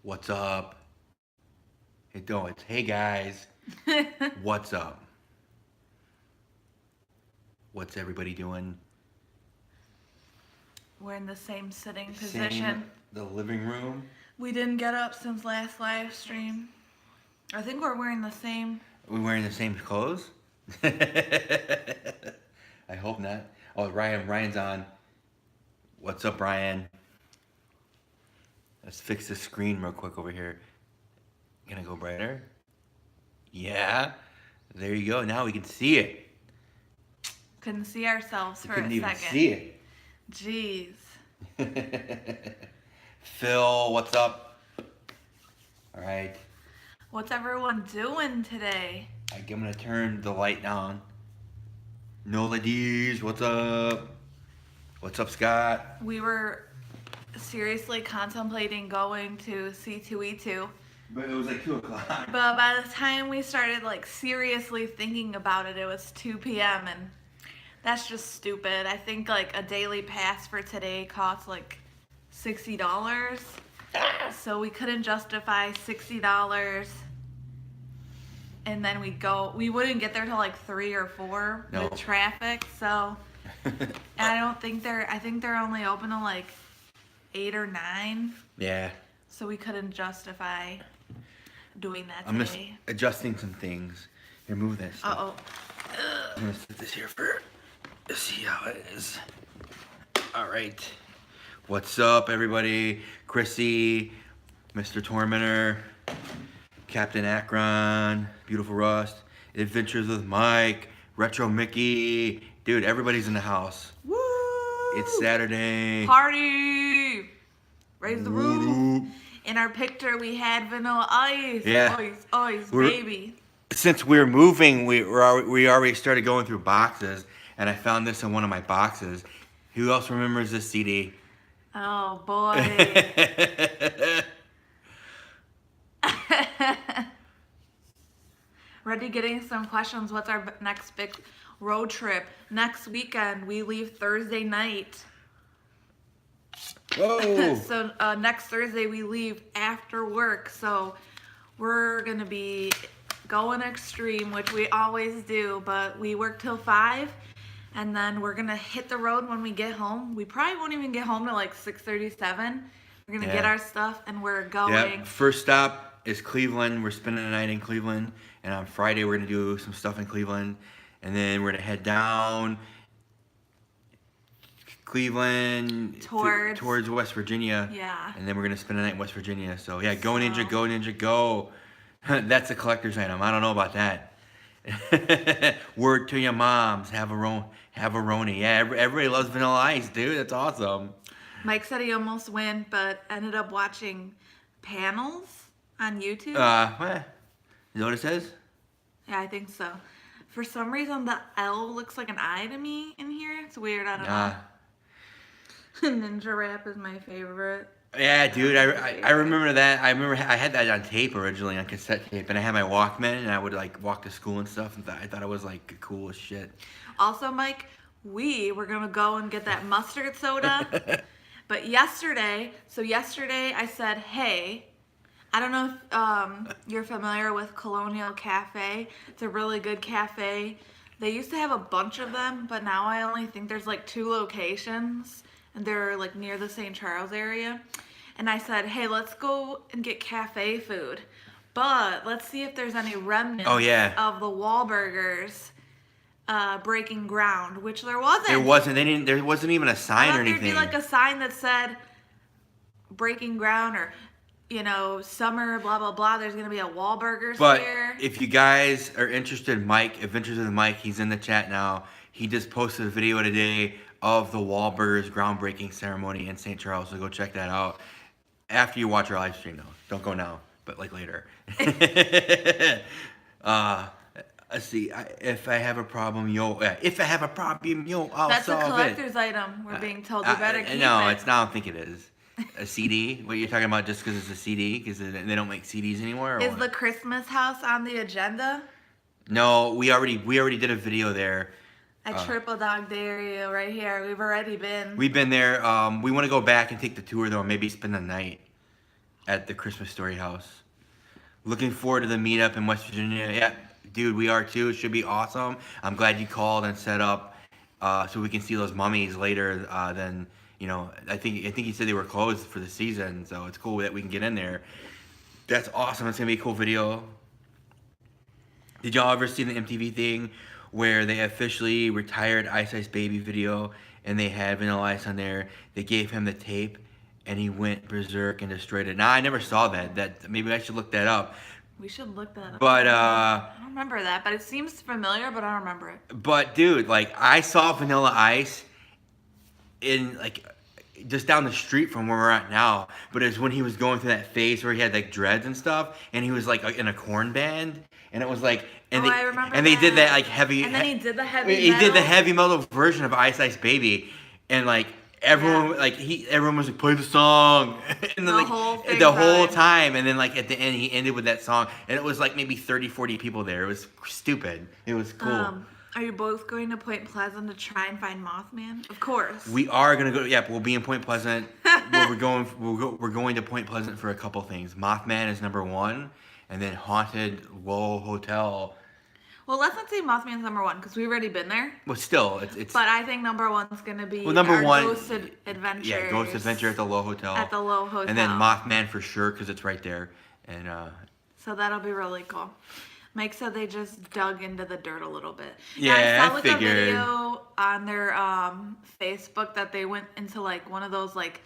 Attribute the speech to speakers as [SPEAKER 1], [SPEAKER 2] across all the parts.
[SPEAKER 1] What's up? It's hey guys. What's up? What's everybody doing?
[SPEAKER 2] We're in the same sitting
[SPEAKER 1] Same,
[SPEAKER 2] position.
[SPEAKER 1] the living room.
[SPEAKER 2] We didn't get up since last live stream. I think we're wearing the same.
[SPEAKER 1] Are we wearing the same clothes? I hope not. Oh, Ryan's on. What's up, Ryan? Let's fix the screen real quick over here. Gonna go brighter? Yeah. There you go. Now we can see it.
[SPEAKER 2] Couldn't see ourselves
[SPEAKER 1] We
[SPEAKER 2] for
[SPEAKER 1] couldn't
[SPEAKER 2] a
[SPEAKER 1] even
[SPEAKER 2] second.
[SPEAKER 1] see it.
[SPEAKER 2] Jeez.
[SPEAKER 1] Phil, what's up? All right.
[SPEAKER 2] What's everyone doing today?
[SPEAKER 1] I'm gonna turn the light down. No ladies, what's up? What's up, Scott?
[SPEAKER 2] We were seriously contemplating going to C2E2.
[SPEAKER 1] But it was like 2 o'clock.
[SPEAKER 2] But by the time we started seriously thinking about it, it was 2 p.m. and that's just stupid. I think a daily pass for today costs $60. So we couldn't justify $60. And then we wouldn't get there till 3 or 4 with traffic. So I think they're only open till 8 or 9.
[SPEAKER 1] Yeah.
[SPEAKER 2] So we couldn't justify doing that
[SPEAKER 1] I'm just
[SPEAKER 2] today.
[SPEAKER 1] adjusting some things. Here, move this.
[SPEAKER 2] Uh-oh.
[SPEAKER 1] I'm gonna set this here for see how it is. All right. What's up, everybody? Chrissy, Mr. Tormentor, Captain Akron, Beautiful Rust, Adventures with Mike, Retro Mickey. Dude, everybody's in the house.
[SPEAKER 2] Woo!
[SPEAKER 1] It's Saturday.
[SPEAKER 2] Party! Raise the roof. In our picture, we had Vanilla Ice.
[SPEAKER 1] Yeah.
[SPEAKER 2] Ice, baby.
[SPEAKER 1] Since we're moving, we already started going through boxes, and I found this in one of my boxes. Who else remembers this CD?
[SPEAKER 2] Oh, boy. Ready getting some questions. What's our next big road trip? Next weekend, we leave Thursday night.
[SPEAKER 1] Whoa!
[SPEAKER 2] So next Thursday, we leave after work. So we're going to be going extreme, which we always do, but we work till 5. And then we're going to hit the road when we get home. We probably won't even get home till 6:37. We're going to get our stuff and we're going.
[SPEAKER 1] Yep. First stop is Cleveland. We're spending the night in Cleveland. And on Friday, we're going to do some stuff in Cleveland. And then we're going to head down Cleveland towards West Virginia.
[SPEAKER 2] Yeah.
[SPEAKER 1] And then we're going to spend the night in West Virginia. So, yeah, go Ninja, go Ninja, go. That's a collector's item. I don't know about that. Word to your moms. Have a Roni. Yeah, everybody loves Vanilla Ice, dude. That's awesome.
[SPEAKER 2] Mike said he almost went, but ended up watching panels on YouTube.
[SPEAKER 1] Is that what it says?
[SPEAKER 2] Yeah, I think so. For some reason, the L looks like an I to me in here. It's weird. I don't know. Ninja Rap is my favorite.
[SPEAKER 1] Yeah, dude, I remember that. I remember I had that on tape originally, on cassette tape, and I had my Walkman, and I would walk to school and stuff, and I thought it was cool as shit.
[SPEAKER 2] Also, Mike, we were gonna go and get that mustard soda, but yesterday I said, hey, I don't know if you're familiar with Colonial Cafe. It's a really good cafe. They used to have a bunch of them, but now I only think there's 2 locations. And they're near the St. Charles area. And I said, hey, let's go and get cafe food. But let's see if there's any remnants of the Wahlburgers breaking ground, which there wasn't.
[SPEAKER 1] There wasn't. There wasn't even a sign or anything.
[SPEAKER 2] There'd be a sign that said breaking ground or, summer, blah, blah, blah. There's going to be a Wahlburgers here.
[SPEAKER 1] But if you guys are interested, Mike, Adventures with Mike, he's in the chat now. He just posted a video today of the Wahlburgers groundbreaking ceremony in St. Charles, so go check that out after you watch our live stream, though. Don't go now, but later. Let's see. If I have a problem, I'll
[SPEAKER 2] That's
[SPEAKER 1] solve it.
[SPEAKER 2] That's a collector's item. We're being told you better keep it.
[SPEAKER 1] No, it's not. I don't think it is. A CD? What you're talking about just because it's a CD? Because they don't make CDs anymore? Or
[SPEAKER 2] is
[SPEAKER 1] what?
[SPEAKER 2] the Christmas house on the agenda?
[SPEAKER 1] No, we already did a video there.
[SPEAKER 2] At Triple Dog Dairy right here. We've already been.
[SPEAKER 1] We've been there. We want to go back and take the tour, though, and maybe spend the night. at the Christmas Story House. Looking forward to the meetup in West Virginia. Yeah, dude, we are too. It should be awesome. I'm glad you called and set up so we can see those mummies later. Than I think he said they were closed for the season, so it's cool that we can get in there. That's awesome. It's gonna be a cool video. Did y'all ever see the MTV thing where they officially retired Ice Ice Baby video and they had Vanilla Ice on there? They gave him the tape and he went berserk and destroyed it. Now I never saw that. That maybe I should look that up.
[SPEAKER 2] We should look that up.
[SPEAKER 1] But
[SPEAKER 2] I don't remember that, but it seems familiar, but I don't remember it.
[SPEAKER 1] But dude, like I saw Vanilla Ice in like just down the street from where we're at now. But it was when he was going through that phase where he had like dreads and stuff, and he was like in a corn band, and it was like, and
[SPEAKER 2] I remember
[SPEAKER 1] they did that like heavy.
[SPEAKER 2] And then he did the heavy.
[SPEAKER 1] He
[SPEAKER 2] metal.
[SPEAKER 1] did the heavy metal version of Ice Ice Baby, and like everyone everyone was like play the song and then, the whole time, and then like at the end he ended with that song, and it was like maybe 30-40 people there. It was stupid. It was cool.
[SPEAKER 2] Are you both going to Point Pleasant to try and find Mothman? Of course.
[SPEAKER 1] We are gonna go. Yeah, we'll be in Point Pleasant. We're going to Point Pleasant for a couple things. Mothman is number one, and then Haunted Low Hotel.
[SPEAKER 2] Well, let's not say Mothman's number one because we've already been there.
[SPEAKER 1] But still, it's.
[SPEAKER 2] But I think number one's gonna be
[SPEAKER 1] number one.
[SPEAKER 2] Ghost Adventure.
[SPEAKER 1] Yeah, Ghost Adventure at the Low Hotel.
[SPEAKER 2] At the Low Hotel.
[SPEAKER 1] And then Mothman for sure because it's right there, and.
[SPEAKER 2] So that'll be really cool. Mike said they just dug into the dirt a little bit.
[SPEAKER 1] Yeah,
[SPEAKER 2] I saw like
[SPEAKER 1] figured.
[SPEAKER 2] a video on their Facebook that they went into like one of those like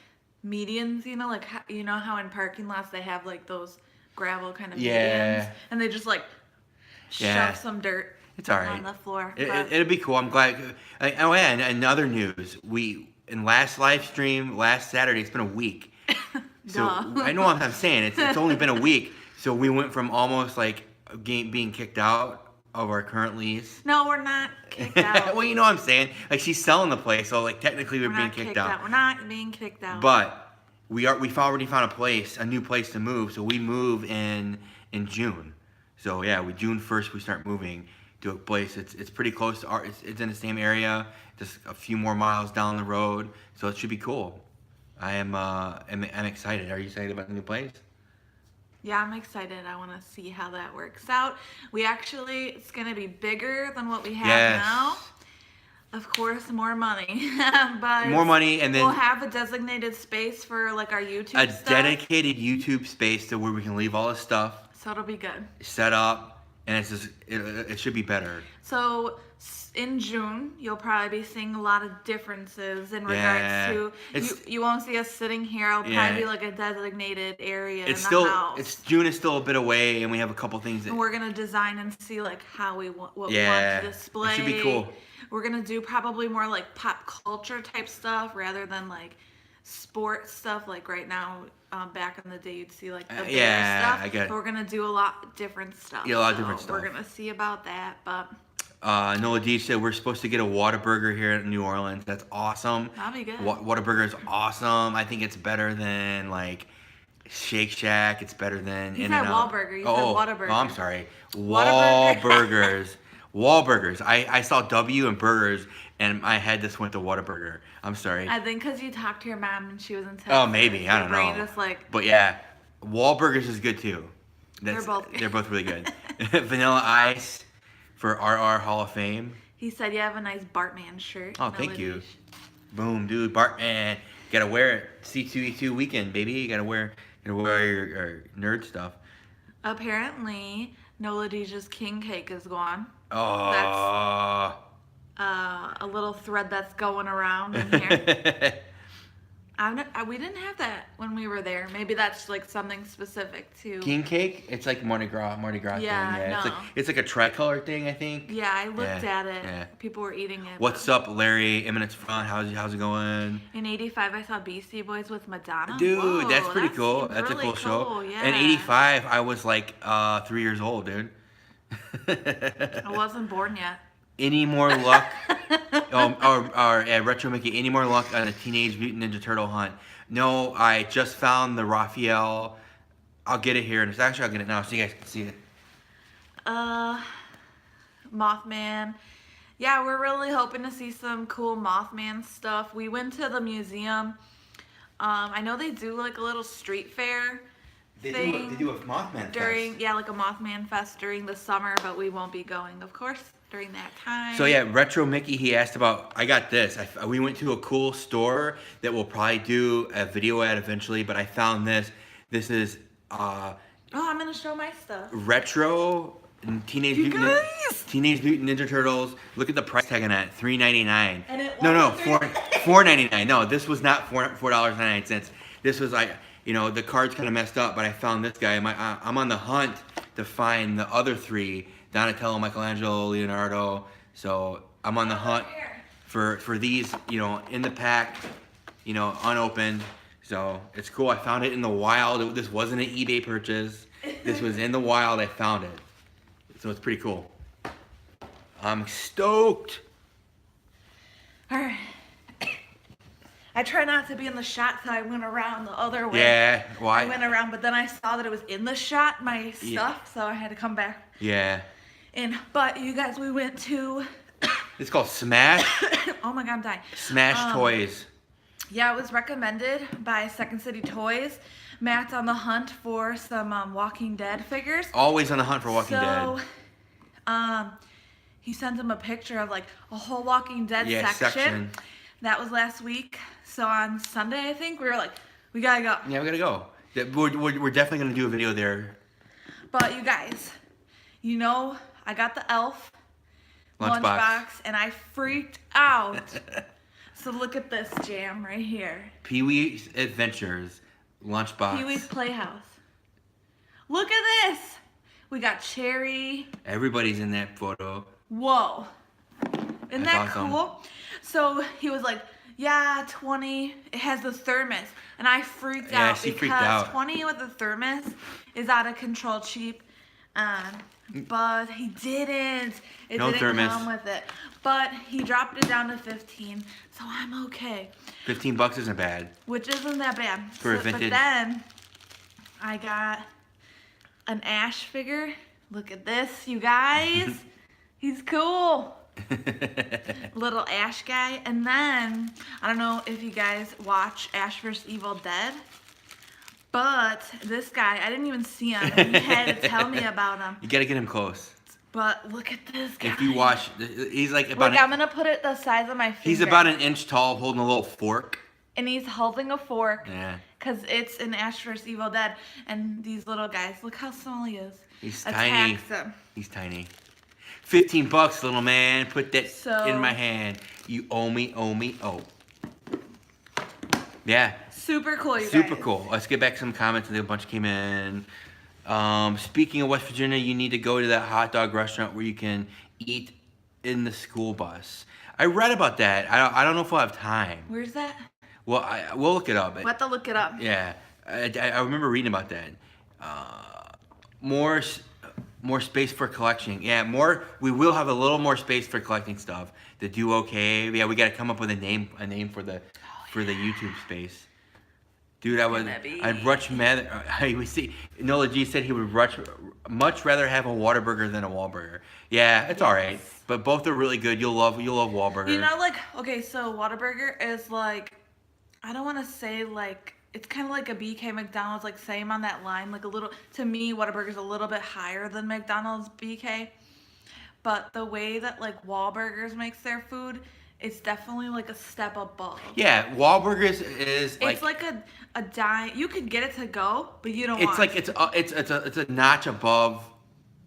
[SPEAKER 2] medians, like how in parking lots they have like those gravel kind of medians, and they just like shove some dirt.
[SPEAKER 1] It's all right.
[SPEAKER 2] On the floor.
[SPEAKER 1] It'll be cool. I'm glad. Oh yeah, and in other news, in last live stream last Saturday, it's been a week. So I know what I'm saying. It's only been a week. So we went from almost like being kicked out of our current lease.
[SPEAKER 2] No, we're not kicked out.
[SPEAKER 1] Well, you know what I'm saying. Like she's selling the place, so like technically we're being kicked out.
[SPEAKER 2] We're not being kicked out.
[SPEAKER 1] But we've already found a new place to move. So we move in June. So yeah, June 1st we start moving to a place. It's pretty close to it's in the same area, just a few more miles down the road. So it should be cool. I'm excited. Are you excited about the new place?
[SPEAKER 2] Yeah, I'm excited. I want to see how that works out. It's going to be bigger than what we have now. Of course, more money. But
[SPEAKER 1] more money, and then
[SPEAKER 2] we'll have a designated space for like our YouTube stuff.
[SPEAKER 1] A dedicated YouTube space to where we can leave all the stuff.
[SPEAKER 2] So it'll be good.
[SPEAKER 1] Set up, and it should be better.
[SPEAKER 2] So in June, you'll probably be seeing a lot of differences in regards to you won't see us sitting here. It'll probably be like a designated area in the house.
[SPEAKER 1] June is still a bit away, and we have a couple things that
[SPEAKER 2] we're gonna design and see like how we want we want to display.
[SPEAKER 1] It should be cool.
[SPEAKER 2] We're gonna do probably more like pop culture type stuff rather than like sports stuff. Like right now, back in the day, you'd see like the bear stuff.
[SPEAKER 1] I get it.
[SPEAKER 2] But we're gonna do a lot different stuff.
[SPEAKER 1] Yeah, a lot of different stuff.
[SPEAKER 2] We're gonna see about that, but.
[SPEAKER 1] Nola D said we're supposed to get a Whataburger here in New Orleans. That's awesome.
[SPEAKER 2] That'll be good.
[SPEAKER 1] Whataburger is awesome. I think it's better than like Shake Shack. It's better than In-N-Out.
[SPEAKER 2] You said Wahlburger. You said Whataburger.
[SPEAKER 1] Oh, I'm sorry. Wahlburgers. Wahlburgers. I saw W and burgers, and my head just went to Whataburger. I'm sorry.
[SPEAKER 2] I think because you talked to your mom and she was in Texas.
[SPEAKER 1] Oh, maybe. I don't know.
[SPEAKER 2] Just like...
[SPEAKER 1] But yeah, Wahlburgers is good too.
[SPEAKER 2] They're
[SPEAKER 1] both really good. Vanilla Ice. For RR Hall of Fame.
[SPEAKER 2] He said you have a nice Bartman shirt.
[SPEAKER 1] Oh, thank you. Boom, dude. Bartman. Gotta wear it. C2E2 weekend, baby. You gotta wear your nerd stuff.
[SPEAKER 2] Apparently, Nola Deja's king cake is gone.
[SPEAKER 1] Oh.
[SPEAKER 2] That's a little thread that's going around in here. We didn't have that when we were there. Maybe that's like something specific to
[SPEAKER 1] king cake. It's like Mardi Gras thing. Yeah, no. It's like a tricolor thing, I think.
[SPEAKER 2] Yeah, I looked at it. Yeah. People were eating it.
[SPEAKER 1] What's up, Larry? Eminence Front. How's it going?
[SPEAKER 2] In '85, I saw Beastie Boys with Madonna.
[SPEAKER 1] Dude,
[SPEAKER 2] whoa,
[SPEAKER 1] that's pretty cool. That's
[SPEAKER 2] really
[SPEAKER 1] a cool show.
[SPEAKER 2] Yeah.
[SPEAKER 1] In '85, I was like 3 years old, dude.
[SPEAKER 2] I wasn't born yet.
[SPEAKER 1] Any more luck? Retro Mickey, any more luck on a Teenage Mutant Ninja Turtle hunt? No, I just found the Raphael. I'll get it here, and I'll get it now so you guys can see it.
[SPEAKER 2] Mothman. Yeah, we're really hoping to see some cool Mothman stuff. We went to the museum. I know they do like a little street fair
[SPEAKER 1] They
[SPEAKER 2] thing
[SPEAKER 1] do a Mothman
[SPEAKER 2] during
[SPEAKER 1] Fest.
[SPEAKER 2] yeah, like a Mothman Fest during the summer, but we won't be going, of course, during that time.
[SPEAKER 1] So yeah, Retro Mickey, he asked about, I got this. We went to a cool store that we'll probably do a video at eventually, but I found this. This is
[SPEAKER 2] Oh, I'm gonna show my stuff.
[SPEAKER 1] Retro Teenage
[SPEAKER 2] You
[SPEAKER 1] Mutant
[SPEAKER 2] guys!
[SPEAKER 1] Teenage Mutant Ninja Turtles. Look at the price tag on that, $3.99.
[SPEAKER 2] And it
[SPEAKER 1] No,
[SPEAKER 2] was
[SPEAKER 1] $4.99. No, this was not $4.99. This was like, you know, the card's kind of messed up, but I found this guy. I'm on the hunt to find the other three: Donatello, Michelangelo, Leonardo. So I'm on the hunt for these, you know, in the pack, you know, unopened. So it's cool. I found it in the wild. This wasn't an eBay purchase. This was in the wild. I found it. So it's pretty cool. I'm stoked.
[SPEAKER 2] All right. I try not to be in the shot, so I went around the other way.
[SPEAKER 1] Yeah, why?
[SPEAKER 2] I went around, but then I saw that it was in the shot, my stuff, so I had to come back.
[SPEAKER 1] Yeah.
[SPEAKER 2] But you guys, we went to...
[SPEAKER 1] It's called Smash.
[SPEAKER 2] Oh my God, I'm dying.
[SPEAKER 1] Smash Toys.
[SPEAKER 2] Yeah, it was recommended by Second City Toys. Matt's on the hunt for some Walking Dead figures.
[SPEAKER 1] Always on the hunt for Walking Dead.
[SPEAKER 2] He sent him a picture of like a whole Walking Dead section. That was last week. So on Sunday, I think, we were like, we gotta go.
[SPEAKER 1] Yeah, we gotta go. We're definitely gonna do a video there.
[SPEAKER 2] But you guys, you know, I got the Elf
[SPEAKER 1] Lunchbox.
[SPEAKER 2] and I freaked out. So look at this jam right here.
[SPEAKER 1] Pee-wee's Adventures Lunchbox.
[SPEAKER 2] Pee-wee's Playhouse. Look at this. We got Cherry.
[SPEAKER 1] Everybody's in that photo.
[SPEAKER 2] Whoa. Isn't that
[SPEAKER 1] awesome.
[SPEAKER 2] cool? So he was like, yeah, 20. It has the thermos. And I freaked out
[SPEAKER 1] she
[SPEAKER 2] because
[SPEAKER 1] freaked out.
[SPEAKER 2] 20 with the thermos is out of control cheap. But he didn't. It
[SPEAKER 1] No
[SPEAKER 2] didn't
[SPEAKER 1] thermos.
[SPEAKER 2] come with it. But he dropped it down to 15. So I'm okay.
[SPEAKER 1] $15 isn't bad.
[SPEAKER 2] Which isn't that bad.
[SPEAKER 1] For a vintage.
[SPEAKER 2] But then I got an Ash figure. Look at this, you guys. He's cool. Little Ash guy. And then, I don't know if you guys watch Ash vs. Evil Dead, but this guy, I didn't even see him. You had to tell me about him.
[SPEAKER 1] You gotta get him close.
[SPEAKER 2] But look at this guy.
[SPEAKER 1] If you watch, he's like about.
[SPEAKER 2] Look, I'm gonna put it the size of my finger.
[SPEAKER 1] He's about an inch tall, holding a little fork.
[SPEAKER 2] And he's holding a fork.
[SPEAKER 1] Yeah.
[SPEAKER 2] Because it's in Ash vs. Evil Dead. And these little guys, look how small he is.
[SPEAKER 1] He's
[SPEAKER 2] Attacks
[SPEAKER 1] tiny.
[SPEAKER 2] him.
[SPEAKER 1] He's tiny. $15, little man. Put that
[SPEAKER 2] So-
[SPEAKER 1] in my hand. You owe me, oh. Yeah.
[SPEAKER 2] Super cool, you guys.
[SPEAKER 1] Super cool. Let's get back to some comments. A bunch came in. Speaking of West Virginia, you need to go to that hot dog restaurant where you can eat in the school bus. I read about that. I don't know if we'll have time.
[SPEAKER 2] Where's that?
[SPEAKER 1] Well, we'll look it up.
[SPEAKER 2] We'll have to look it up.
[SPEAKER 1] Yeah, I remember reading about that. More space for collection. Yeah, we will have a little more space for collecting stuff. The Do Okay. Yeah, we got to come up with a name for the YouTube space. Dude, I'd Nola G said he would much rather have a Whataburger than a Wahlburger. Yeah, it's all right, but both are really good. You'll love Wahlburger.
[SPEAKER 2] You know, like, okay, so Whataburger is like, I don't want to say like, it's kind of like a BK McDonald's, like same on that line, like a little, to me, Whataburger's a little bit higher than McDonald's BK, but the way that like Wahlburgers makes their food, it's definitely like a step above.
[SPEAKER 1] Yeah, Wahlburgers is like,
[SPEAKER 2] it's like a dime. You could get it to go, but you don't.
[SPEAKER 1] It's like it's a notch above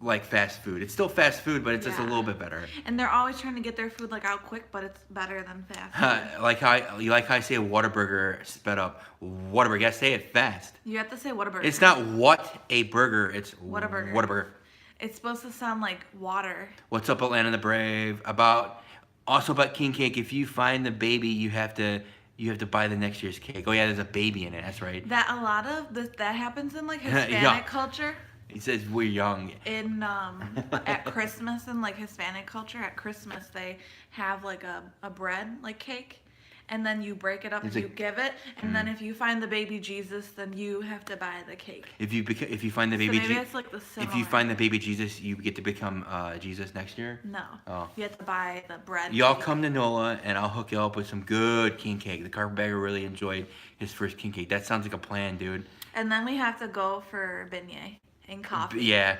[SPEAKER 1] like fast food. It's still fast food, but it's just a little bit better.
[SPEAKER 2] And they're always trying to get their food like out quick, but it's better than fast food.
[SPEAKER 1] Like how I say a Whataburger sped up. Whataburger, you gotta say it fast.
[SPEAKER 2] You have to say Whataburger.
[SPEAKER 1] It's not what a burger. It's
[SPEAKER 2] Whataburger.
[SPEAKER 1] Whataburger.
[SPEAKER 2] It's supposed to sound like water.
[SPEAKER 1] What's up, Atlanta the Brave? Also about King Cake. If you find the baby, you have to buy the next year's cake. Oh yeah, there's a baby in it. That's right.
[SPEAKER 2] That a lot of that happens in like Hispanic culture.
[SPEAKER 1] He says we're young.
[SPEAKER 2] In at Christmas and like Hispanic culture, at Christmas they have like a bread like cake, and then you break it up and you give it, and then if you find the baby Jesus, then you have to buy the cake.
[SPEAKER 1] If you find the baby
[SPEAKER 2] maybe it's like the
[SPEAKER 1] if you find the baby Jesus, you get to become Jesus next year.
[SPEAKER 2] No.
[SPEAKER 1] Oh.
[SPEAKER 2] You have to buy the bread.
[SPEAKER 1] Y'all come to NOLA and I'll hook you up with some good king cake. The carpetbagger really enjoyed his first king cake. That sounds like a plan, dude.
[SPEAKER 2] And then we have to go for beignet and coffee.
[SPEAKER 1] Yeah.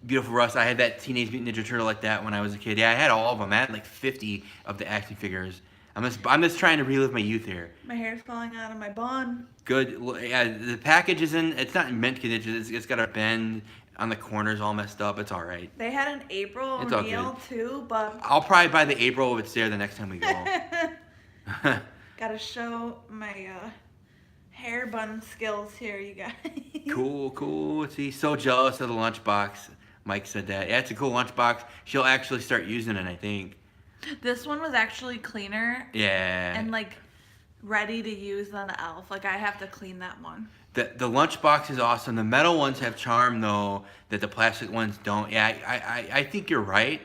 [SPEAKER 1] Beautiful Russ. I had that Teenage Mutant Ninja Turtle like that when I was a kid. Yeah, I had all of them. I had like 50 of the action figures. I'm just trying to relive my youth here.
[SPEAKER 2] My hair's falling out of my bun.
[SPEAKER 1] Good. Yeah, the package isn't. It's not in mint condition. It's got a bend on the corners all messed up. It's all right.
[SPEAKER 2] They had an April O'Neil too, but
[SPEAKER 1] I'll probably buy the April if it's there the next time we go.
[SPEAKER 2] Gotta show my hair bun skills here, you guys.
[SPEAKER 1] Cool. See, so jealous of the lunchbox. Mike said that. Yeah, it's a cool lunchbox. She'll actually start using it, I think.
[SPEAKER 2] This one was actually cleaner.
[SPEAKER 1] Yeah.
[SPEAKER 2] And like ready to use than the Elf. Like I have to clean that one.
[SPEAKER 1] The lunchbox is awesome. The metal ones have charm though that the plastic ones don't. Yeah, I think you're right,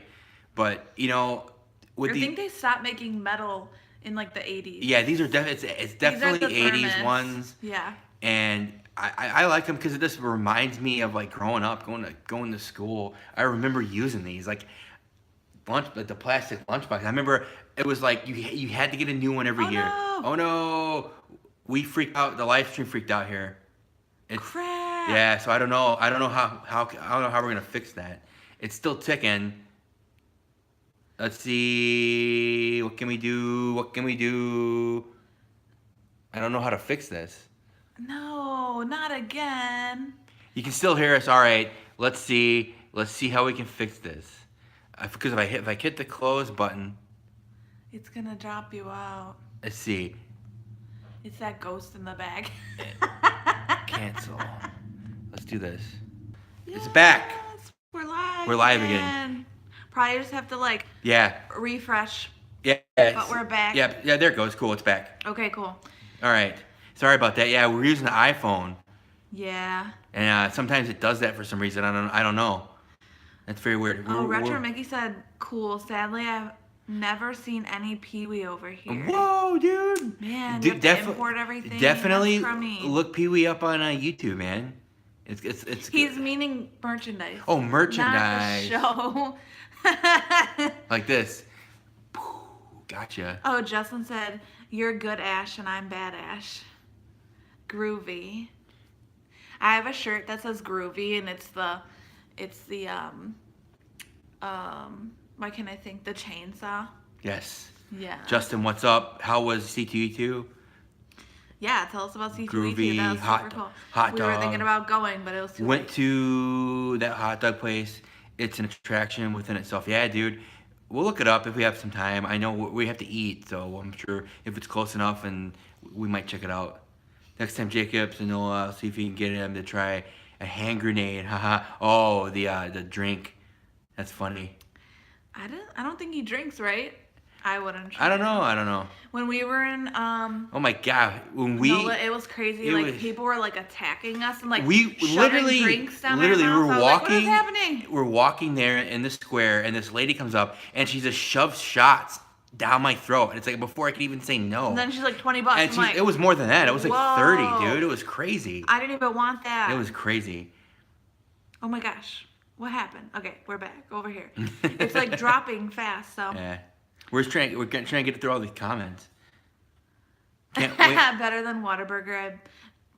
[SPEAKER 1] but you know,
[SPEAKER 2] I think they stopped making metal in like the 80s.
[SPEAKER 1] Yeah, these are it's definitely 80s ones.
[SPEAKER 2] Yeah.
[SPEAKER 1] And I like them because it just reminds me of like growing up, going to school. I remember using these like the plastic lunchbox. I remember it was like you had to get a new one every year.
[SPEAKER 2] No.
[SPEAKER 1] Oh no, we freaked out. The live stream freaked out here.
[SPEAKER 2] Crap.
[SPEAKER 1] Yeah, so I don't know how we're gonna fix that. It's still ticking. Let's see. What can we do? I don't know how to fix this.
[SPEAKER 2] No, not again.
[SPEAKER 1] You can still hear us. All right. Let's see how we can fix this. Because if I hit the close button,
[SPEAKER 2] it's gonna drop you out.
[SPEAKER 1] Let's see.
[SPEAKER 2] It's that ghost in the bag.
[SPEAKER 1] Cancel. Let's do this. Yes, it's back.
[SPEAKER 2] We're live.
[SPEAKER 1] We're live again.
[SPEAKER 2] Probably just have to like refresh.
[SPEAKER 1] Yeah.
[SPEAKER 2] But we're back.
[SPEAKER 1] Yeah. There it goes. Cool. It's back.
[SPEAKER 2] Okay. Cool.
[SPEAKER 1] All right. Sorry about that. Yeah, we're using the iPhone.
[SPEAKER 2] Yeah.
[SPEAKER 1] And sometimes it does that for some reason. I don't know. That's very weird.
[SPEAKER 2] Retro Mickey said, "Cool. Sadly, I've never seen any Pee-wee over here."
[SPEAKER 1] Whoa, dude.
[SPEAKER 2] Man, you have to import everything.
[SPEAKER 1] Definitely look Pee-wee up on YouTube, man. It's.
[SPEAKER 2] He's meaning merchandise.
[SPEAKER 1] Oh, merchandise.
[SPEAKER 2] Not the show.
[SPEAKER 1] Like this. Gotcha.
[SPEAKER 2] Oh, Justin said, "You're good, Ash, and I'm bad, Ash." Groovy. I have a shirt that says groovy, and it's the why can I think, the chainsaw.
[SPEAKER 1] Yes.
[SPEAKER 2] Yeah.
[SPEAKER 1] Justin, what's up? How was C2E2?
[SPEAKER 2] Yeah, tell us about C2E2.
[SPEAKER 1] Groovy,
[SPEAKER 2] that was super cool.
[SPEAKER 1] Hot dog.
[SPEAKER 2] We were thinking about going, but it was too
[SPEAKER 1] Went
[SPEAKER 2] late.
[SPEAKER 1] to that hot dog place. It's an attraction within itself. Yeah, dude. We'll look it up if we have some time. I know we have to eat, so I'm sure if it's close enough, and we might check it out. Next time Jacob's and Noah, I'll see if we can get him to try a hand grenade. Haha. Oh, the drink. That's funny.
[SPEAKER 2] I don't think he drinks, right? I wouldn't try.
[SPEAKER 1] I don't know.
[SPEAKER 2] When we were in
[SPEAKER 1] oh my god, when we
[SPEAKER 2] NOLA, it was crazy. People were like attacking us and like
[SPEAKER 1] we
[SPEAKER 2] shoving drinks down our mouths.
[SPEAKER 1] we're walking.
[SPEAKER 2] Like, what is happening?
[SPEAKER 1] We're walking there in the square, and this lady comes up, and she just shoves shots down my throat. And it's like before I could even say no.
[SPEAKER 2] And then she's like $20.
[SPEAKER 1] And
[SPEAKER 2] like,
[SPEAKER 1] it was more than that. It was like
[SPEAKER 2] whoa.
[SPEAKER 1] 30, dude. It was crazy.
[SPEAKER 2] I didn't even want that.
[SPEAKER 1] It was crazy.
[SPEAKER 2] Oh my gosh. What happened? Okay, we're back over here. It's like dropping fast, so.
[SPEAKER 1] Yeah. We're trying to get through all these comments. Can't wait.
[SPEAKER 2] Better than Whataburger.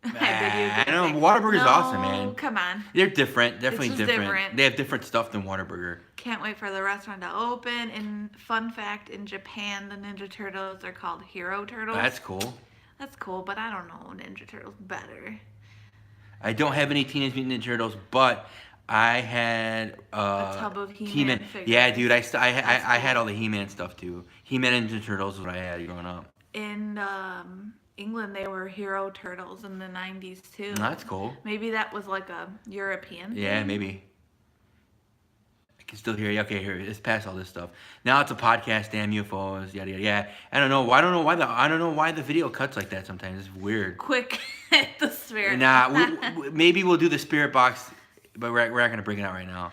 [SPEAKER 1] I know, Whataburger's awesome, man.
[SPEAKER 2] Come on.
[SPEAKER 1] They're different, definitely
[SPEAKER 2] It's just different.
[SPEAKER 1] They have different stuff than Whataburger.
[SPEAKER 2] Can't wait for the restaurant to open. And fun fact, in Japan, the Ninja Turtles are called Hero Turtles.
[SPEAKER 1] That's cool.
[SPEAKER 2] That's cool, but I don't know Ninja Turtles better.
[SPEAKER 1] I don't have any Teenage Mutant Ninja Turtles, but I had
[SPEAKER 2] a tub of He-Man figures.
[SPEAKER 1] Yeah, dude, I had all the He-Man stuff too. He-Man and Ninja Turtles is what I had growing up.
[SPEAKER 2] In England, they were Hero Turtles in the 90s too.
[SPEAKER 1] That's cool.
[SPEAKER 2] Maybe that was like a European thing.
[SPEAKER 1] Yeah, maybe. I can still hear you. Okay, here, let's pass all this stuff. Now it's a podcast. Damn UFOs, yada yada. Yeah, I don't know why the video cuts like that sometimes. It's weird.
[SPEAKER 2] Quick, hit the spirit.
[SPEAKER 1] Nah, maybe we'll do the spirit box but we're not gonna bring it out right now.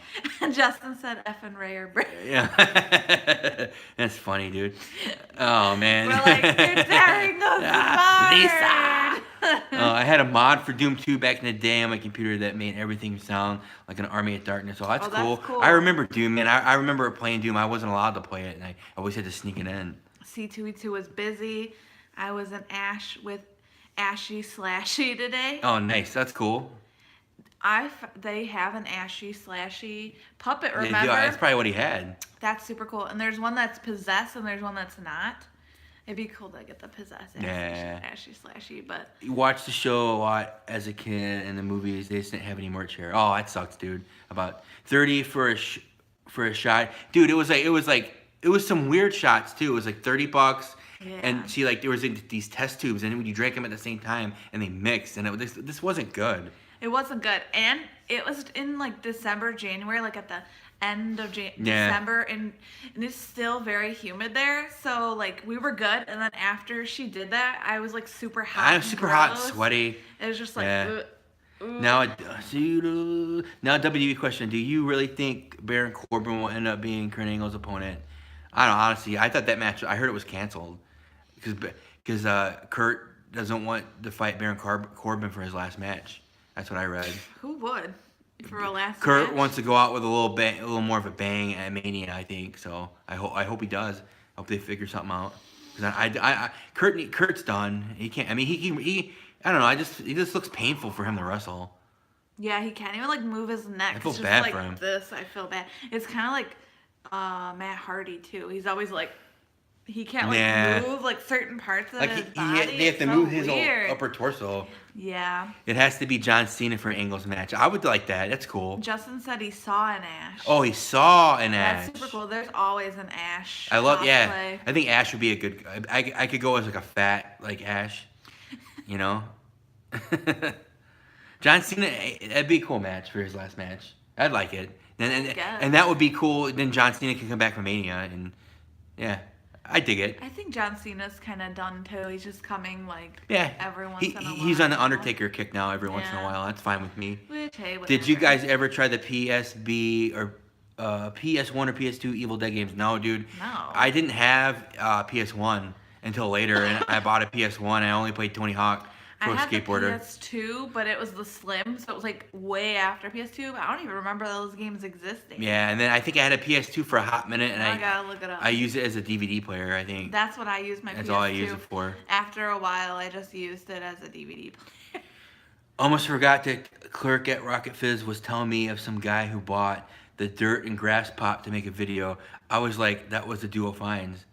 [SPEAKER 2] Justin said F and Ray are brave.
[SPEAKER 1] Yeah, that's funny, dude. Oh man.
[SPEAKER 2] We're like, you're tearing us apart.
[SPEAKER 1] I had a mod for Doom 2 back in the day on my computer that made everything sound like an Army of Darkness. So that's cool.
[SPEAKER 2] That's cool.
[SPEAKER 1] I remember Doom, man. I remember playing Doom. I wasn't allowed to play it, and I always had to sneak it in.
[SPEAKER 2] C2E2 was busy. I was an Ash with Ashy Slashy today.
[SPEAKER 1] Oh, nice. That's cool.
[SPEAKER 2] They have an Ashy Slashy puppet, remember?
[SPEAKER 1] Yeah, that's probably what he had.
[SPEAKER 2] That's super cool. And there's one that's possessed and there's one that's not. It'd be cool to get the possessed Ashy Slashy, but...
[SPEAKER 1] You watched the show a lot as a kid, and the movies, they just didn't have any merch here. Oh, that sucks, dude. About 30 for a shot. Dude, it was some weird shots, too. It was like $30. Yeah. And see, like, there was these test tubes, and when you drank them at the same time, and they mixed, and this wasn't good.
[SPEAKER 2] It wasn't good. And it was in, like, December, January, like, at the end of December, and it's still very humid there. So, like, we were good, and then after she did that, I was, like, super hot.
[SPEAKER 1] I'm super hot and sweaty.
[SPEAKER 2] It was just like,
[SPEAKER 1] Now, WWE question: do you really think Baron Corbin will end up being Kurt Angle's opponent? I don't know, honestly. I thought that match, I heard it was canceled because Kurt doesn't want to fight Baron Corbin for his last match. That's what I read.
[SPEAKER 2] Who would for a last
[SPEAKER 1] Kurt
[SPEAKER 2] match?
[SPEAKER 1] wants to go out with a little more of a bang at Mania, I think. So I hope he does. I hope they figure something out. Because Kurt's done. He can't. I mean, he I don't know. It just looks painful for him to wrestle.
[SPEAKER 2] Yeah, he can't even like move his neck.
[SPEAKER 1] I feel
[SPEAKER 2] it's
[SPEAKER 1] bad
[SPEAKER 2] just
[SPEAKER 1] for
[SPEAKER 2] like
[SPEAKER 1] him.
[SPEAKER 2] this. I feel bad. It's kind of like Matt Hardy too. He's always like he can't like move like certain parts of his body.
[SPEAKER 1] They have to move his whole upper torso.
[SPEAKER 2] Yeah.
[SPEAKER 1] It has to be John Cena for Angle's match. I would like that. That's cool.
[SPEAKER 2] Justin said he saw an Ash.
[SPEAKER 1] Oh, he saw an Ash.
[SPEAKER 2] That's super cool. There's always an Ash.
[SPEAKER 1] I love.
[SPEAKER 2] cosplay.
[SPEAKER 1] Yeah. I think Ash would be a good. I could go as like a fat like Ash. You know. John Cena. That'd be a cool match for his last match. I'd like it. And that would be cool. Then John Cena can come back from Mania, and yeah, I dig it.
[SPEAKER 2] I think John Cena's kind of done too. He's just coming like every once in a while.
[SPEAKER 1] He's on the Undertaker kick now every once in a while. That's fine with me.
[SPEAKER 2] Which, hey,
[SPEAKER 1] did you guys ever try the PSB or PS1 or PS2 Evil Dead games? No, dude.
[SPEAKER 2] No.
[SPEAKER 1] I didn't have PS1 until later, and I bought a PS1. I only played Tony Hawk.
[SPEAKER 2] I had the PS2, but it was the Slim, so it was like way after PS2. But I don't even remember those games existing.
[SPEAKER 1] Yeah, and then I think I had a PS2 for a hot minute, and
[SPEAKER 2] I gotta look it up.
[SPEAKER 1] I used it as a DVD player, I think.
[SPEAKER 2] That's what I used my PS2.
[SPEAKER 1] That's all I used it for.
[SPEAKER 2] After a while, I just used it as a DVD player.
[SPEAKER 1] Almost forgot that clerk at Rocket Fizz was telling me of some guy who bought the dirt and grass pop to make a video. I was like, that was the Duo Finds.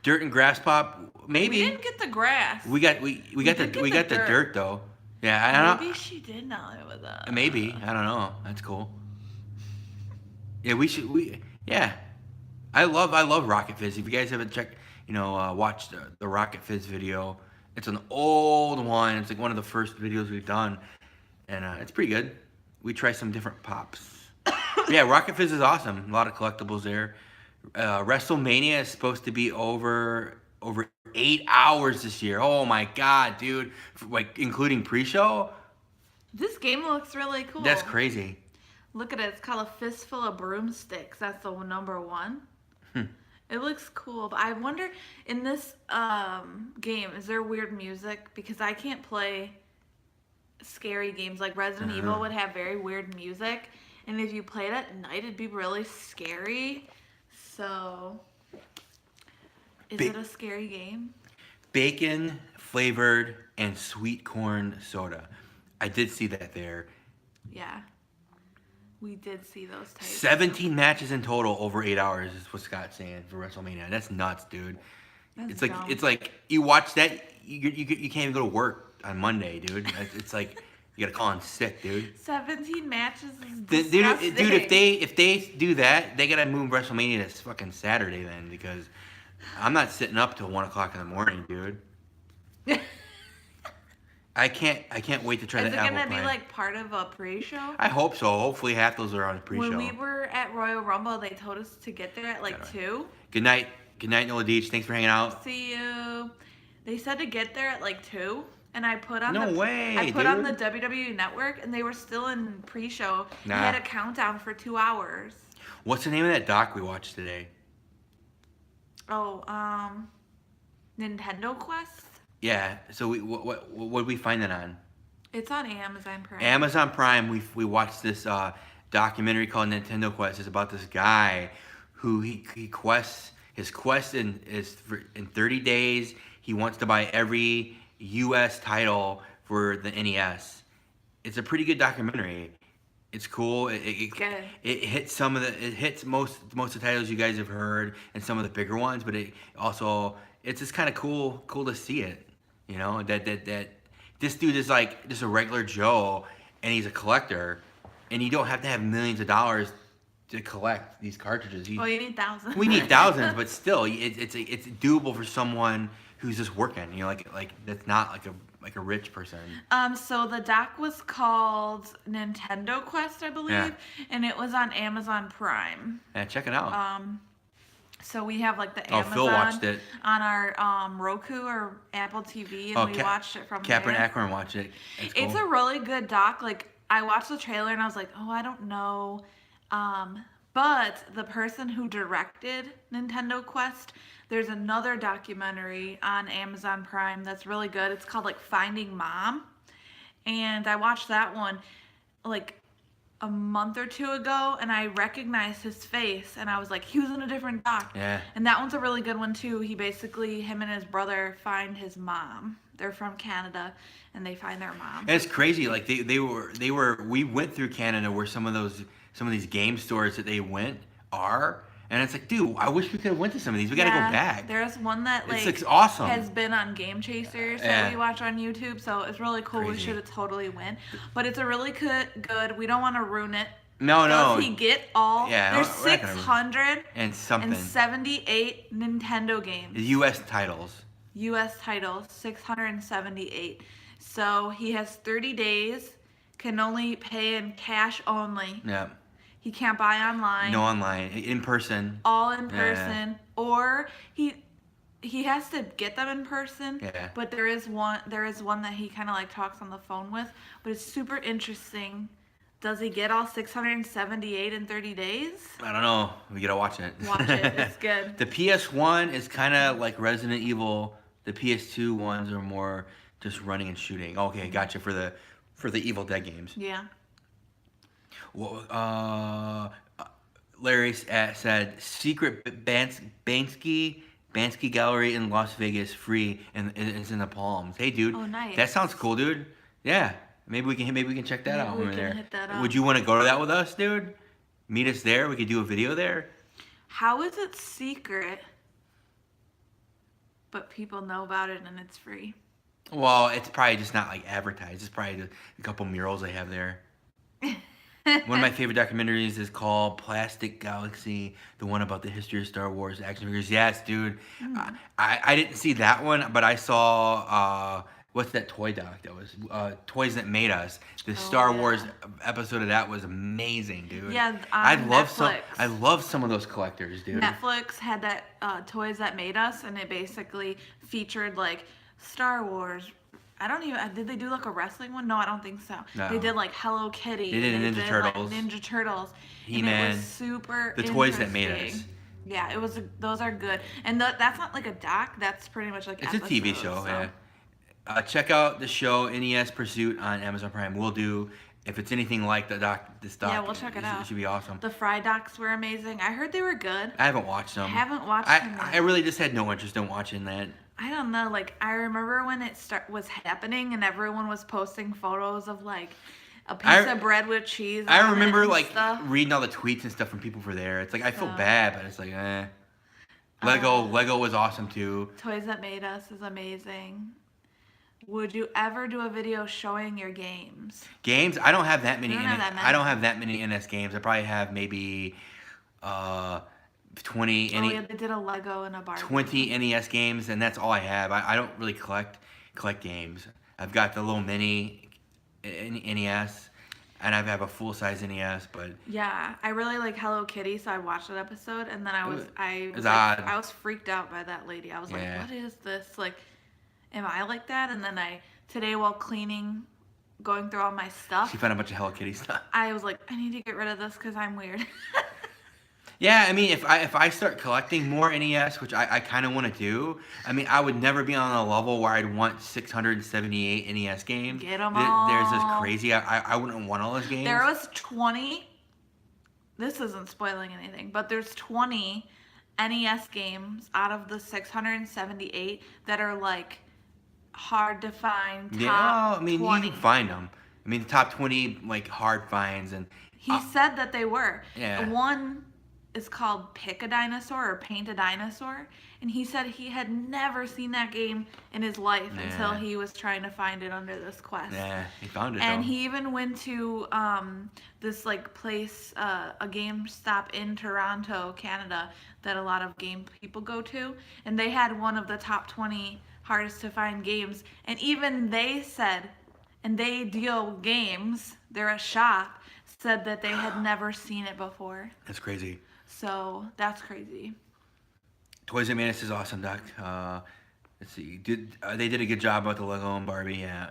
[SPEAKER 1] Dirt and grass pop, maybe.
[SPEAKER 2] We didn't get the grass.
[SPEAKER 1] We got the dirt though. Yeah, I don't know.
[SPEAKER 2] Maybe she did know it was a.
[SPEAKER 1] Maybe, I don't know. That's cool. Yeah, yeah. I love Rocket Fizz. If you guys haven't checked, watched the Rocket Fizz video, it's an old one. It's like one of the first videos we've done, and it's pretty good. We try some different pops. Yeah, Rocket Fizz is awesome. A lot of collectibles there. WrestleMania is supposed to be over 8 hours this year. Oh my god, dude! Like including pre-show.
[SPEAKER 2] This game looks really cool.
[SPEAKER 1] That's crazy.
[SPEAKER 2] Look at it. It's called A Fistful of Broomsticks. That's the number one. It looks cool, but I wonder in this game is there weird music because I can't play scary games like Resident Evil would have very weird music, and if you played at night, it'd be really scary. So, is it a scary game?
[SPEAKER 1] Bacon flavored and sweet corn soda. I did see that there.
[SPEAKER 2] Yeah. We did see those types.
[SPEAKER 1] 17 matches in total over 8 hours is what Scott's saying for WrestleMania. That's nuts, dude.
[SPEAKER 2] That's
[SPEAKER 1] it's like you watch that, you can't even go to work on Monday, dude. It's like you gotta call in sick, dude.
[SPEAKER 2] 17 matches is disgusting.
[SPEAKER 1] Dude, if they do that, they gotta move WrestleMania to fucking Saturday then, because I'm not sitting up till 1 o'clock in the morning, dude. I can't wait to try that apple pie.
[SPEAKER 2] Is it gonna be like part of a pre-show?
[SPEAKER 1] I hope so. Hopefully half those are on a pre-show.
[SPEAKER 2] When we were at Royal Rumble, they told us to get there at like 2.
[SPEAKER 1] Good night, Nola Deach. Thanks for hanging out.
[SPEAKER 2] See you. They said to get there at like 2, and I put on
[SPEAKER 1] No
[SPEAKER 2] the
[SPEAKER 1] way,
[SPEAKER 2] I put on the
[SPEAKER 1] dude.
[SPEAKER 2] WWE Network, and they were still in pre-show.
[SPEAKER 1] Nah.
[SPEAKER 2] They had a countdown for 2 hours.
[SPEAKER 1] What's the name of that doc we watched today?
[SPEAKER 2] Oh, Nintendo Quest.
[SPEAKER 1] Yeah. So what did we find that on?
[SPEAKER 2] It's on Amazon Prime.
[SPEAKER 1] Amazon Prime. We watched this documentary called Nintendo Quest. It's about this guy who he quests. His quest is in 30 days. He wants to buy every U.S. title for the NES. It's a pretty good documentary. It's cool. It hits it hits most of the titles you guys have heard and some of the bigger ones, but it's just kind of cool to see it. You know that this dude is like just a regular Joe, and he's a collector, and you don't have to have millions of dollars to collect these cartridges.
[SPEAKER 2] You need thousands.
[SPEAKER 1] We need thousands, but still, it's doable for someone who's just working. You know, like that's not like a rich person.
[SPEAKER 2] So the doc was called Nintendo Quest, I believe, and it was on Amazon Prime.
[SPEAKER 1] Yeah, check it out.
[SPEAKER 2] So we have like the Amazon
[SPEAKER 1] Phil watched it
[SPEAKER 2] on our Roku or Apple TV, and we watched it from
[SPEAKER 1] Captain
[SPEAKER 2] there.
[SPEAKER 1] Akron watched it.
[SPEAKER 2] It's a really good doc. Like, I watched the trailer and I was like, oh, I don't know. But the person who directed Nintendo Quest, there's another documentary on Amazon Prime that's really good. It's called like Finding Mom. And I watched that one like a month or 2 ago, and I recognized his face, and I was like, he was in a different doc.
[SPEAKER 1] Yeah.
[SPEAKER 2] And that one's a really good one too. Him and his brother find his mom. They're from Canada, and they find their mom.
[SPEAKER 1] And it's crazy. Like we went through Canada where some of these game stores that they went are, and it's like, dude, I wish we could have went to some of these. We gotta go back.
[SPEAKER 2] There's one that
[SPEAKER 1] it's awesome.
[SPEAKER 2] has been on Game Chasers that we watch on YouTube, so it's really cool.
[SPEAKER 1] Crazy.
[SPEAKER 2] We should have totally went. But it's a really good. We don't want to ruin it.
[SPEAKER 1] No.
[SPEAKER 2] Does he get all?
[SPEAKER 1] Yeah,
[SPEAKER 2] there's
[SPEAKER 1] we're not gonna
[SPEAKER 2] 678 Nintendo games.
[SPEAKER 1] U.S. titles.
[SPEAKER 2] U.S. titles, 678. So he has 30 days. Can only pay in cash only.
[SPEAKER 1] Yeah.
[SPEAKER 2] He can't buy online.
[SPEAKER 1] No online. In person.
[SPEAKER 2] All in person. Yeah. Or he has to get them in person.
[SPEAKER 1] Yeah.
[SPEAKER 2] But there is one that he kind of like talks on the phone with. But it's super interesting. Does he get all 678 in 30 days?
[SPEAKER 1] I don't know. We gotta watch it.
[SPEAKER 2] Watch it. It's good.
[SPEAKER 1] The PS1 is kind of like Resident Evil. The PS2 ones are more just running and shooting. Okay, gotcha for the Evil Dead games.
[SPEAKER 2] Yeah.
[SPEAKER 1] Well, Larry said secret Bansky Gallery in Las Vegas, free, and it's in the Palms. Hey, dude.
[SPEAKER 2] Oh, nice.
[SPEAKER 1] That sounds cool, dude. Yeah, maybe we can check that out when we're there.
[SPEAKER 2] Hit that up.
[SPEAKER 1] Would you want to go to that with us, dude? Meet us there. We could do a video there.
[SPEAKER 2] How is it secret, but people know about it and it's free?
[SPEAKER 1] Well, it's probably just not like advertised. It's probably a couple murals they have there. One of my favorite documentaries is called Plastic Galaxy, the one about the history of Star Wars action figures. Yes, dude. I didn't see that one, but I saw, what's that toy doc that was? Toys That Made Us. The Star Wars episode of that was amazing, dude.
[SPEAKER 2] Yeah,
[SPEAKER 1] I love some of those collectors, dude.
[SPEAKER 2] Netflix had that Toys That Made Us, and it basically featured like Star Wars. Did they do like a wrestling one? No, I don't think so. No. They did like Hello Kitty.
[SPEAKER 1] They did Ninja Turtles.
[SPEAKER 2] Like, Ninja Turtles.
[SPEAKER 1] He-Man.
[SPEAKER 2] And it was super
[SPEAKER 1] The Toys That Made Us.
[SPEAKER 2] Yeah, those are good. And that's not like a doc. That's pretty much like
[SPEAKER 1] it's a TV show. So. Yeah. Check out the show NES Pursuit on Amazon Prime. We'll do. If it's anything like this doc,
[SPEAKER 2] yeah, we'll check it out.
[SPEAKER 1] It should be awesome.
[SPEAKER 2] The Fry docs were amazing. I heard they were good.
[SPEAKER 1] I haven't watched them. I really just had no interest in watching that.
[SPEAKER 2] I don't know. Like, I remember when it was happening and everyone was posting photos of like a piece of bread with cheese.
[SPEAKER 1] I remember like reading all the tweets and stuff from people for there. It's like I feel bad, but it's like Lego was awesome too.
[SPEAKER 2] Toys That Made Us is amazing. Would you ever do a video showing your games?
[SPEAKER 1] Games? I don't have that many. I don't have that many NS games. I probably have maybe 20.
[SPEAKER 2] They did a Lego and a Barbie.
[SPEAKER 1] 20 NES games, and that's all I have. I don't really collect games. I've got the little mini NES, and I have a full size NES. But
[SPEAKER 2] yeah, I really like Hello Kitty, so I watched that episode, and then I was freaked out by that lady. I was like, what is this? Like, am I like that? And then today while cleaning, going through all my stuff,
[SPEAKER 1] She found a bunch of Hello Kitty stuff.
[SPEAKER 2] I was like, I need to get rid of this because I'm weird.
[SPEAKER 1] Yeah, I mean, if I start collecting more NES, which I kind of want to do, I mean, I would never be on a level where I'd want 678 NES games.
[SPEAKER 2] Get 'em
[SPEAKER 1] There's this
[SPEAKER 2] all.
[SPEAKER 1] crazy. I wouldn't want all those games.
[SPEAKER 2] There was 20. This isn't spoiling anything, but there's 20 NES games out of the 678 that are like hard to find. Top
[SPEAKER 1] Yeah, I mean,
[SPEAKER 2] 20.
[SPEAKER 1] you can find them. I mean, the top 20 like hard finds, and
[SPEAKER 2] He said that they were.
[SPEAKER 1] Yeah.
[SPEAKER 2] One is called Pick a Dinosaur or Paint a Dinosaur, and he said he had never seen that game in his life until
[SPEAKER 1] Yeah.
[SPEAKER 2] he was trying to find it under this quest.
[SPEAKER 1] yeah, he found it.
[SPEAKER 2] And
[SPEAKER 1] though.
[SPEAKER 2] he even went to this like place, a GameStop in Toronto, Canada, that a lot of game people go to, and they had one of the top 20 hardest to find games, and even they said, and they deal games, they're a shop, said that they had never seen it before.
[SPEAKER 1] That's crazy.
[SPEAKER 2] So that's crazy.
[SPEAKER 1] Toys and Manus is awesome, Doc. Let's see. They did a good job about the Lego and Barbie? Yeah.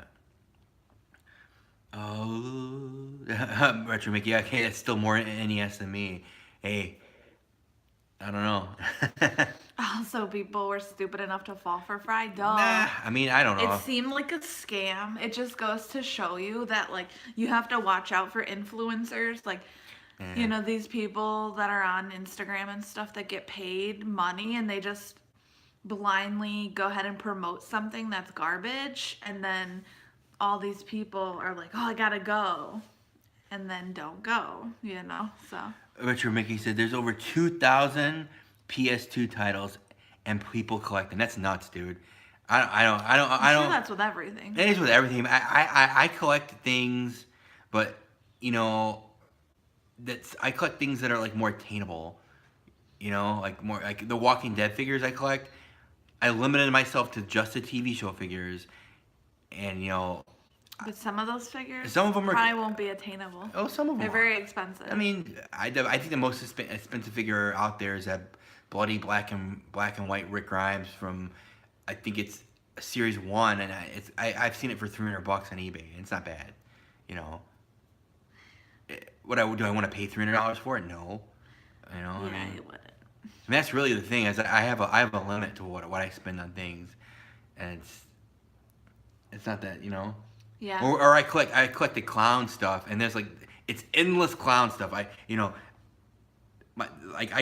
[SPEAKER 1] Oh, Retro Mickey. Yeah, okay, that's still more NES than me. Hey, I don't know.
[SPEAKER 2] Also, people were stupid enough to fall for Fry. Duh.
[SPEAKER 1] Nah, I mean, I don't know.
[SPEAKER 2] It seemed like a scam. It just goes to show you that, like, you have to watch out for influencers. Like,
[SPEAKER 1] Yeah.
[SPEAKER 2] you know, these people that are on Instagram and stuff that get paid money and they just blindly go ahead and promote something that's garbage. And then all these people are like, oh, I gotta go. And then don't go, you know? So.
[SPEAKER 1] Retro Mickey said there's over 2,000 PS2 titles and people collecting. That's nuts, dude.
[SPEAKER 2] I'm
[SPEAKER 1] I
[SPEAKER 2] sure
[SPEAKER 1] don't.
[SPEAKER 2] that's with everything.
[SPEAKER 1] It is with everything. I collect things, but you know, I collect things that are like more attainable. You know, like more like the Walking Dead figures I collect. I limited myself to just the TV show figures, and you know,
[SPEAKER 2] But some of those figures
[SPEAKER 1] Some of 'em are-
[SPEAKER 2] probably won't be attainable.
[SPEAKER 1] oh, some of them
[SPEAKER 2] They're
[SPEAKER 1] are.
[SPEAKER 2] very expensive.
[SPEAKER 1] I mean, I think the most expensive figure out there is that bloody black and white Rick Grimes from, I think it's Series 1, and I've seen it for $300 on eBay, and it's not bad, you know. Do I want to pay $300 for it? No, you know.
[SPEAKER 2] yeah,
[SPEAKER 1] I mean,
[SPEAKER 2] you wouldn't.
[SPEAKER 1] that's really the thing is I have a limit to what I spend on things, and it's not that, you know.
[SPEAKER 2] Yeah.
[SPEAKER 1] Or I collect the clown stuff, and there's like it's endless clown stuff. I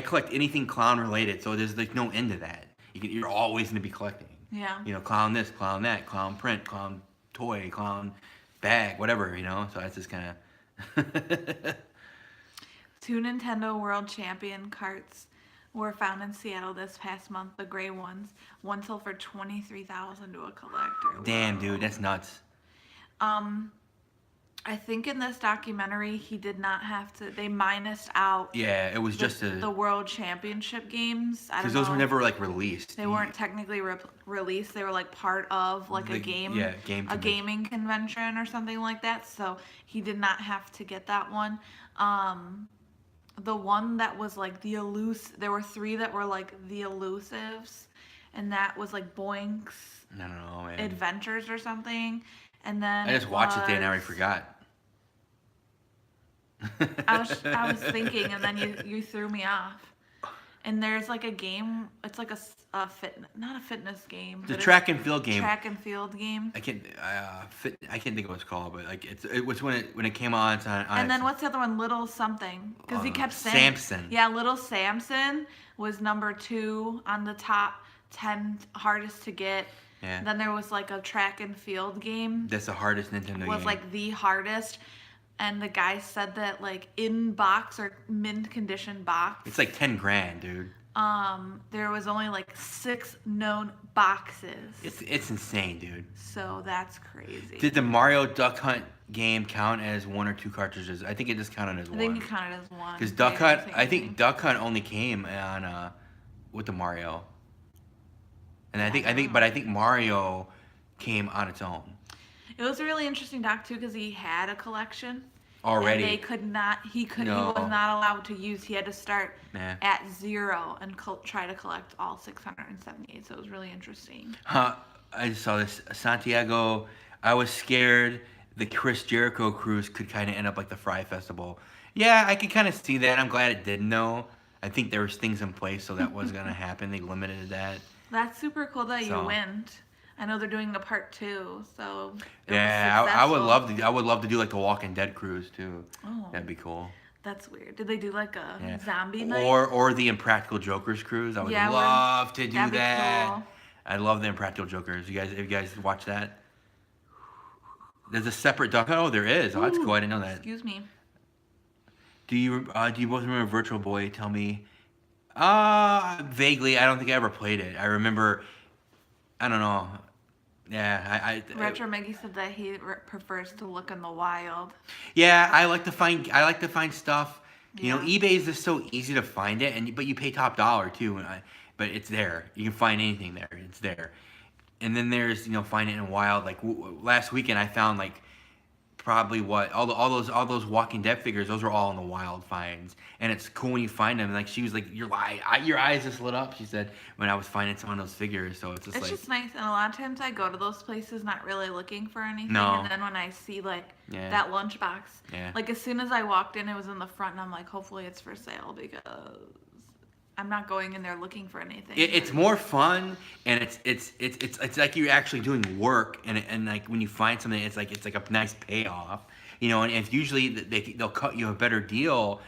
[SPEAKER 1] collect anything clown related, so there's like no end to that. You're always gonna be collecting.
[SPEAKER 2] Yeah.
[SPEAKER 1] You know, clown this, clown that, clown print, clown toy, clown bag, whatever. You know, so that's just kind of.
[SPEAKER 2] 2 Nintendo World Champion carts were found in Seattle this past month. The gray ones. One sold for $23,000 to a collector.
[SPEAKER 1] Damn,
[SPEAKER 2] Whoa.
[SPEAKER 1] dude, that's nuts.
[SPEAKER 2] I think in this documentary he did not have to. They minused out.
[SPEAKER 1] Yeah, it was just
[SPEAKER 2] the World Championship games. I don't
[SPEAKER 1] because
[SPEAKER 2] know.
[SPEAKER 1] those were never like released.
[SPEAKER 2] They weren't technically released. They were like part of like a game,
[SPEAKER 1] yeah, game
[SPEAKER 2] a
[SPEAKER 1] convention.
[SPEAKER 2] gaming convention or something like that. So he did not have to get that one. The one that was like there were 3 that were like the elusives, and that was like Boink's
[SPEAKER 1] I don't know, man.
[SPEAKER 2] Adventures or something. And then
[SPEAKER 1] I just watched it there and I already forgot.
[SPEAKER 2] I was thinking, and then you threw me off. And there's like a game. It's like not a fitness game.
[SPEAKER 1] The
[SPEAKER 2] but
[SPEAKER 1] track
[SPEAKER 2] it's
[SPEAKER 1] and field game.
[SPEAKER 2] Track and field game.
[SPEAKER 1] I can't think of what it's called, but like it was when it came on. It's on
[SPEAKER 2] And then what's the other one? Little something. Because he kept saying.
[SPEAKER 1] Samson.
[SPEAKER 2] Yeah, Little Samson was number 2 on the top 10 hardest to get.
[SPEAKER 1] Yeah.
[SPEAKER 2] Then there was like a track and field game.
[SPEAKER 1] That's the hardest Nintendo
[SPEAKER 2] Was
[SPEAKER 1] game.
[SPEAKER 2] like the hardest. And the guy said that like in box or mint condition box.
[SPEAKER 1] It's like 10 grand, dude.
[SPEAKER 2] There was only like 6 known boxes.
[SPEAKER 1] It's insane, dude.
[SPEAKER 2] So that's crazy.
[SPEAKER 1] Did the Mario Duck Hunt game count as 1 or 2 cartridges? I think it just counted as
[SPEAKER 2] I
[SPEAKER 1] one.
[SPEAKER 2] think it counted as one.
[SPEAKER 1] Because
[SPEAKER 2] They
[SPEAKER 1] think Duck Hunt only came on with the Mario. And I think Mario came on its own.
[SPEAKER 2] It was a really interesting doc too because he had a collection.
[SPEAKER 1] Already.
[SPEAKER 2] And he was not allowed to use. He had to start
[SPEAKER 1] Nah.
[SPEAKER 2] at 0 and try to collect all 678. So it was really interesting.
[SPEAKER 1] I just saw this Santiago. I was scared the Chris Jericho cruise could kind of end up like the Fry Festival. Yeah, I could kind of see that. I'm glad it didn't though. I think there was things in place so that was gonna happen. They limited that.
[SPEAKER 2] That's super cool that you
[SPEAKER 1] So.
[SPEAKER 2] went. I know they're doing a part 2, so it
[SPEAKER 1] Yeah,
[SPEAKER 2] was
[SPEAKER 1] I would
[SPEAKER 2] successful.
[SPEAKER 1] love to. I would love to do like the Walking Dead cruise too.
[SPEAKER 2] Oh,
[SPEAKER 1] That'd be cool.
[SPEAKER 2] that's weird. Did they do like a
[SPEAKER 1] Yeah.
[SPEAKER 2] zombie night?
[SPEAKER 1] Or the Impractical Jokers cruise. I would
[SPEAKER 2] Yeah,
[SPEAKER 1] love to do
[SPEAKER 2] that'd be
[SPEAKER 1] that.
[SPEAKER 2] cool.
[SPEAKER 1] I love the Impractical Jokers. Have you guys watched that? There's a separate doc. Oh, there is. Oh, that's
[SPEAKER 2] Ooh,
[SPEAKER 1] cool. I didn't know that.
[SPEAKER 2] Excuse me.
[SPEAKER 1] Do you both remember Virtual Boy? Tell me. Vaguely. I don't think I ever played it. I remember. I don't know. Yeah,
[SPEAKER 2] Retro Maggie said that he prefers to look in the wild.
[SPEAKER 1] yeah, I like to find stuff. You know,
[SPEAKER 2] Yeah.
[SPEAKER 1] eBay is just so easy to find it, but you pay top dollar too. But it's there. You can find anything there. It's there. And then there's find it in wild. Like last weekend, I found like probably all those Walking Dead figures. Those were all in the wild finds, and it's cool when you find them. Like she was like, your eyes just lit up. She said when I was finding some of those figures. So it's
[SPEAKER 2] It's just nice, and a lot of times I go to those places not really looking for anything,
[SPEAKER 1] No.
[SPEAKER 2] and then when I see like
[SPEAKER 1] Yeah.
[SPEAKER 2] that lunchbox,
[SPEAKER 1] Yeah.
[SPEAKER 2] like as soon as I walked in, it was in the front, and I'm like, hopefully it's for sale because I'm not going in there looking for anything.
[SPEAKER 1] It's more fun, and it's like you're actually doing work, and like when you find something, it's like a nice payoff, And if usually they'll cut you a better deal,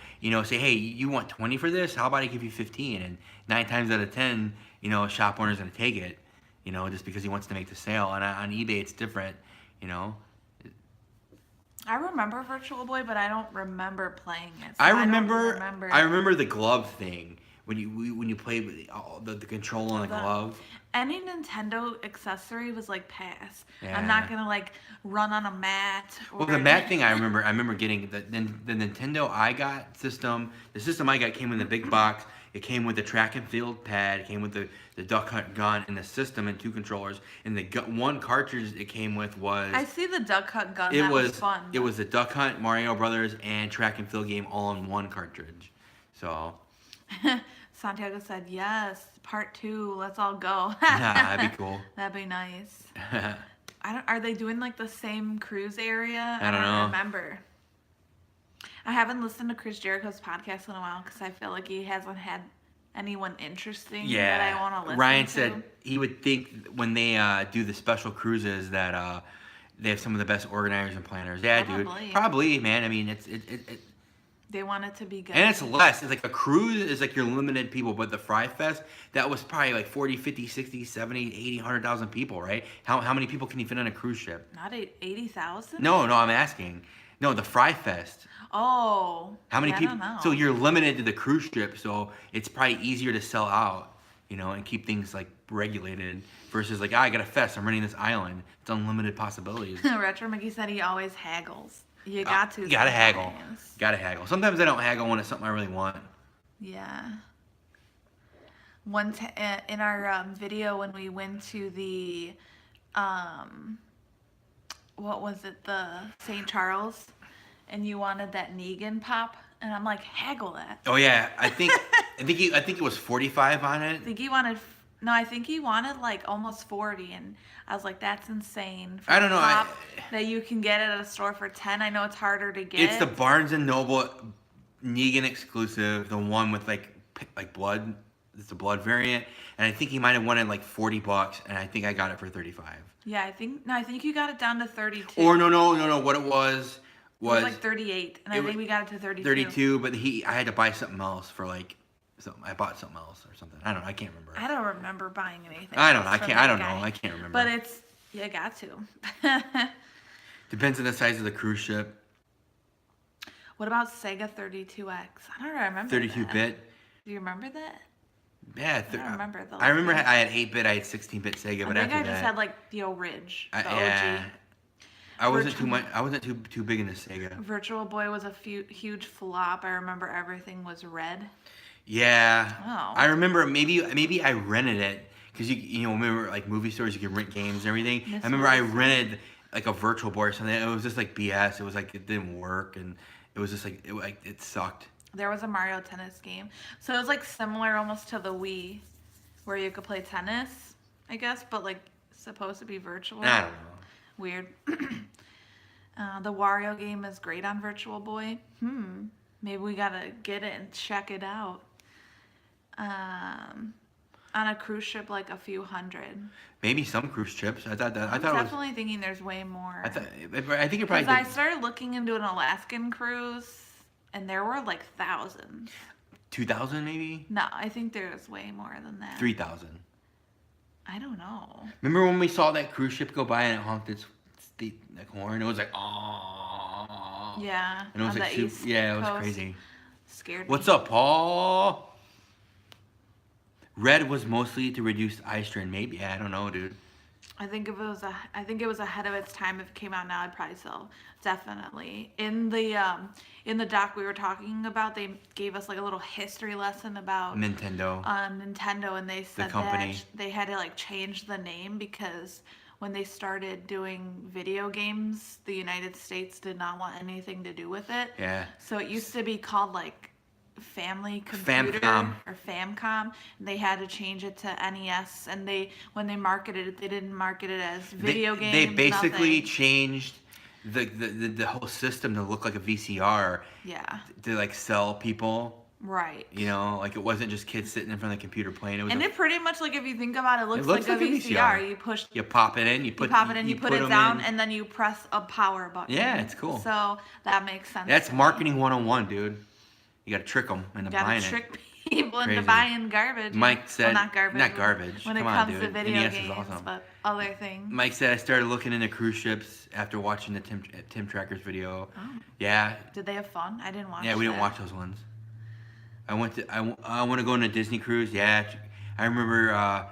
[SPEAKER 1] say, hey, you want 20 for this? How about I give you 15? And 9 times out of 10, a shop owner's gonna take it, just because he wants to make the sale. And on eBay, it's different,
[SPEAKER 2] I remember Virtual Boy, but I don't remember playing it. So
[SPEAKER 1] I
[SPEAKER 2] don't
[SPEAKER 1] remember the glove thing. When you played with the control on the glove.
[SPEAKER 2] Any Nintendo accessory was like pass.
[SPEAKER 1] Yeah.
[SPEAKER 2] I'm not gonna like run on a mat.
[SPEAKER 1] Well, the mat thing I remember getting the Nintendo I got system. The system I got came in the big box. It came with the track and field pad. It came with the Duck Hunt gun and the system and 2 controllers. And the one cartridge it came with was.
[SPEAKER 2] I see the Duck Hunt gun.
[SPEAKER 1] It
[SPEAKER 2] that
[SPEAKER 1] was
[SPEAKER 2] fun.
[SPEAKER 1] It was the Duck Hunt, Mario Brothers, and track and field game all in one cartridge. So.
[SPEAKER 2] Santiago said, yes, part 2, let's all go.
[SPEAKER 1] That'd be cool.
[SPEAKER 2] That'd be nice. Are they doing like the same cruise area?
[SPEAKER 1] I don't know.
[SPEAKER 2] Remember. I haven't listened to Chris Jericho's podcast in a while because I feel like he hasn't had anyone interesting that I want to listen
[SPEAKER 1] Ryan
[SPEAKER 2] to.
[SPEAKER 1] said he would think when they do the special cruises that they have some of the best organizers and planners. Yeah,
[SPEAKER 2] Probably.
[SPEAKER 1] dude. Probably, man. I mean, it
[SPEAKER 2] they want it to be good.
[SPEAKER 1] and it's less. It's like a cruise is like your limited people, but the Fry Fest, that was probably like 40, 50, 60, 70, 80, 100,000 people, right? How many people can you fit on a cruise ship?
[SPEAKER 2] Not 80,000?
[SPEAKER 1] No, I'm asking. No, the Fry Fest.
[SPEAKER 2] Oh.
[SPEAKER 1] How many
[SPEAKER 2] yeah,
[SPEAKER 1] people?
[SPEAKER 2] I don't know.
[SPEAKER 1] So you're limited to the cruise ship, so it's probably easier to sell out, and keep things like regulated versus like, I got a fest, I'm renting this island. It's unlimited possibilities.
[SPEAKER 2] Retro Mickey said he always haggles. You got to.
[SPEAKER 1] You gotta haggle.
[SPEAKER 2] sometimes.
[SPEAKER 1] Gotta haggle. Sometimes I don't haggle when it's something I really want.
[SPEAKER 2] Yeah. In our video when we went to the, what was it, the St. Charles, and you wanted that Negan pop, and I'm like, haggle that.
[SPEAKER 1] Oh yeah, I think it was 45 on it.
[SPEAKER 2] I think he wanted like almost 40, and I was like, that's insane. For
[SPEAKER 1] I don't know,
[SPEAKER 2] a pop that you can get at a store for 10. I know it's harder to get.
[SPEAKER 1] It's the Barnes and Noble Negan exclusive, the one with like blood. It's a blood variant, and I think he might have wanted like $40, and I think I got it for 35.
[SPEAKER 2] Yeah, I think you got it down to 32.
[SPEAKER 1] Or no. What it was
[SPEAKER 2] It was like 38, and I think we got it to 32.
[SPEAKER 1] 32, but I had to buy something else for like something. I bought something else or something. I don't know. I can't remember.
[SPEAKER 2] I don't remember buying anything.
[SPEAKER 1] I don't know.
[SPEAKER 2] else
[SPEAKER 1] I
[SPEAKER 2] from
[SPEAKER 1] can't. I
[SPEAKER 2] that
[SPEAKER 1] don't
[SPEAKER 2] guy.
[SPEAKER 1] know. I can't remember.
[SPEAKER 2] But you got to.
[SPEAKER 1] Depends on the size of the cruise ship.
[SPEAKER 2] What about Sega 32X? I don't remember
[SPEAKER 1] 32-bit.
[SPEAKER 2] Do you remember that?
[SPEAKER 1] Yeah.
[SPEAKER 2] I don't remember those.
[SPEAKER 1] I remember I had 8-bit. I had 16-bit Sega, but
[SPEAKER 2] I think
[SPEAKER 1] after
[SPEAKER 2] I
[SPEAKER 1] that,
[SPEAKER 2] just had like the Ridge, the OG.
[SPEAKER 1] yeah. I wasn't too big into Sega.
[SPEAKER 2] Virtual Boy was a huge flop. I remember everything was red.
[SPEAKER 1] Yeah.
[SPEAKER 2] Oh.
[SPEAKER 1] I remember maybe I rented it because you remember like movie stores you can rent games and everything. I remember I rented like a Virtual Boy or something. It was just like BS. It was like it didn't work and it was just like it sucked.
[SPEAKER 2] There was a Mario Tennis game. So it was like similar almost to the Wii where you could play tennis, I guess, but like supposed to be virtual.
[SPEAKER 1] I don't know.
[SPEAKER 2] Weird. The Wario game is great on Virtual Boy. Maybe we gotta get it and check it out. On a cruise ship, like a few hundred.
[SPEAKER 1] Maybe some cruise ships. I thought
[SPEAKER 2] I'm
[SPEAKER 1] it was.
[SPEAKER 2] definitely thinking there's way more.
[SPEAKER 1] I think it probably.
[SPEAKER 2] Because I started looking into an Alaskan cruise, and there were like thousands.
[SPEAKER 1] 2,000 maybe.
[SPEAKER 2] No, I think there's way more than that.
[SPEAKER 1] 3,000.
[SPEAKER 2] I don't know.
[SPEAKER 1] Remember when we saw that cruise ship go by and it honked its horn? It was like, oh.
[SPEAKER 2] Yeah.
[SPEAKER 1] And it was
[SPEAKER 2] on
[SPEAKER 1] like
[SPEAKER 2] the East
[SPEAKER 1] it was
[SPEAKER 2] Coast.
[SPEAKER 1] crazy.
[SPEAKER 2] Scared
[SPEAKER 1] What's
[SPEAKER 2] me.
[SPEAKER 1] up, Paul? Red was mostly to reduce eye strain. Maybe. I don't know, dude.
[SPEAKER 2] I think it was ahead of its time. If it came out now, I'd probably sell. Definitely. In the doc we were talking about, they gave us like a little history lesson about
[SPEAKER 1] Nintendo.
[SPEAKER 2] Nintendo, and they said
[SPEAKER 1] company.
[SPEAKER 2] that they had to like change the name because when they started doing video games, the United States did not want anything to do with it.
[SPEAKER 1] Yeah.
[SPEAKER 2] So it used to be called like Family Computer
[SPEAKER 1] Famcom.
[SPEAKER 2] or Famcom. And they had to change it to NES, and when they marketed it, they didn't market it as video games.
[SPEAKER 1] They basically
[SPEAKER 2] nothing.
[SPEAKER 1] changed the whole system to look like a VCR.
[SPEAKER 2] Yeah.
[SPEAKER 1] To like sell people.
[SPEAKER 2] Right.
[SPEAKER 1] You know, like it wasn't just kids sitting in front of the computer playing. It was.
[SPEAKER 2] And it pretty much, like, if you think about it, looks
[SPEAKER 1] looks
[SPEAKER 2] like a VCR. You push.
[SPEAKER 1] You pop it in. You put
[SPEAKER 2] it
[SPEAKER 1] them
[SPEAKER 2] down,
[SPEAKER 1] in.
[SPEAKER 2] and then you press a power button.
[SPEAKER 1] Yeah, it's cool.
[SPEAKER 2] So that makes sense.
[SPEAKER 1] That's
[SPEAKER 2] to me.
[SPEAKER 1] marketing 101, dude. You gotta trick them into
[SPEAKER 2] You gotta
[SPEAKER 1] buying
[SPEAKER 2] trick people into
[SPEAKER 1] Crazy.
[SPEAKER 2] buying garbage.
[SPEAKER 1] Mike said,
[SPEAKER 2] well, not garbage.
[SPEAKER 1] not garbage.
[SPEAKER 2] When it
[SPEAKER 1] Come on,
[SPEAKER 2] comes to
[SPEAKER 1] dude.
[SPEAKER 2] video
[SPEAKER 1] NES is
[SPEAKER 2] games,
[SPEAKER 1] awesome.
[SPEAKER 2] but other things.
[SPEAKER 1] Mike said I started looking into cruise ships after watching the Tim Tracker's video.
[SPEAKER 2] Oh.
[SPEAKER 1] Yeah.
[SPEAKER 2] Did they have fun? I didn't watch.
[SPEAKER 1] Yeah, we didn't watch those ones. I want to go on a Disney cruise. Yeah, I remember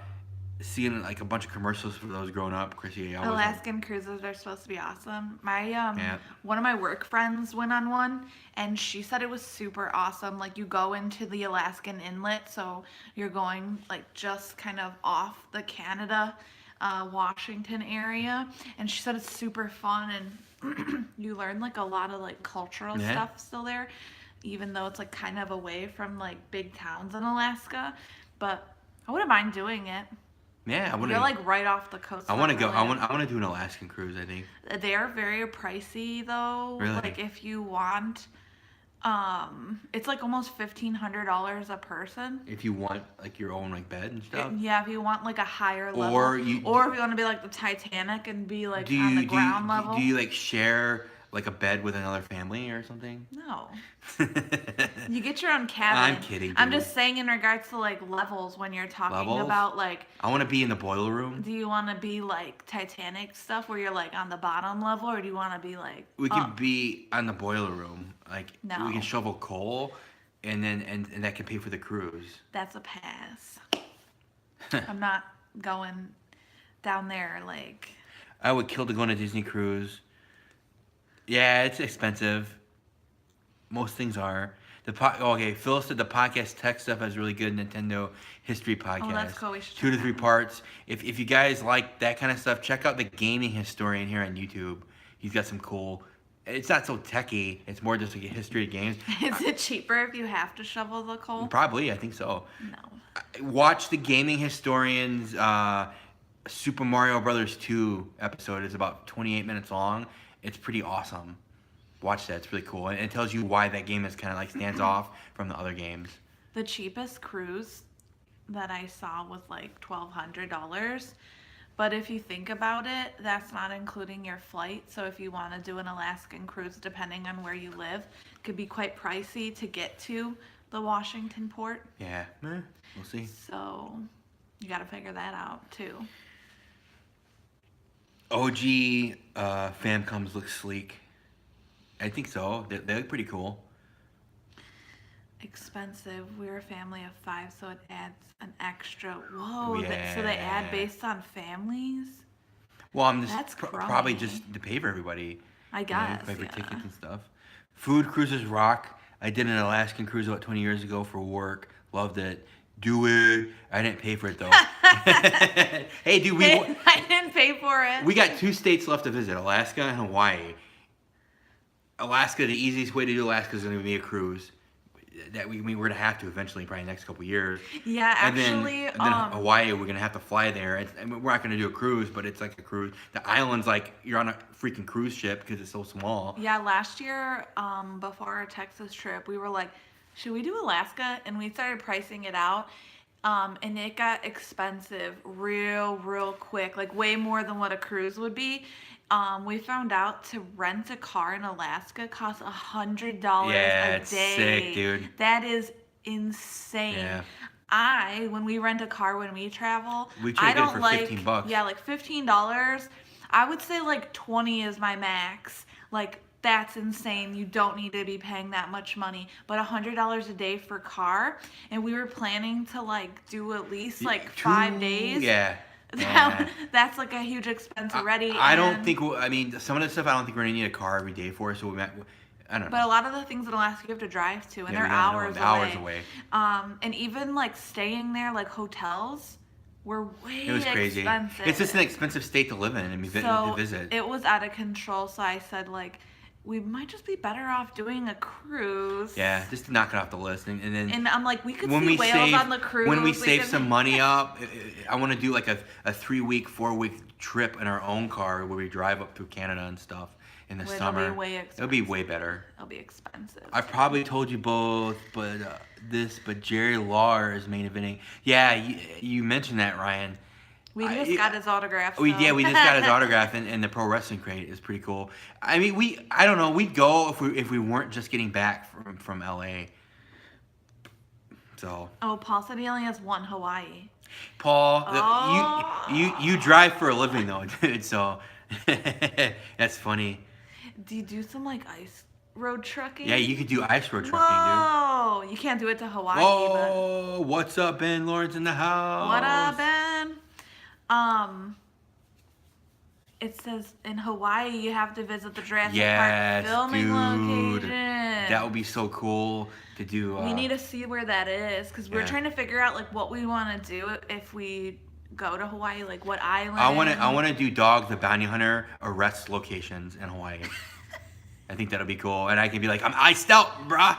[SPEAKER 1] seeing like a bunch of commercials for those growing up. Chrissy,
[SPEAKER 2] Alaskan cruises are supposed to be awesome. My
[SPEAKER 1] Yeah.
[SPEAKER 2] one of my work friends went on one, and she said it was super awesome. Like, you go into the Alaskan inlet, so you're going like just kind of off the Canada, Washington area, and she said it's super fun, and you learn like a lot of like cultural stuff still there, even though it's like kind of away from like big towns in Alaska. But I wouldn't mind doing it.
[SPEAKER 1] Yeah, I want
[SPEAKER 2] You're
[SPEAKER 1] to.
[SPEAKER 2] like right off the coast.
[SPEAKER 1] I want to go. I want to do an Alaskan cruise. I think.
[SPEAKER 2] They're very pricey though.
[SPEAKER 1] Really?
[SPEAKER 2] Like, if you want, it's like almost $1,500 a person.
[SPEAKER 1] If you want like your own like bed and stuff.
[SPEAKER 2] Yeah, if you want like a higher level,
[SPEAKER 1] Or
[SPEAKER 2] if you want to be like the Titanic and be like on the ground level.
[SPEAKER 1] Do you like share like a bed with another family or something?
[SPEAKER 2] No. You get your own cabin.
[SPEAKER 1] I'm kidding,
[SPEAKER 2] I'm
[SPEAKER 1] dude.
[SPEAKER 2] just saying in regards to like levels, when you're talking
[SPEAKER 1] Levels?
[SPEAKER 2] about like,
[SPEAKER 1] I want to be in the boiler room.
[SPEAKER 2] do you want to be like Titanic stuff where you're like on the bottom level, or do you want to be like
[SPEAKER 1] We could
[SPEAKER 2] up?
[SPEAKER 1] be on the boiler room. Like
[SPEAKER 2] No.
[SPEAKER 1] we can shovel coal, and then and that can pay for the cruise.
[SPEAKER 2] That's a pass. I'm not going down there like.
[SPEAKER 1] I would kill to go on a Disney cruise. Yeah, it's expensive. Most things are. Okay, Phil said the podcast tech stuff is really good. Nintendo history podcast.
[SPEAKER 2] Oh, that's cool. We should
[SPEAKER 1] 2 to
[SPEAKER 2] check
[SPEAKER 1] 3
[SPEAKER 2] that out.
[SPEAKER 1] parts. If you guys like that kind of stuff, check out the gaming historian here on YouTube. He's got some cool. It's not so techy. It's more just like a history of games.
[SPEAKER 2] Is it cheaper if you have to shovel the coal?
[SPEAKER 1] Probably, I think so.
[SPEAKER 2] No.
[SPEAKER 1] Watch the gaming historian's Super Mario Brothers 2 episode. It's about 28 minutes long. It's pretty awesome. Watch that. It's really cool. And it tells you why that game is kind of like stands off from the other games.
[SPEAKER 2] The cheapest cruise that I saw was like $1,200. But if you think about it, that's not including your flight. So if you want to do an Alaskan cruise, depending on where you live, it could be quite pricey to get to the Washington port.
[SPEAKER 1] Yeah. We'll see.
[SPEAKER 2] So you got to figure that out too.
[SPEAKER 1] OG Famcoms look sleek. I think so. They look pretty cool.
[SPEAKER 2] Expensive. We're a family of 5, so it adds an extra. Whoa.
[SPEAKER 1] Yeah.
[SPEAKER 2] So they add based on families?
[SPEAKER 1] Well, I'm just
[SPEAKER 2] That's
[SPEAKER 1] probably
[SPEAKER 2] crummy.
[SPEAKER 1] just to pay for everybody.
[SPEAKER 2] I guess.
[SPEAKER 1] Pay for
[SPEAKER 2] Yeah.
[SPEAKER 1] tickets and stuff. Food cruises rock. I did an Alaskan cruise about 20 years ago for work. Loved it. Do it. I didn't pay for it though. Hey, dude,
[SPEAKER 2] I didn't pay for it.
[SPEAKER 1] we got 2 states left to visit: Alaska and Hawaii. Alaska, the easiest way to do Alaska is going to be a cruise. that we're gonna have to eventually, probably next couple years.
[SPEAKER 2] Yeah, actually,
[SPEAKER 1] and then Hawaii, we're gonna have to fly there. I mean, we're not gonna do a cruise, but it's like a cruise. The island's like you're on a freaking cruise ship because it's so small.
[SPEAKER 2] Yeah, last year, before our Texas trip, we were like, should we do Alaska? And we started pricing it out. And it got expensive real quick, like way more than what a cruise would be. We found out to rent a car in Alaska costs $100
[SPEAKER 1] Yeah,
[SPEAKER 2] a
[SPEAKER 1] it's
[SPEAKER 2] day.
[SPEAKER 1] sick, dude.
[SPEAKER 2] That is insane.
[SPEAKER 1] Yeah.
[SPEAKER 2] When we rent a car when we travel,
[SPEAKER 1] We try
[SPEAKER 2] I
[SPEAKER 1] to get it
[SPEAKER 2] don't
[SPEAKER 1] for
[SPEAKER 2] like,
[SPEAKER 1] $15.
[SPEAKER 2] yeah, like $15. I would say like 20 is my max. Like that's insane. You don't need to be paying that much money. But $100 a day for car, and we were planning to like do at least like 5 days.
[SPEAKER 1] Yeah.
[SPEAKER 2] That's like a huge expense already.
[SPEAKER 1] I don't think. I mean, some of the stuff I don't think we're gonna need a car every day for. So I don't know.
[SPEAKER 2] But a lot of the things in Alaska you have to drive to, and
[SPEAKER 1] Yeah,
[SPEAKER 2] they're
[SPEAKER 1] we don't know.
[SPEAKER 2] hours
[SPEAKER 1] Hours away.
[SPEAKER 2] And even like staying there, like hotels, were way
[SPEAKER 1] It was crazy.
[SPEAKER 2] expensive.
[SPEAKER 1] It's just an expensive state to live in and to visit.
[SPEAKER 2] It was out of control. So I said like, we might just be better off doing a cruise.
[SPEAKER 1] Yeah, just to knock it off the list, and then.
[SPEAKER 2] And I'm like, we could
[SPEAKER 1] when
[SPEAKER 2] see
[SPEAKER 1] we
[SPEAKER 2] whales
[SPEAKER 1] save,
[SPEAKER 2] on the cruise.
[SPEAKER 1] when we
[SPEAKER 2] could-
[SPEAKER 1] save some money up, I want to do like a 3-week, 4-week trip in our own car where we drive up through Canada and stuff in the summer.
[SPEAKER 2] It'll be way expensive.
[SPEAKER 1] It'll be way better.
[SPEAKER 2] It'll be expensive.
[SPEAKER 1] I probably told you both, but Jerry Lawler is main eventing. Yeah, you mentioned that, Ryan.
[SPEAKER 2] We just got his autograph.
[SPEAKER 1] We
[SPEAKER 2] so.
[SPEAKER 1] we just got his autograph, and the Pro Wrestling Crate is pretty cool. I mean, I don't know, we'd go if we weren't just getting back from LA. So.
[SPEAKER 2] Oh, Paul said he only has one Hawaii.
[SPEAKER 1] Paul, you drive for a living though, dude. So that's funny.
[SPEAKER 2] Do you do some like ice road trucking?
[SPEAKER 1] Yeah, you could do ice road trucking,
[SPEAKER 2] Whoa! You can't do it to Hawaii.
[SPEAKER 1] dude. Whoa! What's up, Ben Lawrence in the house?
[SPEAKER 2] What up, Ben? It says in Hawaii you have to visit the Jurassic Park filming location.
[SPEAKER 1] That would be so cool to do.
[SPEAKER 2] We need to see where that is because we're
[SPEAKER 1] Yeah.
[SPEAKER 2] trying to figure out like what we want to do if we go to Hawaii, like what island.
[SPEAKER 1] I want to do Dog the Bounty Hunter arrest locations in Hawaii. I think that'll be cool, and I can be like, I'm iced out, brah.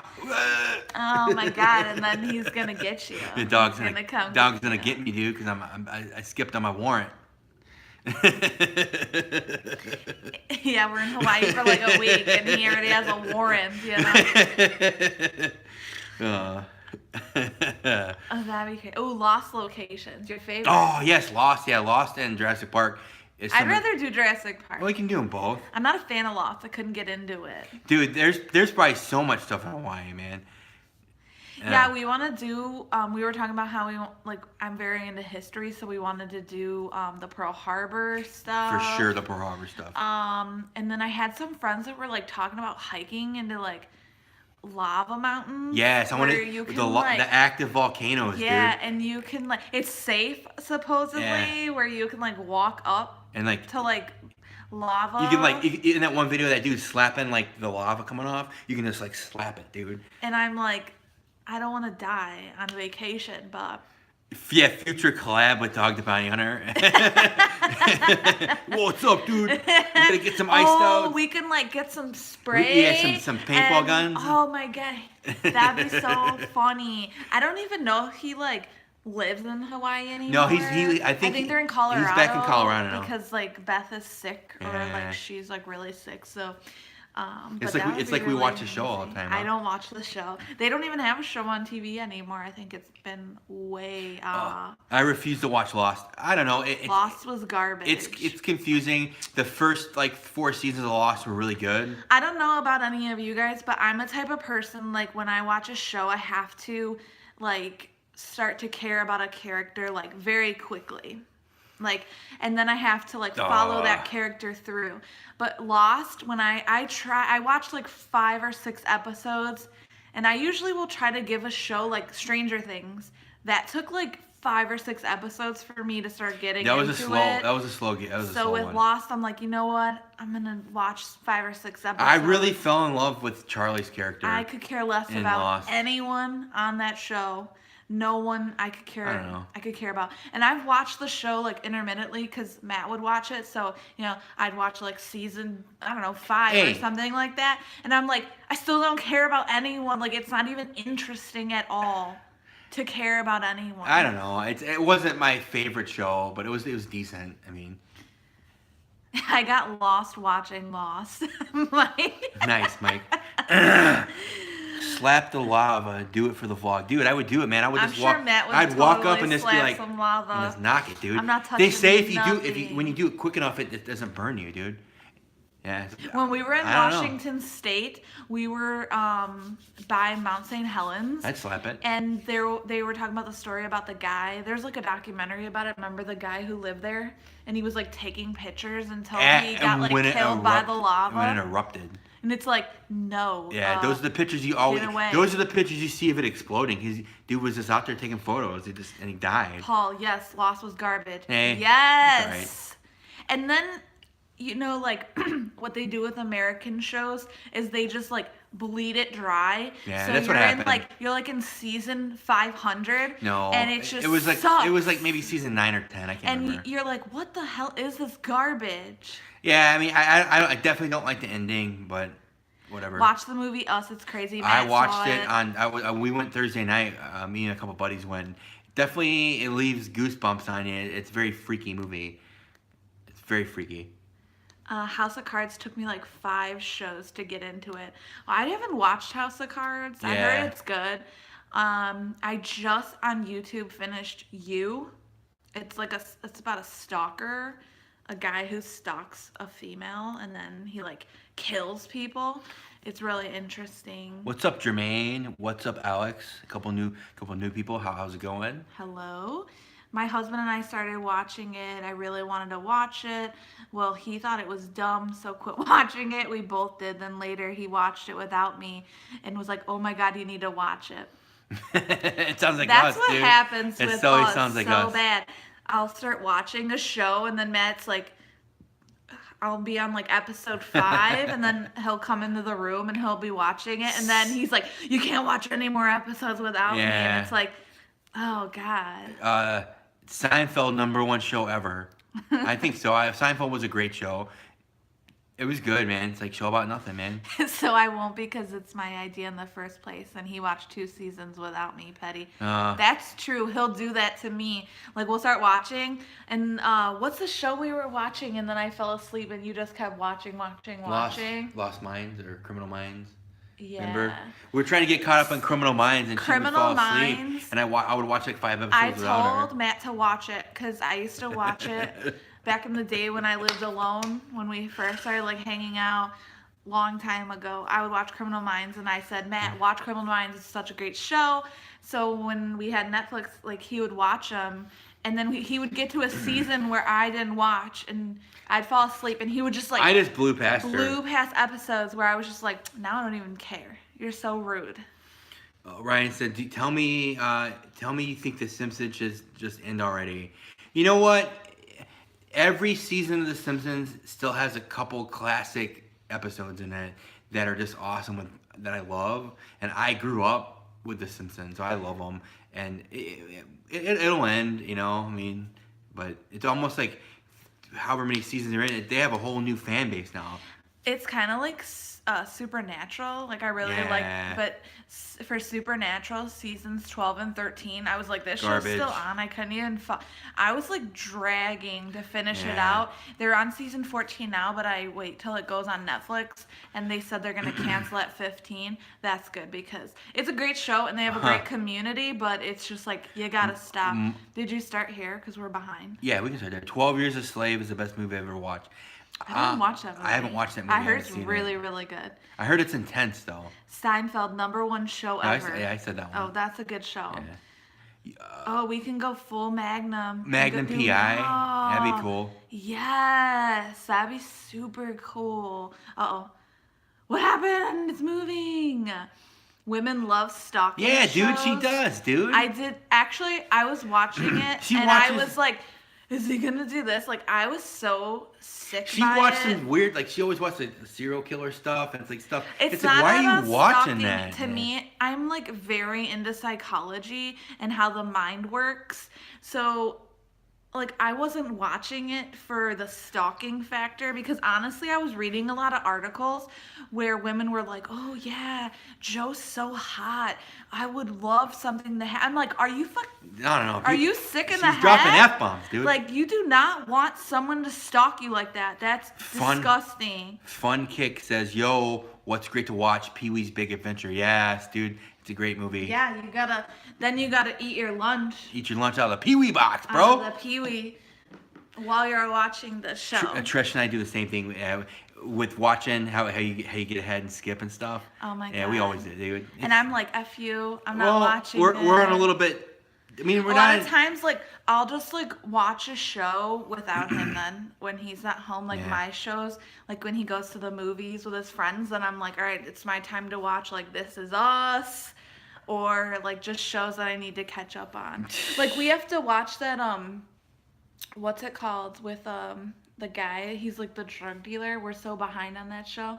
[SPEAKER 2] Oh my god! And then he's gonna get you.
[SPEAKER 1] The dog's
[SPEAKER 2] He's
[SPEAKER 1] gonna
[SPEAKER 2] come.
[SPEAKER 1] get me, dude, because I skipped on my warrant.
[SPEAKER 2] Yeah, we're in Hawaii for like a week, and he already has a warrant. You know. Oh, that'd be crazy. Oh, Lost locations, your favorite?
[SPEAKER 1] Oh yes, Lost. Yeah, Lost and Jurassic Park.
[SPEAKER 2] I'd rather do Jurassic Park.
[SPEAKER 1] Well, you can do them both.
[SPEAKER 2] I'm not a fan of Lost. I couldn't get into it.
[SPEAKER 1] Dude, there's probably so much stuff in Hawaii, man.
[SPEAKER 2] Yeah, we want to do. We were talking about how I'm very into history, so we wanted to do the Pearl Harbor stuff.
[SPEAKER 1] For sure, the Pearl Harbor stuff.
[SPEAKER 2] And then I had some friends that were like talking about hiking into like lava mountains.
[SPEAKER 1] Yes, I want
[SPEAKER 2] where
[SPEAKER 1] to
[SPEAKER 2] you can,
[SPEAKER 1] the active volcanoes,
[SPEAKER 2] yeah,
[SPEAKER 1] dude.
[SPEAKER 2] and you can like it's safe supposedly where you can like walk up
[SPEAKER 1] and like
[SPEAKER 2] to like lava.
[SPEAKER 1] you can like in that one video that dude slapping like the lava coming off, you can just like slap it, dude.
[SPEAKER 2] And I'm like, I don't want to die on vacation, but
[SPEAKER 1] Yeah, future collab with Dog the Bounty Hunter. What's up, dude? You gotta get some iced out.
[SPEAKER 2] Oh, we can like get some spray.
[SPEAKER 1] Yeah, some paintball guns.
[SPEAKER 2] Oh my god, that'd be so funny. I don't even know if he like lives in Hawaii anymore.
[SPEAKER 1] No, I think
[SPEAKER 2] they're in Colorado.
[SPEAKER 1] He's back in Colorado now.
[SPEAKER 2] Because like Beth is sick or
[SPEAKER 1] Yeah.
[SPEAKER 2] like she's like really sick, so.
[SPEAKER 1] It's
[SPEAKER 2] but
[SPEAKER 1] like we watch the show all the
[SPEAKER 2] amazing.
[SPEAKER 1] time.
[SPEAKER 2] I don't watch the show. They don't even have a show on TV anymore. I think it's been way.
[SPEAKER 1] I refuse to watch Lost. I don't know.
[SPEAKER 2] Lost was garbage.
[SPEAKER 1] It's confusing. The first like 4 seasons of Lost were really good.
[SPEAKER 2] I don't know about any of you guys, but I'm a type of person like when I watch a show, I have to like start to care about a character like very quickly. Like, and then I have to like follow that character through. But Lost, when I watched like 5 or 6 episodes, and I usually will try to give a show like Stranger Things that took like 5 or 6 episodes for me to start getting into it.
[SPEAKER 1] That was a slow
[SPEAKER 2] with
[SPEAKER 1] one.
[SPEAKER 2] Lost, I'm like, you know what? I'm gonna watch 5 or 6 episodes.
[SPEAKER 1] I really fell in love with Charlie's character.
[SPEAKER 2] I could care less about
[SPEAKER 1] Lost.
[SPEAKER 2] anyone on that show. no one I could care.
[SPEAKER 1] I don't know.
[SPEAKER 2] I could care about. And I've watched the show like intermittently because Matt would watch it. So I'd watch like season 5 or something like that. And I'm like, I still don't care about anyone. Like it's not even interesting at all to care about anyone.
[SPEAKER 1] I don't know. It wasn't my favorite show, but it was decent. I mean.
[SPEAKER 2] I got lost watching Lost.
[SPEAKER 1] Nice, Mike. Slap the lava, do it for the vlog, dude. I would do it, man. I would just walk. I'd walk up and just be like,
[SPEAKER 2] some lava.
[SPEAKER 1] and just knock it, dude.
[SPEAKER 2] I'm not touching.
[SPEAKER 1] They say when you do it quick enough, it doesn't burn you, dude. Yeah.
[SPEAKER 2] When we were in Washington State, we were by Mount St. Helens.
[SPEAKER 1] I'd slap it.
[SPEAKER 2] And they were talking about the story about the guy. There's like a documentary about it. Remember the guy who lived there? And he was like taking pictures until he got like killed by the lava.
[SPEAKER 1] When it erupted.
[SPEAKER 2] And it's like, no.
[SPEAKER 1] Yeah, those are the pictures you always. Those are the pictures you see of it exploding. His dude was just out there taking photos. And he died.
[SPEAKER 2] Paul, yes, Lost was garbage.
[SPEAKER 1] Hey,
[SPEAKER 2] yes.
[SPEAKER 1] Right.
[SPEAKER 2] And then, like what they do with American shows is they just like bleed it dry.
[SPEAKER 1] Yeah,
[SPEAKER 2] so
[SPEAKER 1] that's what happened.
[SPEAKER 2] You're like in season 500.
[SPEAKER 1] No,
[SPEAKER 2] and it just
[SPEAKER 1] it was like
[SPEAKER 2] sucks.
[SPEAKER 1] It was like maybe season 9 or 10. I can't remember.
[SPEAKER 2] And you're like, what the hell is this garbage?
[SPEAKER 1] Yeah, I mean, I definitely don't like the ending, but whatever.
[SPEAKER 2] Watch the movie Us. It's crazy.
[SPEAKER 1] I watched it on. We went Thursday night. Me and a couple buddies went. Definitely, it leaves goosebumps on you. It's a very freaky movie. It's very freaky.
[SPEAKER 2] House of Cards took me like 5 shows to get into it. I haven't watched House of Cards. I heard it's good. I just on YouTube finished You. It's like it's about a stalker, a guy who stalks a female and then he like kills people. It's really interesting.
[SPEAKER 1] What's up, Jermaine? What's up, Alex? A couple new people. How's it going?
[SPEAKER 2] Hello. My husband and I started watching it. I really wanted to watch it. Well, he thought it was dumb, so quit watching it. We both did. Then later he watched it without me and was like, "Oh my God, you need to watch it."
[SPEAKER 1] It sounds like
[SPEAKER 2] That's
[SPEAKER 1] us,
[SPEAKER 2] what
[SPEAKER 1] dude.
[SPEAKER 2] happens with us.
[SPEAKER 1] Sounds like
[SPEAKER 2] so
[SPEAKER 1] us.
[SPEAKER 2] bad. I'll start watching a show and then Matt's like, I'll be on like episode 5 and then he'll come into the room and he'll be watching it and then he's like, "You can't watch any more episodes without me." And it's like, oh God.
[SPEAKER 1] Seinfeld, #1 show ever. I think so. Seinfeld was a great show. It was good, man. It's like show about nothing, man.
[SPEAKER 2] So I won't because it's my idea in the first place and he watched 2 seasons without me, Petty. That's true. He'll do that to me. Like we'll start watching and what's the show we were watching and then I fell asleep and you just kept watching.
[SPEAKER 1] Lost Minds or Criminal Minds.
[SPEAKER 2] Yeah.
[SPEAKER 1] Remember? We were trying to get caught up on Criminal Minds and she would fall asleep.
[SPEAKER 2] Minds.
[SPEAKER 1] And I would watch like 5 episodes without her.
[SPEAKER 2] I told Matt to watch it because I used to watch it back in the day when I lived alone, when we first started like hanging out long time ago. I would watch Criminal Minds and I said, "Matt, watch Criminal Minds. It's such a great show." So when we had Netflix, like he would watch them and then he would get to a season where I didn't watch and I'd fall asleep and he would just like
[SPEAKER 1] I just blew past
[SPEAKER 2] episodes where I was just like, now I don't even care. You're so rude.
[SPEAKER 1] Ryan said, tell me you think The Simpsons should just end already. You know what? Every season of The Simpsons still has a couple classic episodes in it that are just awesome, that I love. And I grew up with The Simpsons, so I love them. And it'll end, I mean, but it's almost like however many seasons they're in it, they have a whole new fan base now.
[SPEAKER 2] It's kind of like Supernatural. Like I really like, but for Supernatural seasons 12 and 13, I was like, this show's still on. I couldn't even. I was like dragging to finish it out. They're on season 14 now, but I wait till it goes on Netflix, and they said they're gonna cancel at 15. That's good because it's a great show and they have a great community, but it's just like you gotta stop. Did you start here? Because we're behind.
[SPEAKER 1] Yeah, we can start there. 12 Years a Slave is the best movie I've ever watched.
[SPEAKER 2] I haven't watched that movie.
[SPEAKER 1] I haven't watched that movie.
[SPEAKER 2] I heard it's really, really good.
[SPEAKER 1] I heard it's intense, though.
[SPEAKER 2] Seinfeld, #1 show ever.
[SPEAKER 1] I said that one.
[SPEAKER 2] Oh, that's a good show.
[SPEAKER 1] Yeah.
[SPEAKER 2] We can go full Magnum.
[SPEAKER 1] Magnum PI. That'd be cool.
[SPEAKER 2] Yes, that'd be super cool. Uh-oh. What happened? It's moving. Women love stalking shows.
[SPEAKER 1] Dude, she does, dude.
[SPEAKER 2] I did. Actually, I was watching it, and I was like, is he gonna do this? Like, I was so sick
[SPEAKER 1] She
[SPEAKER 2] by
[SPEAKER 1] watched
[SPEAKER 2] it.
[SPEAKER 1] some weird, like, she always watched the serial killer stuff, and it's like stuff.
[SPEAKER 2] It's
[SPEAKER 1] like,
[SPEAKER 2] not
[SPEAKER 1] why are
[SPEAKER 2] about
[SPEAKER 1] you watching
[SPEAKER 2] stalking.
[SPEAKER 1] that?
[SPEAKER 2] To me, I'm like very into psychology and how the mind works. So, like, I wasn't watching it for the stalking factor because honestly, I was reading a lot of articles where women were like, "Oh yeah, Joe's so hot. I would love something to have." I'm like, "Are you
[SPEAKER 1] I don't know.
[SPEAKER 2] Are you sick in the head?"
[SPEAKER 1] She's dropping F-bombs, dude.
[SPEAKER 2] Like, you do not want someone to stalk you like that. That's disgusting.
[SPEAKER 1] Fun Kick says, yo, what's great to watch? Pee-wee's Big Adventure. Yes, dude. It's a great movie.
[SPEAKER 2] Yeah, you gotta eat your lunch.
[SPEAKER 1] Eat your lunch out of the Pee-wee box,
[SPEAKER 2] Out
[SPEAKER 1] bro.
[SPEAKER 2] of the Pee-wee while you're watching the show.
[SPEAKER 1] Trish and I do the same thing with watching how you get ahead and skip and stuff.
[SPEAKER 2] Oh my god.
[SPEAKER 1] Yeah, we always do, dude.
[SPEAKER 2] And I'm like, F you. I'm not watching
[SPEAKER 1] we're
[SPEAKER 2] it.
[SPEAKER 1] on a little bit. I mean, we're
[SPEAKER 2] a
[SPEAKER 1] not.
[SPEAKER 2] lot of times, like, I'll just like watch a show without him. Then when he's at home, like my shows, like when he goes to the movies with his friends, then I'm like, all right, it's my time to watch like This Is Us, or like just shows that I need to catch up on. Like we have to watch that what's it called with the guy? He's like the drug dealer. We're so behind on that show.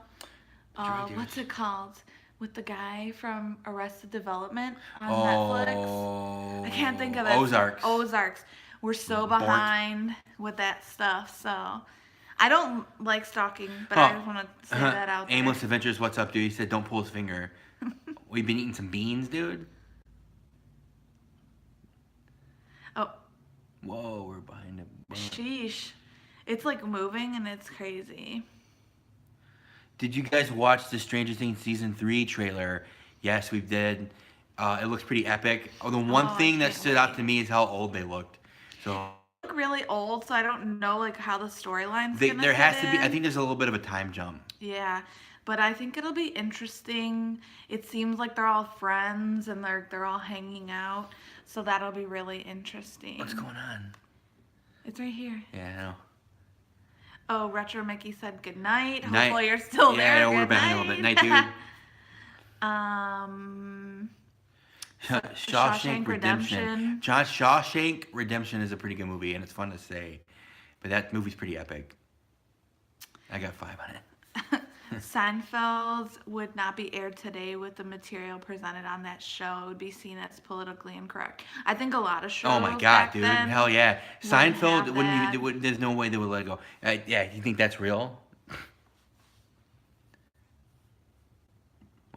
[SPEAKER 2] What's it called? With the guy from Arrested Development on Netflix. I can't think of it. Ozarks. We're so behind with that stuff. So I don't like stalking, but I just want to say that out there.
[SPEAKER 1] Aimless Adventures, what's up, dude? He said, don't pull his finger. We've been eating some beans, dude.
[SPEAKER 2] Oh.
[SPEAKER 1] Whoa, we're behind it.
[SPEAKER 2] Sheesh. It's like moving and it's crazy.
[SPEAKER 1] Did you guys watch the Stranger Things Season 3 trailer? Yes, we did. It looks pretty epic. Oh, the one thing that stood out to me is how old they looked. So
[SPEAKER 2] They look really old, so I don't know like how the storyline's gonna
[SPEAKER 1] there has
[SPEAKER 2] fit
[SPEAKER 1] to be. I
[SPEAKER 2] in.
[SPEAKER 1] think there's a little bit of a time jump.
[SPEAKER 2] Yeah, but I think it'll be interesting. It seems like they're all friends and they're all hanging out, so that'll be really interesting.
[SPEAKER 1] What's going on?
[SPEAKER 2] It's right here.
[SPEAKER 1] Yeah, I know.
[SPEAKER 2] Oh, Retro Mickey said good night.
[SPEAKER 1] Night.
[SPEAKER 2] Hopefully you're still there.
[SPEAKER 1] Yeah, I know
[SPEAKER 2] Good
[SPEAKER 1] we're behind a little bit. Night, dude. Shawshank Redemption. Shawshank Redemption is a pretty good movie, and it's fun to say. But that movie's pretty epic. I got 5 on it.
[SPEAKER 2] Seinfeld would not be aired today with the material presented on that show. It would be seen as politically incorrect. I think a lot of shows.
[SPEAKER 1] Oh my god,
[SPEAKER 2] back
[SPEAKER 1] dude!
[SPEAKER 2] then
[SPEAKER 1] Hell yeah, Seinfeld
[SPEAKER 2] have
[SPEAKER 1] wouldn't
[SPEAKER 2] that.
[SPEAKER 1] even. There's no way they would let it go. Yeah, you think that's real?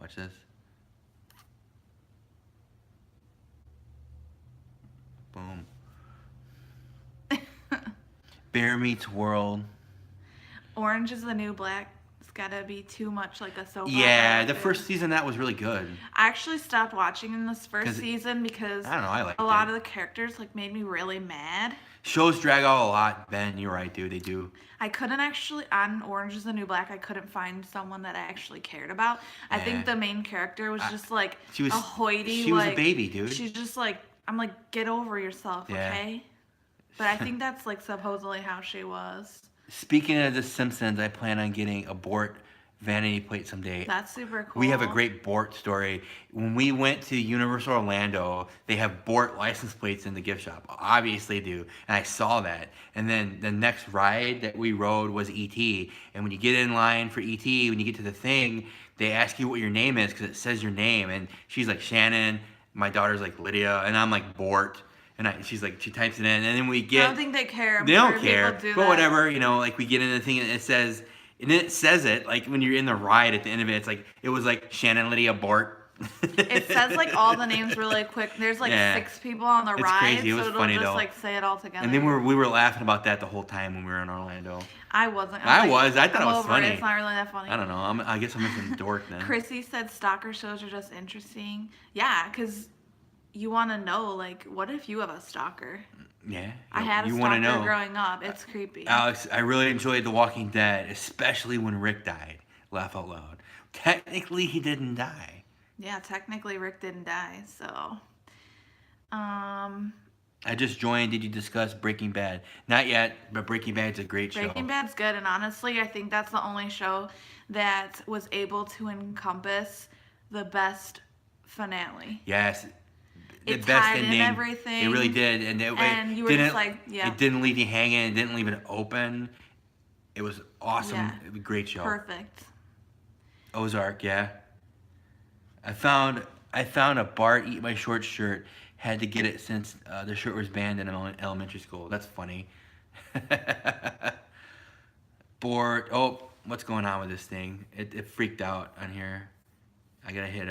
[SPEAKER 1] Watch this. Boom. Bear Meets World.
[SPEAKER 2] Orange is the New Black. It's gotta be too much like a soap
[SPEAKER 1] Yeah,
[SPEAKER 2] opera.
[SPEAKER 1] the first season of that was really good.
[SPEAKER 2] I actually stopped watching in this first
[SPEAKER 1] 'Cause
[SPEAKER 2] season because
[SPEAKER 1] I don't know, I liked
[SPEAKER 2] a lot
[SPEAKER 1] it.
[SPEAKER 2] of the characters like made me really mad.
[SPEAKER 1] Shows drag out a lot, Ben. You're right, dude. They do.
[SPEAKER 2] I couldn't actually on Orange is the New Black. I couldn't find someone that I actually cared about. I think
[SPEAKER 1] Yeah.
[SPEAKER 2] the main character was just like
[SPEAKER 1] She was
[SPEAKER 2] a hoity.
[SPEAKER 1] She was
[SPEAKER 2] like,
[SPEAKER 1] a baby, dude.
[SPEAKER 2] She's just like, I'm like, get over yourself,
[SPEAKER 1] Yeah.
[SPEAKER 2] okay? But I think that's like supposedly how she was.
[SPEAKER 1] Speaking of The Simpsons, I plan on getting a Bort vanity plate someday.
[SPEAKER 2] That's super cool.
[SPEAKER 1] We have a great Bort story. When we went to Universal Orlando, they have Bort license plates in the gift shop. Obviously do. And I saw that. And then the next ride that we rode was E.T. And when you get in line for E.T., when you get to the thing, they ask you what your name is because it says your name. And she's like Shannon. My daughter's like Lydia. And I'm like Bort. And she's like, she types it in. And then we get...
[SPEAKER 2] I don't think they care.
[SPEAKER 1] They don't care.
[SPEAKER 2] Do
[SPEAKER 1] But
[SPEAKER 2] that.
[SPEAKER 1] whatever, you know, like we get in the thing and it says... And then it says it, like when you're in the ride at the end of it, it's like, it was like Shannon Lydia Bort.
[SPEAKER 2] It says like all the names really quick. There's like 6 people on the
[SPEAKER 1] It's
[SPEAKER 2] ride,
[SPEAKER 1] crazy. It was
[SPEAKER 2] so it'll
[SPEAKER 1] funny,
[SPEAKER 2] just
[SPEAKER 1] though.
[SPEAKER 2] like say it all together.
[SPEAKER 1] And then we were laughing about that the whole time when we were in Orlando.
[SPEAKER 2] I wasn't.
[SPEAKER 1] I
[SPEAKER 2] like,
[SPEAKER 1] thought it
[SPEAKER 2] I'm
[SPEAKER 1] was
[SPEAKER 2] over
[SPEAKER 1] funny.
[SPEAKER 2] It's not really that funny.
[SPEAKER 1] I don't know. I guess I'm missing dork then.
[SPEAKER 2] Chrissy said stalker shows are just interesting. Yeah, because you want to know, like, what if you have a stalker?
[SPEAKER 1] Yeah.
[SPEAKER 2] I had a
[SPEAKER 1] you wanna
[SPEAKER 2] stalker
[SPEAKER 1] know.
[SPEAKER 2] growing up. It's creepy.
[SPEAKER 1] Alex, I really enjoyed The Walking Dead, especially when Rick died. Laugh out loud. Technically, he didn't die.
[SPEAKER 2] Yeah, technically Rick didn't die, so.
[SPEAKER 1] I just joined. Did you discuss Breaking Bad? Not yet, but Breaking Bad's a great show.
[SPEAKER 2] Breaking Bad's good, and honestly, I think that's the only show that was able to encompass the best finale.
[SPEAKER 1] Yes. the
[SPEAKER 2] It
[SPEAKER 1] best
[SPEAKER 2] tied in
[SPEAKER 1] ending.
[SPEAKER 2] everything.
[SPEAKER 1] It really did, and
[SPEAKER 2] And you were
[SPEAKER 1] didn't,
[SPEAKER 2] just like, yeah.
[SPEAKER 1] It didn't leave you hanging. It didn't leave it open. It was awesome.
[SPEAKER 2] Yeah.
[SPEAKER 1] It was a great show.
[SPEAKER 2] Perfect.
[SPEAKER 1] Ozark, yeah. I found a Bart Eat My Short shirt. Had to get it since the shirt was banned in elementary school. That's funny. Bored. Oh, what's going on with this thing? It freaked out on here. I gotta hit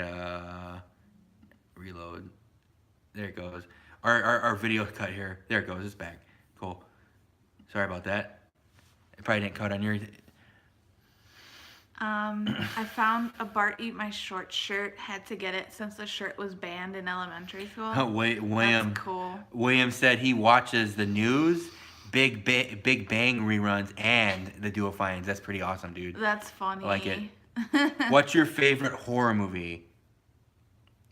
[SPEAKER 1] reload. There it goes. Our video cut here. There it goes. It's back. Cool. Sorry about that. It probably didn't cut on your.
[SPEAKER 2] I found a Bart Eat My Short shirt. Had to get it since the shirt was banned in elementary school.
[SPEAKER 1] William.
[SPEAKER 2] That's cool.
[SPEAKER 1] William said he watches the news, Big Bang reruns, and the Duofinds. That's pretty awesome, dude.
[SPEAKER 2] That's funny.
[SPEAKER 1] I like it. What's your favorite horror movie?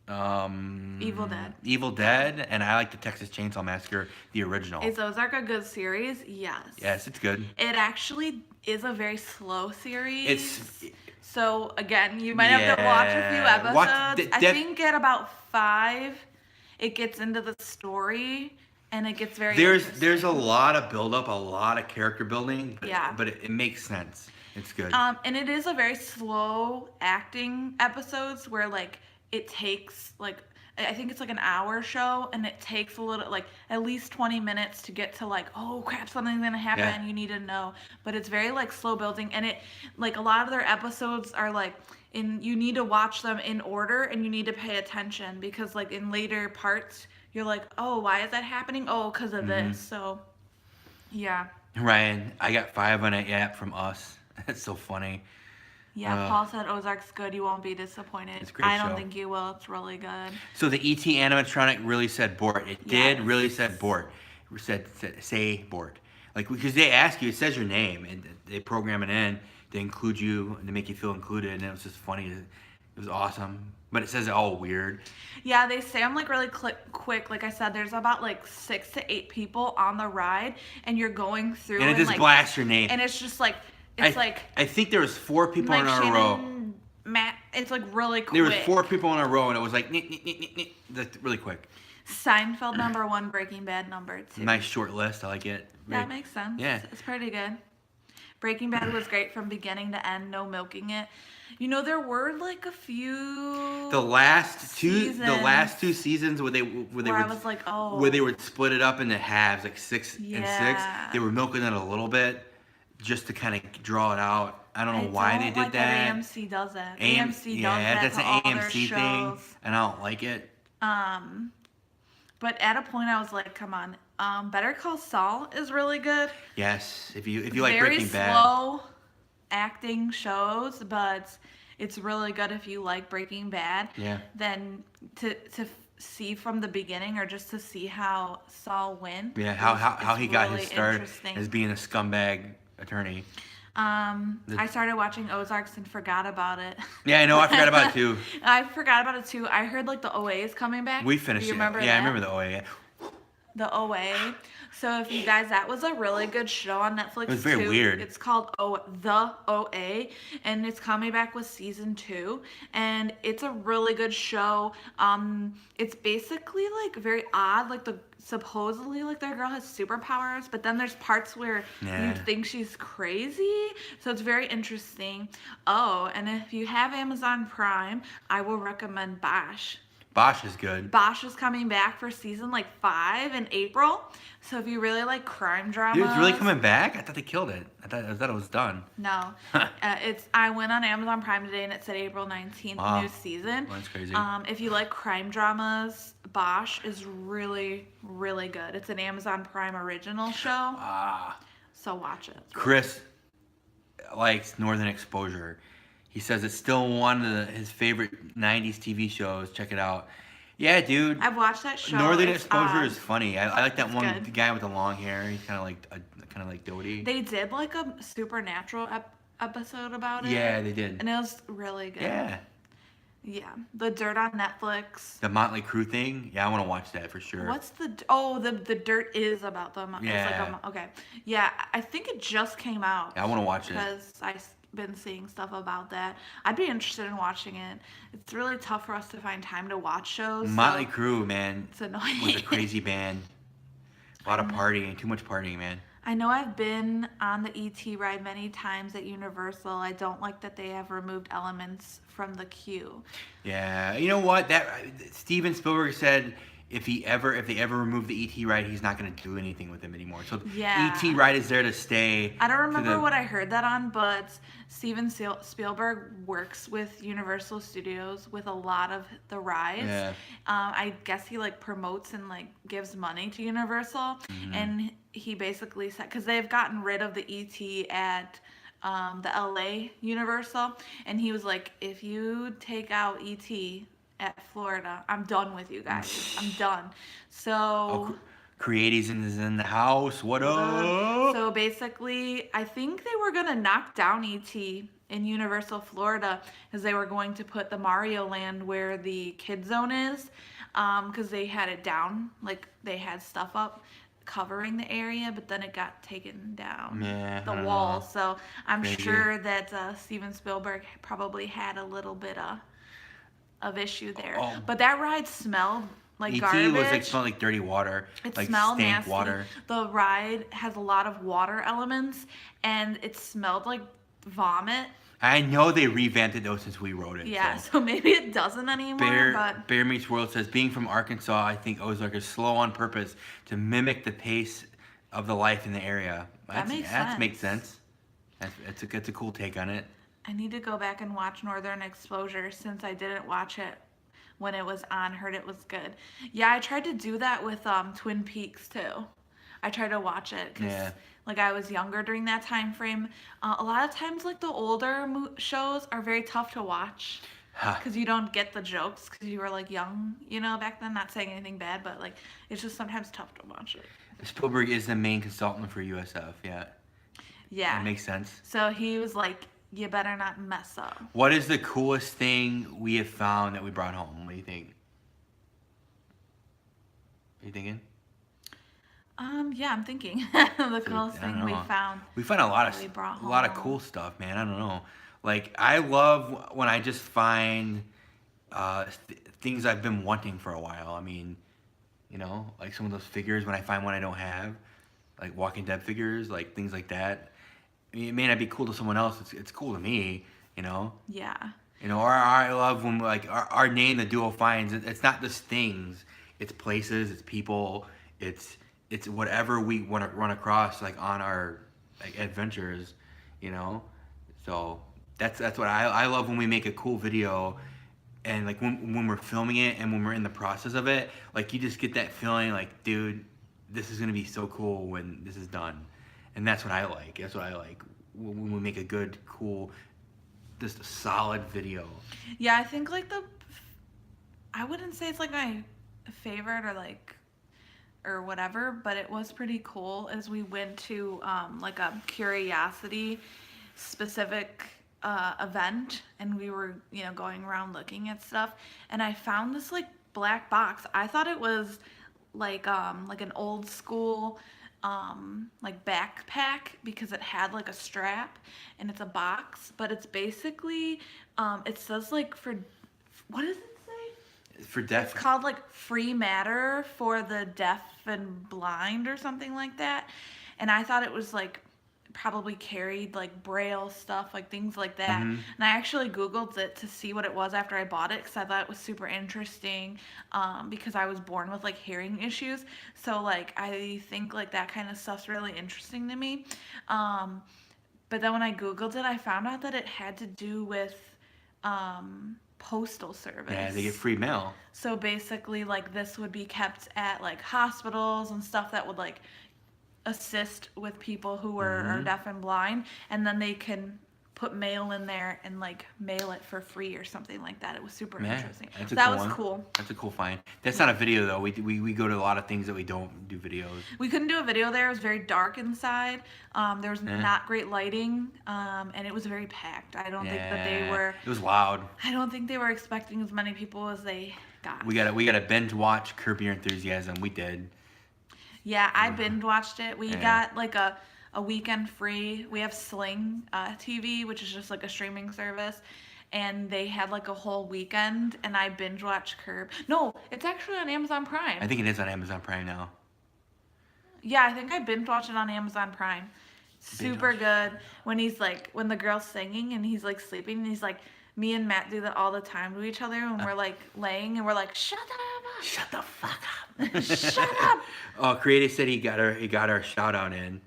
[SPEAKER 2] Evil Dead.
[SPEAKER 1] Evil Dead, and I like the Texas Chainsaw Massacre, the original.
[SPEAKER 2] Is Ozark a good series? Yes.
[SPEAKER 1] Yes, it's good.
[SPEAKER 2] It actually is a very slow series.
[SPEAKER 1] It's
[SPEAKER 2] so again, you might have to watch a few episodes. I think at about 5, it gets into the story and it gets very.
[SPEAKER 1] There's a lot of build up, a lot of character building. But it makes sense. It's good.
[SPEAKER 2] And it is a very slow acting episodes where like it takes like. I think it's like an hour show, and it takes a little, like, at least 20 minutes to get to, like, oh, crap, something's gonna happen, and you need to know. But it's very, like, slow building, and it, like, a lot of their episodes are, like, you need to watch them in order, and you need to pay attention, because, like, in later parts, you're like, oh, why is that happening? Oh, because of this. So, yeah.
[SPEAKER 1] Ryan, I got 5 on it, from us. That's so funny.
[SPEAKER 2] Yeah, Paul said Ozark's good. You won't be disappointed.
[SPEAKER 1] It's a great
[SPEAKER 2] I don't
[SPEAKER 1] show.
[SPEAKER 2] think you will. It's really good.
[SPEAKER 1] So the ET animatronic really said Bort. It did really said Bort. Say Bort. Like, because they ask you, it says your name, and they program it in to include you and to make you feel included, and it was just funny. It was awesome. But it says it all weird.
[SPEAKER 2] Yeah, they say I'm like really quick. Like I said, there's about like 6 to 8 people on the ride, and you're going through.
[SPEAKER 1] And it just
[SPEAKER 2] like, blasts
[SPEAKER 1] your name.
[SPEAKER 2] And it's just like,
[SPEAKER 1] I think there was 4 people
[SPEAKER 2] like
[SPEAKER 1] in a row.
[SPEAKER 2] Matt, it's like really quick.
[SPEAKER 1] There was 4 people in a row, and it was like, that's really quick.
[SPEAKER 2] Seinfeld number 1, Breaking Bad number 2.
[SPEAKER 1] Nice short list. I like it.
[SPEAKER 2] That makes sense.
[SPEAKER 1] Yeah.
[SPEAKER 2] It's pretty good. Breaking Bad was great from beginning to end, no milking it. You know, there were like a few
[SPEAKER 1] the last two seasons where they would split it up into halves, like 6 and 6. They were milking it a little bit just to kind of draw it out. I don't know why they did that.
[SPEAKER 2] AMC does that. AMC does that.
[SPEAKER 1] That's an AMC thing, and I don't like it.
[SPEAKER 2] But at a point I was like, come on. Better Call Saul is really good.
[SPEAKER 1] Yes, if you like Breaking Bad.
[SPEAKER 2] Very slow acting shows, but it's really good if you like Breaking Bad.
[SPEAKER 1] Yeah.
[SPEAKER 2] Then to see from the beginning, or just to see how Saul went.
[SPEAKER 1] Yeah, how he got
[SPEAKER 2] really
[SPEAKER 1] his start as being a scumbag attorney.
[SPEAKER 2] I started watching Ozarks and forgot about it.
[SPEAKER 1] Yeah, I know. I forgot about it too.
[SPEAKER 2] I forgot about it too. I heard like the OA is coming back.
[SPEAKER 1] We finished it.
[SPEAKER 2] Remember
[SPEAKER 1] that? I remember the OA. Yeah.
[SPEAKER 2] The OA. So if you guys, that was a really good show on Netflix. It
[SPEAKER 1] was very weird.
[SPEAKER 2] It's called The OA, and it's coming back with season 2, and it's a really good show. It's basically like very odd, like supposedly like their girl has superpowers, but then there's parts where you think she's crazy, so it's very interesting. Oh, and if you have Amazon Prime, I will recommend Bosch.
[SPEAKER 1] Bosch is good.
[SPEAKER 2] Bosch is coming back for season 5 in April. So if you really like crime dramas.
[SPEAKER 1] Dude, it's really coming back? I thought they killed it. I thought it was done.
[SPEAKER 2] No. I went on Amazon Prime today and it said April 19th, new season.
[SPEAKER 1] Well, that's crazy.
[SPEAKER 2] If you like crime dramas, Bosch is really, really good. It's an Amazon Prime original show. So watch it.
[SPEAKER 1] Chris likes Northern Exposure. He says it's still one of his favorite 90s TV shows. Check it out. Yeah, dude.
[SPEAKER 2] I've watched that show.
[SPEAKER 1] Northern Exposure is funny. I like that one
[SPEAKER 2] good.
[SPEAKER 1] guy with the long hair. He's kind of like Dodie.
[SPEAKER 2] They did like a supernatural episode about it.
[SPEAKER 1] Yeah, they did.
[SPEAKER 2] And it was really good.
[SPEAKER 1] Yeah.
[SPEAKER 2] Yeah. The Dirt on Netflix.
[SPEAKER 1] The Motley Crue thing. Yeah, I want to watch that for sure.
[SPEAKER 2] What's the Dirt is about them.
[SPEAKER 1] Yeah.
[SPEAKER 2] Okay. Yeah, I think it just came out.
[SPEAKER 1] Yeah, I want to watch it.
[SPEAKER 2] Because been seeing stuff about that. I'd be interested in watching it. It's really tough for us to find time to watch shows.
[SPEAKER 1] Motley
[SPEAKER 2] so
[SPEAKER 1] Crue, man,
[SPEAKER 2] it's annoying.
[SPEAKER 1] was a crazy band. A lot of partying, too much partying, man.
[SPEAKER 2] I know I've been on the ET ride many times at Universal. I don't like that they have removed elements from the queue.
[SPEAKER 1] Yeah, you know what? That Steven Spielberg said if they ever remove the ET ride, he's not going to do anything with them anymore. So
[SPEAKER 2] Yeah.
[SPEAKER 1] ET ride is there to stay.
[SPEAKER 2] I don't remember what I heard that on, but Steven Spielberg works with Universal Studios with a lot of the rides.
[SPEAKER 1] Yeah.
[SPEAKER 2] I guess he like promotes and like gives money to Universal, and he basically said because they've gotten rid of the ET at the LA Universal, and he was like, if you take out ET at Florida, I'm done with you guys. I'm done. So.
[SPEAKER 1] Creaties is in the house. What up?
[SPEAKER 2] So basically, I think they were gonna knock down ET in Universal Florida because they were going to put the Mario Land where the kid zone is, because they had it down, like they had stuff up covering the area, but then it got taken down, the wall. So I'm sure that Steven Spielberg probably had a little bit of issue there. But that ride smelled like garbage.
[SPEAKER 1] was like smelled like dirty water.
[SPEAKER 2] It
[SPEAKER 1] like
[SPEAKER 2] smelled
[SPEAKER 1] stank
[SPEAKER 2] nasty.
[SPEAKER 1] water.
[SPEAKER 2] The ride has a lot of water elements, and it smelled like vomit.
[SPEAKER 1] I know they revamped it though since we wrote it.
[SPEAKER 2] Yeah, so maybe it doesn't anymore. But
[SPEAKER 1] Bear Meets World says, being from Arkansas, I think Ozark is slow on purpose to mimic the pace of the life in the area.
[SPEAKER 2] That makes
[SPEAKER 1] sense. That's a cool take on it.
[SPEAKER 2] I need to go back and watch Northern Exposure since I didn't watch it when it was on. Heard it was good. Yeah, I tried to do that with Twin Peaks too. I tried to watch it because like I was younger during that time frame. A lot of times like the older shows are very tough to watch because you don't get the jokes because you were like young, you know, back then. Not saying anything bad, but like it's just sometimes tough to watch it.
[SPEAKER 1] Spielberg is the main consultant for USF. Yeah.
[SPEAKER 2] Yeah.
[SPEAKER 1] That makes sense.
[SPEAKER 2] So he was like, you better not mess up.
[SPEAKER 1] What is the coolest thing we have found that we brought home? What do you think? Are you thinking?
[SPEAKER 2] Yeah, I'm thinking the coolest thing we found.
[SPEAKER 1] We found a lot of cool stuff, man. I don't know. Like I love when I just find things I've been wanting for a while. I mean, you know, like some of those figures when I find one I don't have, like Walking Dead figures, like things like that. I mean, it may not be cool to someone else. It's cool to me, you know.
[SPEAKER 2] Yeah.
[SPEAKER 1] You know, or I love when like our name, the duo finds. It's not just things. It's places. It's people. It's whatever we want to run across like on our like adventures, you know. So that's what I love when we make a cool video, and like when we're filming it and when we're in the process of it, like you just get that feeling like, dude, this is gonna be so cool when this is done. And that's what I like. That's what I like when we make a good, cool, just a solid video.
[SPEAKER 2] Yeah, I think like I wouldn't say it's like my favorite or whatever, but it was pretty cool as we went to like a curiosity specific event, and we were, you know, going around looking at stuff, and I found this like black box. I thought it was like an old school like backpack because it had like a strap and it's a box, but it's basically it says like for what does it say?
[SPEAKER 1] For deaf.
[SPEAKER 2] It's called like free matter for the deaf and blind or something like that. And I thought it was like probably carried like braille stuff, like things like that. And I actually Googled it to see what it was after I bought it because I thought it was super interesting because I was born with like hearing issues. So like I think like that kind of stuff's really interesting to me. But then when I Googled it, I found out that it had to do with postal service.
[SPEAKER 1] Yeah, they get free mail.
[SPEAKER 2] So basically like this would be kept at like hospitals and stuff that would like assist with people who are deaf and blind, and then they can put mail in there and like mail it for free or something like that. It was super interesting. So that was cool.
[SPEAKER 1] That's a cool find. That's not a video though. We go to a lot of things that we don't do videos.
[SPEAKER 2] We couldn't do a video there. It was very dark inside. There was not great lighting, and it was very packed. I don't think that they were.
[SPEAKER 1] It was loud.
[SPEAKER 2] I don't think they were expecting as many people as they got.
[SPEAKER 1] We gotta binge watch Curb Your Enthusiasm. We did.
[SPEAKER 2] Yeah, I binge watched it. We got like a a weekend free. We have Sling TV, which is just like a streaming service. And they had like a whole weekend, and I binge watched Curb. No, it's actually on Amazon Prime.
[SPEAKER 1] I think it is on Amazon Prime now.
[SPEAKER 2] Yeah, I think I binge watched it on Amazon Prime. Super good. When he's like, when the girl's singing and he's like sleeping, and he's like, me and Matt do that all the time to each other when we're like laying and we're like, shut up.
[SPEAKER 1] Shut the fuck up.
[SPEAKER 2] Shut up.
[SPEAKER 1] Oh, Creative said he got our shout out in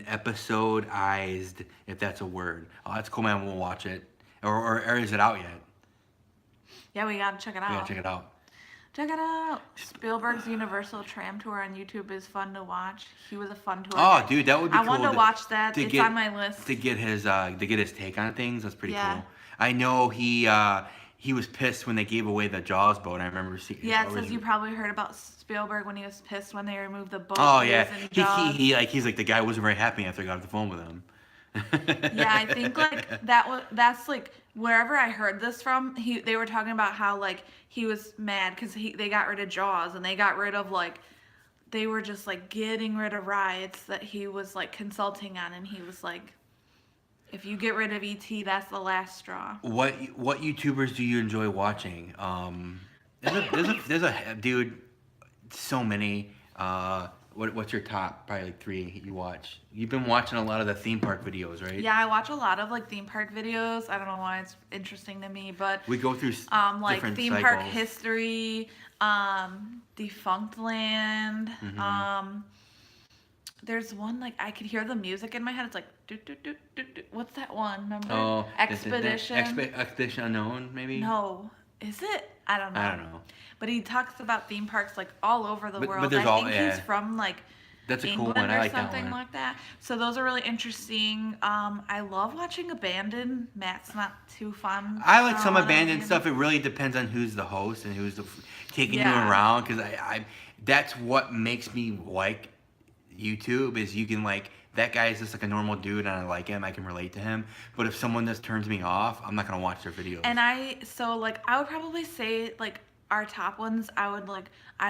[SPEAKER 1] episode-ized, if that's a word. Oh, that's cool, man. We'll watch it. Or is it out yet?
[SPEAKER 2] Yeah, we gotta check it out.
[SPEAKER 1] We gotta check it out.
[SPEAKER 2] Check it out. Spielberg's Universal Tram Tour on YouTube is fun to watch. He was a fun tour.
[SPEAKER 1] Oh, dude, that would be
[SPEAKER 2] cool.
[SPEAKER 1] cool.
[SPEAKER 2] I want to watch that. It's on my list.
[SPEAKER 1] To get his take on things. That's pretty cool. I know he was pissed when they gave away the Jaws boat. I remember seeing.
[SPEAKER 2] Yeah, it says you probably heard about Spielberg when he was pissed when they removed the boat.
[SPEAKER 1] Oh yeah, he's like the guy wasn't very happy after I got off the phone with him.
[SPEAKER 2] Yeah, I think like that's like wherever I heard this from, they were talking about how like he was mad because they got rid of Jaws and they got rid of like they were just like getting rid of rides that he was like consulting on, and he was like, if you get rid of ET, that's the last straw.
[SPEAKER 1] What YouTubers do you enjoy watching? There's a dude, so many. What's your top probably like 3 you watch? You've been watching a lot of the theme park videos, right?
[SPEAKER 2] Yeah, I watch a lot of like theme park videos. I don't know why it's interesting to me, but
[SPEAKER 1] we go through
[SPEAKER 2] like
[SPEAKER 1] different
[SPEAKER 2] theme
[SPEAKER 1] cycles.
[SPEAKER 2] park history, Defunct Land.
[SPEAKER 1] Mm-hmm.
[SPEAKER 2] There's one like I could hear the music in my head. It's like do do do do do. What's that one? Remember?
[SPEAKER 1] Oh,
[SPEAKER 2] Expedition.
[SPEAKER 1] Expedition Unknown, maybe.
[SPEAKER 2] No, is it? I don't know.
[SPEAKER 1] I don't know.
[SPEAKER 2] But he talks about theme parks like all over the world.
[SPEAKER 1] But there's
[SPEAKER 2] I think he's from like
[SPEAKER 1] that's a
[SPEAKER 2] England
[SPEAKER 1] cool one. I like
[SPEAKER 2] or something
[SPEAKER 1] that one.
[SPEAKER 2] like that. So those are really interesting. I love watching Abandoned. Matt's not too fun.
[SPEAKER 1] I like some Abandoned stuff. It really depends on who's the host and who's taking you around. Because I that's what makes me like YouTube is you can like that guy is just like a normal dude and I like him. I can relate to him. But if someone just turns me off, I'm not gonna watch their videos.
[SPEAKER 2] And I would probably say like our top ones. I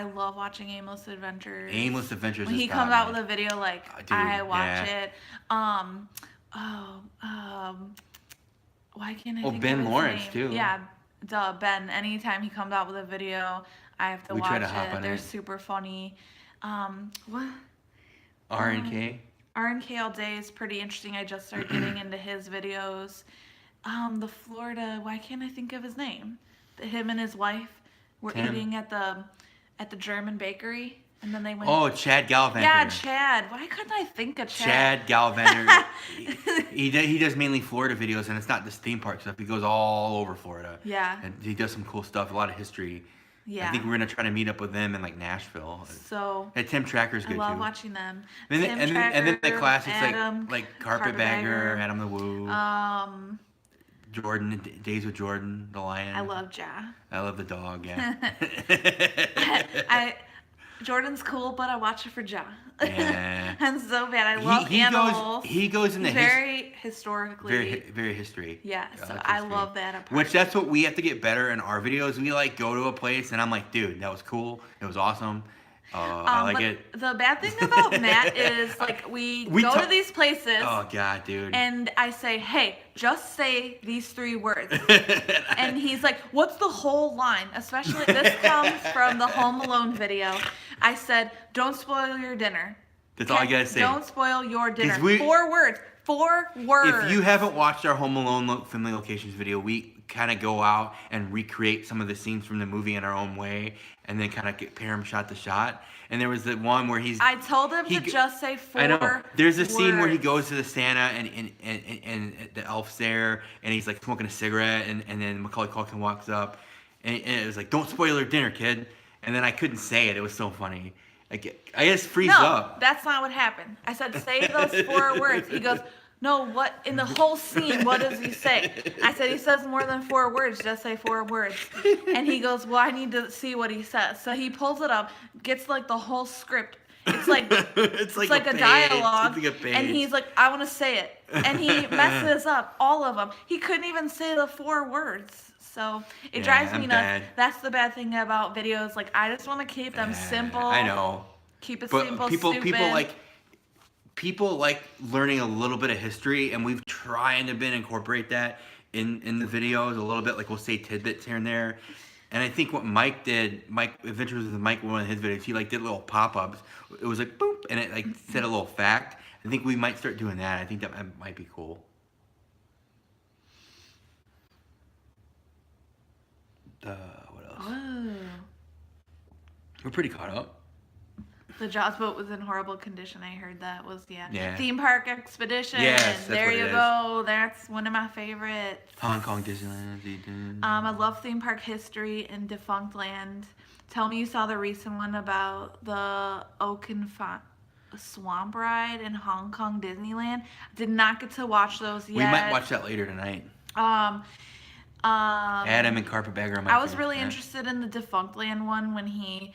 [SPEAKER 2] love watching Aimless Adventures.
[SPEAKER 1] Aimless Adventures.
[SPEAKER 2] When he comes out with a video, like
[SPEAKER 1] dude,
[SPEAKER 2] I watch it. Why can't I?
[SPEAKER 1] Oh,
[SPEAKER 2] think
[SPEAKER 1] Ben
[SPEAKER 2] of his
[SPEAKER 1] Lawrence
[SPEAKER 2] name?
[SPEAKER 1] too.
[SPEAKER 2] Yeah, Ben. Anytime he comes out with a video, I have to watch it. They're super funny. What?
[SPEAKER 1] R&K.
[SPEAKER 2] R&K all day is pretty interesting. I just started getting into his videos. The Florida. Why can't I think of his name? Him and his wife were eating at the German bakery, and then they went.
[SPEAKER 1] Oh, Chad Gallivanter.
[SPEAKER 2] Yeah, Chad. Why couldn't I think of Chad?
[SPEAKER 1] Chad Gallivanter. he does mainly Florida videos, and it's not just theme park stuff. He goes all over Florida.
[SPEAKER 2] Yeah.
[SPEAKER 1] And he does some cool stuff, a lot of history.
[SPEAKER 2] Yeah.
[SPEAKER 1] I think we're gonna try to meet up with them in like Nashville.
[SPEAKER 2] So.
[SPEAKER 1] And Tim Tracker's good too.
[SPEAKER 2] I love watching them.
[SPEAKER 1] And then the classics
[SPEAKER 2] Adam,
[SPEAKER 1] like Carpetbagger, Adam the Woo. Jordan, Days with Jordan, the lion.
[SPEAKER 2] I love Ja.
[SPEAKER 1] I love the dog, yeah.
[SPEAKER 2] Jordan's cool, but I watch it for Ja.
[SPEAKER 1] Yeah.
[SPEAKER 2] I'm so bad. I love animals.
[SPEAKER 1] He goes into
[SPEAKER 2] very historically.
[SPEAKER 1] Very history.
[SPEAKER 2] Yeah, so I love that apart.
[SPEAKER 1] Which that's what we have to get better in our videos. We like go to a place and I'm like, dude, that was cool. It was awesome. I like it.
[SPEAKER 2] The bad thing about Matt is like we go to these places.
[SPEAKER 1] Oh god, dude.
[SPEAKER 2] And I say, hey, just say these 3 words. And he's like, what's the whole line? Especially this comes from the Home Alone video. I said, don't spoil your dinner.
[SPEAKER 1] That's all I gotta say.
[SPEAKER 2] Don't spoil your dinner. 4 words. 4 words.
[SPEAKER 1] If you haven't watched our Home Alone family locations video, we kind of go out and recreate some of the scenes from the movie in our own way, and then kind of compare them shot to shot. And there was the one where
[SPEAKER 2] I told him to just say 4 words. I know.
[SPEAKER 1] There's a scene where he goes to the Santa and the elf's there, and he's like smoking a cigarette, and then Macaulay Culkin walks up, and it was like, don't spoil your dinner, kid. And then I couldn't say it. It was so funny. Like, I just freeze up.
[SPEAKER 2] No, that's not what happened. I said, say those 4 words. He goes, no, what, in the whole scene, what does he say? I said, he says more than 4 words, just say 4 words. And he goes, well, I need to see what he says. So he pulls it up, gets like the whole script. It's like it's like a dialogue. It's like a page. And he's like, I want to say it. And he messes up all of them. He couldn't even say the 4 words. So it drives me nuts.
[SPEAKER 1] Bad.
[SPEAKER 2] That's the bad thing about videos. Like, I just want to keep them simple.
[SPEAKER 1] I know.
[SPEAKER 2] Keep it
[SPEAKER 1] but
[SPEAKER 2] simple,
[SPEAKER 1] people
[SPEAKER 2] stupid.
[SPEAKER 1] people like learning a little bit of history, and we've tried to incorporate that in the videos a little bit. Like we'll say tidbits here and there. And I think what Mike did, Adventures with Mike, one of his videos, he like did little pop-ups. It was like boop, and it like said a little fact. I think we might start doing that. I think that might be cool. What else?
[SPEAKER 2] Whoa.
[SPEAKER 1] We're pretty caught up.
[SPEAKER 2] The Jaws boat was in horrible condition. I heard that was
[SPEAKER 1] Yeah.
[SPEAKER 2] Theme park expedition.
[SPEAKER 1] Yes, that's
[SPEAKER 2] there
[SPEAKER 1] what
[SPEAKER 2] you
[SPEAKER 1] it
[SPEAKER 2] go. That's one of my favorites.
[SPEAKER 1] Hong Kong Disneyland.
[SPEAKER 2] I love theme park history in Defunct Land. Tell me you saw the recent one about the Swamp Ride in Hong Kong Disneyland. Did not get to watch those yet.
[SPEAKER 1] We might watch that later tonight. Adam and Carpetbagger.
[SPEAKER 2] I was really interested in the Defunct Land one when he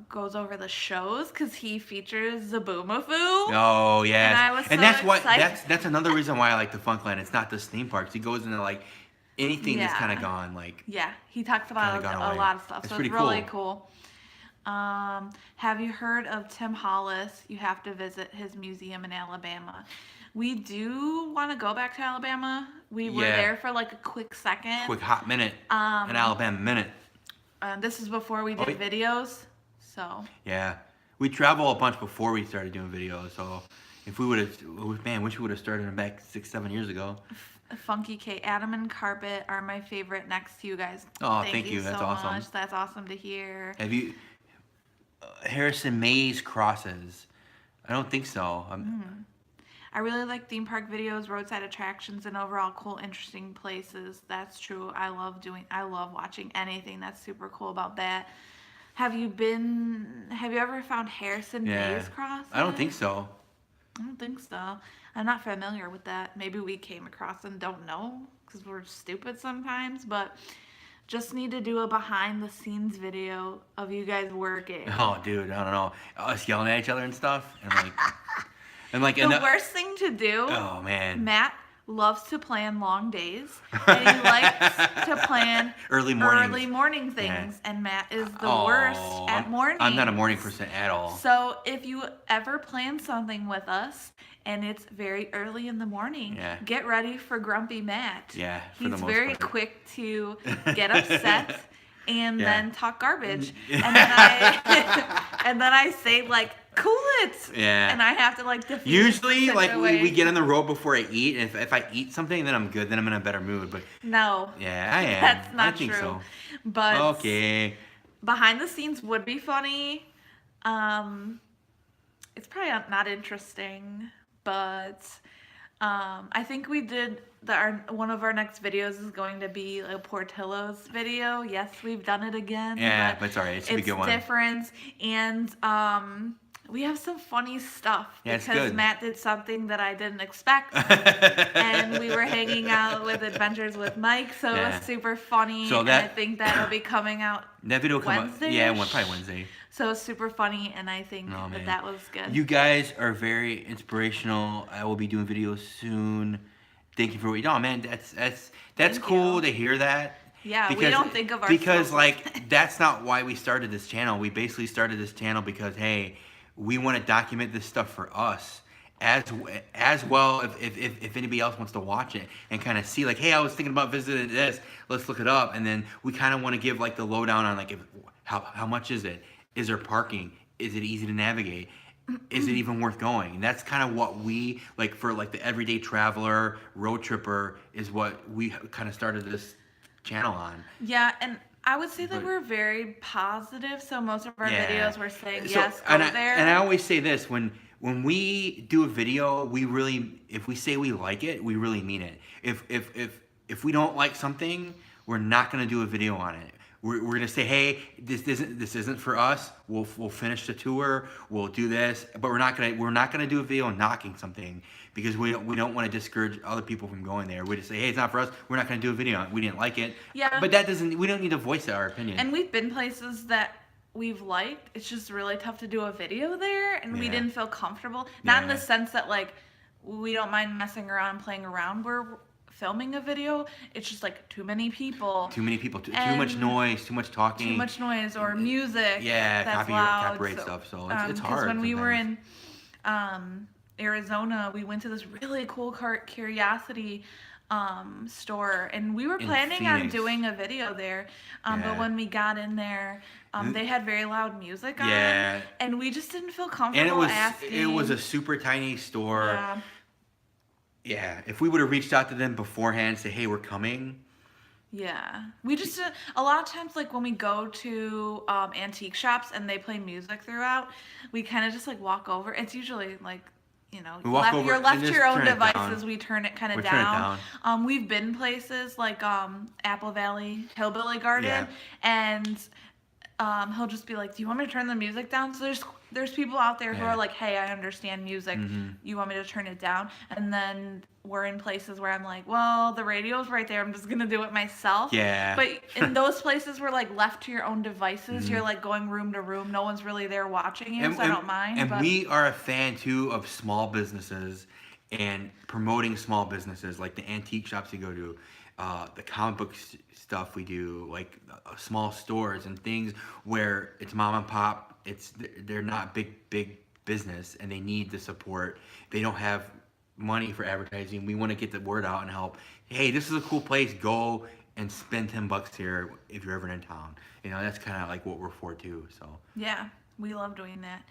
[SPEAKER 2] goes over the shows because he features Zaboomafoo.
[SPEAKER 1] Oh yes,
[SPEAKER 2] and I was
[SPEAKER 1] that's
[SPEAKER 2] excited.
[SPEAKER 1] that's another reason why I like the Funkland. It's not just theme parks. He goes into like anything that's kind of gone like.
[SPEAKER 2] Yeah, he talks about a lot of stuff.
[SPEAKER 1] It's
[SPEAKER 2] so
[SPEAKER 1] pretty
[SPEAKER 2] it's really cool. Have you heard of Tim Hollis? You have to visit his museum in Alabama. We do want to go back to Alabama. We were there for like a quick second.
[SPEAKER 1] Quick hot minute. An Alabama minute.
[SPEAKER 2] This is before we did videos, so.
[SPEAKER 1] Yeah, we travel a bunch before we started doing videos. So if we would have, man, wish we would have started back 6-7 years ago.
[SPEAKER 2] Funky K, Adam and Carpet are my favorite next to you guys.
[SPEAKER 1] Oh, thank you.
[SPEAKER 2] So
[SPEAKER 1] That's awesome.
[SPEAKER 2] much. That's awesome to hear.
[SPEAKER 1] Have you Harrison Mays crosses? I don't think so.
[SPEAKER 2] I really like theme park videos, roadside attractions, and overall cool, interesting places. That's true. I love watching anything that's super cool about that. Have you ever found Harrison Mays crosses?
[SPEAKER 1] I don't think so.
[SPEAKER 2] I don't think so. I'm not familiar with that. Maybe we came across and don't know because we're stupid sometimes, but just need to do a behind the scenes video of you guys working.
[SPEAKER 1] Oh, dude, I don't know. Us yelling at each other and stuff, and like
[SPEAKER 2] the worst thing to do.
[SPEAKER 1] Oh man.
[SPEAKER 2] Matt loves to plan long days, and he likes to plan early morning things. And Matt is the worst at mornings.
[SPEAKER 1] I'm not a morning person at all.
[SPEAKER 2] So if you ever plan something with us and it's very early in the morning, get ready for Grumpy Matt.
[SPEAKER 1] Yeah,
[SPEAKER 2] he's very quick to get upset. And then talk garbage, and then I say like, "Cool it," and I have to like defeat.
[SPEAKER 1] Usually, like we get on the road before I eat, and if I eat something, then I'm good. Then I'm in a better mood. But
[SPEAKER 2] no,
[SPEAKER 1] yeah, I am.
[SPEAKER 2] That's not
[SPEAKER 1] I think
[SPEAKER 2] true.
[SPEAKER 1] So.
[SPEAKER 2] But
[SPEAKER 1] okay,
[SPEAKER 2] behind the scenes would be funny. It's probably not interesting, but I think we did. One of our next videos is going to be a Portillo's video. Yes, we've done it again.
[SPEAKER 1] Yeah, but it's alright. It's a good one.
[SPEAKER 2] It's different, and we have some funny stuff because Matt did something that I didn't expect, and we were hanging out with Adventures with Mike, so it was super funny. So and I think that'll be coming out.
[SPEAKER 1] That video will come out. Yeah, probably Wednesday.
[SPEAKER 2] So it's super funny, and I think that was good.
[SPEAKER 1] You guys are very inspirational. I will be doing videos soon. Thank you for what you do. Oh, man, that's cool to hear that.
[SPEAKER 2] Yeah, we don't think of ourselves.
[SPEAKER 1] Because, like, that's not why we started this channel. We basically started this channel because, hey, we want to document this stuff for us as well if anybody else wants to watch it and kind of see, like, hey, I was thinking about visiting this. Let's look it up. And then we kind of want to give, like, the lowdown on, like, how much is it? Is there parking? Is it easy to navigate? Is it even worth going? And that's kind of what we, like, for, like, the everyday traveler, road tripper, is what we kind of started this channel on.
[SPEAKER 2] Yeah, and I would say that we're very positive, so most of our videos we're saying, yes, go there.
[SPEAKER 1] And I always say this, when we do a video, if we say we like it, we really mean it. If we don't like something, we're not going to do a video on it. We're gonna say, hey, this isn't for us. We'll finish the tour. We'll do this, but we're not gonna do a video knocking something because we don't want to discourage other people from going there. We just say, hey, it's not for us. We're not gonna do a video on it. We didn't like it.
[SPEAKER 2] Yeah.
[SPEAKER 1] But we don't need to voice our opinion.
[SPEAKER 2] And we've been places that we've liked. It's just really tough to do a video there, and we didn't feel comfortable. Not in the sense that like we don't mind messing around and playing around. We're filming a video, it's just like too many people, too
[SPEAKER 1] much noise, too much talking,
[SPEAKER 2] or music, that's loud.
[SPEAKER 1] Copyright stuff. So it's hard.
[SPEAKER 2] Because when we were in Arizona, we went to this really cool curiosity store, and we were planning on
[SPEAKER 1] Phoenix.
[SPEAKER 2] doing a video there, but
[SPEAKER 1] Yeah.
[SPEAKER 2] when we got in there, they had very loud music on,
[SPEAKER 1] Yeah.
[SPEAKER 2] and we just didn't feel
[SPEAKER 1] And
[SPEAKER 2] comfortable asking.
[SPEAKER 1] it was a super tiny store.
[SPEAKER 2] Yeah.
[SPEAKER 1] Yeah, if we would have reached out to them beforehand, say, hey, we're coming.
[SPEAKER 2] Yeah, we just a lot of times, like when we go to antique shops and they play music throughout, we kind of just like walk over. It's usually like, you know,
[SPEAKER 1] We walk over
[SPEAKER 2] you're
[SPEAKER 1] and
[SPEAKER 2] left to
[SPEAKER 1] just
[SPEAKER 2] your own
[SPEAKER 1] turn it down.
[SPEAKER 2] devices. We turn it kind of
[SPEAKER 1] We turn it
[SPEAKER 2] down.
[SPEAKER 1] down.
[SPEAKER 2] We've been places like Apple Valley Hillbilly Garden,
[SPEAKER 1] Yeah.
[SPEAKER 2] and he'll just be like, "Do you want me to turn the music down?" So there's people out there who
[SPEAKER 1] Yeah.
[SPEAKER 2] are like, "Hey, I understand music.
[SPEAKER 1] Mhm.
[SPEAKER 2] You want me to turn it down?" And then we're in places where I'm like, "Well, the radio's right there. I'm just gonna do it myself."
[SPEAKER 1] Yeah.
[SPEAKER 2] But in those places where like left to your own devices,
[SPEAKER 1] Mhm.
[SPEAKER 2] you're like going room to room. No one's really there watching you, so I don't mind.
[SPEAKER 1] And
[SPEAKER 2] but
[SPEAKER 1] we are a fan too of small businesses and promoting small businesses, like the antique shops you go to, the comic book stuff we do, like small stores and things where it's mom and pop. They're not big business, and they need the support. They don't have money for advertising. We want to get the word out and help. Hey, this is a cool place. Go and spend $10 here if you're ever in town. You know, that's kind of like what we're for too. So
[SPEAKER 2] yeah, we love doing that.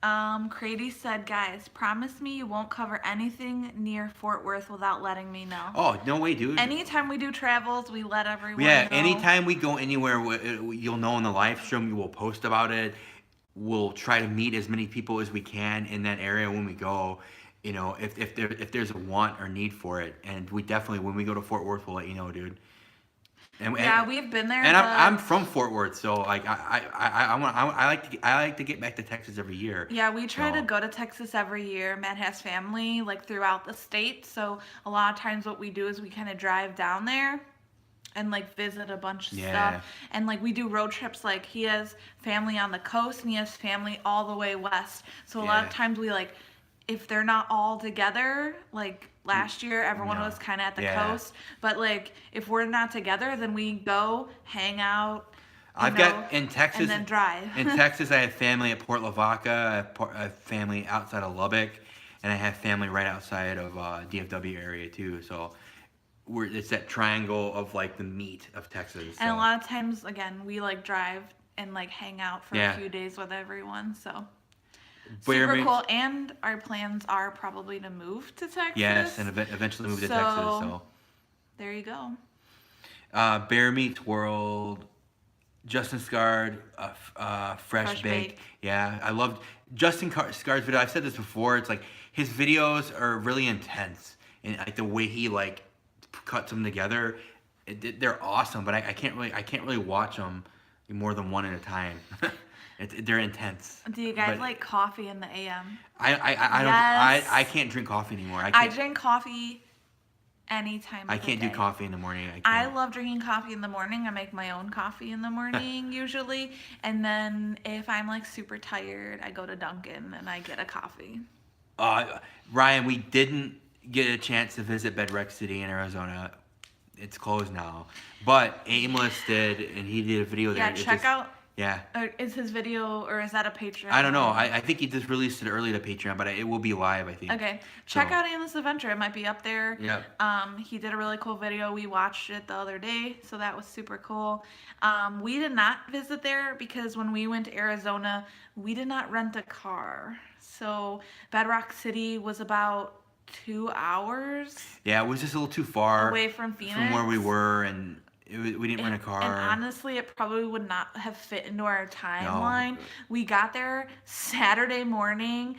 [SPEAKER 2] Crady said, "Guys, promise me you won't cover anything near Fort Worth without letting me know."
[SPEAKER 1] oh, no way, dude.
[SPEAKER 2] Anytime we do travels, we let everyone
[SPEAKER 1] Yeah,
[SPEAKER 2] know.
[SPEAKER 1] anytime we go anywhere, you'll know in the live stream. We will post about it. We'll try to meet as many people as we can in that area when we go. You know, if there's a want or need for it, and we definitely, when we go to Fort Worth, we'll let you know, dude.
[SPEAKER 2] Yeah, we've been there.
[SPEAKER 1] And
[SPEAKER 2] but-
[SPEAKER 1] I'm from Fort Worth, so like I like to get back to Texas every year.
[SPEAKER 2] Yeah, we try to
[SPEAKER 1] So-
[SPEAKER 2] go to Texas every year. Matt has family like throughout the state, so a lot of times what we do is we kind of drive down there and like visit a bunch of
[SPEAKER 1] Yeah.
[SPEAKER 2] stuff. And like we do road trips. Like he has family on the coast and he has family all the way west. So a lot of
[SPEAKER 1] Yeah.
[SPEAKER 2] times we like, if they're not all together, like last year everyone
[SPEAKER 1] No.
[SPEAKER 2] was kind of at the
[SPEAKER 1] Yeah.
[SPEAKER 2] coast, but like if we're not together, then we go hang out. you
[SPEAKER 1] I've
[SPEAKER 2] know,
[SPEAKER 1] got in Texas.
[SPEAKER 2] and then drive.
[SPEAKER 1] In Texas, I have family at Port Lavaca. I have family outside of Lubbock, and I have family right outside of DFW area too. So it's that triangle of like the meat of Texas.
[SPEAKER 2] And a
[SPEAKER 1] so.
[SPEAKER 2] lot of times, again, we like drive and like hang out for
[SPEAKER 1] Yeah.
[SPEAKER 2] a few days with everyone. So
[SPEAKER 1] Bear
[SPEAKER 2] super
[SPEAKER 1] meat-
[SPEAKER 2] cool. And our plans are probably to move to Texas.
[SPEAKER 1] Yes, and eventually move to Texas. So
[SPEAKER 2] there you go.
[SPEAKER 1] Bear Meats World, Justin Scard, Fresh Baked.
[SPEAKER 2] Baked.
[SPEAKER 1] Yeah, I loved Justin Scard's video. I've said this before. It's like his videos are really intense, and like the way he like cuts them together, they're awesome. But I can't really watch them more than one at a time. They're intense.
[SPEAKER 2] Do you guys
[SPEAKER 1] But
[SPEAKER 2] like coffee in the AM?
[SPEAKER 1] I don't.
[SPEAKER 2] Yes.
[SPEAKER 1] I can't drink coffee anymore.
[SPEAKER 2] I drink coffee anytime.
[SPEAKER 1] I
[SPEAKER 2] of the
[SPEAKER 1] can't do
[SPEAKER 2] day.
[SPEAKER 1] coffee in the morning.
[SPEAKER 2] I
[SPEAKER 1] can't.
[SPEAKER 2] love drinking coffee in the morning. I make my own coffee in the morning usually. And then if I'm like super tired, I go to Dunkin' and I get a coffee.
[SPEAKER 1] Ryan, we didn't get a chance to visit Bedrock City in Arizona. It's closed now. But Aimless did, and he did a video there.
[SPEAKER 2] Yeah, check out.
[SPEAKER 1] Yeah.
[SPEAKER 2] Is his video or is that a Patreon?
[SPEAKER 1] I don't know. I think he just released it early to Patreon, but it will be live, I think.
[SPEAKER 2] Okay. Check
[SPEAKER 1] So-
[SPEAKER 2] out Aimless Adventure. It might be up there.
[SPEAKER 1] Yeah.
[SPEAKER 2] He did a really cool video. We watched it the other day, so that was super cool. We did not visit there because when we went to Arizona, we did not rent a car. So Bedrock City was about 2 hours
[SPEAKER 1] Yeah, it was just a little too far
[SPEAKER 2] away from Phoenix.
[SPEAKER 1] from where we were, and we didn't rent a car.
[SPEAKER 2] And honestly, it probably would not have fit into our timeline. We got there Saturday morning.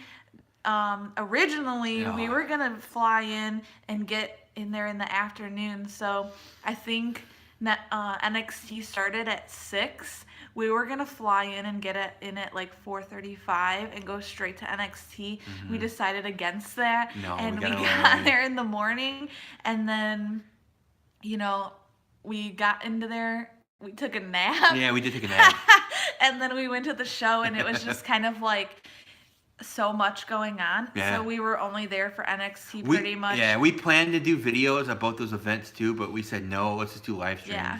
[SPEAKER 2] Originally, we
[SPEAKER 1] Yeah.
[SPEAKER 2] were gonna fly in and get in there in the afternoon. So I think that NXT started at 6. We were gonna fly in and get it in at like 4:35 and go straight to NXT. We decided against that,
[SPEAKER 1] No,
[SPEAKER 2] and
[SPEAKER 1] we
[SPEAKER 2] we
[SPEAKER 1] got
[SPEAKER 2] got
[SPEAKER 1] early.
[SPEAKER 2] there in the morning, and then, you know, we got into there. We took a nap.
[SPEAKER 1] Yeah, we did take a nap.
[SPEAKER 2] And then we went to the show, and it was just kind of like so much going on.
[SPEAKER 1] Yeah.
[SPEAKER 2] So we were only there for NXT
[SPEAKER 1] We-
[SPEAKER 2] pretty much.
[SPEAKER 1] Yeah, we planned to do videos about those events too, but we said no, let's just do live streams.
[SPEAKER 2] Yeah.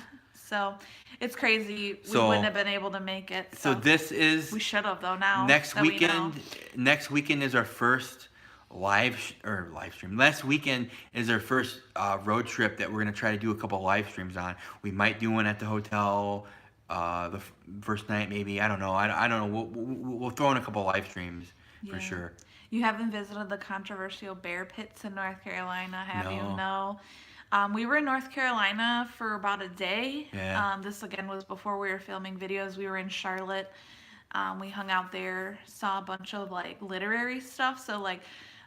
[SPEAKER 2] So it's crazy. We
[SPEAKER 1] So-
[SPEAKER 2] wouldn't have been able to make it.
[SPEAKER 1] So this is
[SPEAKER 2] we should have though. Now
[SPEAKER 1] next
[SPEAKER 2] that we know.
[SPEAKER 1] weekend. Next weekend is our first live stream. Last weekend is our first road trip that we're gonna try to do a couple live streams on. We might do one at the hotel the first night, maybe. I don't know. I don't know. We'll throw in a couple live streams for
[SPEAKER 2] Yeah.
[SPEAKER 1] sure.
[SPEAKER 2] You haven't visited the controversial bear pits in North Carolina, have you?
[SPEAKER 1] No.
[SPEAKER 2] No. We were in North Carolina for about a day.
[SPEAKER 1] Yeah.
[SPEAKER 2] This again was before we were filming videos. We were in Charlotte. We hung out there, saw a bunch of like literary stuff, so like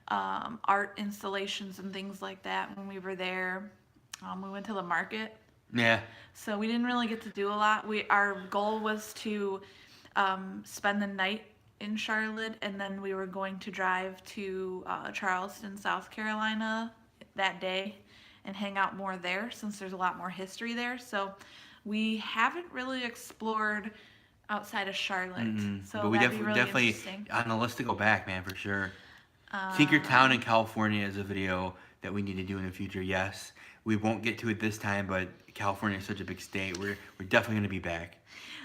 [SPEAKER 2] art installations and things like that when we were there. We went to the market.
[SPEAKER 1] Yeah.
[SPEAKER 2] So we didn't really get to do a lot. Our goal was to spend the night in Charlotte, and then we were going to drive to Charleston, South Carolina that day and hang out more there since there's a lot more history there. So we haven't really explored outside of Charlotte. So
[SPEAKER 1] But we
[SPEAKER 2] that'd be really
[SPEAKER 1] definitely
[SPEAKER 2] interesting.
[SPEAKER 1] on the list to go back, man, for sure. Tinkertown in California is a video that we need to do in the future. Yes, we won't get to it this time, but California is such a big state. We're definitely gonna be back.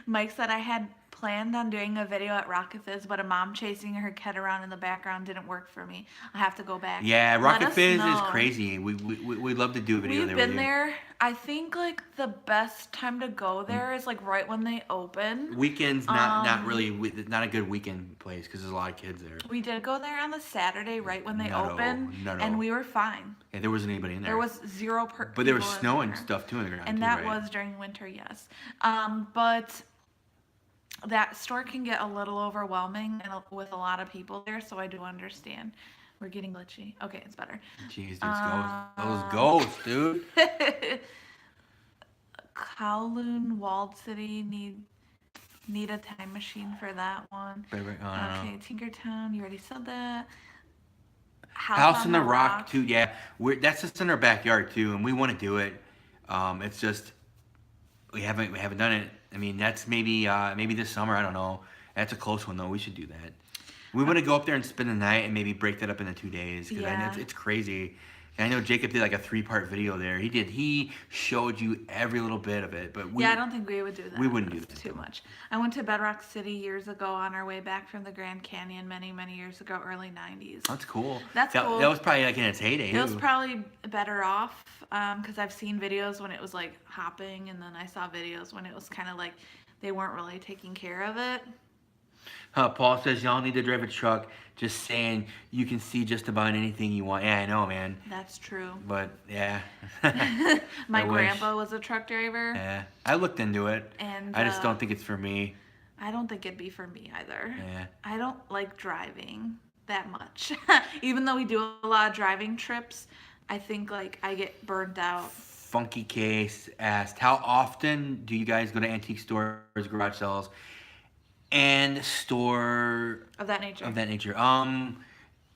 [SPEAKER 2] Mike said I had planned on doing a video at Rocket Fizz, but a mom chasing her kid around in the background didn't work for me. I have to go back.
[SPEAKER 1] Yeah,
[SPEAKER 2] Let
[SPEAKER 1] Rocket
[SPEAKER 2] us
[SPEAKER 1] Fizz is
[SPEAKER 2] know.
[SPEAKER 1] crazy. We'd love to do a video
[SPEAKER 2] We've
[SPEAKER 1] there
[SPEAKER 2] been
[SPEAKER 1] with you.
[SPEAKER 2] there. I think like the best time to go there is like right when they open.
[SPEAKER 1] Weekends not really not a good weekend place because there's a lot of kids there.
[SPEAKER 2] We did go there on the Saturday right when they
[SPEAKER 1] No,
[SPEAKER 2] opened,
[SPEAKER 1] no.
[SPEAKER 2] and we were fine.
[SPEAKER 1] Yeah, there wasn't anybody in there.
[SPEAKER 2] There was zero
[SPEAKER 1] but there was
[SPEAKER 2] people in
[SPEAKER 1] snow and
[SPEAKER 2] there.
[SPEAKER 1] stuff too in the ground.
[SPEAKER 2] And
[SPEAKER 1] too,
[SPEAKER 2] that
[SPEAKER 1] right?
[SPEAKER 2] was during winter, yes. But that store can get a little overwhelming and with a lot of people there, so I do understand. We're getting glitchy. Okay, it's better.
[SPEAKER 1] Jeez, those ghosts, dude.
[SPEAKER 2] Kowloon Walled City need a time machine for that one.
[SPEAKER 1] Right,
[SPEAKER 2] Okay, Tinkertown, you already said that.
[SPEAKER 1] House on the Rock too. Yeah, that's just in our backyard too, and we want to do it. It's just we haven't done it. I mean, that's maybe this summer. I don't know. That's a close one though. We should do that. We want to go up there and spend the night and maybe break that up into 2 days because I know
[SPEAKER 2] Yeah.
[SPEAKER 1] it's crazy. And I know Jacob did like a 3-part video there. He showed you every little bit of it, but
[SPEAKER 2] Yeah, I don't think we would do that.
[SPEAKER 1] we wouldn't do that.
[SPEAKER 2] Too much. I went to Bedrock City years ago on our way back from the Grand Canyon many, many years ago, early 90s.
[SPEAKER 1] That's cool.
[SPEAKER 2] That's
[SPEAKER 1] that,
[SPEAKER 2] cool.
[SPEAKER 1] That was probably like in its heyday.
[SPEAKER 2] It was
[SPEAKER 1] too.
[SPEAKER 2] probably better off because I've seen videos when it was like hopping, and then I saw videos when it was kind of like they weren't really taking care of it.
[SPEAKER 1] Paul says y'all need to drive a truck. Just saying, you can see just about anything you want. Yeah, I know, man.
[SPEAKER 2] That's true.
[SPEAKER 1] But yeah,
[SPEAKER 2] My
[SPEAKER 1] I wish.
[SPEAKER 2] grandpa was a truck driver,
[SPEAKER 1] Yeah, I looked into it.
[SPEAKER 2] and
[SPEAKER 1] I just don't think it's for me.
[SPEAKER 2] I don't think it'd be for me either.
[SPEAKER 1] Yeah.
[SPEAKER 2] I don't like driving that much. Even though we do a lot of driving trips, I think like I get burned out.
[SPEAKER 1] Funky Case asked, how often do you guys go to antique stores, garage sales, and store
[SPEAKER 2] Of that nature.
[SPEAKER 1] of that nature?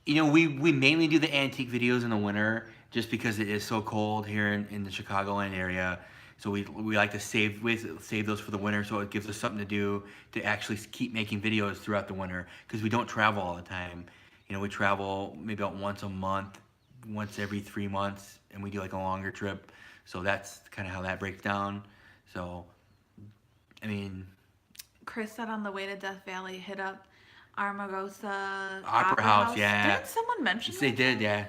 [SPEAKER 1] You know, we mainly do the antique videos in the winter just because it is so cold here in the Chicagoland area. So we like to save those for the winter, so it gives us something to do to actually keep making videos throughout the winter because we don't travel all the time. You know, we travel maybe about once a month, once every 3 months, and we do like a longer trip. So that's kind of how that breaks down. So, I mean,
[SPEAKER 2] Chris said on the way to Death Valley, hit up Armagosa
[SPEAKER 1] Opera House, yeah.
[SPEAKER 2] Didn't someone mention
[SPEAKER 1] they
[SPEAKER 2] that?
[SPEAKER 1] did, yeah.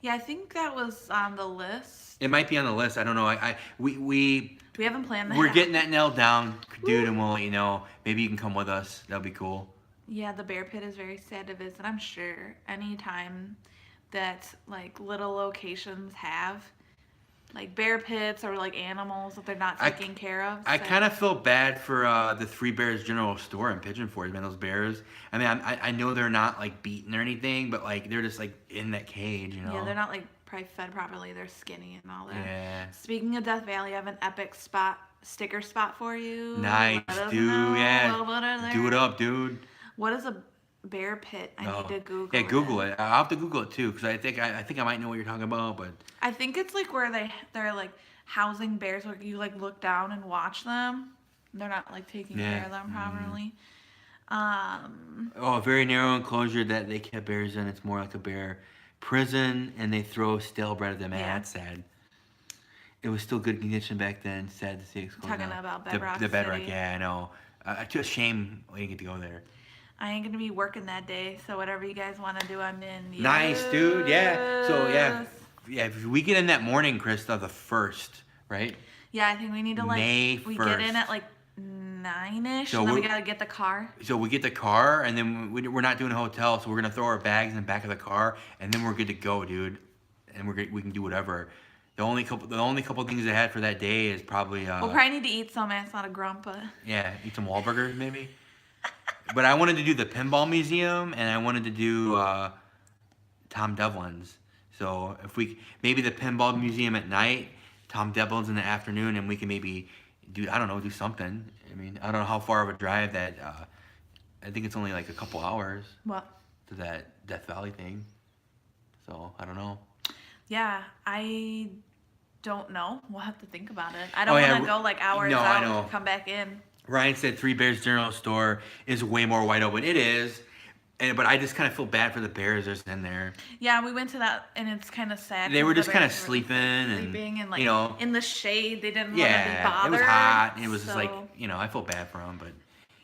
[SPEAKER 2] Yeah, I think that was on the list.
[SPEAKER 1] It might be on the list. I don't know.
[SPEAKER 2] We haven't planned that.
[SPEAKER 1] We're getting that nailed down, dude, and we'll let you know. Maybe you can come with us. That'll be cool.
[SPEAKER 2] Yeah, the bear pit is very sad to visit. I'm sure anytime that like little locations have like bear pits or like animals that they're not taking care of.
[SPEAKER 1] I
[SPEAKER 2] so-
[SPEAKER 1] kind of feel bad for the Three Bears General Store in Pigeon Forge, man. Those bears. I mean, I know they're not like beaten or anything, but like they're just like in that cage, you know.
[SPEAKER 2] Yeah, they're not like probably fed properly. They're skinny and all that.
[SPEAKER 1] Yeah.
[SPEAKER 2] Speaking of Death Valley, I have an epic sticker spot for you.
[SPEAKER 1] Nice,
[SPEAKER 2] Let us
[SPEAKER 1] dude.
[SPEAKER 2] know.
[SPEAKER 1] Yeah.
[SPEAKER 2] We'll put it
[SPEAKER 1] Do it
[SPEAKER 2] there.
[SPEAKER 1] up, dude.
[SPEAKER 2] What is a bear pit? I need to Google.
[SPEAKER 1] Yeah, Google it. I'll have to Google it too, because I think I might know what you're talking about, but
[SPEAKER 2] I think it's like where they're like housing bears, where you like look down and watch them. They're not like taking care of them properly.
[SPEAKER 1] a very narrow enclosure that they kept bears in. It's more like a bear prison, and they throw stale bread at them. Man,
[SPEAKER 2] Yeah.
[SPEAKER 1] that's sad. it was still good condition back then. Sad to see it's closed
[SPEAKER 2] Talking
[SPEAKER 1] now.
[SPEAKER 2] about Bedrock
[SPEAKER 1] the Bedrock,
[SPEAKER 2] City.
[SPEAKER 1] yeah, I know. It's a shame we didn't get to go there.
[SPEAKER 2] I ain't gonna be working that day, so whatever you guys want to do, I'm in.
[SPEAKER 1] Nice, dude. Yeah. So
[SPEAKER 2] Yes.
[SPEAKER 1] if we get in that morning, Krista, the 1st, right?
[SPEAKER 2] Yeah, I think we need to like
[SPEAKER 1] May
[SPEAKER 2] we get in
[SPEAKER 1] 1st.
[SPEAKER 2] at like 9ish,
[SPEAKER 1] So
[SPEAKER 2] and then we
[SPEAKER 1] we're-
[SPEAKER 2] gotta get the car.
[SPEAKER 1] So we get the car, and then we're not doing a hotel, so we're gonna throw our bags in the back of the car, and then we're good to go, dude. And we can do whatever. The only couple things I had for that day is probably
[SPEAKER 2] We'll probably need to eat some. It's not a grump, but
[SPEAKER 1] yeah, eat some Wahlburgers maybe. But I wanted to do the pinball museum, and I wanted to do Tom Devlin's. So if we maybe the pinball museum at night, Tom Devlin's in the afternoon, and we can maybe do do something. I mean, I don't know how far of a drive that. I think it's only like a couple hours
[SPEAKER 2] what?
[SPEAKER 1] to that Death Valley thing. So I don't know.
[SPEAKER 2] Yeah, I don't know. We'll have to think about it. I don't
[SPEAKER 1] Oh, yeah,
[SPEAKER 2] want to go like hours
[SPEAKER 1] no, I
[SPEAKER 2] out
[SPEAKER 1] know.
[SPEAKER 2] and come back in.
[SPEAKER 1] Ryan said Three Bears General Store is way more wide open. It is, but I just kind of feel bad for the bears that's in there.
[SPEAKER 2] Yeah, we went to that, and it's kind of sad.
[SPEAKER 1] They were
[SPEAKER 2] 'cause
[SPEAKER 1] just
[SPEAKER 2] the
[SPEAKER 1] kind of
[SPEAKER 2] bears were
[SPEAKER 1] sleeping and
[SPEAKER 2] like
[SPEAKER 1] you know,
[SPEAKER 2] in the shade. They didn't want to be
[SPEAKER 1] yeah, it
[SPEAKER 2] bothered.
[SPEAKER 1] was hot. And it was just
[SPEAKER 2] so,
[SPEAKER 1] like I feel bad for them, but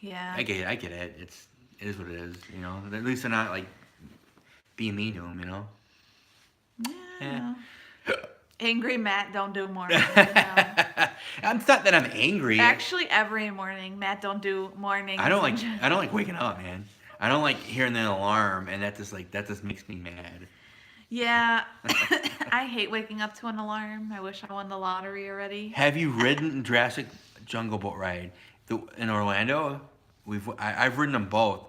[SPEAKER 2] yeah.
[SPEAKER 1] I get it. It is what it is. At least they're not like being mean to them.
[SPEAKER 2] Yeah. Angry Matt, don't do morning.
[SPEAKER 1] It's not that I'm angry.
[SPEAKER 2] Actually, every morning, Matt don't do mornings.
[SPEAKER 1] I don't like waking up, man. I don't like hearing the alarm, and that just makes me mad.
[SPEAKER 2] Yeah, I hate waking up to an alarm. I wish I won the lottery already.
[SPEAKER 1] Have you ridden Jurassic Jungle Boat ride in Orlando? I've ridden them both.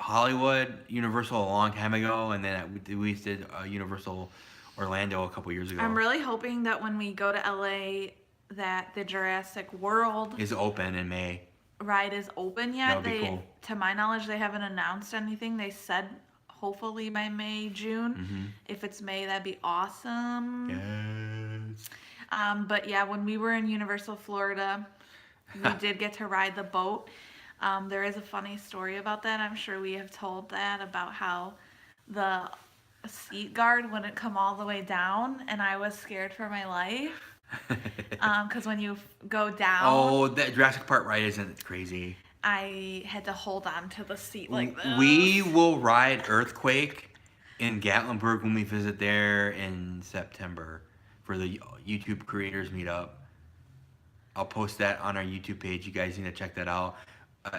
[SPEAKER 1] Hollywood, Universal a long time ago, and then we did Universal Orlando a couple years ago.
[SPEAKER 2] I'm really hoping that when we go to LA, that the Jurassic World
[SPEAKER 1] is open in May.
[SPEAKER 2] ride is open yet.
[SPEAKER 1] That would be cool.
[SPEAKER 2] To my knowledge, they haven't announced anything. They said hopefully by May, June.
[SPEAKER 1] Mm-hmm.
[SPEAKER 2] If it's May, that'd be awesome.
[SPEAKER 1] Yes.
[SPEAKER 2] But yeah, when we were in Universal Florida, we did get to ride the boat. There is a funny story about that. I'm sure we have told that about how the seat guard wouldn't come all the way down, and I was scared for my life. Because when you go down,
[SPEAKER 1] Oh, that Jurassic Park ride isn't crazy.
[SPEAKER 2] I had to hold on to the seat like this.
[SPEAKER 1] We will ride Earthquake in Gatlinburg when we visit there in September for the YouTube creators meetup. I'll post that on our YouTube page. You guys need to check that out.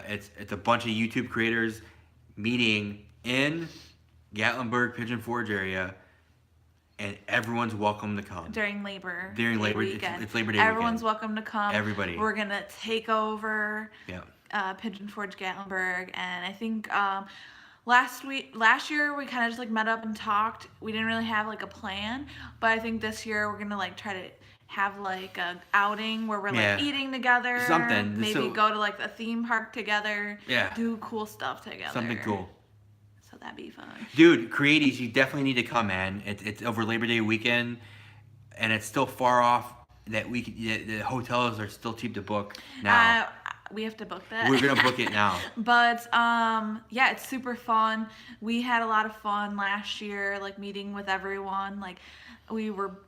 [SPEAKER 1] It's a bunch of YouTube creators meeting in Gatlinburg, Pigeon Forge area, and everyone's welcome to come.
[SPEAKER 2] During Labor
[SPEAKER 1] During
[SPEAKER 2] Day
[SPEAKER 1] Labor,
[SPEAKER 2] weekend.
[SPEAKER 1] it's Labor Day
[SPEAKER 2] Everyone's
[SPEAKER 1] weekend.
[SPEAKER 2] welcome to come.
[SPEAKER 1] Everybody.
[SPEAKER 2] We're gonna take over
[SPEAKER 1] Yeah.
[SPEAKER 2] Pigeon Forge Gatlinburg, and I think last year we kind of just like met up and talked. We didn't really have like a plan, but I think this year we're gonna like try to have like a outing where we're like eating together.
[SPEAKER 1] Something.
[SPEAKER 2] Maybe go to like a theme park together.
[SPEAKER 1] Yeah.
[SPEAKER 2] Do cool stuff together.
[SPEAKER 1] Something cool.
[SPEAKER 2] So that'd be fun.
[SPEAKER 1] Dude, Creaties, you definitely need to come, man. It's over Labor Day weekend, and it's still far off. The hotels are still cheap to book now.
[SPEAKER 2] We have to book that.
[SPEAKER 1] We're gonna book it now.
[SPEAKER 2] But yeah, it's super fun. We had a lot of fun last year, like meeting with everyone. Like we were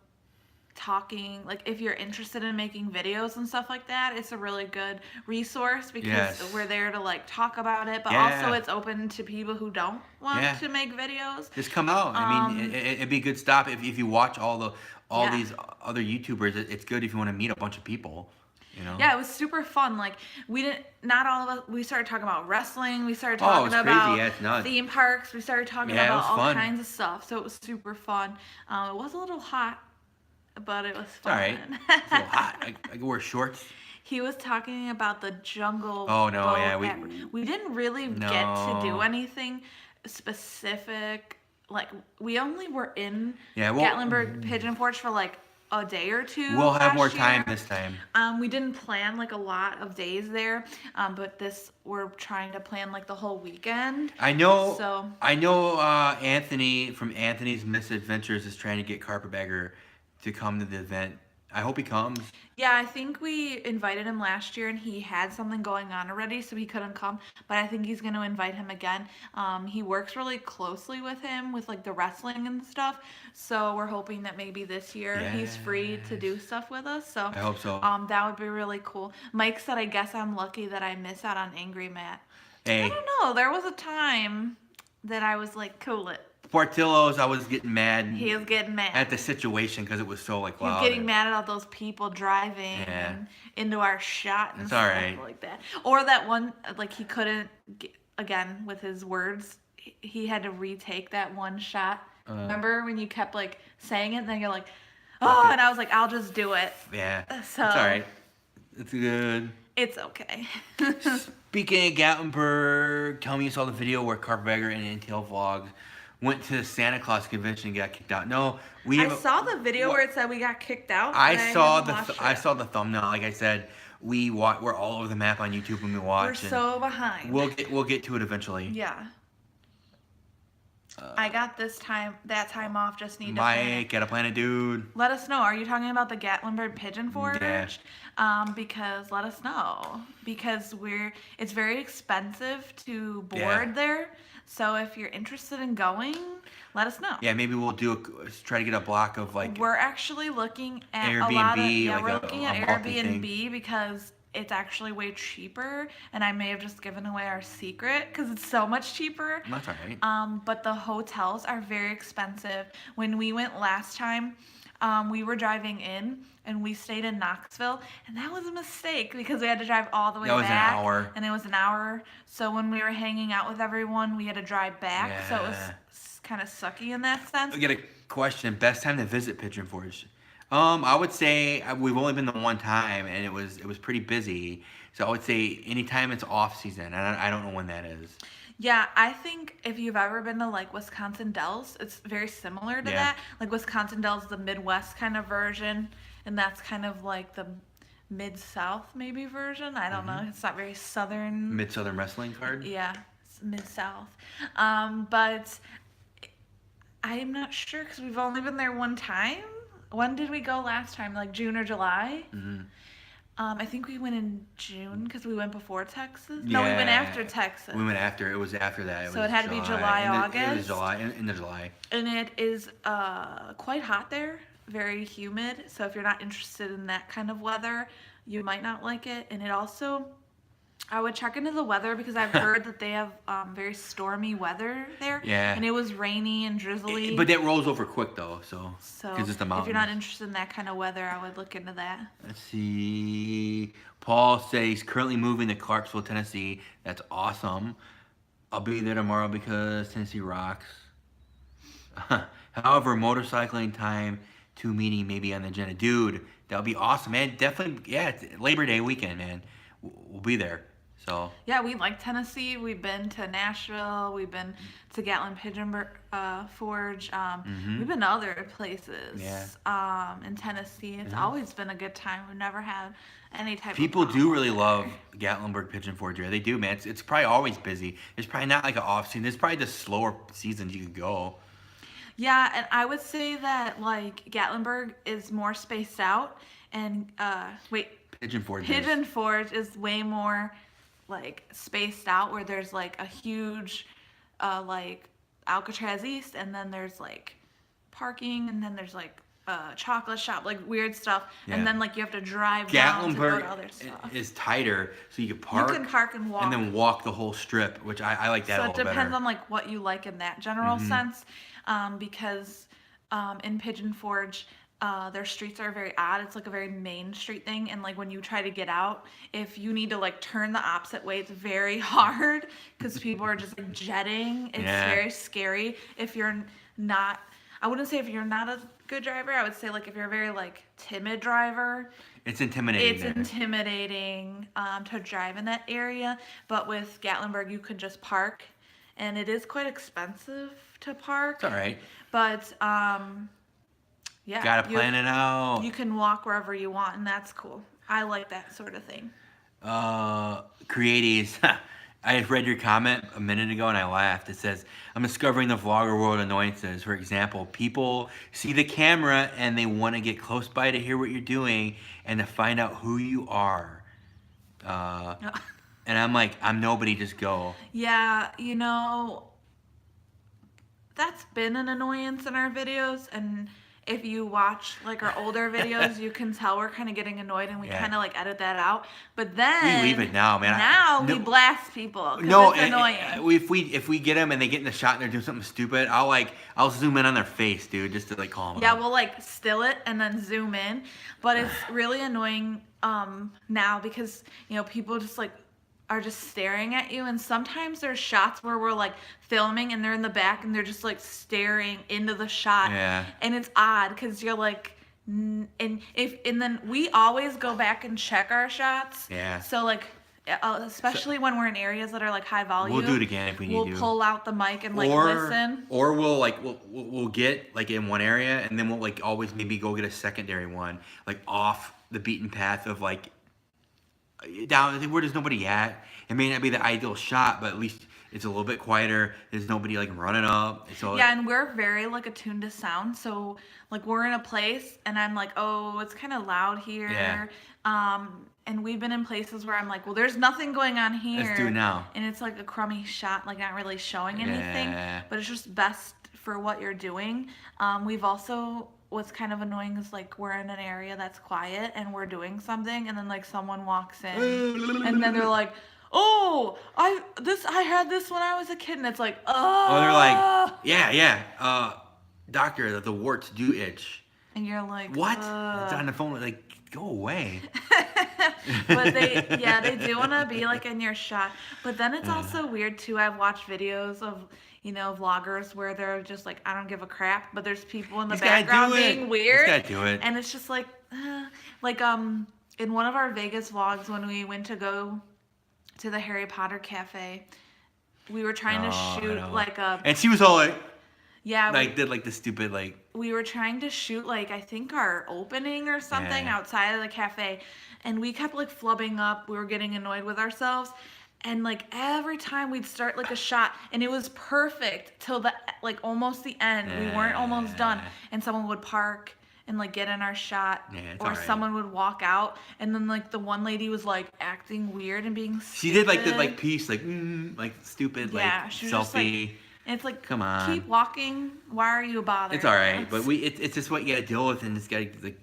[SPEAKER 2] talking, like if you're interested in making videos and stuff like that, it's a really good resource because we're there to like talk about it, but also it's open to people who don't want to make videos.
[SPEAKER 1] Just come out. I mean, it'd be a good stop if you watch all these other YouTubers. It's good if you want to meet a bunch of people.
[SPEAKER 2] Yeah, it was super fun. Like not all of us, we started talking about wrestling. We started
[SPEAKER 1] Oh, it
[SPEAKER 2] talking
[SPEAKER 1] was crazy.
[SPEAKER 2] about
[SPEAKER 1] Yeah, it's nuts.
[SPEAKER 2] theme parks. We started talking
[SPEAKER 1] Yeah, it
[SPEAKER 2] about
[SPEAKER 1] was
[SPEAKER 2] all
[SPEAKER 1] fun.
[SPEAKER 2] kinds of stuff. So it was super fun. It was a little hot, but it was fun.
[SPEAKER 1] All right. It's a little hot. I can wear shorts.
[SPEAKER 2] He was talking about the jungle.
[SPEAKER 1] Oh, no,
[SPEAKER 2] boat
[SPEAKER 1] yeah,
[SPEAKER 2] we didn't really get to do anything specific. Like we only were in Gatlinburg Pigeon Forge for like a day or two.
[SPEAKER 1] We'll have more
[SPEAKER 2] last
[SPEAKER 1] time
[SPEAKER 2] year.
[SPEAKER 1] this time.
[SPEAKER 2] We didn't plan like a lot of days there, but we're trying to plan like the whole weekend.
[SPEAKER 1] I know.
[SPEAKER 2] So
[SPEAKER 1] I know. Anthony from Anthony's Misadventures is trying to get Carpetbagger to come to the event I hope he comes.
[SPEAKER 2] Yeah, I think we invited him last year and he had something going on already, so he couldn't come. But I think he's going to invite him again. He works really closely with him with like the wrestling and stuff. So we're hoping that maybe this year he's free to do stuff with us. So
[SPEAKER 1] I hope so.
[SPEAKER 2] that would be really cool. Mike said, I guess I'm lucky that I miss out on Angry Matt.
[SPEAKER 1] Hey.
[SPEAKER 2] I don't know. There was a time that I was like, cool it.
[SPEAKER 1] Portillo's, I was getting mad.
[SPEAKER 2] He was getting mad
[SPEAKER 1] at the situation because it was so like loud.
[SPEAKER 2] He was getting mad at all those people driving into our shot and stuff like that. Or that one, like he couldn't again with his words. He had to retake that one shot. Remember when you kept like saying it, and then you're like, oh, and I was like, I'll just do it.
[SPEAKER 1] Yeah.
[SPEAKER 2] So
[SPEAKER 1] it's all right. It's good.
[SPEAKER 2] It's okay.
[SPEAKER 1] Speaking of Gatlinburg, tell me you saw the video where Carpetbagger and Intel Vlogs went to the Santa Claus convention and got kicked out. No,
[SPEAKER 2] I saw the video where it said we got kicked out.
[SPEAKER 1] I saw the thumbnail. Like I said, we're all over the map on YouTube when we watch.
[SPEAKER 2] We're so behind.
[SPEAKER 1] We'll get to it eventually.
[SPEAKER 2] Yeah. I got that time off. Just need to
[SPEAKER 1] Mike, gotta plan it, dude.
[SPEAKER 2] Let us know. Are you talking about the Gatlinburg Pigeon Forge?
[SPEAKER 1] Yeah.
[SPEAKER 2] Because let us know. Because it's very expensive to board there. So if you're interested in going, let us know.
[SPEAKER 1] Yeah, maybe we'll try to get a block of like.
[SPEAKER 2] We're actually looking at
[SPEAKER 1] Airbnb,
[SPEAKER 2] a lot of
[SPEAKER 1] we're
[SPEAKER 2] looking at Airbnb because it's actually way cheaper, and I may have just given away our secret because it's so much cheaper.
[SPEAKER 1] That's all right.
[SPEAKER 2] But the hotels are very expensive. When we went last time, we were driving in and we stayed in Knoxville, and that was a mistake because we had to drive all the way back.
[SPEAKER 1] That was an hour.
[SPEAKER 2] And it was an hour. So when we were hanging out with everyone, we had to drive back.
[SPEAKER 1] Yeah.
[SPEAKER 2] So it was kind of sucky in that sense.
[SPEAKER 1] I get a question. Best time to visit Pigeon Forge? I would say we've only been the one time, and it was pretty busy. So I would say anytime it's off season, and I don't know when that is.
[SPEAKER 2] Yeah, I think if you've ever been to like Wisconsin Dells, it's very similar to that. Like Wisconsin Dells, the Midwest kind of version, and that's kind of like the Mid-South maybe version. I don't know. It's not very southern.
[SPEAKER 1] Mid-Southern wrestling card?
[SPEAKER 2] Yeah, it's Mid-South. But I'm not sure because we've only been there one time. When did we go last time? Like June or July?
[SPEAKER 1] Mm-hmm.
[SPEAKER 2] I think we went in June because we went before Texas. No, we went after Texas.
[SPEAKER 1] We went after. It was after that.
[SPEAKER 2] So it had to be July, August.
[SPEAKER 1] It was July, in the July.
[SPEAKER 2] And it is quite hot there, very humid. So if you're not interested in that kind of weather, you might not like it. And it also, I would check into the weather because I've heard that they have very stormy weather there.
[SPEAKER 1] Yeah.
[SPEAKER 2] And it was rainy and drizzly.
[SPEAKER 1] But that rolls over quick though, so because it's the mountains.
[SPEAKER 2] If you're not interested in that kind of weather, I would look into that.
[SPEAKER 1] Let's see. Paul says he's currently moving to Clarksville, Tennessee. That's awesome. I'll be there tomorrow because Tennessee rocks. However, motorcycling time to meeting maybe on the agenda. Dude, that would be awesome, man. Definitely, yeah, it's Labor Day weekend, man. We'll be there. So
[SPEAKER 2] yeah, we like Tennessee. We've been to Nashville. We've been to Gatlin Pigeon Forge. We've been to other places in Tennessee. It's always been a good time. We've never had any type
[SPEAKER 1] People
[SPEAKER 2] of
[SPEAKER 1] do really love Gatlinburg Pigeon Forge. They do, man. It's probably always busy. There's probably not like an off season. There's probably just slower seasons you could go.
[SPEAKER 2] Yeah, and I would say that like Gatlinburg is more spaced out, and
[SPEAKER 1] Pigeon Forge
[SPEAKER 2] is way more like spaced out, where there's like a huge like Alcatraz East, and then there's like parking, and then there's like chocolate shop, like weird stuff, and then like you have to drive down to go to other stuff.
[SPEAKER 1] Is tighter, so you can park.
[SPEAKER 2] You can park and walk,
[SPEAKER 1] and then walk the whole strip, which I like that.
[SPEAKER 2] So
[SPEAKER 1] a little
[SPEAKER 2] it depends
[SPEAKER 1] better.
[SPEAKER 2] on like what you like in that general sense, because in Pigeon Forge, their streets are very odd. It's like a very main street thing, and like when you try to get out, if you need to like turn the opposite way, it's very hard because people are just like jetting. It's very scary. If you're not, I wouldn't say if you're not a good driver, I would say like if you're a very like timid driver,
[SPEAKER 1] it's intimidating.
[SPEAKER 2] It's intimidating to drive in that area. But with Gatlinburg, you can just park, and it is quite expensive to park.
[SPEAKER 1] It's all right.
[SPEAKER 2] But yeah,
[SPEAKER 1] gotta plan it out.
[SPEAKER 2] You can walk wherever you want, and that's cool. I like that sort of thing.
[SPEAKER 1] Creaties. I just read your comment a minute ago and I laughed. It says, I'm discovering the vlogger world annoyances. For example, people see the camera and they want to get close by to hear what you're doing and to find out who you are. And I'm like, I'm nobody, just go.
[SPEAKER 2] Yeah, you know, that's been an annoyance in our videos, and if you watch like our older videos, you can tell we're kind of getting annoyed, and we kind of like edit that out. But then
[SPEAKER 1] we leave it now, man.
[SPEAKER 2] Now we blast people. 'Cause
[SPEAKER 1] No,
[SPEAKER 2] it's annoying.
[SPEAKER 1] If we get them and they get in the shot and they're doing something stupid, I'll zoom in on their face, dude, just to like call them.
[SPEAKER 2] Yeah,
[SPEAKER 1] out.
[SPEAKER 2] we'll like still it and then zoom in, but it's really annoying now because you know people just like are just staring at you, and sometimes there's shots where we're like filming and they're in the back and they're just like staring into the shot.
[SPEAKER 1] Yeah.
[SPEAKER 2] And it's odd because you're like, and then we always go back and check our shots.
[SPEAKER 1] Yeah.
[SPEAKER 2] So like, especially when we're in areas that are like high volume.
[SPEAKER 1] We'll do it again if we need to.
[SPEAKER 2] We'll pull out the mic and like listen.
[SPEAKER 1] Or we'll get like in one area and then we'll like always maybe go get a secondary one like off the beaten path of like down where there's nobody at. It may not be the ideal shot, but at least it's a little bit quieter. There's nobody like running up. So
[SPEAKER 2] yeah, and we're very like attuned to sound. So like we're in a place and I'm like, oh, it's kind of loud here.
[SPEAKER 1] Yeah.
[SPEAKER 2] And we've been in places where I'm like, well, there's nothing going on here.
[SPEAKER 1] Let's do it now.
[SPEAKER 2] And it's like a crummy shot, like not really showing anything.
[SPEAKER 1] Yeah.
[SPEAKER 2] But it's just best for what you're doing. We've also, what's kind of annoying is like we're in an area that's quiet and we're doing something and then like someone walks in and then they're like, oh, I had this when I was a kid, and it's like, oh.
[SPEAKER 1] They're like, yeah, doctor, the warts do itch.
[SPEAKER 2] And you're like,
[SPEAKER 1] what? It's on the phone, like, go away.
[SPEAKER 2] But they do want to be like in your shot. But then it's also weird too. I've watched videos of, you know, vloggers where they're just like, I don't give a crap, but there's people in the background being weird.
[SPEAKER 1] He's gotta do it.
[SPEAKER 2] And it's just like in one of our Vegas vlogs when we went to go to the Harry Potter cafe, we were trying to shoot like a,
[SPEAKER 1] and she was all like, did like the stupid like,
[SPEAKER 2] we were trying to shoot like I think our opening or something outside of the cafe, and we kept like flubbing up. We were getting annoyed with ourselves, and like every time we'd start like a shot and it was perfect till the like almost the end. We weren't almost done, and someone would park and like get in our shot, or someone would walk out, and then like the one lady was like acting weird and being stupid.
[SPEAKER 1] She did like the like piece like stupid like
[SPEAKER 2] she was
[SPEAKER 1] selfie.
[SPEAKER 2] Just, like, it's like,
[SPEAKER 1] come on,
[SPEAKER 2] keep walking. Why are you bothered?
[SPEAKER 1] It's all right, but it's just what you gotta deal with, and just gotta like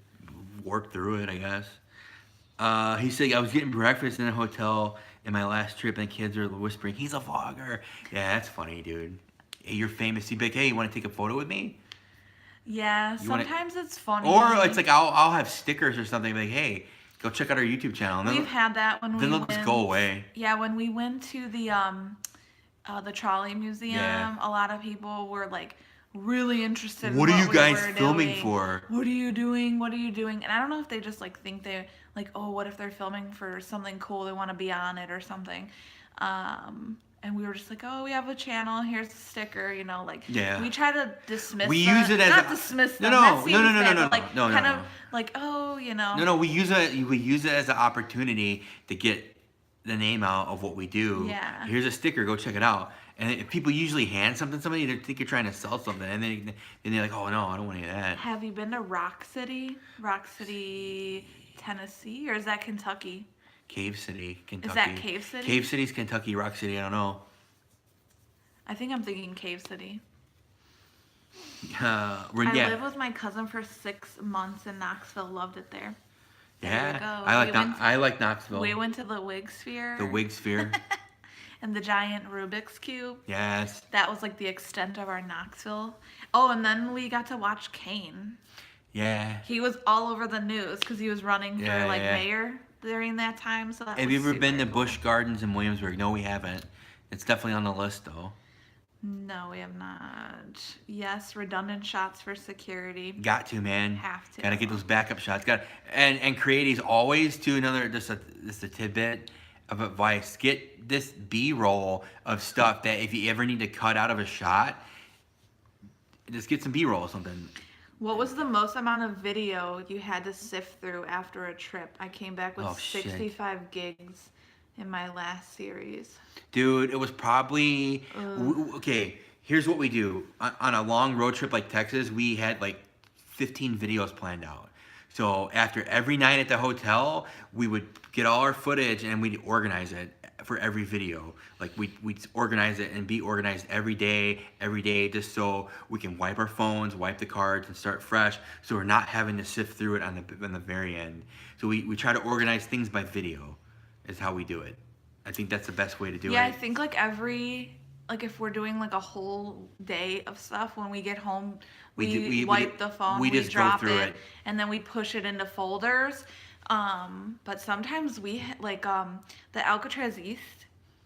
[SPEAKER 1] work through it, I guess. He said I was getting breakfast in a hotel in my last trip, and the kids are whispering, "He's a vlogger." Yeah, that's funny, dude. Hey, you're famous. You'd be like, "Hey, you want to take a photo with me?"
[SPEAKER 2] Yeah, sometimes it's funny.
[SPEAKER 1] Or it's like I'll have stickers or something like, "Hey, go check out our YouTube channel." And
[SPEAKER 2] we've had that when
[SPEAKER 1] then they'll just go away.
[SPEAKER 2] Yeah, when we went to the trolley museum, a lot of people were like really interested in
[SPEAKER 1] what are you guys
[SPEAKER 2] we were
[SPEAKER 1] filming
[SPEAKER 2] doing.
[SPEAKER 1] for?
[SPEAKER 2] What are you doing? What are you doing? And I don't know if they just like think they like, oh, what if they're filming for something cool? They want to be on it or something. And we were just like, oh, we have a channel. Here's a sticker, you know, like we try to dismiss. We use it as not dismiss them. No, like kind of like, oh, you know.
[SPEAKER 1] No, we use it as an opportunity to get the name out of what we do.
[SPEAKER 2] Yeah.
[SPEAKER 1] Here's a sticker. Go check it out. And if people usually hand something to somebody, they think you're trying to sell something, and then they're like, oh no, I don't want any of that.
[SPEAKER 2] Have you been to Rock City, Tennessee, or is that Kentucky?
[SPEAKER 1] Cave City, Kentucky.
[SPEAKER 2] Is that Cave City?
[SPEAKER 1] Cave City's Kentucky. Rock City, I don't know.
[SPEAKER 2] I think I'm thinking Cave City.
[SPEAKER 1] I
[SPEAKER 2] lived with my cousin for 6 months in Knoxville. Loved it there. There you go.
[SPEAKER 1] I like Knoxville.
[SPEAKER 2] We went to the Wig Sphere.
[SPEAKER 1] The Wig Sphere.
[SPEAKER 2] And the giant Rubik's Cube.
[SPEAKER 1] Yes.
[SPEAKER 2] That was like the extent of our Knoxville. Oh, and then we got to watch Kane.
[SPEAKER 1] Yeah.
[SPEAKER 2] He was all over the news because he was running for mayor during that time. So that
[SPEAKER 1] have you ever been to Busch Gardens in Williamsburg? No, we haven't. It's definitely on the list though.
[SPEAKER 2] No, we have not. Yes, redundant shots for security.
[SPEAKER 1] Got to, man.
[SPEAKER 2] Have to.
[SPEAKER 1] Gotta get those backup shots. And creatives always do another just a tidbit of advice. Get this B-roll of stuff that if you ever need to cut out of a shot, just get some B-roll or something.
[SPEAKER 2] What was the most amount of video you had to sift through after a trip? I came back with 65 gigs in my last series.
[SPEAKER 1] Dude, it was probably okay. Here's what we do on a long road trip like Texas. We had like 15 videos planned out. So after every night at the hotel, we would get all our footage and we'd organize it for every video. Like we'd organize it and be organized every day, just so we can wipe our phones, wipe the cards, and start fresh. So we're not having to sift through it on the very end. So we try to organize things by video. Is how we do it. I think that's the best way to do it.
[SPEAKER 2] Yeah, I think like if we're doing like a whole day of stuff, when we get home, we wipe the phone, we
[SPEAKER 1] just
[SPEAKER 2] drop
[SPEAKER 1] go through
[SPEAKER 2] it, and then we push it into folders. But sometimes we like the Alcatraz East.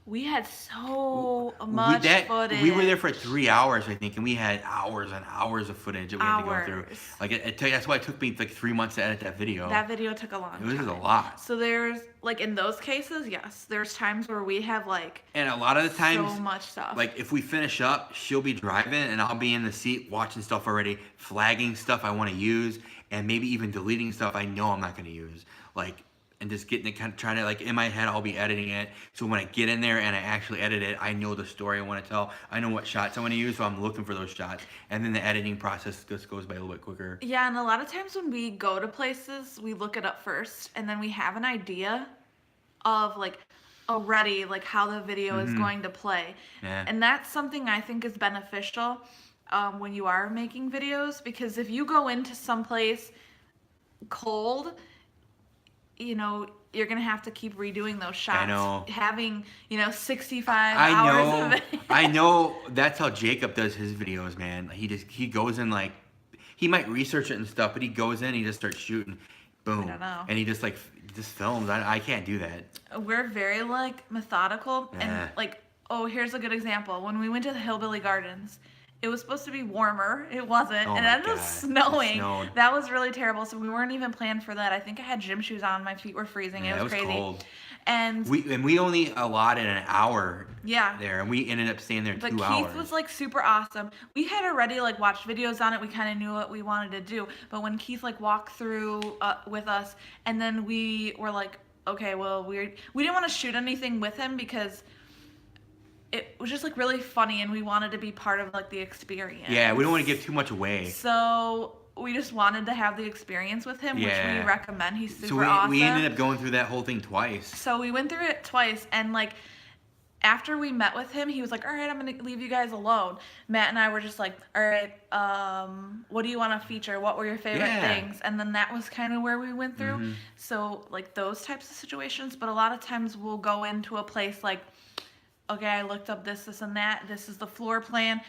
[SPEAKER 2] We had so much footage.
[SPEAKER 1] We were there for 3 hours, I think, and we had hours and hours of footage that we had to go through. Like that's why it took me like 3 months to edit that video.
[SPEAKER 2] That video took a long time.
[SPEAKER 1] It was a lot.
[SPEAKER 2] So there's like in those cases, yes, there's times where we have like
[SPEAKER 1] and a lot of the times
[SPEAKER 2] so much stuff.
[SPEAKER 1] Like if we finish up, she'll be driving and I'll be in the seat watching stuff already, flagging stuff I want to use, and maybe even deleting stuff I know I'm not going to use. Like. And just getting it, kind of trying to, like, in my head, I'll be editing it. So when I get in there and I actually edit it, I know the story I want to tell. I know what shots I want to use, so I'm looking for those shots. And then the editing process just goes by a little bit quicker.
[SPEAKER 2] Yeah, and a lot of times when we go to places, we look it up first, and then we have an idea of, like, already, like, how the video is going to play.
[SPEAKER 1] Yeah.
[SPEAKER 2] And that's something I think is beneficial when you are making videos, because if you go into some place cold, you know, you're going to have to keep redoing those shots.
[SPEAKER 1] I know.
[SPEAKER 2] Having, 65 hours of it.
[SPEAKER 1] I know. That's how Jacob does his videos, man. He goes in, like, he might research it and stuff, but he goes in, he just starts shooting. Boom.
[SPEAKER 2] I don't know.
[SPEAKER 1] And he just films. I can't do that.
[SPEAKER 2] We're very, like, methodical.
[SPEAKER 1] Yeah.
[SPEAKER 2] And, like, here's a good example. When we went to the Hillbilly Gardens, it was supposed to be warmer. It wasn't.
[SPEAKER 1] Oh
[SPEAKER 2] and it
[SPEAKER 1] my
[SPEAKER 2] ended up
[SPEAKER 1] God.
[SPEAKER 2] snowing.
[SPEAKER 1] It snowed.
[SPEAKER 2] That was really terrible. So we weren't even planned for that. I think I had gym shoes on. My feet were freezing.
[SPEAKER 1] Yeah,
[SPEAKER 2] it was crazy.
[SPEAKER 1] Cold.
[SPEAKER 2] And
[SPEAKER 1] we only allotted an hour
[SPEAKER 2] yeah.
[SPEAKER 1] there, and we ended up staying there 2 hours.
[SPEAKER 2] But Keith was, like, super awesome. We had already, like, watched videos on it. We kind of knew what we wanted to do. But when Keith, like, walked through with us, and then we were like, okay, well, we didn't want to shoot anything with him because it was just, like, really funny, and we wanted to be part of, like, the experience.
[SPEAKER 1] Yeah, we don't want to give too much away.
[SPEAKER 2] So we just wanted to have the experience with him, which we recommend. He's super awesome.
[SPEAKER 1] We ended up going through that whole thing twice.
[SPEAKER 2] So we went through it twice, and, like, after we met with him, he was like, all right, I'm going to leave you guys alone. Matt and I were just like, all right, what do you want to feature? What were your favorite things? And then that was kind of where we went through.
[SPEAKER 1] Mm-hmm.
[SPEAKER 2] So, like, those types of situations. But a lot of times we'll go into a place like, okay, I looked up this, and that. This is the floor plan.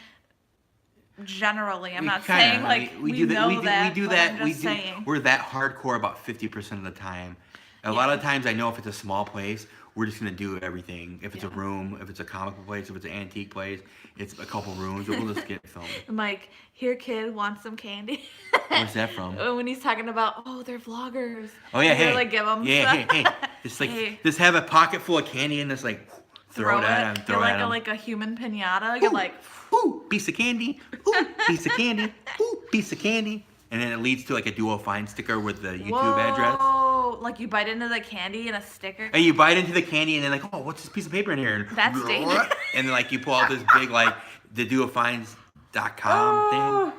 [SPEAKER 2] Generally, I'm not saying like we do that.
[SPEAKER 1] We're that hardcore about 50% of the time. A lot of times, I know if it's a small place, we're just gonna do everything. If it's a room, if it's a comic book place, if it's an antique place, it's a couple rooms. We'll just get filmed.
[SPEAKER 2] I'm like, here, kid, want some candy?
[SPEAKER 1] Where's that from?
[SPEAKER 2] When he's talking about, they're vloggers.
[SPEAKER 1] Oh yeah,
[SPEAKER 2] hey, like give them.
[SPEAKER 1] Yeah, hey, just like just have a pocket full of candy and just like throw it at him.
[SPEAKER 2] You're like a human pinata. You're like,
[SPEAKER 1] ooh, piece of candy. Ooh, piece of candy. Ooh, piece of candy. And then it leads to like a Duo Find sticker with the YouTube address.
[SPEAKER 2] Oh, like you bite into the candy and a sticker.
[SPEAKER 1] And you bite into the candy and then like, what's this piece of paper in here? And
[SPEAKER 2] that's dangerous.
[SPEAKER 1] And then like you pull out this big like the duofinds.com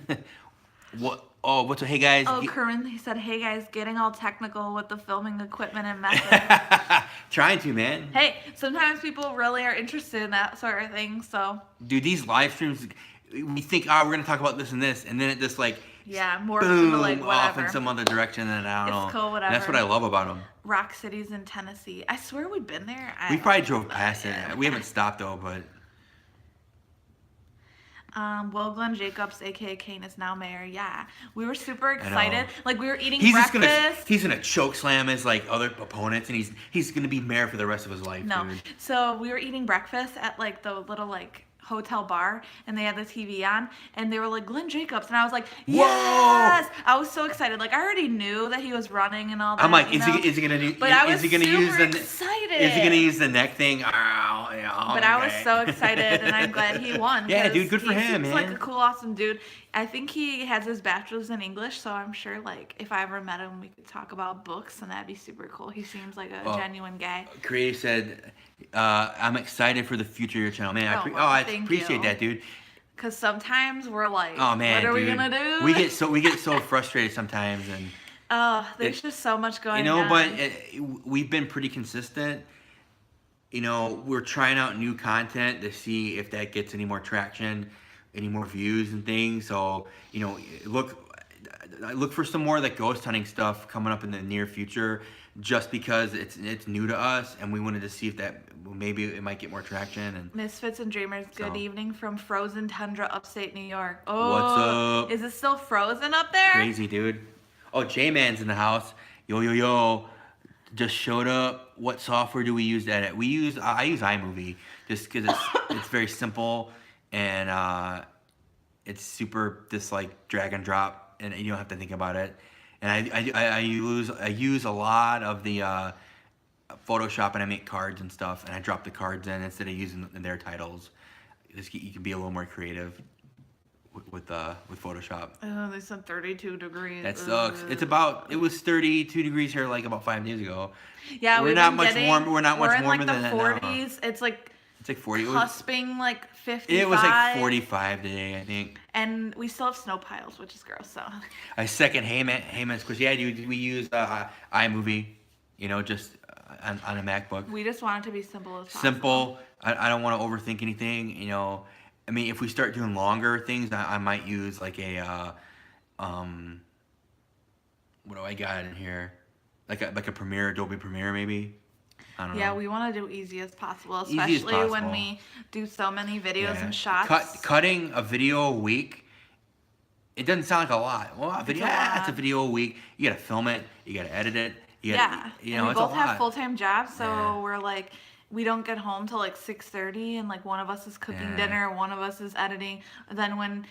[SPEAKER 1] thing. What? Oh, what's hey guys?
[SPEAKER 2] Curran, he said, hey guys, getting all technical with the filming equipment and method.
[SPEAKER 1] Trying to, man.
[SPEAKER 2] Hey, sometimes people really are interested in that sort of thing, so.
[SPEAKER 1] Dude, these live streams, we think, we're going to talk about this, and then it just like,
[SPEAKER 2] more
[SPEAKER 1] boom,
[SPEAKER 2] like whatever.
[SPEAKER 1] off in some other direction, and I don't know.
[SPEAKER 2] It's cool, whatever.
[SPEAKER 1] That's what I love about them.
[SPEAKER 2] Rock City's in Tennessee. I swear we've been there.
[SPEAKER 1] We probably drove past it. We haven't stopped, though, but.
[SPEAKER 2] Well, Glenn Jacobs, aka Kane, is now mayor. Yeah, we were super excited. Like we were eating breakfast.
[SPEAKER 1] He's gonna choke slam his like other opponents, and he's gonna be mayor for the rest of his life.
[SPEAKER 2] No,
[SPEAKER 1] dude.
[SPEAKER 2] So we were eating breakfast at like the little like hotel bar, and they had the TV on, and they were like Glenn Jacobs, and I was like, yes! Whoa! I was so excited. Like I already knew that he was running and all that.
[SPEAKER 1] I'm like, is he gonna do?
[SPEAKER 2] But I was
[SPEAKER 1] is he gonna
[SPEAKER 2] super
[SPEAKER 1] use the?
[SPEAKER 2] excited.
[SPEAKER 1] Is he gonna use the neck thing?
[SPEAKER 2] But I was so excited, and I'm glad he won.
[SPEAKER 1] Yeah, dude,
[SPEAKER 2] 'cause
[SPEAKER 1] good for him,
[SPEAKER 2] He seems
[SPEAKER 1] man.
[SPEAKER 2] like a cool, awesome dude. I think he has his bachelor's in English, so I'm sure, like, if I ever met him, we could talk about books, and that'd be super cool. He seems like a genuine guy.
[SPEAKER 1] Creative said, I'm excited for the future of your channel. Man, I
[SPEAKER 2] Thank
[SPEAKER 1] appreciate
[SPEAKER 2] you.
[SPEAKER 1] that, dude.
[SPEAKER 2] Because sometimes we're like,
[SPEAKER 1] Oh man,
[SPEAKER 2] what are
[SPEAKER 1] dude.
[SPEAKER 2] we gonna do?
[SPEAKER 1] We get so frustrated sometimes, and
[SPEAKER 2] there's just so much going
[SPEAKER 1] you know,
[SPEAKER 2] on.
[SPEAKER 1] but we've been pretty consistent. You know, we're trying out new content to see if that gets any more traction, any more views and things. So, you know, look for some more like ghost hunting stuff coming up in the near future, just because it's new to us, and we wanted to see if that maybe it might get more traction. And
[SPEAKER 2] Misfits and Dreamers, good evening from frozen tundra, upstate New York. Oh,
[SPEAKER 1] what's up?
[SPEAKER 2] Is it still frozen up there?
[SPEAKER 1] Crazy, dude. Oh, J-Man's in the house. Yo. Just showed up. What software do we use to edit? I use iMovie just because it's very simple, and it's super just like drag and drop, and you don't have to think about it. And I use a lot of the Photoshop, and I make cards and stuff, and I drop the cards in instead of using their titles. You can be a little more creative with Photoshop.
[SPEAKER 2] Oh, they said 32 degrees.
[SPEAKER 1] That sucks. It was 32 degrees here like about 5 days ago.
[SPEAKER 2] Yeah,
[SPEAKER 1] we're not much warmer. We're not much warmer than that now.
[SPEAKER 2] We're in like the 40s. It's like
[SPEAKER 1] 40.
[SPEAKER 2] Cusping like 55.
[SPEAKER 1] It was like 45 today, I think.
[SPEAKER 2] And we still have snow piles, which is gross. So.
[SPEAKER 1] I second Heyman's question. Yeah, dude, we use iMovie, you know, just on a MacBook.
[SPEAKER 2] We just want it to be simple as possible.
[SPEAKER 1] Simple. I don't want to overthink anything, you know. I mean, if we start doing longer things, I might use like a what do I got in here? Like a Premiere, Adobe Premiere, maybe. I don't know.
[SPEAKER 2] Yeah, we want to do easy as possible,
[SPEAKER 1] Easy as
[SPEAKER 2] especially
[SPEAKER 1] possible.
[SPEAKER 2] when we do so many videos and shots.
[SPEAKER 1] Cutting a video a week. It doesn't sound like a lot. Well, it's a video a week. You gotta film it. You gotta edit it. You know,
[SPEAKER 2] and we
[SPEAKER 1] it's
[SPEAKER 2] both
[SPEAKER 1] a lot.
[SPEAKER 2] have full-time jobs, so we're like, we don't get home till like 6:30, and like one of us is cooking dinner, one of us is editing. Then when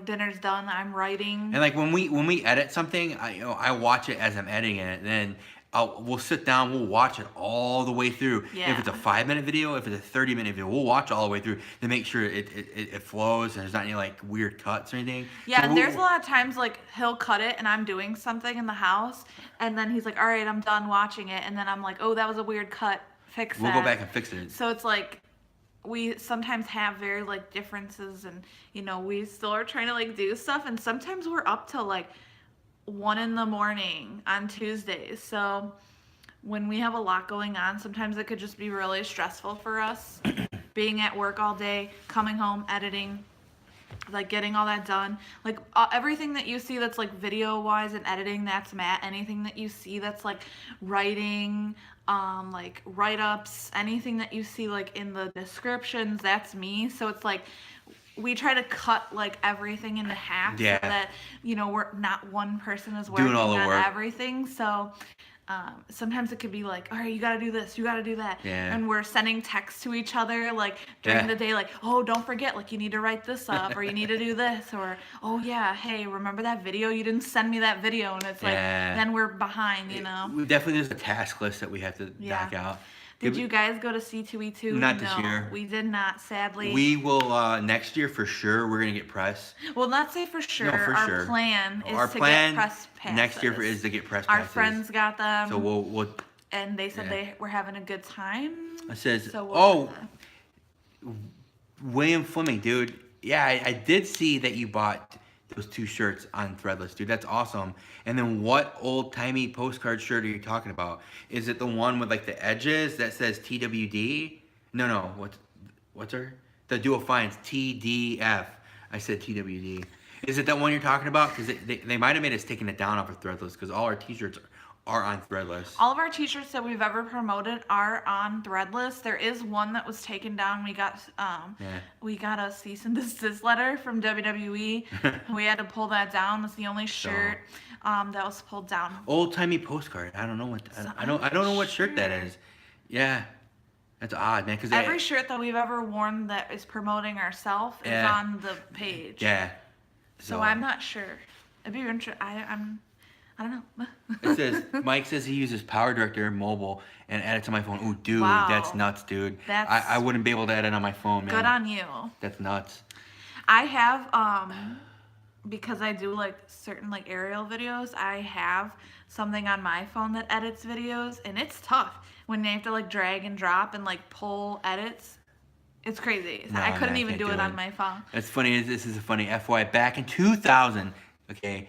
[SPEAKER 2] dinner's done, I'm writing.
[SPEAKER 1] And like when we edit something, I watch it as I'm editing it. Then we'll sit down, we'll watch it all the way through.
[SPEAKER 2] Yeah.
[SPEAKER 1] If it's a 5-minute video, if it's a 30-minute video, we'll watch all the way through to make sure it flows and there's not any like weird cuts or anything.
[SPEAKER 2] Yeah,
[SPEAKER 1] So
[SPEAKER 2] and there's a lot of times like he'll cut it and I'm doing something in the house, and then he's like, all right, I'm done watching it, and then I'm like, oh, that was a weird cut. Fix that.
[SPEAKER 1] We'll go back and fix it.
[SPEAKER 2] So it's like we sometimes have very like differences, and we still are trying to like do stuff, and sometimes we're up till like 1 a.m. on Tuesdays. So when we have a lot going on, sometimes it could just be really stressful for us. Being at work all day, coming home, editing, like getting all that done. Like everything that you see that's like video wise and editing, that's Matt. Anything that you see that's like writing, like write-ups, anything that you see like in the descriptions, that's me. So it's like we try to cut like everything into half so that we're not one person is working
[SPEAKER 1] Doing all the
[SPEAKER 2] on
[SPEAKER 1] work.
[SPEAKER 2] everything. So sometimes it could be like, all right, you gotta do this, you gotta do that, and we're sending texts to each other like during the day, like, oh, don't forget, like you need to write this up, or you need to do this, or oh yeah, hey, remember that video, you didn't send me that video, and it's like then we're behind.
[SPEAKER 1] We definitely, there's a task list that we have to knock out.
[SPEAKER 2] Did you guys go to C2E2?
[SPEAKER 1] Not this year.
[SPEAKER 2] We did not, sadly.
[SPEAKER 1] We will next year for sure. We're gonna get press.
[SPEAKER 2] Well, not say for sure.
[SPEAKER 1] No, for
[SPEAKER 2] Our
[SPEAKER 1] sure.
[SPEAKER 2] plan is
[SPEAKER 1] Our
[SPEAKER 2] to
[SPEAKER 1] plan
[SPEAKER 2] get press passes.
[SPEAKER 1] next year is to get press
[SPEAKER 2] Our
[SPEAKER 1] passes.
[SPEAKER 2] friends got them.
[SPEAKER 1] So we'll
[SPEAKER 2] and they said they were having a good time.
[SPEAKER 1] It says,
[SPEAKER 2] So
[SPEAKER 1] William Fleming, dude. Yeah, I did see that you bought those 2 shirts on Threadless, dude. That's awesome. And then what old-timey postcard shirt are you talking about? Is it the one with like the edges that says TWD? No. What's her? The Dual Finds TDF. I said TWD. Is it that one you're talking about? Because they might have made us taking it down off of Threadless, because all our t-shirts are on Threadless.
[SPEAKER 2] All of our t-shirts that we've ever promoted are on Threadless. There is one that was taken down. We got a cease and desist letter from WWE. We had to pull that down. That's the only shirt that was pulled down.
[SPEAKER 1] Old timey postcard. I don't know what I don't know what shirt that is. Yeah, that's odd, man. Because
[SPEAKER 2] every shirt that we've ever worn that is promoting ourselves is on the page.
[SPEAKER 1] Yeah.
[SPEAKER 2] So I'm not sure. It'd be interesting. I don't know.
[SPEAKER 1] It says, Mike says he uses Power Director mobile and edits on my phone. Ooh, dude,
[SPEAKER 2] Wow.
[SPEAKER 1] that's nuts, dude.
[SPEAKER 2] That's
[SPEAKER 1] I wouldn't be able to edit on my phone, man.
[SPEAKER 2] good on you.
[SPEAKER 1] That's nuts.
[SPEAKER 2] I have, because I do like certain like aerial videos, I have something on my phone that edits videos, and it's tough when you have to like drag and drop and like pull edits. It's crazy.
[SPEAKER 1] No,
[SPEAKER 2] I couldn't
[SPEAKER 1] I
[SPEAKER 2] even
[SPEAKER 1] can't
[SPEAKER 2] do it
[SPEAKER 1] do
[SPEAKER 2] on
[SPEAKER 1] it.
[SPEAKER 2] my phone.
[SPEAKER 1] It's funny. This is a funny FY. Back in 2000, okay,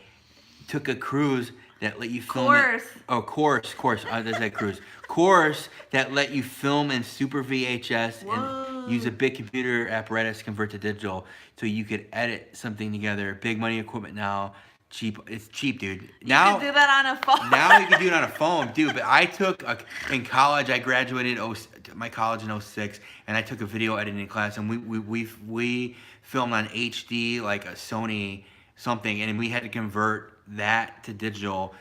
[SPEAKER 1] took a cruise that let you film.
[SPEAKER 2] Course.
[SPEAKER 1] Course. There's that cruise. Course that let you film in Super VHS
[SPEAKER 2] Whoa.
[SPEAKER 1] and use a big computer apparatus to convert to digital, so you could edit something together. Big money equipment now. Cheap. It's cheap, dude.
[SPEAKER 2] You
[SPEAKER 1] Now
[SPEAKER 2] can do that on a phone.
[SPEAKER 1] now you can do it on a phone, dude. But I took in college. I graduated my college in 06, and I took a video editing class, and we filmed on HD, like a Sony something, and we had to convert that to digital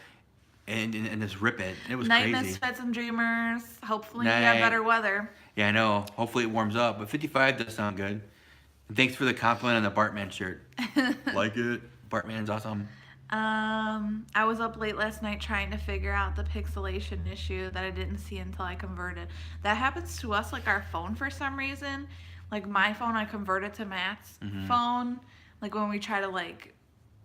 [SPEAKER 1] and just rip it. It was
[SPEAKER 2] Night,
[SPEAKER 1] crazy.
[SPEAKER 2] misfits and dreamers. Hopefully
[SPEAKER 1] Night.
[SPEAKER 2] you have better weather.
[SPEAKER 1] Yeah, I know. Hopefully it warms up, but 55 does sound good. And thanks for the compliment on the Bartman shirt. Like it. Bartman's awesome.
[SPEAKER 2] I was up late last night trying to figure out the pixelation issue that I didn't see until I converted. That happens to us, like our phone for some reason. Like my phone, I converted to Matt's phone. Like when we try to like,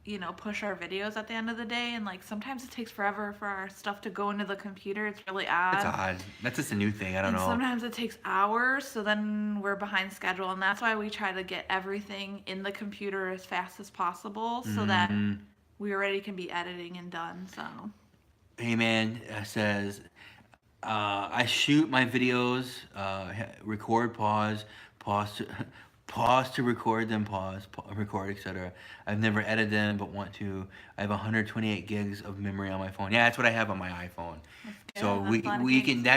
[SPEAKER 2] you know, push our videos at the end of the day, and like sometimes it takes forever for our stuff to go into the computer. It's really odd.
[SPEAKER 1] It's odd. That's just a new thing. I don't know.
[SPEAKER 2] Sometimes it takes hours, so then we're behind schedule, and that's why we try to get everything in the computer as fast as possible, so that we already can be editing and done. So.
[SPEAKER 1] Hey man, says, I shoot my videos, record, pause to record, then pause, record, etc. I've never edited them, but want to. I have 128 gigs of memory on my phone. Yeah, that's what I have on my iPhone. So we can.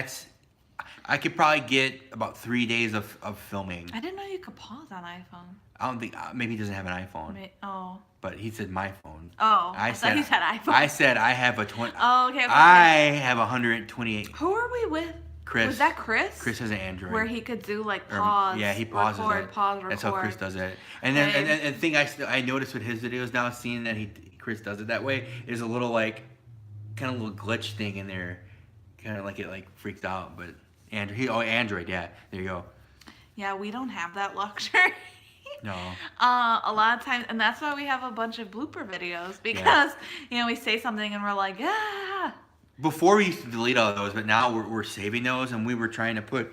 [SPEAKER 1] I could probably get about 3 days of filming.
[SPEAKER 2] I didn't know you could pause on iPhone.
[SPEAKER 1] I don't think maybe he doesn't have an iPhone.
[SPEAKER 2] Oh.
[SPEAKER 1] But he said my phone.
[SPEAKER 2] Oh, I thought he said iPhone.
[SPEAKER 1] I said I have a 20.
[SPEAKER 2] Oh, okay.
[SPEAKER 1] I have 128.
[SPEAKER 2] Who are we with?
[SPEAKER 1] Chris.
[SPEAKER 2] Was that Chris?
[SPEAKER 1] Chris has an Android.
[SPEAKER 2] Where he could do like pause.
[SPEAKER 1] Yeah, he pauses
[SPEAKER 2] record,
[SPEAKER 1] it.
[SPEAKER 2] Pause, record.
[SPEAKER 1] That's how Chris does it. And then and the thing I noticed with his videos now, seeing that Chris does it that way, is a little like kind of little glitch thing in there, kind of like it like freaks out. But Android, yeah, there you go.
[SPEAKER 2] Yeah, we don't have that luxury.
[SPEAKER 1] No.
[SPEAKER 2] A lot of times, and that's why we have a bunch of blooper videos, because you know we say something and we're like, ah.
[SPEAKER 1] Before we used to delete all those, but now we're saving those, and we were trying to put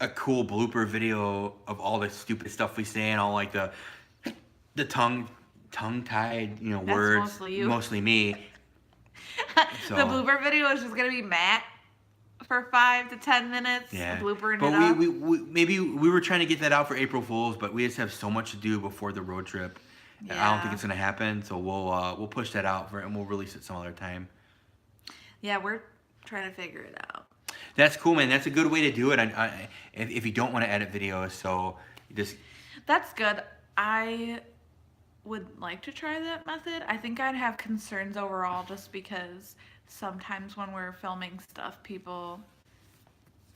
[SPEAKER 1] a cool blooper video of all the stupid stuff we say and all like the tongue-tied, you know,
[SPEAKER 2] That's
[SPEAKER 1] words.
[SPEAKER 2] mostly you.
[SPEAKER 1] Mostly me. So.
[SPEAKER 2] The blooper video is just gonna be Matt for 5 to 10 minutes.
[SPEAKER 1] Yeah.
[SPEAKER 2] Bloopering
[SPEAKER 1] but
[SPEAKER 2] it up.
[SPEAKER 1] we maybe we were trying to get that out for April Fools, but we just have so much to do before the road trip. Yeah. I don't think it's gonna happen, so we'll push that out and we'll release it some other time.
[SPEAKER 2] Yeah, we're trying to figure it out.
[SPEAKER 1] That's cool, man. That's a good way to do it. If you don't want to edit videos, so you just.
[SPEAKER 2] That's good. I would like to try that method. I think I'd have concerns overall, just because sometimes when we're filming stuff, people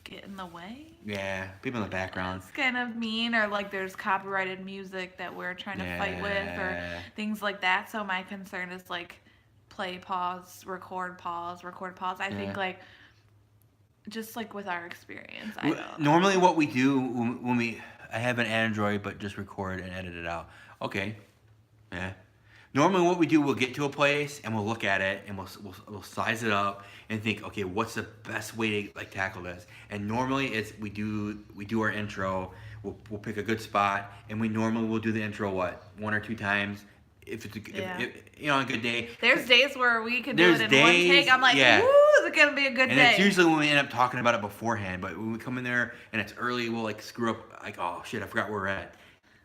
[SPEAKER 2] get in the way.
[SPEAKER 1] Yeah, people in the background.
[SPEAKER 2] It's kind of mean, or like there's copyrighted music that we're trying to fight with, or things like that. So my concern is like play, pause, record, pause, record, pause. I think like just like with our experience.
[SPEAKER 1] Normally what we do when I have an Android, but just record and edit it out. Okay. Yeah. Normally what we do, we'll get to a place and we'll look at it and we'll size it up and think, okay, what's the best way to like tackle this? And normally it's we do our intro. We'll pick a good spot, and we normally will do the intro 1 or 2 times. If it's a good day.
[SPEAKER 2] There's days where we can do it in one take. I'm like, woo, is it gonna be a good day?
[SPEAKER 1] And it's usually when we end up talking about it beforehand. But when we come in there and it's early, we'll like screw up, like, oh shit, I forgot where we're at.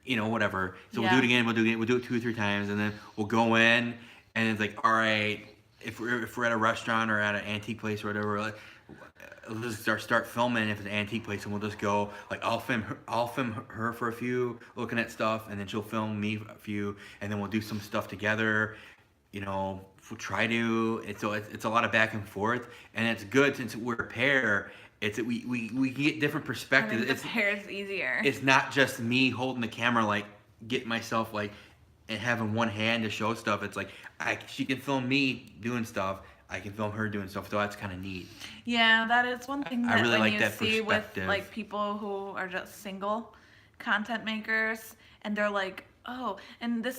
[SPEAKER 1] You know, whatever. So we'll do it again. We'll do it 2 or 3 times, and then we'll go in, and it's like, all right, if we're at a restaurant or at an antique place or whatever, like, let's start filming if it's an antique place, and we'll just go like I'll film her for a few, looking at stuff, and then she'll film me a few, and then we'll do some stuff together. You know, we'll try to. It's a lot of back and forth, and it's good since we're a pair. We can get different perspectives.
[SPEAKER 2] I think the pair is easier.
[SPEAKER 1] It's not just me holding the camera, like getting myself like and having one hand to show stuff, it's like she can film me doing stuff. I can film her doing stuff, so that's kind of neat.
[SPEAKER 2] Yeah, that is one thing that
[SPEAKER 1] I really
[SPEAKER 2] when
[SPEAKER 1] like
[SPEAKER 2] you
[SPEAKER 1] that
[SPEAKER 2] see with
[SPEAKER 1] perspective.
[SPEAKER 2] like people who are just single content makers, and they're like, oh, and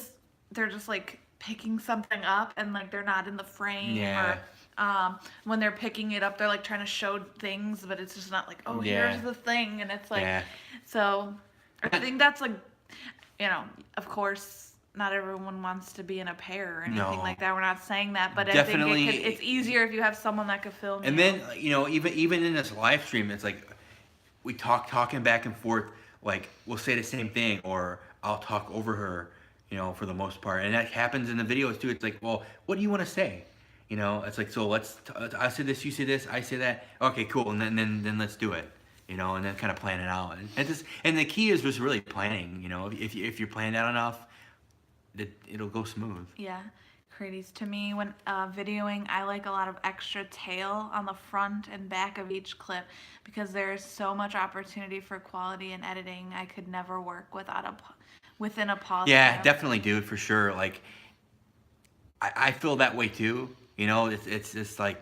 [SPEAKER 2] they're just like picking something up, and like they're not in the frame,
[SPEAKER 1] Yeah.
[SPEAKER 2] or when they're picking it up, they're like trying to show things, but it's just not like, oh,
[SPEAKER 1] Yeah.
[SPEAKER 2] here's the thing, and it's like,
[SPEAKER 1] Yeah.
[SPEAKER 2] so I think that's like, of course. Not everyone wants to be in a pair or anything like that. We're not saying that, but
[SPEAKER 1] Definitely,
[SPEAKER 2] I think it's easier if you have someone that could film you.
[SPEAKER 1] And then even in this live stream, it's like we talking back and forth. Like we'll say the same thing, or I'll talk over her. For the most part, and that happens in the videos too. It's like, well, what do you want to say? It's like, so I say this, you say this, I say that. Okay, cool, and then let's do it. And then kind of plan it out. And the key is just really planning. If you're planned out enough, it'll go smooth.
[SPEAKER 2] Yeah, Creaties. To me, when videoing, I like a lot of extra tail on the front and back of each clip because there's so much opportunity for quality and editing. I could never work within a pause.
[SPEAKER 1] Yeah, definitely, dude, for sure. Like, I feel that way too. It's just like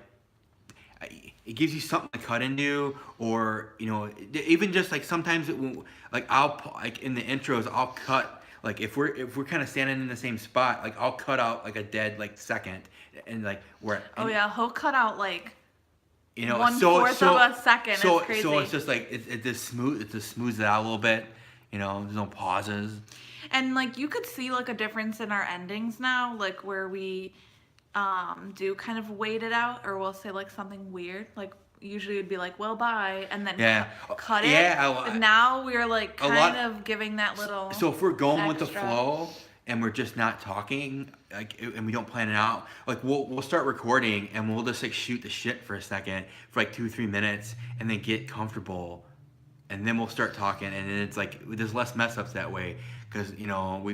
[SPEAKER 1] it gives you something to cut into, or even just like sometimes it will, like in the intros I'll cut. Like if we're kind of standing in the same spot, like I'll cut out like a dead like second, and like where.
[SPEAKER 2] Oh yeah, he'll cut out like.
[SPEAKER 1] 1/4
[SPEAKER 2] of a second.
[SPEAKER 1] So
[SPEAKER 2] it's crazy.
[SPEAKER 1] So it's just like it just smooths it out a little bit. There's no pauses.
[SPEAKER 2] And like you could see like a difference in our endings now, like where we do kind of wait it out, or we'll say like something weird, like. Usually it'd be like, well, bye, and then cut it.
[SPEAKER 1] Yeah,
[SPEAKER 2] and now we're like kind of giving that little.
[SPEAKER 1] So if we're going with the
[SPEAKER 2] extra.
[SPEAKER 1] flow and we're just not talking, like, and we don't plan it out, like we'll start recording and we'll just like shoot the shit for a second for like 2-3 minutes and then get comfortable, and then we'll start talking, and then it's like there's less mess ups that way because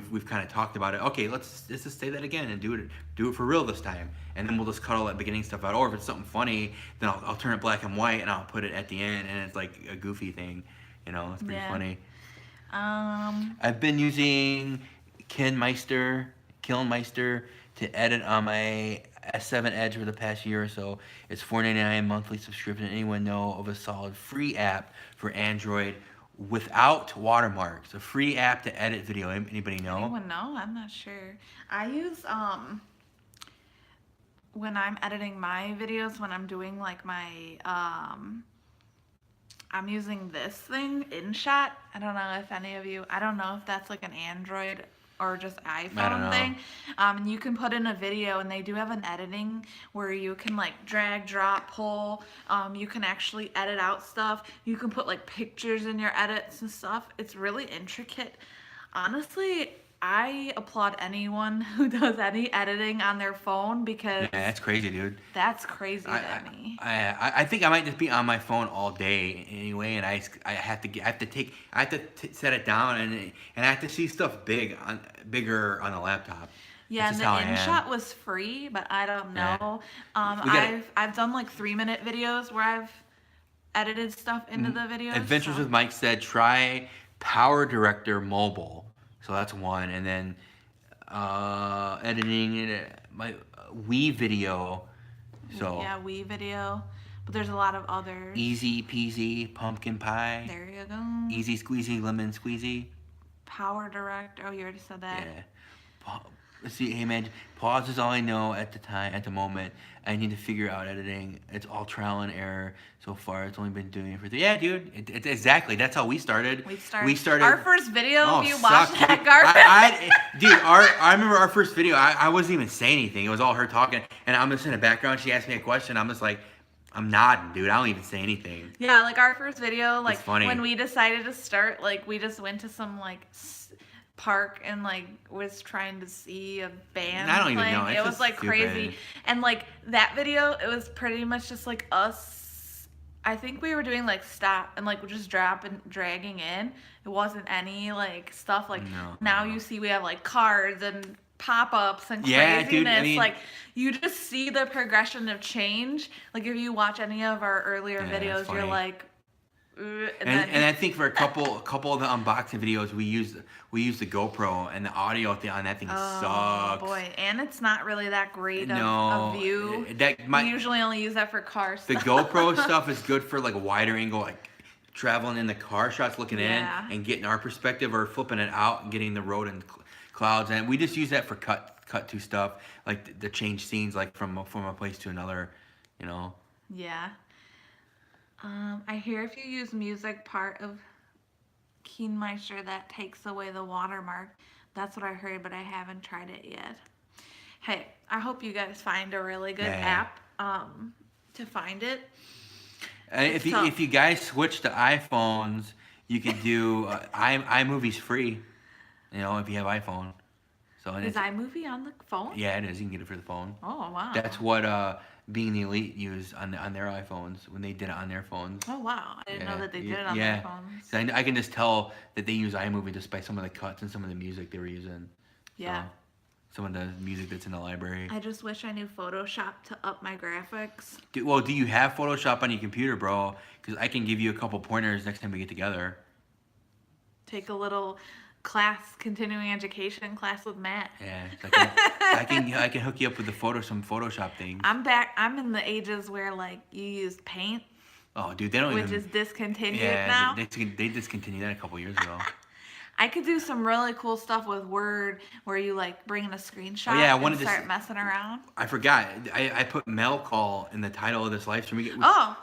[SPEAKER 1] we've kind of talked about it. Okay, let's just say that again and do it for real this time, and then we'll just cut all that beginning stuff out. Or if it's something funny, then I'll turn it black and white and I'll put it at the end, and it's like a goofy thing. It's pretty funny. I've been using Kilnmeister to edit on my S7 Edge for the past year or so. It's $4.99 monthly subscription. Anyone know of a solid free app for Android without watermarks? A free app to edit video. Anybody know?
[SPEAKER 2] Anyone know? I'm not sure. I use when I'm editing my videos, when I'm doing like my I'm using this thing, InShot. I don't know if that's like an Android or just iPhone thing. And you can put in a video, and they do have an editing where you can like drag, drop, pull. You can actually edit out stuff. You can put like pictures in your edits and stuff. It's really intricate. Honestly, I applaud anyone who does any editing on their phone because
[SPEAKER 1] that's crazy, dude.
[SPEAKER 2] That's crazy to me.
[SPEAKER 1] I think I might just be on my phone all day anyway, and I have to set it down, and I have to see stuff bigger on the laptop.
[SPEAKER 2] Yeah, and the InShot was free, but I don't know.
[SPEAKER 1] Yeah.
[SPEAKER 2] I've done like 3-minute videos where I've edited stuff into the videos.
[SPEAKER 1] Adventures with Mike said try Power Director Mobile. So that's one, and then editing it, my WeVideo. So
[SPEAKER 2] yeah, WeVideo, but there's a lot of others.
[SPEAKER 1] Easy Peasy Pumpkin Pie.
[SPEAKER 2] There you go.
[SPEAKER 1] Easy Squeezy Lemon Squeezy.
[SPEAKER 2] Power Director. Oh, you already said that.
[SPEAKER 1] Yeah. Let's see, hey man, pause is all I know at the moment. I need to figure out editing. It's all trial and error so far. It's only been doing it for 3. Yeah, dude. It's exactly. That's how we started. We started.
[SPEAKER 2] Our first video.
[SPEAKER 1] Oh,
[SPEAKER 2] if you watched that garbage.
[SPEAKER 1] Dude, I remember our first video. I wasn't even saying anything. It was all her talking, and I'm just in the background. She asked me a question. I'm just like, I'm nodding, dude. I don't even say anything.
[SPEAKER 2] Yeah, like our first video, like
[SPEAKER 1] funny.
[SPEAKER 2] When we decided to start, like we just went to some like park and like was trying to see a band
[SPEAKER 1] I don't
[SPEAKER 2] playing.
[SPEAKER 1] even know.
[SPEAKER 2] It was like
[SPEAKER 1] stupid.
[SPEAKER 2] crazy. And like that video, it was pretty much just like us. I think we were doing like stop and like just dragging in. It wasn't any like stuff like now you see we have like cards and pop-ups and craziness.
[SPEAKER 1] Dude, I mean,
[SPEAKER 2] like you just see the progression of change. Like if you watch any of our earlier videos, you're like,
[SPEAKER 1] And I think for a couple of the unboxing videos, we use the GoPro, and the audio on that thing sucks.
[SPEAKER 2] Oh boy, and it's not really that great of
[SPEAKER 1] No,
[SPEAKER 2] a view. We usually only use that for car stuff.
[SPEAKER 1] The GoPro stuff is good for like wider angle, like traveling in the car shots, looking in and getting our perspective, or flipping it out and getting the road and clouds. And we just use that for cut to stuff, like the change scenes, like from a place to another, you know.
[SPEAKER 2] Yeah. I hear if you use music part of Keenmeister, that takes away the watermark. That's what I heard, but I haven't tried it yet. Hey, I hope you guys find a really good app to find it.
[SPEAKER 1] If you guys switch to iPhones, you could do iMovie's free. You know, if you have iPhone. So
[SPEAKER 2] is iMovie on the phone?
[SPEAKER 1] Yeah, it is. You can get it for the phone.
[SPEAKER 2] Oh wow.
[SPEAKER 1] That's what Being the Elite used on their iPhones when they did it on their phones.
[SPEAKER 2] Oh wow, I didn't know that they did it on their phones.
[SPEAKER 1] So I can just tell that they use iMovie just by some of the cuts and some of the music they were using.
[SPEAKER 2] Yeah.
[SPEAKER 1] So, some of the music that's in the library.
[SPEAKER 2] I just wish I knew Photoshop to up my graphics.
[SPEAKER 1] Do you have Photoshop on your computer, bro? Because I can give you a couple pointers next time we get together.
[SPEAKER 2] Take a little continuing education class with Matt.
[SPEAKER 1] Yeah, I can hook you up with some Photoshop things.
[SPEAKER 2] I'm in the ages where like you use Paint.
[SPEAKER 1] Oh, dude, they don't
[SPEAKER 2] which is discontinued now.
[SPEAKER 1] They discontinued that a couple years ago.
[SPEAKER 2] I could do some really cool stuff with Word, where you like bring in a screenshot and start messing around.
[SPEAKER 1] I forgot. I put mail call in the title of this live stream.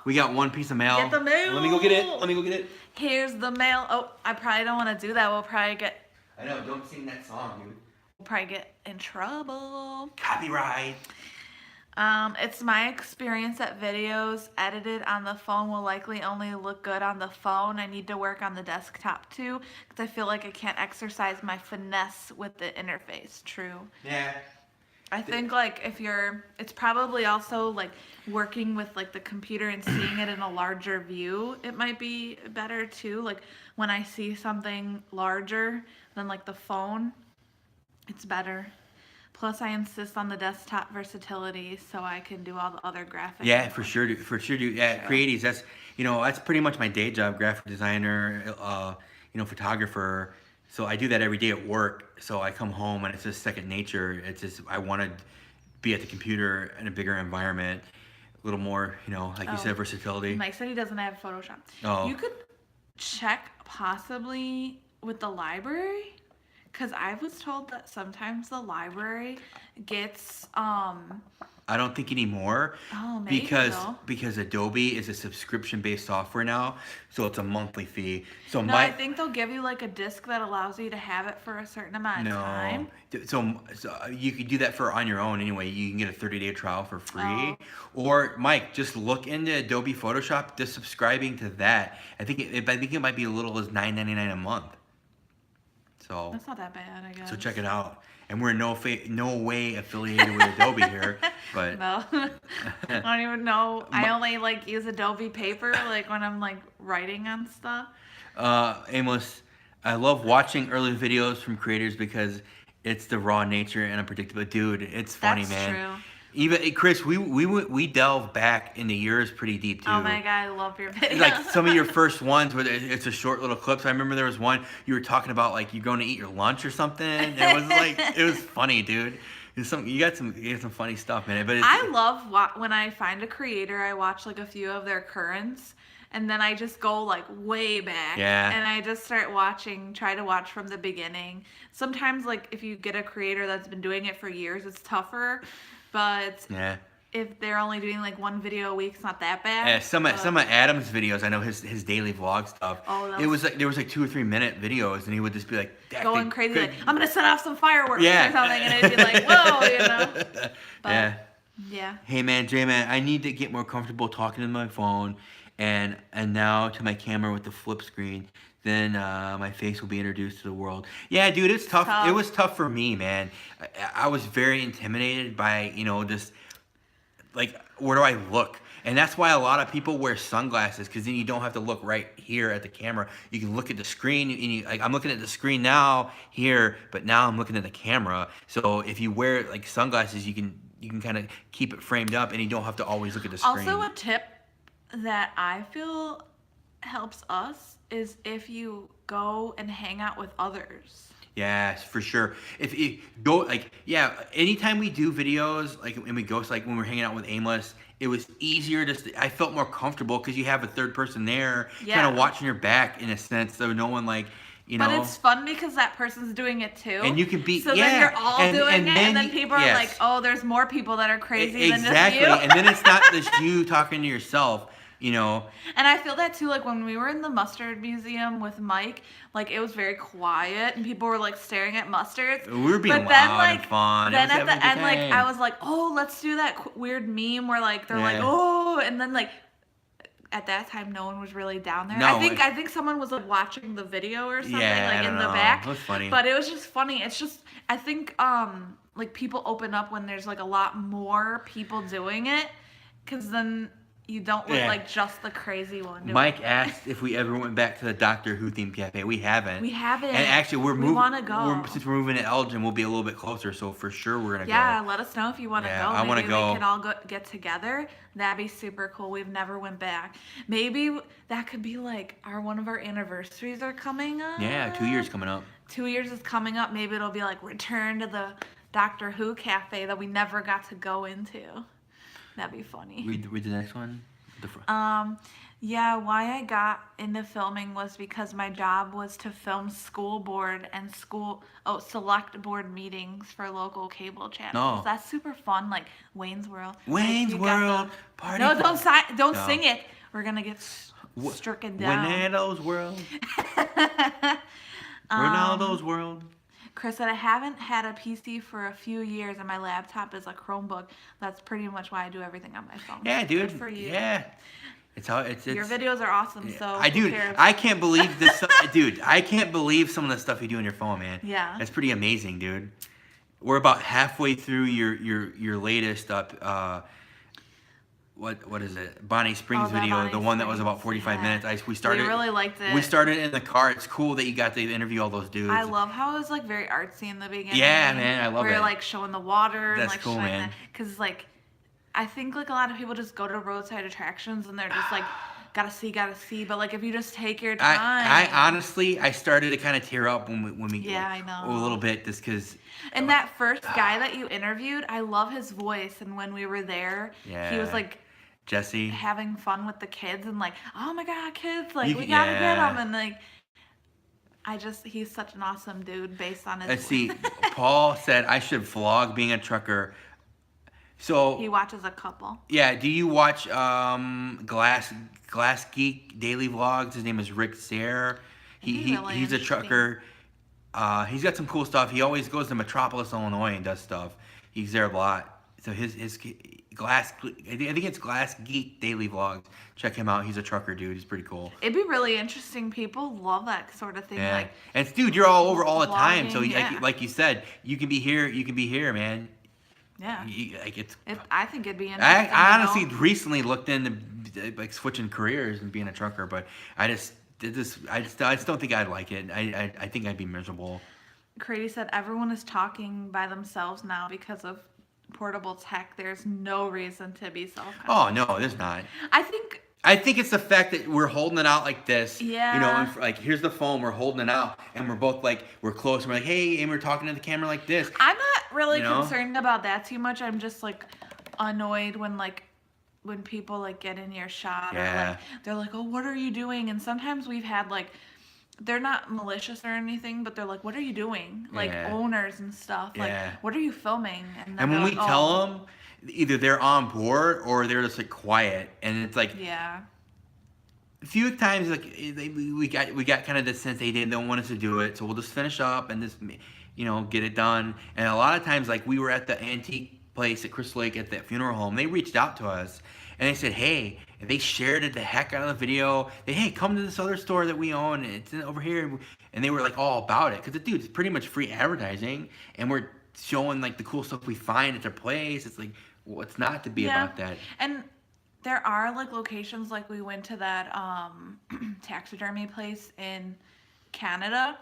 [SPEAKER 1] We got one piece of mail.
[SPEAKER 2] Get the mail.
[SPEAKER 1] Let me go get it.
[SPEAKER 2] Here's the mail. Oh, I probably don't want to do that. We'll probably get.
[SPEAKER 1] I know. Don't sing that song, dude.
[SPEAKER 2] We'll probably get in trouble.
[SPEAKER 1] Copyright.
[SPEAKER 2] It's my experience that videos edited on the phone will likely only look good on the phone. I need to work on the desktop too, because I feel like I can't exercise my finesse with the interface. True.
[SPEAKER 1] Yeah.
[SPEAKER 2] I think like it's probably also like working with like the computer and seeing it in a larger view. It might be better too. Like when I see something larger than like the phone, it's better. Plus, I insist on the desktop versatility, so I can do all the other graphics.
[SPEAKER 1] Yeah, for sure, dude. Yeah, creatives. That's pretty much my day job. Graphic designer, photographer. So I do that every day at work. So I come home and it's just second nature. It's just I want to be at the computer in a bigger environment, a little more, like you said, versatility.
[SPEAKER 2] Mike said he doesn't have Photoshop.
[SPEAKER 1] Oh.
[SPEAKER 2] You could check possibly with the library. Because I was told that sometimes the library gets,
[SPEAKER 1] I don't think anymore.
[SPEAKER 2] Oh, maybe
[SPEAKER 1] because Adobe is a subscription-based software now, so it's a monthly fee. So
[SPEAKER 2] I think they'll give you like a disc that allows you to have it for a certain amount of time.
[SPEAKER 1] So you could do that on your own anyway. You can get a 30-day trial for free. Or Mike, just look into Adobe Photoshop. Just subscribing to that. I think it might be as little as $9.99 a month. So
[SPEAKER 2] that's not that bad, I guess.
[SPEAKER 1] So check it out. And we're no way affiliated with Adobe here, but
[SPEAKER 2] no, I don't even know. I only like use Adobe Paper like when I'm like writing on stuff.
[SPEAKER 1] Amos, I love watching early videos from creators because it's the raw nature and unpredictable. Dude, it's funny, man.
[SPEAKER 2] That's true.
[SPEAKER 1] Even Chris, we delve back into yours pretty deep too.
[SPEAKER 2] Oh my god, I love your videos.
[SPEAKER 1] Like some of your first ones where it's a short little clips. I remember there was one you were talking about like you're going to eat your lunch or something. It was funny, dude. You got some funny stuff, man. But
[SPEAKER 2] I love when I find a creator, I watch like a few of their currents. And then I just go like way back.
[SPEAKER 1] Yeah.
[SPEAKER 2] And I just try to watch from the beginning. Sometimes like if you get a creator that's been doing it for years, it's tougher. But if they're only doing like one video a week, it's not that bad.
[SPEAKER 1] Yeah, some of Adam's videos, I know his daily vlog stuff.
[SPEAKER 2] Oh,
[SPEAKER 1] it was like there was like 2 or 3 minute videos, and he would just be like
[SPEAKER 2] going crazy. Like, I'm gonna set off some fireworks or something, and it'd be like, whoa, But, yeah.
[SPEAKER 1] Hey man, J-Man, I need to get more comfortable talking to my phone, and now to my camera with the flip screen. Then my face will be introduced to the world. Yeah, dude, it's tough. It was tough for me, man. I was very intimidated by, just, like, where do I look? And that's why a lot of people wear sunglasses, because then you don't have to look right here at the camera. You can look at the screen. And I'm looking at the screen now here, but now I'm looking at the camera. So if you wear, like, sunglasses, you can kind of keep it framed up, and you don't have to always look at the screen.
[SPEAKER 2] Also, a tip that I feel helps us is if you go and hang out with others.
[SPEAKER 1] Yes, for sure. If you go, like, yeah, anytime we do videos, like, and we go, so, like, when we're hanging out with Aimless, it was easier I felt more comfortable because you have a third person there, kind
[SPEAKER 2] Yeah.
[SPEAKER 1] of watching your back in a sense, so no one, like,
[SPEAKER 2] But it's fun because that person's doing it too.
[SPEAKER 1] And you can be,
[SPEAKER 2] so
[SPEAKER 1] yeah.
[SPEAKER 2] then you're all doing it, and then
[SPEAKER 1] you-
[SPEAKER 2] people are
[SPEAKER 1] yes.
[SPEAKER 2] like, oh, there's more people that are crazy than just
[SPEAKER 1] Exactly.
[SPEAKER 2] you.
[SPEAKER 1] And then it's not just you talking to yourself, you know.
[SPEAKER 2] And I feel that too, like when we were in the Mustard Museum with Mike, like it was very quiet and people were like staring at mustards.
[SPEAKER 1] We were being
[SPEAKER 2] but then,
[SPEAKER 1] loud
[SPEAKER 2] like,
[SPEAKER 1] and fun.
[SPEAKER 2] Then
[SPEAKER 1] It was
[SPEAKER 2] at the
[SPEAKER 1] having a
[SPEAKER 2] end,
[SPEAKER 1] good
[SPEAKER 2] like
[SPEAKER 1] time.
[SPEAKER 2] I was like, oh, let's do that weird meme where like they're like,
[SPEAKER 1] Yeah.
[SPEAKER 2] oh, and then like at that time no one was really down there.
[SPEAKER 1] No,
[SPEAKER 2] I think someone was like watching the video or something
[SPEAKER 1] Yeah, I
[SPEAKER 2] like in
[SPEAKER 1] don't
[SPEAKER 2] the
[SPEAKER 1] know.
[SPEAKER 2] back.
[SPEAKER 1] It was funny.
[SPEAKER 2] But it was just funny. It's just I think like people open up when there's like a lot more people doing it, because then you don't look
[SPEAKER 1] Yeah.
[SPEAKER 2] like just the crazy one. doing
[SPEAKER 1] Mike
[SPEAKER 2] it.
[SPEAKER 1] asked if we ever went back to the Doctor Who themed cafe. We haven't.
[SPEAKER 2] We haven't.
[SPEAKER 1] And actually,
[SPEAKER 2] We
[SPEAKER 1] moving.
[SPEAKER 2] wanna go.
[SPEAKER 1] Since we're moving to Elgin, we'll be a little bit closer. So for sure, we're gonna
[SPEAKER 2] Yeah,
[SPEAKER 1] go.
[SPEAKER 2] let us know if you want to
[SPEAKER 1] Yeah,
[SPEAKER 2] go.
[SPEAKER 1] I wanna
[SPEAKER 2] Maybe
[SPEAKER 1] go.
[SPEAKER 2] we can all get together. That'd be super cool. We've never went back. Maybe that could be like one of our anniversaries are coming up.
[SPEAKER 1] Yeah, 2 years coming up.
[SPEAKER 2] 2 years is coming up. Maybe it'll be like return to the Doctor Who cafe that we never got to go into. That'd be funny.
[SPEAKER 1] Read the next one.
[SPEAKER 2] Yeah, why I got into filming was because my job was to film school board and select board meetings for local cable channels.
[SPEAKER 1] Oh.
[SPEAKER 2] That's super fun, like Wayne's World.
[SPEAKER 1] Wayne's
[SPEAKER 2] You got
[SPEAKER 1] World,
[SPEAKER 2] the-
[SPEAKER 1] party.
[SPEAKER 2] No, don't
[SPEAKER 1] No.
[SPEAKER 2] sing it. We're gonna get stricken down.
[SPEAKER 1] Ronaldo's World. Ronaldo's World.
[SPEAKER 2] Chris said, I haven't had a PC for a few years and my laptop is a Chromebook. That's pretty much why I do everything on my phone.
[SPEAKER 1] Yeah, dude.
[SPEAKER 2] Good for you.
[SPEAKER 1] Yeah. It's
[SPEAKER 2] Your videos are awesome, so who cares?
[SPEAKER 1] I can't believe this, dude. I can't believe some of the stuff you do on your phone, man.
[SPEAKER 2] Yeah.
[SPEAKER 1] That's pretty amazing, dude. We're about halfway through your latest up. What is it? Bonnie Springs
[SPEAKER 2] that
[SPEAKER 1] video,
[SPEAKER 2] Bonnie
[SPEAKER 1] the one that was
[SPEAKER 2] Springs,
[SPEAKER 1] about 45
[SPEAKER 2] yeah.
[SPEAKER 1] minutes. We started.
[SPEAKER 2] We really liked it.
[SPEAKER 1] We started in the car. It's cool that you got to interview all those dudes.
[SPEAKER 2] I love how it was like very artsy in the beginning.
[SPEAKER 1] Yeah, man, I love
[SPEAKER 2] where
[SPEAKER 1] it.
[SPEAKER 2] you're like showing the water and
[SPEAKER 1] That's
[SPEAKER 2] like
[SPEAKER 1] cool,
[SPEAKER 2] showing
[SPEAKER 1] man.
[SPEAKER 2] because like I think like a lot of people just go to roadside attractions and they're just like gotta see, but like if you just take your time.
[SPEAKER 1] I honestly, I started to kind of tear up when we
[SPEAKER 2] Yeah, I know.
[SPEAKER 1] a little bit just because.
[SPEAKER 2] And that first guy that you interviewed, I love his voice, and when we were there, he was
[SPEAKER 1] Yeah.
[SPEAKER 2] like
[SPEAKER 1] Jesse.
[SPEAKER 2] having fun with the kids and like, oh my god, kids, like
[SPEAKER 1] You-
[SPEAKER 2] we gotta get
[SPEAKER 1] yeah.
[SPEAKER 2] him, and like he's such an awesome dude based on his
[SPEAKER 1] Let's see. Paul said I should vlog being a trucker. So
[SPEAKER 2] He watches a couple.
[SPEAKER 1] yeah, do you watch Glass Geek daily vlogs? His name is Rick Sayre.
[SPEAKER 2] Really
[SPEAKER 1] He's a
[SPEAKER 2] interesting.
[SPEAKER 1] trucker. He's got some cool stuff. He always goes to Metropolis, Illinois, and does stuff. He's there a lot. So his I think it's Glass Geek daily vlogs. Check him out. He's a trucker dude. He's pretty cool.
[SPEAKER 2] It'd be really interesting. People love that sort of thing.
[SPEAKER 1] Yeah.
[SPEAKER 2] Like,
[SPEAKER 1] And dude, you're all over all the time. So
[SPEAKER 2] vlogging, yeah.
[SPEAKER 1] like you said, you can be here, man.
[SPEAKER 2] yeah.
[SPEAKER 1] It's.
[SPEAKER 2] I think it'd be interesting.
[SPEAKER 1] I
[SPEAKER 2] you know?
[SPEAKER 1] honestly recently looked into like switching careers and being a trucker, but I just don't think I'd like it. I think I'd be miserable.
[SPEAKER 2] Crady said everyone is talking by themselves now because of portable tech. There's no reason to be self-conscious.
[SPEAKER 1] Oh no, there's not.
[SPEAKER 2] I think
[SPEAKER 1] I think it's the fact that we're holding it out like this.
[SPEAKER 2] Yeah.
[SPEAKER 1] You know, and like here's the phone, we're holding it out, and we're both like we're close. And we're like, hey, and we're talking to the camera like this.
[SPEAKER 2] I'm not really
[SPEAKER 1] You know?
[SPEAKER 2] concerned about that too much. I'm just like annoyed when people like get in your shot or
[SPEAKER 1] Yeah.
[SPEAKER 2] like they're like, oh, what are you doing? And sometimes we've had like they're not malicious or anything, but they're like, what are you doing? Like
[SPEAKER 1] Yeah.
[SPEAKER 2] owners and stuff. Like,
[SPEAKER 1] Yeah.
[SPEAKER 2] what are you filming? then
[SPEAKER 1] And when
[SPEAKER 2] they're
[SPEAKER 1] we
[SPEAKER 2] like,
[SPEAKER 1] tell
[SPEAKER 2] "Oh."
[SPEAKER 1] them, either they're on board or they're just like quiet, and it's like
[SPEAKER 2] Yeah.
[SPEAKER 1] a few times like we got kind of the sense they don't want us to do it, so we'll just finish up and just get it done. And a lot of times like we were at the antique place at Crystal Lake at that funeral home, they reached out to us and they said hey, and they shared it the heck out of the video. Hey, come to this other store that we own, it's over here, and they were like all about it because dude, it's pretty much free advertising, and we're showing like the cool stuff we find at their place. It's like what's not to be about that.
[SPEAKER 2] And there are like locations, like we went to that taxidermy place in Canada,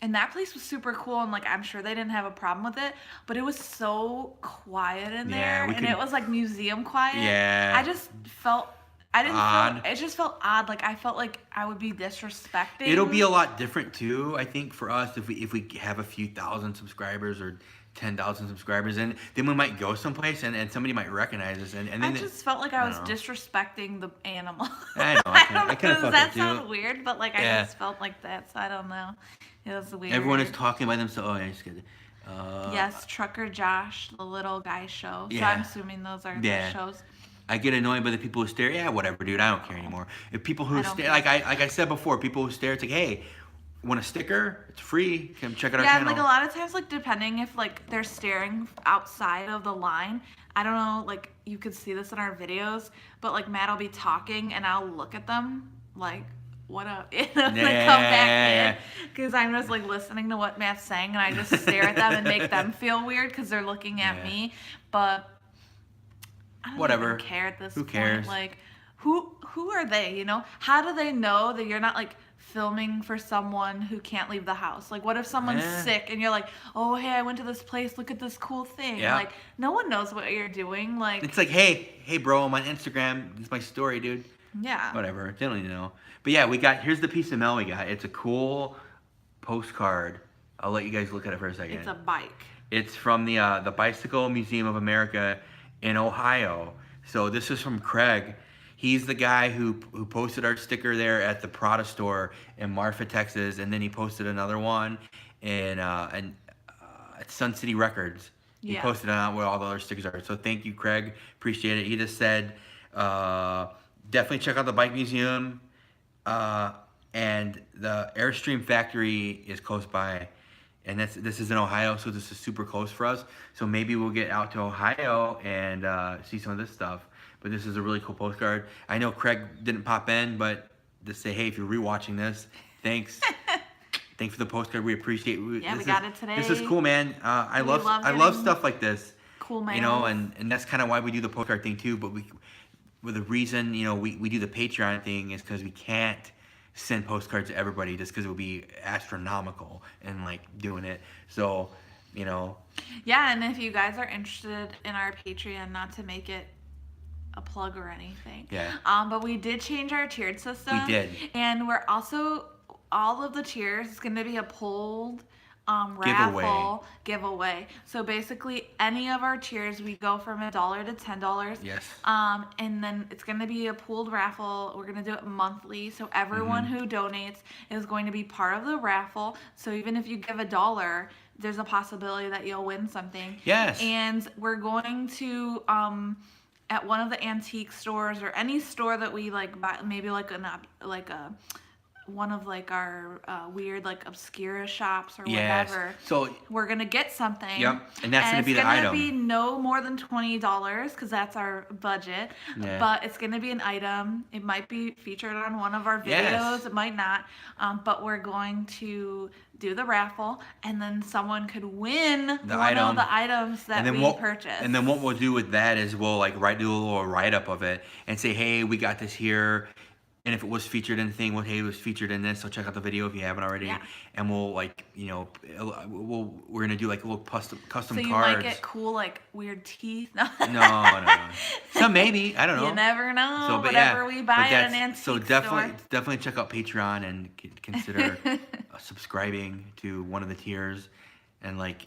[SPEAKER 2] and that place was super cool, and like I'm sure they didn't have a problem with it, but it was so quiet in
[SPEAKER 1] Yeah,
[SPEAKER 2] there,
[SPEAKER 1] we
[SPEAKER 2] and
[SPEAKER 1] could-
[SPEAKER 2] it was like museum quiet.
[SPEAKER 1] Yeah.
[SPEAKER 2] I just felt I didn't
[SPEAKER 1] odd.
[SPEAKER 2] feel, it just felt odd. Like I felt like I would be disrespecting.
[SPEAKER 1] It'll be a lot different too, I think, for us if we have a few thousand subscribers or 10,000 subscribers, and then we might go someplace and somebody might recognize us, and then
[SPEAKER 2] I just felt like I was
[SPEAKER 1] don't know.
[SPEAKER 2] disrespecting the animal.
[SPEAKER 1] I know.
[SPEAKER 2] I don't know.
[SPEAKER 1] kind of felt
[SPEAKER 2] Does that
[SPEAKER 1] too.
[SPEAKER 2] sound weird? But like
[SPEAKER 1] Yeah.
[SPEAKER 2] I just felt like that, so I don't know. It was weird.
[SPEAKER 1] Everyone is talking by themselves. Oh, yeah, just kidding.
[SPEAKER 2] Yes, Trucker Josh, the little guy show. So
[SPEAKER 1] Yeah.
[SPEAKER 2] I'm assuming those are
[SPEAKER 1] Yeah.
[SPEAKER 2] the shows.
[SPEAKER 1] I get annoyed by the people who stare. Yeah, whatever, dude. I don't care anymore. If people who
[SPEAKER 2] I don't
[SPEAKER 1] stare,
[SPEAKER 2] care.
[SPEAKER 1] like I said before, people who stare, it's like, hey, want a sticker? It's free. Come check out our
[SPEAKER 2] Yeah,
[SPEAKER 1] channel.
[SPEAKER 2] and like a lot of times, like depending if like they're staring outside of the line, I don't know, like you could see this in our videos, but like Matt will be talking and I'll look at them like, what up? And then they come back in because I'm just like listening to what Matt's saying and I just stare at them and make them feel weird because they're looking at me. But I don't
[SPEAKER 1] Whatever.
[SPEAKER 2] even care at this
[SPEAKER 1] Who
[SPEAKER 2] point.
[SPEAKER 1] cares?
[SPEAKER 2] Like, who are they? You know, how do they know that you're not like filming for someone who can't leave the house? Like, what if someone's
[SPEAKER 1] Yeah.
[SPEAKER 2] sick and you're like, oh hey, I went to this place. Look at this cool thing.
[SPEAKER 1] Yeah.
[SPEAKER 2] Like, no one knows what you're doing. Like,
[SPEAKER 1] It's like, hey, bro, I'm on Instagram. It's my story, dude.
[SPEAKER 2] yeah.
[SPEAKER 1] Whatever. They don't even know. But yeah, here's the piece of mail we got. It's a cool postcard. I'll let you guys look at it for a second.
[SPEAKER 2] It's a bike.
[SPEAKER 1] It's from the Bicycle Museum of America in Ohio. So this is from Craig. He's the guy who posted our sticker there at the Prada store in Marfa, Texas, and then he posted another one at Sun City Records. He
[SPEAKER 2] Yeah.
[SPEAKER 1] posted on where all the other stickers are. So thank you, Craig. Appreciate it. He just said, definitely check out the bike museum, and the Airstream factory is close by. And this is in Ohio, so this is super close for us. So maybe we'll get out to Ohio and see some of this stuff. But this is a really cool postcard. I know Craig didn't pop in, but just say, hey, if you're rewatching this, thanks. Thanks for the postcard. We appreciate it.
[SPEAKER 2] Yeah, we got it today.
[SPEAKER 1] This is cool, man. I
[SPEAKER 2] love
[SPEAKER 1] love
[SPEAKER 2] getting
[SPEAKER 1] stuff like this.
[SPEAKER 2] Cool mail.
[SPEAKER 1] You know, and that's kind of why we do the postcard thing too. But with the reason, you know, we do the Patreon thing is because we can't send postcards to everybody just because it would be astronomical and like doing it. So, you know.
[SPEAKER 2] Yeah, and if you guys are interested in our Patreon, not to make it a plug or anything.
[SPEAKER 1] Yeah.
[SPEAKER 2] But we did change our tiered system.
[SPEAKER 1] We did.
[SPEAKER 2] And we're also, all of the tiers is going to be a polled raffle giveaway. So basically, any of our tiers, we go from $1 to $10.
[SPEAKER 1] Yes.
[SPEAKER 2] And then it's going to be a pooled raffle. We're going to do it monthly. So everyone who donates is going to be part of the raffle. So even if you give $1, there's a possibility that you'll win something.
[SPEAKER 1] Yes.
[SPEAKER 2] And we're going to at one of the antique stores or any store that we like buy, maybe like one of like our weird like obscura shops or
[SPEAKER 1] Yes.
[SPEAKER 2] whatever.
[SPEAKER 1] So
[SPEAKER 2] We're gonna get something.
[SPEAKER 1] Yep, and that's gonna be the item.
[SPEAKER 2] It's gonna be no more than $20 because that's our budget.
[SPEAKER 1] Yeah.
[SPEAKER 2] But it's gonna be an item. It might be featured on one of our videos.
[SPEAKER 1] Yes.
[SPEAKER 2] It might not. But we're going to do the raffle, and then someone could win one
[SPEAKER 1] item.
[SPEAKER 2] of the items that we purchased.
[SPEAKER 1] And then what we'll do with that is we'll like do a little write up of it and say, hey, we got this here. And if it was featured in the thing, well, hey, it was featured in this, so check out the video if you haven't already.
[SPEAKER 2] Yeah.
[SPEAKER 1] And we'll like, you know, we're gonna do like little custom
[SPEAKER 2] so you
[SPEAKER 1] cards.
[SPEAKER 2] might get cool like weird teeth. No.
[SPEAKER 1] No. Some maybe, I don't know.
[SPEAKER 2] You never know.
[SPEAKER 1] So, but
[SPEAKER 2] whatever
[SPEAKER 1] yeah,
[SPEAKER 2] we
[SPEAKER 1] but
[SPEAKER 2] buy at
[SPEAKER 1] that's-
[SPEAKER 2] an antique
[SPEAKER 1] so
[SPEAKER 2] store.
[SPEAKER 1] definitely check out Patreon and consider subscribing to one of the tiers, and like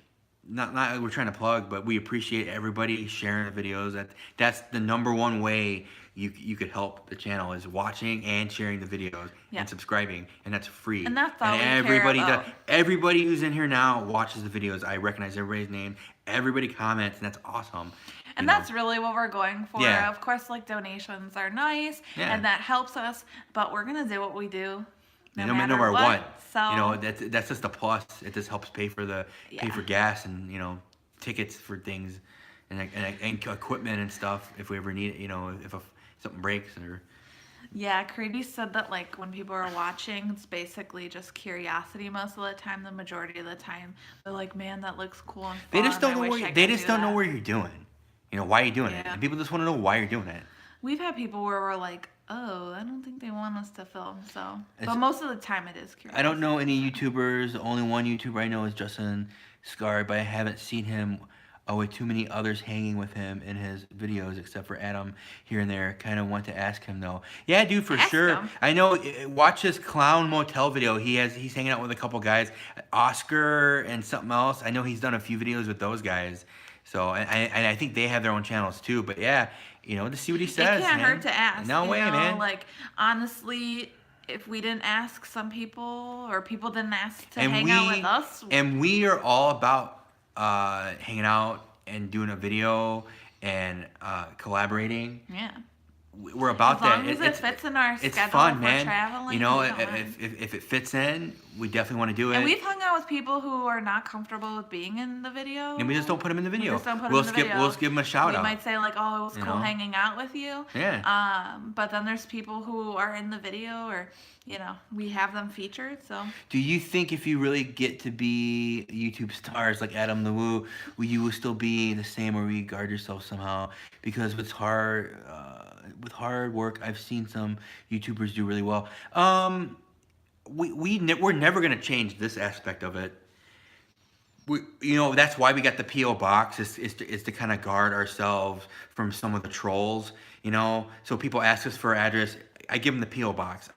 [SPEAKER 1] not we're trying to plug, but we appreciate everybody sharing the videos. That's the number one way you could help the channel is watching and sharing the videos and subscribing, and that's free.
[SPEAKER 2] And that's all we care
[SPEAKER 1] everybody
[SPEAKER 2] about.
[SPEAKER 1] everybody who's in here now watches the videos. I recognize everybody's name. Everybody comments, and that's awesome.
[SPEAKER 2] And
[SPEAKER 1] You know?
[SPEAKER 2] that's really what we're going for.
[SPEAKER 1] Yeah.
[SPEAKER 2] Of course, like donations are nice,
[SPEAKER 1] Yeah.
[SPEAKER 2] and that helps us. But we're gonna do what we do,
[SPEAKER 1] no matter what.
[SPEAKER 2] So
[SPEAKER 1] You know, that's just a plus. It just helps pay for
[SPEAKER 2] Yeah.
[SPEAKER 1] gas and, you know, tickets for things and equipment and stuff if we ever need it. You know, if something breaks or.
[SPEAKER 2] yeah, Creedy said that like when people are watching, it's basically just curiosity most of the time. The majority of the time, they're like, "Man, that looks cool and fun.
[SPEAKER 1] They just don't
[SPEAKER 2] I
[SPEAKER 1] know
[SPEAKER 2] wish
[SPEAKER 1] what
[SPEAKER 2] I
[SPEAKER 1] they
[SPEAKER 2] could
[SPEAKER 1] just
[SPEAKER 2] do
[SPEAKER 1] don't know
[SPEAKER 2] that."
[SPEAKER 1] what you're doing. You know, why you're doing it.
[SPEAKER 2] Yeah.
[SPEAKER 1] And people just want to know why you're doing it.
[SPEAKER 2] We've had people where we're like, "Oh, I don't think they want us to film." So,
[SPEAKER 1] It's-
[SPEAKER 2] but most of the time it is curiosity.
[SPEAKER 1] I don't know any YouTubers. The only one YouTuber I know is Justin Scar, but I haven't seen him with too many others hanging with him in his videos, except for Adam here and there. Kind of want to ask him though. Yeah, dude, for
[SPEAKER 2] Ask
[SPEAKER 1] sure.
[SPEAKER 2] him.
[SPEAKER 1] I know. Watch his clown motel video. He's hanging out with a couple guys, Oscar and something else. I know he's done a few videos with those guys. So and I think they have their own channels too. But yeah, to see what he says.
[SPEAKER 2] It can't
[SPEAKER 1] man.
[SPEAKER 2] hurt to ask.
[SPEAKER 1] No way, man.
[SPEAKER 2] Like, honestly, if we didn't ask some people, or people didn't ask to hang out with us.
[SPEAKER 1] And we are all about hanging out and doing a video and collaborating.
[SPEAKER 2] Yeah.
[SPEAKER 1] We're about that.
[SPEAKER 2] As long as it fits in our
[SPEAKER 1] it's
[SPEAKER 2] schedule
[SPEAKER 1] fun,
[SPEAKER 2] if
[SPEAKER 1] man.
[SPEAKER 2] we're traveling.
[SPEAKER 1] If it fits in, we definitely want to do it.
[SPEAKER 2] And we've hung out with people who are not comfortable with being in the video.
[SPEAKER 1] And we just don't put them in the video.
[SPEAKER 2] We just don't put them in the video.
[SPEAKER 1] We'll give them a shout out.
[SPEAKER 2] We might say like, "Oh, it was cool hanging out with you."
[SPEAKER 1] Yeah.
[SPEAKER 2] But then there's people who are in the video, or we have them featured. So.
[SPEAKER 1] Do you think if you really get to be YouTube stars like Adam the Woo, you will still be the same, or will you guard yourself somehow? Because with hard work, I've seen some YouTubers do really well. We're never gonna change this aspect of it. That's why we got the P.O. box is to kind of guard ourselves from some of the trolls. So people ask us for our address, I give them the P.O. box.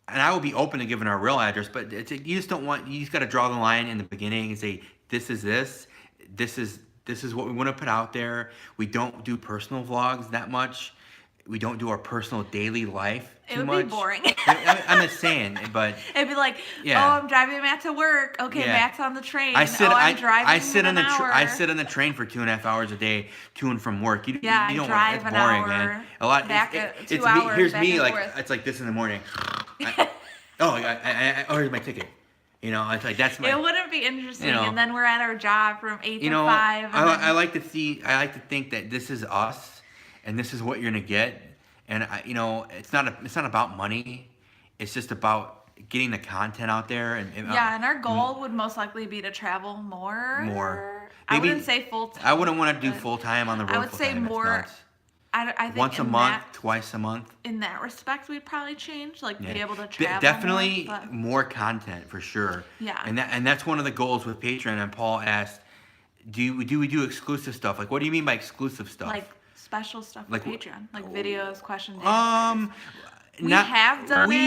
[SPEAKER 1] And I will be open to giving our real address, but you just got to draw the line in the beginning and say, this is what we want to put out there. We don't do personal vlogs that much. We don't do our personal daily life too much.
[SPEAKER 2] It would be boring.
[SPEAKER 1] I'm just saying, but
[SPEAKER 2] it'd be like,
[SPEAKER 1] yeah.
[SPEAKER 2] Oh, I'm driving Matt to work. Okay,
[SPEAKER 1] Yeah.
[SPEAKER 2] Matt's on the train.
[SPEAKER 1] I sit
[SPEAKER 2] I'm driving
[SPEAKER 1] I sit on
[SPEAKER 2] an hour.
[SPEAKER 1] I sit on the train for 2.5 hours a day to and from work. You
[SPEAKER 2] I
[SPEAKER 1] don't
[SPEAKER 2] drive
[SPEAKER 1] that's
[SPEAKER 2] an
[SPEAKER 1] boring,
[SPEAKER 2] hour
[SPEAKER 1] man. A lot.
[SPEAKER 2] back
[SPEAKER 1] It's
[SPEAKER 2] 2
[SPEAKER 1] me.
[SPEAKER 2] hours
[SPEAKER 1] Here's
[SPEAKER 2] back
[SPEAKER 1] me
[SPEAKER 2] and
[SPEAKER 1] like
[SPEAKER 2] forth.
[SPEAKER 1] it's like this in the morning. Here's my ticket. It's like that's my.
[SPEAKER 2] It wouldn't be interesting, and then we're at our job from 8 to 5. And
[SPEAKER 1] I like to think that this is us, and this is what you're gonna get, and it's not about money. It's just about getting the content out there, and
[SPEAKER 2] our goal would most likely be to travel more. I
[SPEAKER 1] Maybe,
[SPEAKER 2] wouldn't say full time.
[SPEAKER 1] I wouldn't want to do full time on the road.
[SPEAKER 2] I would say
[SPEAKER 1] full-time.
[SPEAKER 2] more. I think
[SPEAKER 1] once a month, twice a month.
[SPEAKER 2] In that respect, we'd probably change, be able to travel.
[SPEAKER 1] Definitely
[SPEAKER 2] more
[SPEAKER 1] content for sure.
[SPEAKER 2] Yeah.
[SPEAKER 1] And that's one of the goals with Patreon. And Paul asked, do we do exclusive stuff? Like, what do you mean by exclusive stuff?
[SPEAKER 2] Like special stuff with Patreon, like videos, questions. We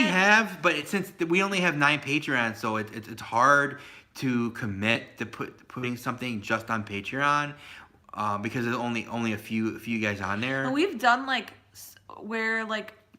[SPEAKER 1] have, but since we only have 9 Patreons, so it's hard to commit to putting something just on Patreon. Because there's only a few guys on there.
[SPEAKER 2] And we've done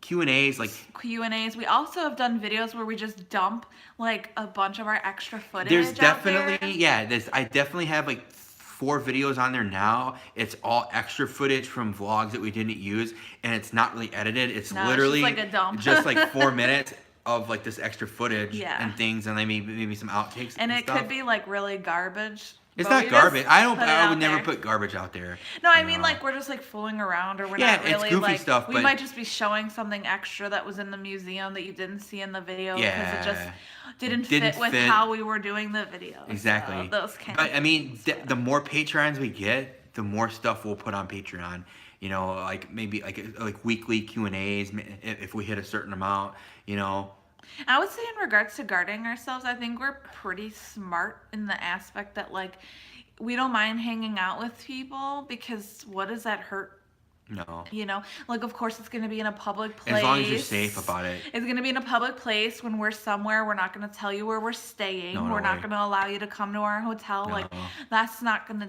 [SPEAKER 1] Q&As,
[SPEAKER 2] We also have done videos where we just dump a bunch of our extra footage.
[SPEAKER 1] There's definitely
[SPEAKER 2] out there.
[SPEAKER 1] I definitely have 4 videos on there now. It's all extra footage from vlogs that we didn't use, and it's not really edited. It's literally
[SPEAKER 2] just like a dump.
[SPEAKER 1] just 4 minutes of this extra footage and things, and then maybe some outtakes.
[SPEAKER 2] And it
[SPEAKER 1] stuff.
[SPEAKER 2] could be really garbage.
[SPEAKER 1] It's not garbage. I would never put garbage out there.
[SPEAKER 2] No, I mean we're just fooling around, or we're not really
[SPEAKER 1] it's goofy stuff.
[SPEAKER 2] We might just be showing something extra that was in the museum that you didn't see in the video because it just didn't fit with how we were doing the video.
[SPEAKER 1] Exactly.
[SPEAKER 2] So those kind
[SPEAKER 1] but I mean, the more Patrons we get, the more stuff we'll put on Patreon. Maybe weekly Q&As if we hit a certain amount.
[SPEAKER 2] I would say in regards to guarding ourselves, I think we're pretty smart in the aspect that we don't mind hanging out with people, because what does that hurt?
[SPEAKER 1] No.
[SPEAKER 2] Of course it's going to be in a public place.
[SPEAKER 1] As long as you're safe about it.
[SPEAKER 2] It's going to be in a public place. When we're somewhere, we're not going to tell you where we're staying. We're not going to allow you to come to our hotel.
[SPEAKER 1] No.
[SPEAKER 2] That's not going to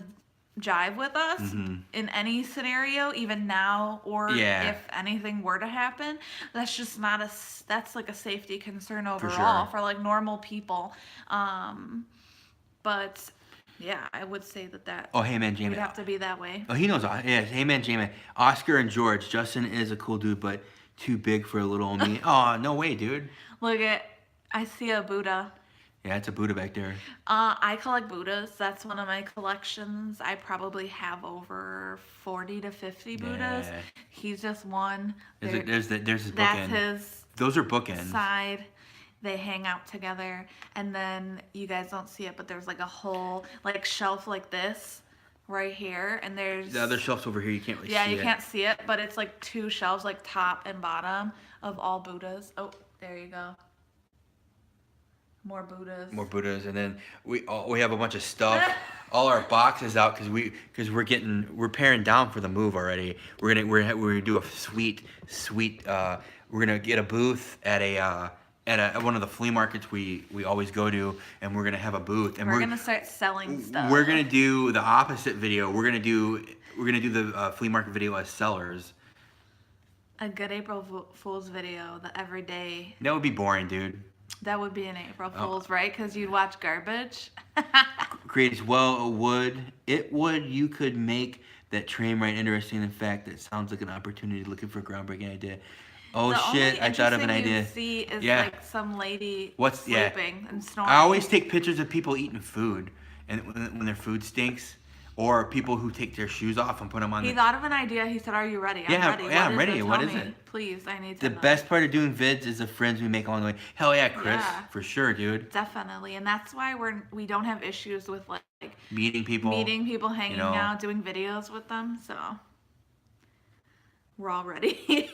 [SPEAKER 2] jive with us in any scenario, even now, or if anything were to happen. That's just not that's a safety concern overall for normal people. But yeah, I would say that
[SPEAKER 1] oh, hey man, Jamie,
[SPEAKER 2] would have to be that way.
[SPEAKER 1] Oh, he knows. Yeah, hey man, Jamie, Oscar and George. Justin is a cool dude, but too big for a little old me. Oh, no way, dude.
[SPEAKER 2] I see a Buddha.
[SPEAKER 1] Yeah, it's a Buddha back there.
[SPEAKER 2] I collect Buddhas. That's one of my collections. I probably have over 40 to 50 Buddhas.
[SPEAKER 1] Yeah.
[SPEAKER 2] He's just one.
[SPEAKER 1] There's his bookend.
[SPEAKER 2] That's his.
[SPEAKER 1] Those are bookends.
[SPEAKER 2] Side. They hang out together, and then you guys don't see it, but there's a whole shelf like this right here, and there's
[SPEAKER 1] the other shelves over here. You can't really see it.
[SPEAKER 2] Yeah, you can't see it, but it's 2 shelves, top and bottom, of all Buddhas. Oh, there you go. More Buddhas.
[SPEAKER 1] More Buddhas, and then we have a bunch of stuff. All our boxes out because we're paring down for the move already. We're gonna do a sweet. We're gonna get a booth at one of the flea markets we always go to, and we're gonna have a booth. And
[SPEAKER 2] we're gonna start selling stuff.
[SPEAKER 1] We're gonna do the opposite video. We're gonna do the flea market video as sellers.
[SPEAKER 2] A good April Fool's video, the everyday.
[SPEAKER 1] That would be boring, dude.
[SPEAKER 2] That would be an April Fool's, right? Because you'd watch garbage.
[SPEAKER 1] Creates you could make that train ride interesting. In fact, it sounds like an opportunity looking for a groundbreaking idea. Oh shit! I thought of an idea.
[SPEAKER 2] See is like some lady sleeping and snoring.
[SPEAKER 1] I always take pictures of people eating food, and when their food stinks, or people who take their shoes off and put them on.
[SPEAKER 2] He thought of an idea. He said, "Are you ready?"
[SPEAKER 1] I'm ready. What is it?
[SPEAKER 2] Please, I need to know.
[SPEAKER 1] The best part of doing vids is the friends we make along the way. Hell yeah, Chris, for sure, dude.
[SPEAKER 2] Definitely, and that's why we don't have issues with like
[SPEAKER 1] meeting people,
[SPEAKER 2] hanging out, doing videos with them. So we're all ready.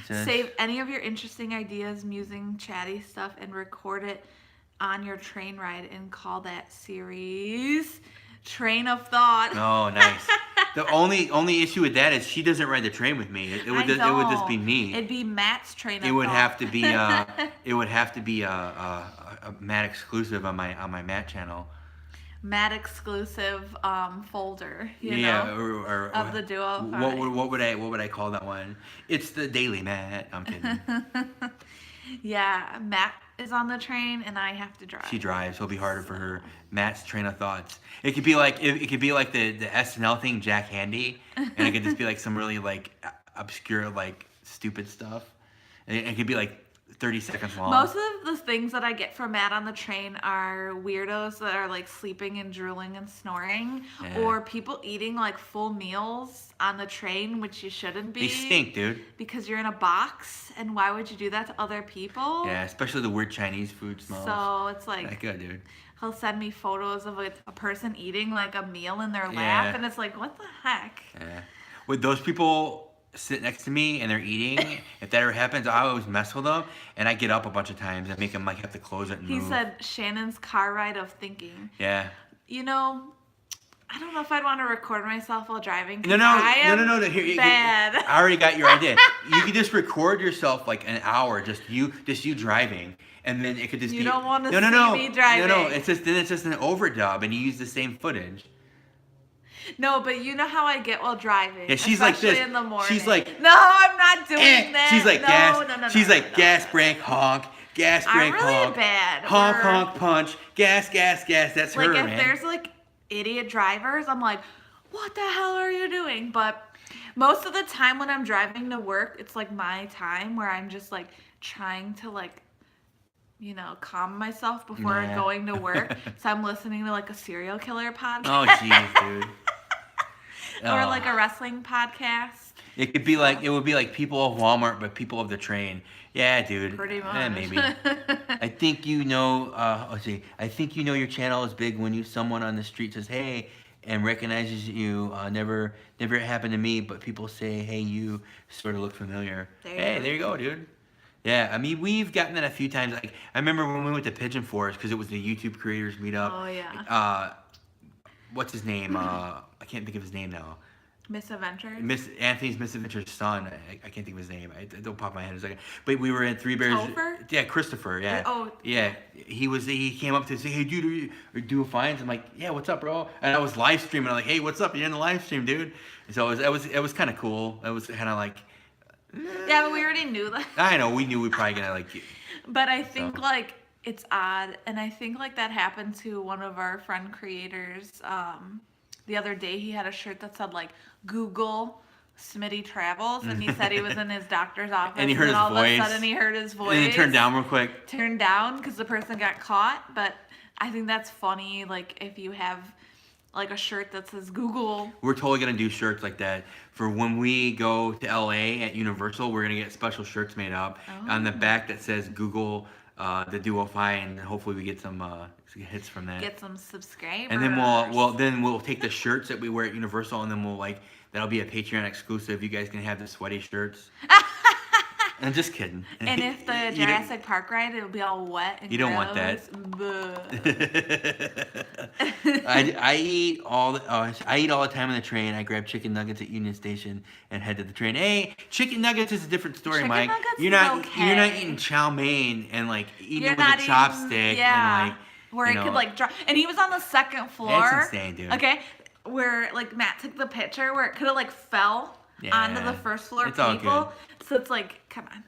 [SPEAKER 2] Save any of your interesting ideas, musing, chatty stuff, and record it on your train ride and call that series Train of Thought.
[SPEAKER 1] Oh, nice. The only issue with that is she doesn't ride the train with me. It would just be me.
[SPEAKER 2] It'd be Matt's Train of Thought.
[SPEAKER 1] It would have to be a Matt exclusive on my Matt channel.
[SPEAKER 2] Matt exclusive folder,
[SPEAKER 1] or
[SPEAKER 2] of the duo.
[SPEAKER 1] What would I call that one? It's the Daily Matt. I'm kidding.
[SPEAKER 2] Yeah, Matt is on the train and I have to drive.
[SPEAKER 1] She drives. It'll be harder for her. Matt's train of thoughts. It could be like the SNL thing, Jack Handy, and it could just be like some really like obscure like stupid stuff. And it could be like 30 seconds long.
[SPEAKER 2] Most of the things that I get from Matt on the train are weirdos that are like sleeping and drooling and snoring, or people eating like full meals on the train, which you shouldn't be.
[SPEAKER 1] They stink, dude.
[SPEAKER 2] Because you're in a box, and why would you do that to other people?
[SPEAKER 1] Yeah, especially the weird Chinese food smells.
[SPEAKER 2] So it's like
[SPEAKER 1] that good, dude.
[SPEAKER 2] He'll send me photos of a person eating like a meal in their lap, and it's like, what the heck?
[SPEAKER 1] Yeah. With those people sit next to me and they're eating, if that ever happens, I always mess with them, and I get up a bunch of times and make them like have to close it and move.
[SPEAKER 2] He said Shannon's car ride of thinking.
[SPEAKER 1] Yeah.
[SPEAKER 2] You know, I don't know if I'd want to record myself while driving.
[SPEAKER 1] No. Here,
[SPEAKER 2] bad.
[SPEAKER 1] I already got your idea. You could just record yourself like an hour, just you driving, and then it could just be.
[SPEAKER 2] You don't want to see me driving.
[SPEAKER 1] No. It's just an overdub, and you use the same footage.
[SPEAKER 2] No, but you know how I get while driving.
[SPEAKER 1] Yeah, she's like this.
[SPEAKER 2] In the morning.
[SPEAKER 1] She's like,
[SPEAKER 2] no, I'm not doing that.
[SPEAKER 1] She's like
[SPEAKER 2] no,
[SPEAKER 1] She's like gas, brake, honk, gas, brake,
[SPEAKER 2] I'm really
[SPEAKER 1] honk,
[SPEAKER 2] bad.
[SPEAKER 1] honk, punch, gas. That's
[SPEAKER 2] like
[SPEAKER 1] her,
[SPEAKER 2] if
[SPEAKER 1] man.
[SPEAKER 2] There's like idiot drivers, I'm like, what the hell are you doing? But most of the time when I'm driving to work, it's like my time where I'm just like trying to like, calm myself before going to work. So I'm listening to like a serial killer podcast.
[SPEAKER 1] Oh, jeez, dude.
[SPEAKER 2] Or like a wrestling podcast.
[SPEAKER 1] It would be like people of Walmart, but people of the train. Yeah, dude.
[SPEAKER 2] Pretty much.
[SPEAKER 1] Maybe. I think I think your channel is big when someone on the street says, "Hey," and recognizes you. Never happened to me, but people say, "Hey, you sort of look familiar." There you go, dude. Yeah, I mean, we've gotten that a few times. Like, I remember when we went to Pigeon Forest because it was the YouTube creators meetup.
[SPEAKER 2] Oh yeah.
[SPEAKER 1] What's his name? I can't think of his name now.
[SPEAKER 2] Misadventures?
[SPEAKER 1] Anthony's Misadventures son. I can't think of his name. It don't pop in my head in a second. But we were in Three Bears.
[SPEAKER 2] Topher?
[SPEAKER 1] Yeah, Christopher. Yeah.
[SPEAKER 2] Oh.
[SPEAKER 1] Yeah. He came up to say, "Hey, dude, are you doing fines?" I'm like, "Yeah, what's up, bro?" And I was live streaming. I'm like, "Hey, what's up? You're in the live stream, dude." And so it was kind of cool. It was kind of like.
[SPEAKER 2] Yeah, but we already knew that.
[SPEAKER 1] I know. We knew we probably gonna like.
[SPEAKER 2] But I think like it's odd, and I think like that happened to one of our friend creators. The other day he had a shirt that said like Google Smitty Travels, and he said he was in his doctor's office,
[SPEAKER 1] and he heard his
[SPEAKER 2] all
[SPEAKER 1] voice.
[SPEAKER 2] Of a sudden he heard his voice.
[SPEAKER 1] And then turned down real quick.
[SPEAKER 2] Turned down because the person got caught. But I think that's funny. Like if you have like a shirt that says Google.
[SPEAKER 1] We're totally gonna do shirts like that for when we go to LA at Universal. We're gonna get special shirts made up on the back that says Google the Duo Fi, and hopefully we get some hits from that.
[SPEAKER 2] Get some subscribers.
[SPEAKER 1] And then we'll take the shirts that we wear at Universal, and then that'll be a Patreon exclusive. You guys can have the sweaty shirts. I'm just kidding.
[SPEAKER 2] And if the
[SPEAKER 1] You don't-
[SPEAKER 2] Jurassic Park ride, it'll be all wet and
[SPEAKER 1] You don't want
[SPEAKER 2] gross.
[SPEAKER 1] I eat all the time on the train. I grab chicken nuggets at Union Station and head to the train. Hey, chicken nuggets is a different story,
[SPEAKER 2] Chicken
[SPEAKER 1] Mike.
[SPEAKER 2] nuggets
[SPEAKER 1] You're
[SPEAKER 2] is
[SPEAKER 1] not
[SPEAKER 2] okay.
[SPEAKER 1] eating chow mein and like eating
[SPEAKER 2] You're
[SPEAKER 1] it with a
[SPEAKER 2] not
[SPEAKER 1] chopstick
[SPEAKER 2] eating, yeah,
[SPEAKER 1] and like
[SPEAKER 2] where
[SPEAKER 1] you
[SPEAKER 2] it
[SPEAKER 1] know,
[SPEAKER 2] could like drop. And he was on the second floor.
[SPEAKER 1] That's insane, dude.
[SPEAKER 2] Okay, where like Matt took the picture where it could have like fell onto the first floor
[SPEAKER 1] it's all
[SPEAKER 2] people.
[SPEAKER 1] good.
[SPEAKER 2] So it's like, come on.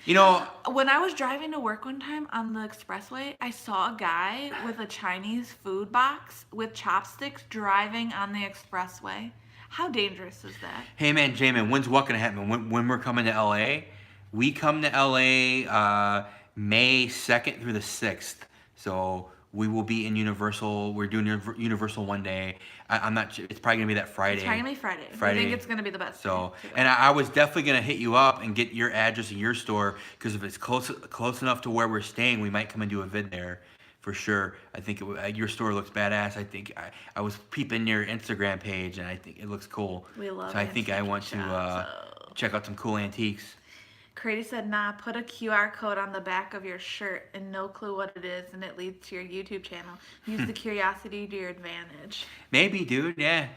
[SPEAKER 1] You know,
[SPEAKER 2] When I was driving to work one time on the expressway, I saw a guy with a Chinese food box with chopsticks driving on the expressway. How dangerous is that?
[SPEAKER 1] hey man, J-Man, when's what gonna happen? When we're coming to LA? We come to LA May 2nd through the 6th. So we will be in Universal. We're doing Universal one day. I'm not sure. It's probably going to be that Friday.
[SPEAKER 2] It's probably going to be Friday. I think it's going to be the best.
[SPEAKER 1] So,
[SPEAKER 2] day.
[SPEAKER 1] and I was definitely going to hit you up and get your address and your store, because if it's close enough to where we're staying, we might come and do a vid there for sure. I think your store looks badass. I think I was peeping your Instagram page, and I think it looks cool.
[SPEAKER 2] We love
[SPEAKER 1] So I think I want
[SPEAKER 2] shop,
[SPEAKER 1] to check out some cool antiques.
[SPEAKER 2] Crady said, nah, put a QR code on the back of your shirt and no clue what it is, and it leads to your YouTube channel. Use the curiosity to your advantage.
[SPEAKER 1] Maybe, dude, yeah.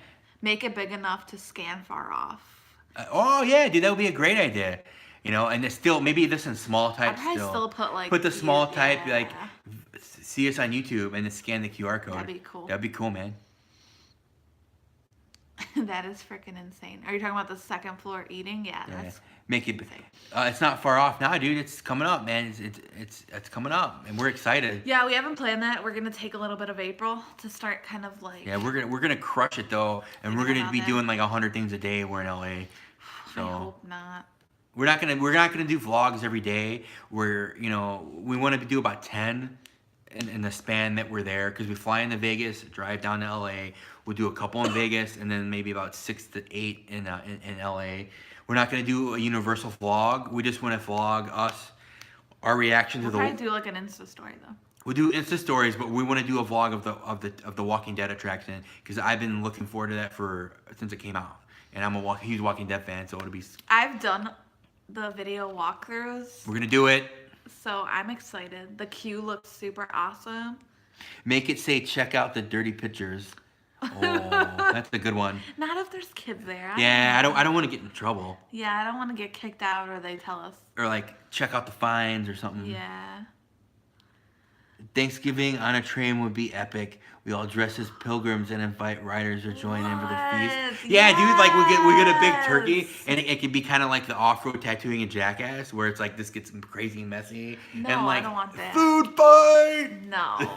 [SPEAKER 2] Make it big enough to scan far off.
[SPEAKER 1] Oh, yeah, dude, that would be a great idea. You know, and it's still, maybe this in small type
[SPEAKER 2] I'd probably still put, like...
[SPEAKER 1] Put the small type,
[SPEAKER 2] yeah.
[SPEAKER 1] like, see us on YouTube and then scan the QR code.
[SPEAKER 2] That'd be cool.
[SPEAKER 1] That'd be cool, man.
[SPEAKER 2] That is freaking insane. Are you talking about the second floor eating? Yeah, that's...
[SPEAKER 1] Make it. It's not far off now, dude. It's coming up, man. It's coming up, and we're excited.
[SPEAKER 2] Yeah, we haven't planned that. We're gonna take a little bit of April to start kind of like.
[SPEAKER 1] Yeah, we're gonna crush it though, and we're gonna be doing like 100 things a day. We're in LA, so.
[SPEAKER 2] I hope not.
[SPEAKER 1] We're not gonna do vlogs every day. We want to do about 10 in the span that we're there, because we fly into Vegas, drive down to LA. We'll do a couple in Vegas, and then maybe about 6 to 8 in LA. We're not gonna do a universal vlog. We just want to vlog our reaction to the.
[SPEAKER 2] We'll probably do like an Insta story though.
[SPEAKER 1] We'll do Insta stories, but we want to do a vlog of the Walking Dead attraction, because I've been looking forward to that since it came out, and I'm a huge Walking Dead fan, so it'll be.
[SPEAKER 2] I've done the video walkthroughs.
[SPEAKER 1] We're gonna do it.
[SPEAKER 2] So I'm excited. The queue looks super awesome.
[SPEAKER 1] Make it say, check out the dirty pictures. Oh, that's a good one.
[SPEAKER 2] Not if there's kids there.
[SPEAKER 1] I don't want to get in trouble.
[SPEAKER 2] Yeah, I don't want to get kicked out or they tell us.
[SPEAKER 1] Or like, check out the fines or something.
[SPEAKER 2] Yeah.
[SPEAKER 1] Thanksgiving on a train would be epic. We all dress as pilgrims and invite riders to join in for the feast. Yeah, dude, like we get a big turkey, and it could be kind of like the off-road tattooing in Jackass, where it's like this gets crazy messy.
[SPEAKER 2] No,
[SPEAKER 1] and like,
[SPEAKER 2] I don't want that.
[SPEAKER 1] Food fight!
[SPEAKER 2] No.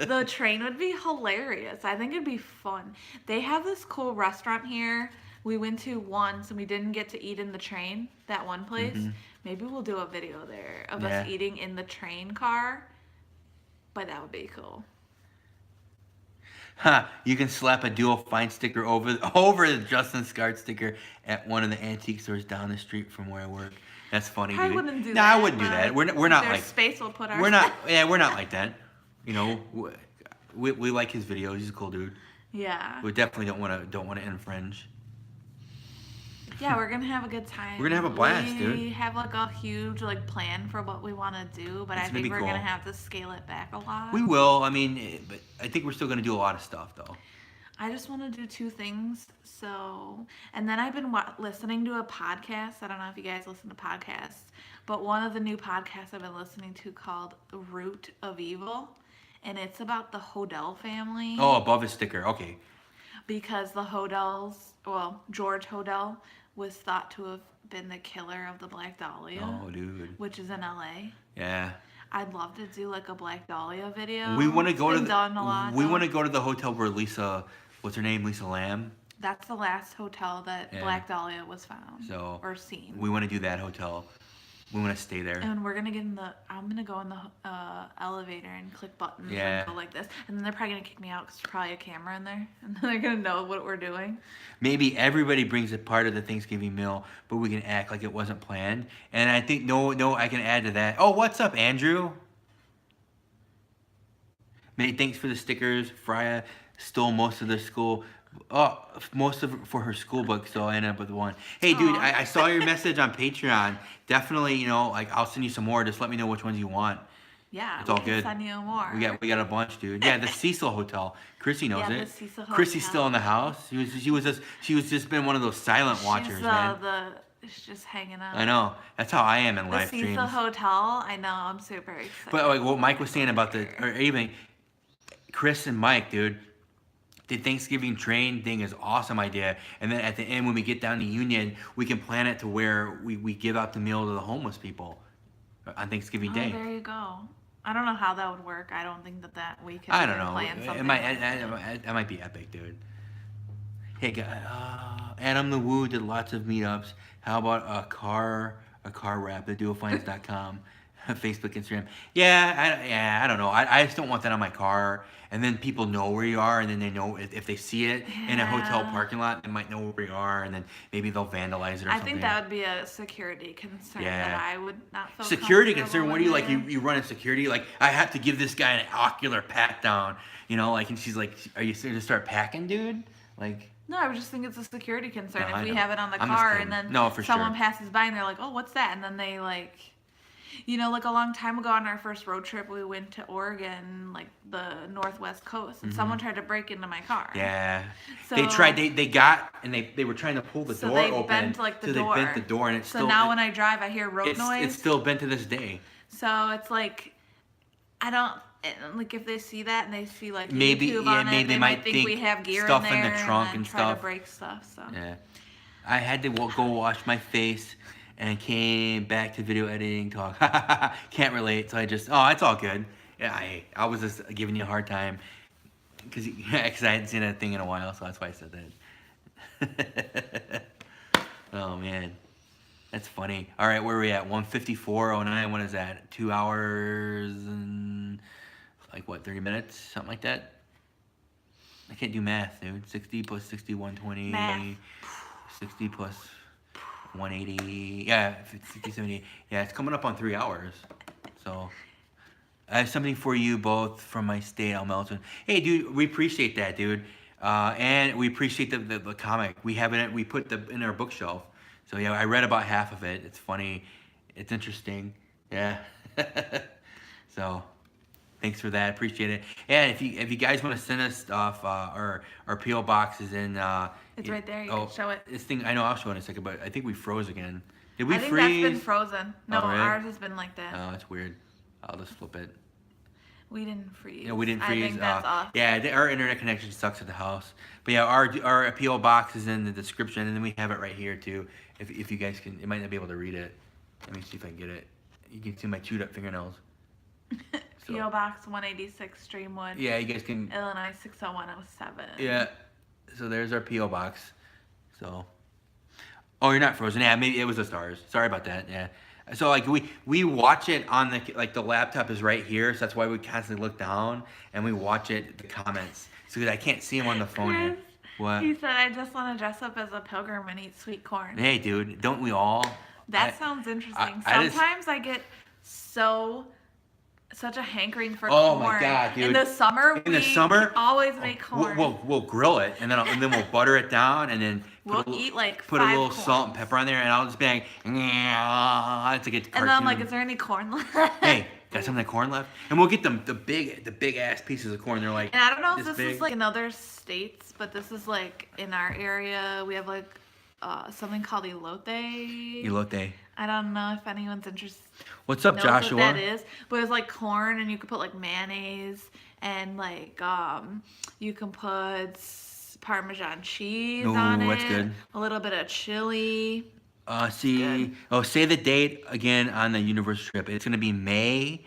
[SPEAKER 2] The train would be hilarious. I think it'd be fun. They have this cool restaurant here. We went to once and we didn't get to eat in the train, that one place. Mm-hmm. Maybe we'll do a video there of us eating in the train car. But that would be cool.
[SPEAKER 1] Huh, you can slap a dual find sticker over the Justin Scart sticker at one of the antique stores down the street from where I work. That's funny, dude.
[SPEAKER 2] I wouldn't do
[SPEAKER 1] that.
[SPEAKER 2] No,
[SPEAKER 1] I wouldn't do that. We're not like
[SPEAKER 2] space. We'll put our.
[SPEAKER 1] We're not. Yeah, we're not like that. You know, we like his videos. He's a cool dude.
[SPEAKER 2] Yeah.
[SPEAKER 1] We definitely don't want to infringe.
[SPEAKER 2] Yeah, we're gonna have a good time.
[SPEAKER 1] We're gonna have a blast, dude.
[SPEAKER 2] We have like a huge plan for what we want to do, but I think we're gonna have to scale it back a lot.
[SPEAKER 1] We will. I mean, but I think we're still gonna do a lot of stuff though.
[SPEAKER 2] I just want to do 2 things. So, and then I've been listening to a podcast. I don't know if you guys listen to podcasts, but one of the new podcasts I've been listening to called Root of Evil, and it's about the Hodel family.
[SPEAKER 1] Oh, above his sticker. Okay.
[SPEAKER 2] Because the Hodels, George Hodel was thought to have been the killer of the Black Dahlia.
[SPEAKER 1] Oh, dude.
[SPEAKER 2] Which is in LA.
[SPEAKER 1] Yeah.
[SPEAKER 2] I'd love to do like a Black Dahlia video.
[SPEAKER 1] We want to go to
[SPEAKER 2] we
[SPEAKER 1] want to go to the hotel where Lisa, what's her name, Lisa Lamb.
[SPEAKER 2] That's the last hotel that Black Dahlia was found or seen.
[SPEAKER 1] We want to do that hotel. We want to stay there.
[SPEAKER 2] And we're gonna I'm gonna go in the elevator and click buttons and go like this. And then they're probably gonna kick me out because there's probably a camera in there, and then they're gonna know what we're doing.
[SPEAKER 1] Maybe everybody brings a part of the Thanksgiving meal, but we can act like it wasn't planned. And I think I can add to that. Oh, what's up, Andrew? Many thanks for the stickers. Freya stole most of the school Oh, most of it for her school book, so I ended up with one. Hey, dude,
[SPEAKER 2] Aw.
[SPEAKER 1] I saw your message on Patreon. Definitely, you know, like I'll send you some more. Just let me know which ones you want.
[SPEAKER 2] Yeah,
[SPEAKER 1] It's
[SPEAKER 2] we
[SPEAKER 1] all
[SPEAKER 2] can
[SPEAKER 1] good.
[SPEAKER 2] send you more.
[SPEAKER 1] We got a bunch, dude. Yeah, the Cecil Hotel. Chrissy knows
[SPEAKER 2] Yeah,
[SPEAKER 1] it.
[SPEAKER 2] the Cecil
[SPEAKER 1] Chrissy's
[SPEAKER 2] Hotel.
[SPEAKER 1] still in the house. She was just been one of those silent watchers, man.
[SPEAKER 2] She's just hanging out.
[SPEAKER 1] I know. That's how I am in
[SPEAKER 2] The
[SPEAKER 1] live
[SPEAKER 2] Cecil
[SPEAKER 1] streams.
[SPEAKER 2] Hotel, I know, I'm super excited.
[SPEAKER 1] But like what Mike was saying about or even Chris and Mike, dude. The Thanksgiving train thing is awesome idea. And then at the end, when we get down to Union, we can plan it to where we give out the meal to the homeless people on Thanksgiving Day.
[SPEAKER 2] There you go. I don't know how that would work. I don't think that we could
[SPEAKER 1] I don't know.
[SPEAKER 2] plan something
[SPEAKER 1] It might,
[SPEAKER 2] like that.
[SPEAKER 1] it might be epic, dude. Hey, Adam the Woo did lots of meetups. How about a car wrap at duofinance.com, Facebook, Instagram. I don't know. I just don't want that on my car. And then people know where you are, and then they know if they see it in a hotel parking lot, they might know where you are, and then maybe they'll vandalize it or something.
[SPEAKER 2] I think that would be a security concern that I would not feel
[SPEAKER 1] security
[SPEAKER 2] comfortable
[SPEAKER 1] concern. What do you
[SPEAKER 2] with.
[SPEAKER 1] like? You run in security? Like I have to give this guy an ocular pat down. You know, like, and she's like, "Are you going to start packing, dude?" Like.
[SPEAKER 2] No, I would just think it's a security concern.
[SPEAKER 1] No,
[SPEAKER 2] if we
[SPEAKER 1] know.
[SPEAKER 2] have it on the
[SPEAKER 1] I'm just
[SPEAKER 2] car
[SPEAKER 1] kidding.
[SPEAKER 2] and then
[SPEAKER 1] No, for
[SPEAKER 2] someone
[SPEAKER 1] sure.
[SPEAKER 2] passes by and they're like, oh, what's that? And then they like, you know, like a long time ago on our first road trip, we went to Oregon, like the northwest coast, and someone tried to break into my car.
[SPEAKER 1] Yeah.
[SPEAKER 2] So,
[SPEAKER 1] They tried. They got and they were trying to pull the door
[SPEAKER 2] they
[SPEAKER 1] open.
[SPEAKER 2] bent like the
[SPEAKER 1] so
[SPEAKER 2] door.
[SPEAKER 1] they bent the door, and it's
[SPEAKER 2] so
[SPEAKER 1] still.
[SPEAKER 2] now when I drive, I hear road
[SPEAKER 1] it's,
[SPEAKER 2] noise.
[SPEAKER 1] It's still bent to this day.
[SPEAKER 2] So it's like, I don't. Like if they see that and they see like
[SPEAKER 1] Maybe
[SPEAKER 2] YouTube
[SPEAKER 1] yeah,
[SPEAKER 2] on
[SPEAKER 1] maybe
[SPEAKER 2] it,
[SPEAKER 1] they
[SPEAKER 2] they
[SPEAKER 1] might
[SPEAKER 2] think we have gear
[SPEAKER 1] stuff
[SPEAKER 2] in there
[SPEAKER 1] the trunk
[SPEAKER 2] and
[SPEAKER 1] and
[SPEAKER 2] try
[SPEAKER 1] stuff.
[SPEAKER 2] to break stuff. So
[SPEAKER 1] Yeah. I had to go wash my face and came back to video editing talk. Can't relate. So I just it's all good. Yeah, I was just giving you a hard time because I hadn't seen that thing in a while, so that's why I said that. Oh man. That's funny. All right, where are we at? 154.09. What is that? 2 hours and like what? 30 minutes? Something like that. I can't do math, dude. 60 plus 60, 120.
[SPEAKER 2] Math.
[SPEAKER 1] 60 plus 180. Yeah, 60, 70. Yeah, it's coming up on 3 hours. So I have something for you both from my state, Al Melton. Hey, dude, we appreciate that, dude. And we appreciate the comic. We have it. We put in our bookshelf. So yeah, I read about half of it. It's funny. It's interesting. Yeah. So thanks for that. Appreciate it. And if you guys want to send us stuff, our PO box is in.
[SPEAKER 2] it's right there. You can show it.
[SPEAKER 1] This thing I know I'll show it in a second, but I think we froze again. Did we
[SPEAKER 2] I think
[SPEAKER 1] freeze?
[SPEAKER 2] that's been frozen. No,
[SPEAKER 1] really?
[SPEAKER 2] ours has been like that.
[SPEAKER 1] Oh, that's weird. I'll just flip it.
[SPEAKER 2] We didn't freeze.
[SPEAKER 1] Yeah, we didn't freeze.
[SPEAKER 2] I think that's off.
[SPEAKER 1] Yeah, our internet connection sucks at the house. But yeah, our PO box is in the description, and then we have it right here too. If you guys can, you might not be able to read it. Let me see if I can get it. You can see my chewed up fingernails. So,
[SPEAKER 2] PO Box 186 Streamwood.
[SPEAKER 1] yeah, you guys can.
[SPEAKER 2] Illinois 60107.
[SPEAKER 1] Yeah. So there's our PO box. So. Oh, you're not frozen. Yeah, maybe it was the stars. Sorry about that. Yeah. So like we watch it on the laptop is right here, so that's why we constantly look down and we watch it the comments. So I can't see them on the phone here.
[SPEAKER 2] Chris,
[SPEAKER 1] What?
[SPEAKER 2] He said, I just want to dress up as a pilgrim and eat sweet corn.
[SPEAKER 1] Hey, dude, don't we all?
[SPEAKER 2] That sounds interesting.
[SPEAKER 1] I just-
[SPEAKER 2] Sometimes I get such a hankering for
[SPEAKER 1] Oh
[SPEAKER 2] corn.
[SPEAKER 1] my God, dude.
[SPEAKER 2] In the summer,
[SPEAKER 1] In the summer,
[SPEAKER 2] always make corn.
[SPEAKER 1] We'll grill it and then we'll butter it down and then
[SPEAKER 2] We'll eat like
[SPEAKER 1] put a
[SPEAKER 2] 5
[SPEAKER 1] little salt and
[SPEAKER 2] corns.
[SPEAKER 1] pepper on there and I'll just be like, "Nyah," it's like a cartoon.
[SPEAKER 2] And then I'm like, is there any corn left?
[SPEAKER 1] Hey, got some of that corn left? And we'll get them the big ass pieces of corn. They're like,
[SPEAKER 2] And I don't know if this
[SPEAKER 1] big.
[SPEAKER 2] is like in other states, but this is like in our area. We have like something called elote.
[SPEAKER 1] Elote.
[SPEAKER 2] I don't know if anyone's interested.
[SPEAKER 1] What's up,
[SPEAKER 2] knows
[SPEAKER 1] Joshua?
[SPEAKER 2] What that is, but it's like corn, and you could put like mayonnaise, and like you can put Parmesan cheese
[SPEAKER 1] Ooh,
[SPEAKER 2] on it.
[SPEAKER 1] that's good.
[SPEAKER 2] A little bit of chili.
[SPEAKER 1] See. Oh, say the date again on the Universal trip. It's gonna be May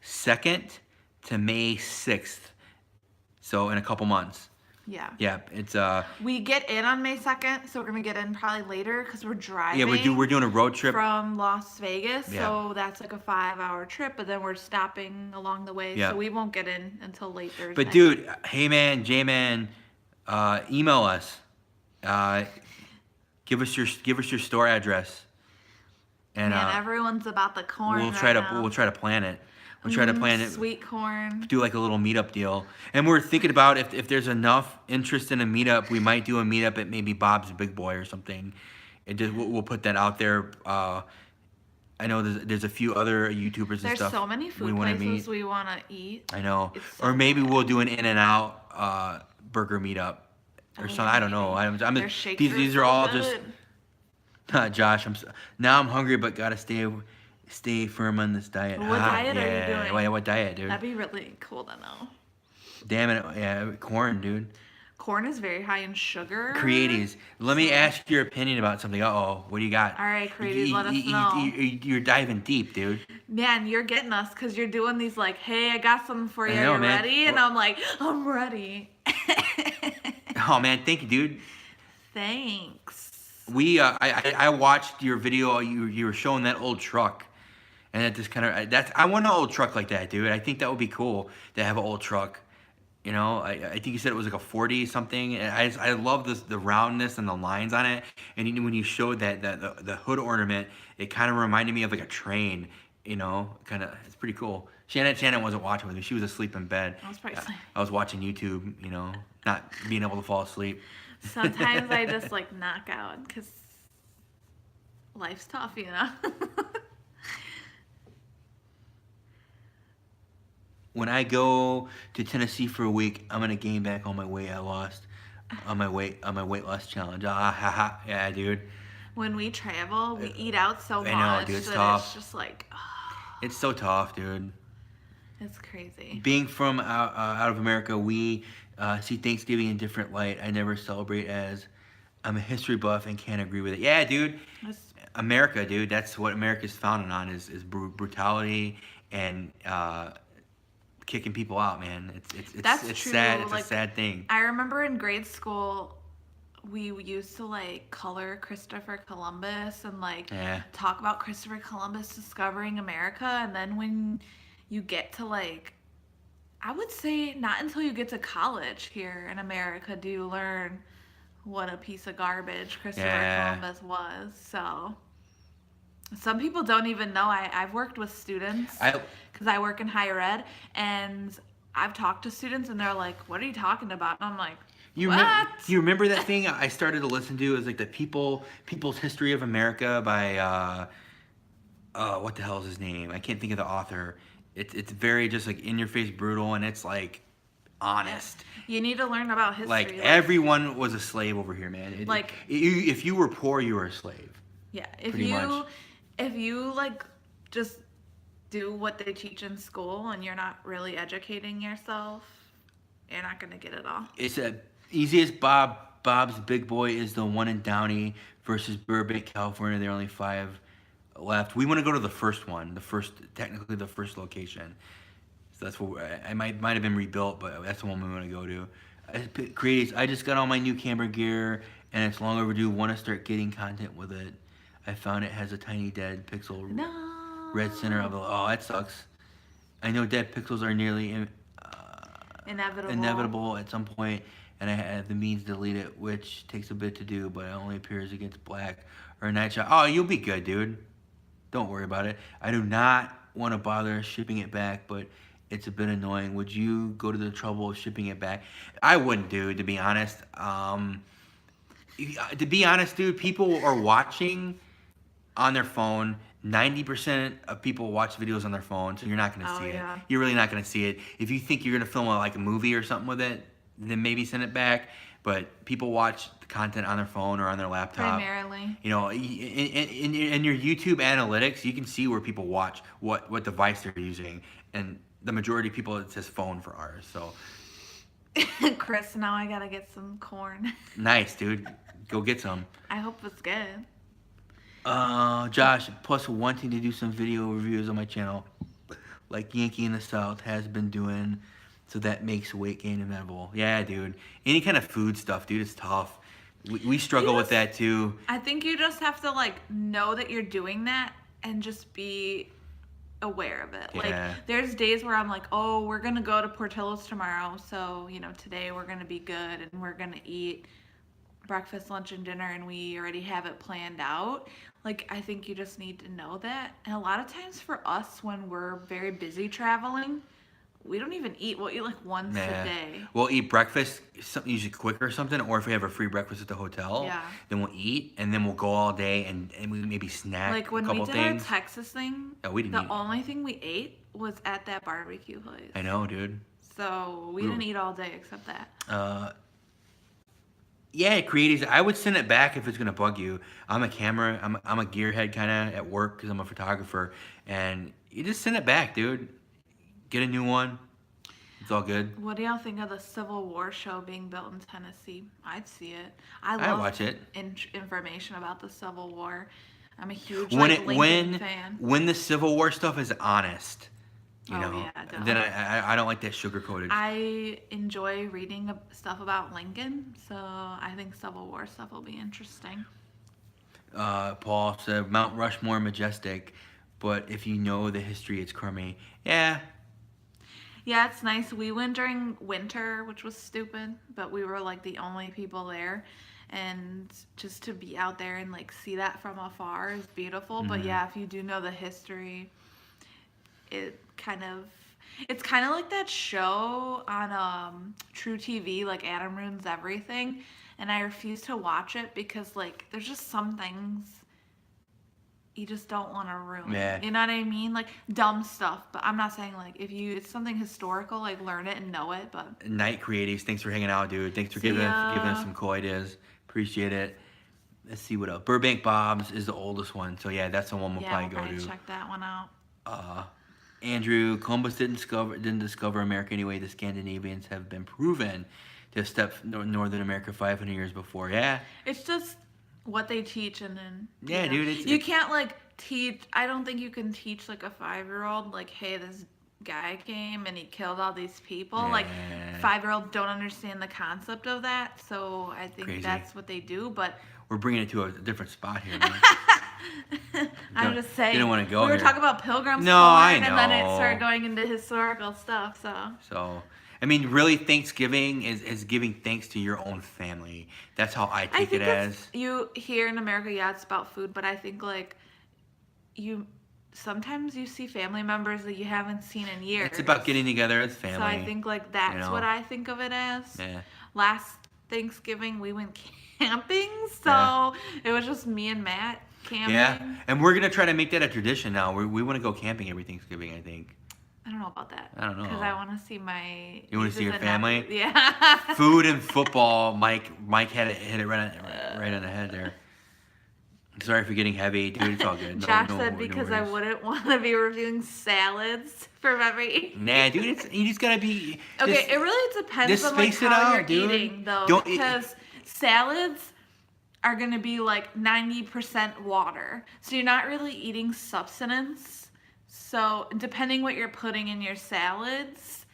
[SPEAKER 1] 2nd to May 6th. So in a couple months.
[SPEAKER 2] Yeah.
[SPEAKER 1] Yeah, it's
[SPEAKER 2] We get in on May 2nd, so we're gonna get in probably later because we're driving.
[SPEAKER 1] yeah, we're doing a road trip.
[SPEAKER 2] From Las Vegas,
[SPEAKER 1] Yeah.
[SPEAKER 2] so that's like a 5-hour trip, but then we're stopping along the way,
[SPEAKER 1] Yeah.
[SPEAKER 2] so we won't get in until late Thursday.
[SPEAKER 1] But dude, hey man, J man, email us. Give us your store address. And
[SPEAKER 2] Man, everyone's about the corn.
[SPEAKER 1] we'll try to plan it. We'll try to plan it.
[SPEAKER 2] Sweet corn.
[SPEAKER 1] Do like a little meetup deal. And we're thinking about if there's enough interest in a meetup, we might do a meetup at maybe Bob's Big Boy or something. And just we'll put that out there. I know there's a few other YouTubers and
[SPEAKER 2] There's
[SPEAKER 1] stuff.
[SPEAKER 2] so many food places we want to eat.
[SPEAKER 1] I know.
[SPEAKER 2] So
[SPEAKER 1] or maybe we'll do an In-N-Out burger meetup or something. I don't know.
[SPEAKER 2] Their shakes
[SPEAKER 1] these
[SPEAKER 2] are
[SPEAKER 1] are all
[SPEAKER 2] good.
[SPEAKER 1] just Josh. Now I'm hungry, but gotta stay firm on this diet.
[SPEAKER 2] What diet are you doing?
[SPEAKER 1] What diet, dude?
[SPEAKER 2] That'd be really cool to know.
[SPEAKER 1] Damn it, yeah, corn, dude.
[SPEAKER 2] Corn is very high in sugar.
[SPEAKER 1] Creatives, let me ask your opinion about something. What do you got?
[SPEAKER 2] All right, creatives, let us know.
[SPEAKER 1] You're diving deep, dude.
[SPEAKER 2] Man, you're getting us because you're doing these like, hey, I got something for you.
[SPEAKER 1] I know,
[SPEAKER 2] Are you
[SPEAKER 1] man.
[SPEAKER 2] ready? And I'm like, I'm ready.
[SPEAKER 1] Oh man, thank you, dude.
[SPEAKER 2] Thanks.
[SPEAKER 1] I watched your video. You were showing that old truck, and it just kind of I want an old truck like that, dude. I think that would be cool to have an old truck. You know, I think you said it was like a 40 something. And I love the roundness and the lines on it. And when you showed that the hood ornament, it kind of reminded me of like a train. You know, it's pretty cool. Shannon wasn't watching with me. She was asleep in bed.
[SPEAKER 2] I was probably asleep.
[SPEAKER 1] I was watching YouTube. You know, not being able to fall asleep.
[SPEAKER 2] Sometimes I just like knock out because life's tough, you know.
[SPEAKER 1] When I go to Tennessee for a week, I'm gonna gain back all my weight I lost on my weight loss challenge. Yeah, dude.
[SPEAKER 2] When we travel, we eat out so much
[SPEAKER 1] I know, dude, it's
[SPEAKER 2] that
[SPEAKER 1] tough.
[SPEAKER 2] it's just like,
[SPEAKER 1] It's so tough, dude.
[SPEAKER 2] it's crazy.
[SPEAKER 1] Being from out of America, we see Thanksgiving in a different light. I never celebrate as. I'm a history buff and can't agree with it. Yeah, dude. America, dude. That's what America's founded on is brutality and kicking people out, man.
[SPEAKER 2] That's
[SPEAKER 1] it's
[SPEAKER 2] true.
[SPEAKER 1] sad. It's
[SPEAKER 2] like,
[SPEAKER 1] a sad thing.
[SPEAKER 2] I remember in grade school, we used to like color Christopher Columbus and like talk about Christopher Columbus discovering America. And then when you get to like, I would say not until you get to college here in America do you learn what a piece of garbage Christopher Columbus was. So some people don't even know. I've worked with students because I work in higher ed, and I've talked to students, and they're like, "What are you talking about?" And I'm like, "What?"
[SPEAKER 1] You remember that thing I started to listen to? It was like the People's History of America by what the hell is his name? I can't think of the author. It's very just like in your face brutal, and it's like honest.
[SPEAKER 2] You need to learn about history.
[SPEAKER 1] Like everyone was a slave over here, man. If you were poor, you were a slave.
[SPEAKER 2] Yeah, if you like just do what they teach in school and you're not really educating yourself, you're not gonna get it all.
[SPEAKER 1] It's the easiest. Bob's Big Boy is the one in Downey versus Burbank, California. There are only 5 left. We want to go to the first one, technically the first location. So that's what I might have been rebuilt, but that's the one we want to go to. Creatives, I just got all my new camera gear, and it's long overdue. Want to start getting content with it. I found it has a tiny dead pixel red center of the. Oh, that sucks. I know dead pixels are nearly inevitable at some point, and I have the means to delete it, which takes a bit to do, but it only appears against black or night shot. Oh, you'll be good, dude. Don't worry about it. I do not want to bother shipping it back, but it's a bit annoying. Would you go to the trouble of shipping it back? I wouldn't, dude, to be honest. To be honest, dude, people are watching on their phone. 90% of people watch videos on their phone, so you're not going to see it. You're really not going to see it. If you think you're going to film like a movie or something with it, then maybe send it back. But people watch the content on their phone or on their laptop.
[SPEAKER 2] Primarily.
[SPEAKER 1] You know, in your YouTube analytics, you can see where people watch, what device they're using. And the majority of people, it says phone for ours. So,
[SPEAKER 2] Chris, now I got to get some corn.
[SPEAKER 1] Nice, dude. Go get some.
[SPEAKER 2] I hope it's good.
[SPEAKER 1] Josh, plus wanting to do some video reviews on my channel, like Yankee in the South has been doing, so that makes weight gain inevitable. Yeah, dude. Any kind of food stuff, dude, it's tough. We struggle with that too.
[SPEAKER 2] I think you just have to like know that you're doing that and just be aware of it.
[SPEAKER 1] Yeah.
[SPEAKER 2] Like there's days where I'm like, oh, we're gonna go to Portillo's tomorrow, so you know today we're gonna be good and we're gonna eat breakfast, lunch, and dinner, and we already have it planned out. Like, I think you just need to know that. And a lot of times for us, when we're very busy traveling, we don't even eat. We'll eat like once a day.
[SPEAKER 1] We'll eat breakfast, something usually quick or something, or if we have a free breakfast at the hotel, then we'll eat, and then we'll go all day, and we maybe snack
[SPEAKER 2] like when
[SPEAKER 1] a couple
[SPEAKER 2] we did
[SPEAKER 1] things.
[SPEAKER 2] our Texas thing,
[SPEAKER 1] we didn't eat.
[SPEAKER 2] only thing we ate was at that barbecue place.
[SPEAKER 1] I know, dude.
[SPEAKER 2] So we didn't eat all day except that.
[SPEAKER 1] Yeah, creatives. I would send it back if it's gonna bug you. I'm a gearhead kind of at work because I'm a photographer, and you just send it back, dude. Get a new one. It's all good.
[SPEAKER 2] What do y'all think of the Civil War show being built in Tennessee? I'd see it.
[SPEAKER 1] I'd watch it.
[SPEAKER 2] Information about the Civil War. I'm a huge
[SPEAKER 1] Lincoln
[SPEAKER 2] fan.
[SPEAKER 1] When the Civil War stuff is honest, you know,
[SPEAKER 2] yeah,
[SPEAKER 1] then I don't like that sugar-coated.
[SPEAKER 2] I enjoy reading stuff about Lincoln, so I think Civil War stuff will be interesting.
[SPEAKER 1] Paul said Mount Rushmore majestic, but if you know the history, it's crummy. Yeah.
[SPEAKER 2] Yeah, it's nice. We went during winter, which was stupid, but we were like the only people there. And just to be out there and like see that from afar is beautiful. But yeah, if you do know the history, it's kind of like that show on True TV, like Adam Ruins Everything. And I refuse to watch it because like there's just some things you just don't want to ruin.
[SPEAKER 1] Yeah.
[SPEAKER 2] You know what I mean? Like dumb stuff. But I'm not saying like if it's something historical, like learn it and know it. But
[SPEAKER 1] Night Creatives, thanks for hanging out, dude. Thanks for giving us some cool ideas. Appreciate it. Let's see what else. Burbank Bob's is the oldest one, so yeah, that's the one we'll probably go to.
[SPEAKER 2] Check that one out.
[SPEAKER 1] Andrew, Columbus didn't discover America anyway. The Scandinavians have been proven to have stepped Northern America 500 years before. Yeah.
[SPEAKER 2] It's just what they teach, and then
[SPEAKER 1] dude,
[SPEAKER 2] you can't like teach. I don't think you can teach like a 5-year-old like, hey, this guy came and he killed all these people. Like 5-year-olds don't understand the concept of that, so I think that's what they do. But
[SPEAKER 1] we're bringing it to a different spot here, man.
[SPEAKER 2] I'm just saying.
[SPEAKER 1] You don't want to go.
[SPEAKER 2] We were talking about pilgrims.
[SPEAKER 1] No, I know.
[SPEAKER 2] And then it started going into historical stuff.
[SPEAKER 1] So I mean, really, Thanksgiving is giving thanks to your own family. That's how I take it as.
[SPEAKER 2] You here in America, yeah, it's about food, but I think like sometimes you see family members that you haven't seen in years.
[SPEAKER 1] It's about getting together as family.
[SPEAKER 2] So I think like that's what I think of it as.
[SPEAKER 1] Yeah.
[SPEAKER 2] Last Thanksgiving we went camping, so it was just me and Matt camping.
[SPEAKER 1] Yeah, and we're gonna try to make that a tradition now. We want to go camping every Thanksgiving, I think.
[SPEAKER 2] I don't know about that.
[SPEAKER 1] I don't know.
[SPEAKER 2] Because I want to see my.
[SPEAKER 1] You want to see your family?
[SPEAKER 2] Yeah.
[SPEAKER 1] Food and football. Mike hit it right on the head there. Sorry for getting heavy, dude. It's all good.
[SPEAKER 2] Josh said because I wouldn't want to be reviewing salads from every.
[SPEAKER 1] Nah, dude. You just gotta be.
[SPEAKER 2] Okay, it really depends on like how you're eating though, because salads are gonna be like 90% water, so you're not really eating substance. So depending what you're putting in your salads,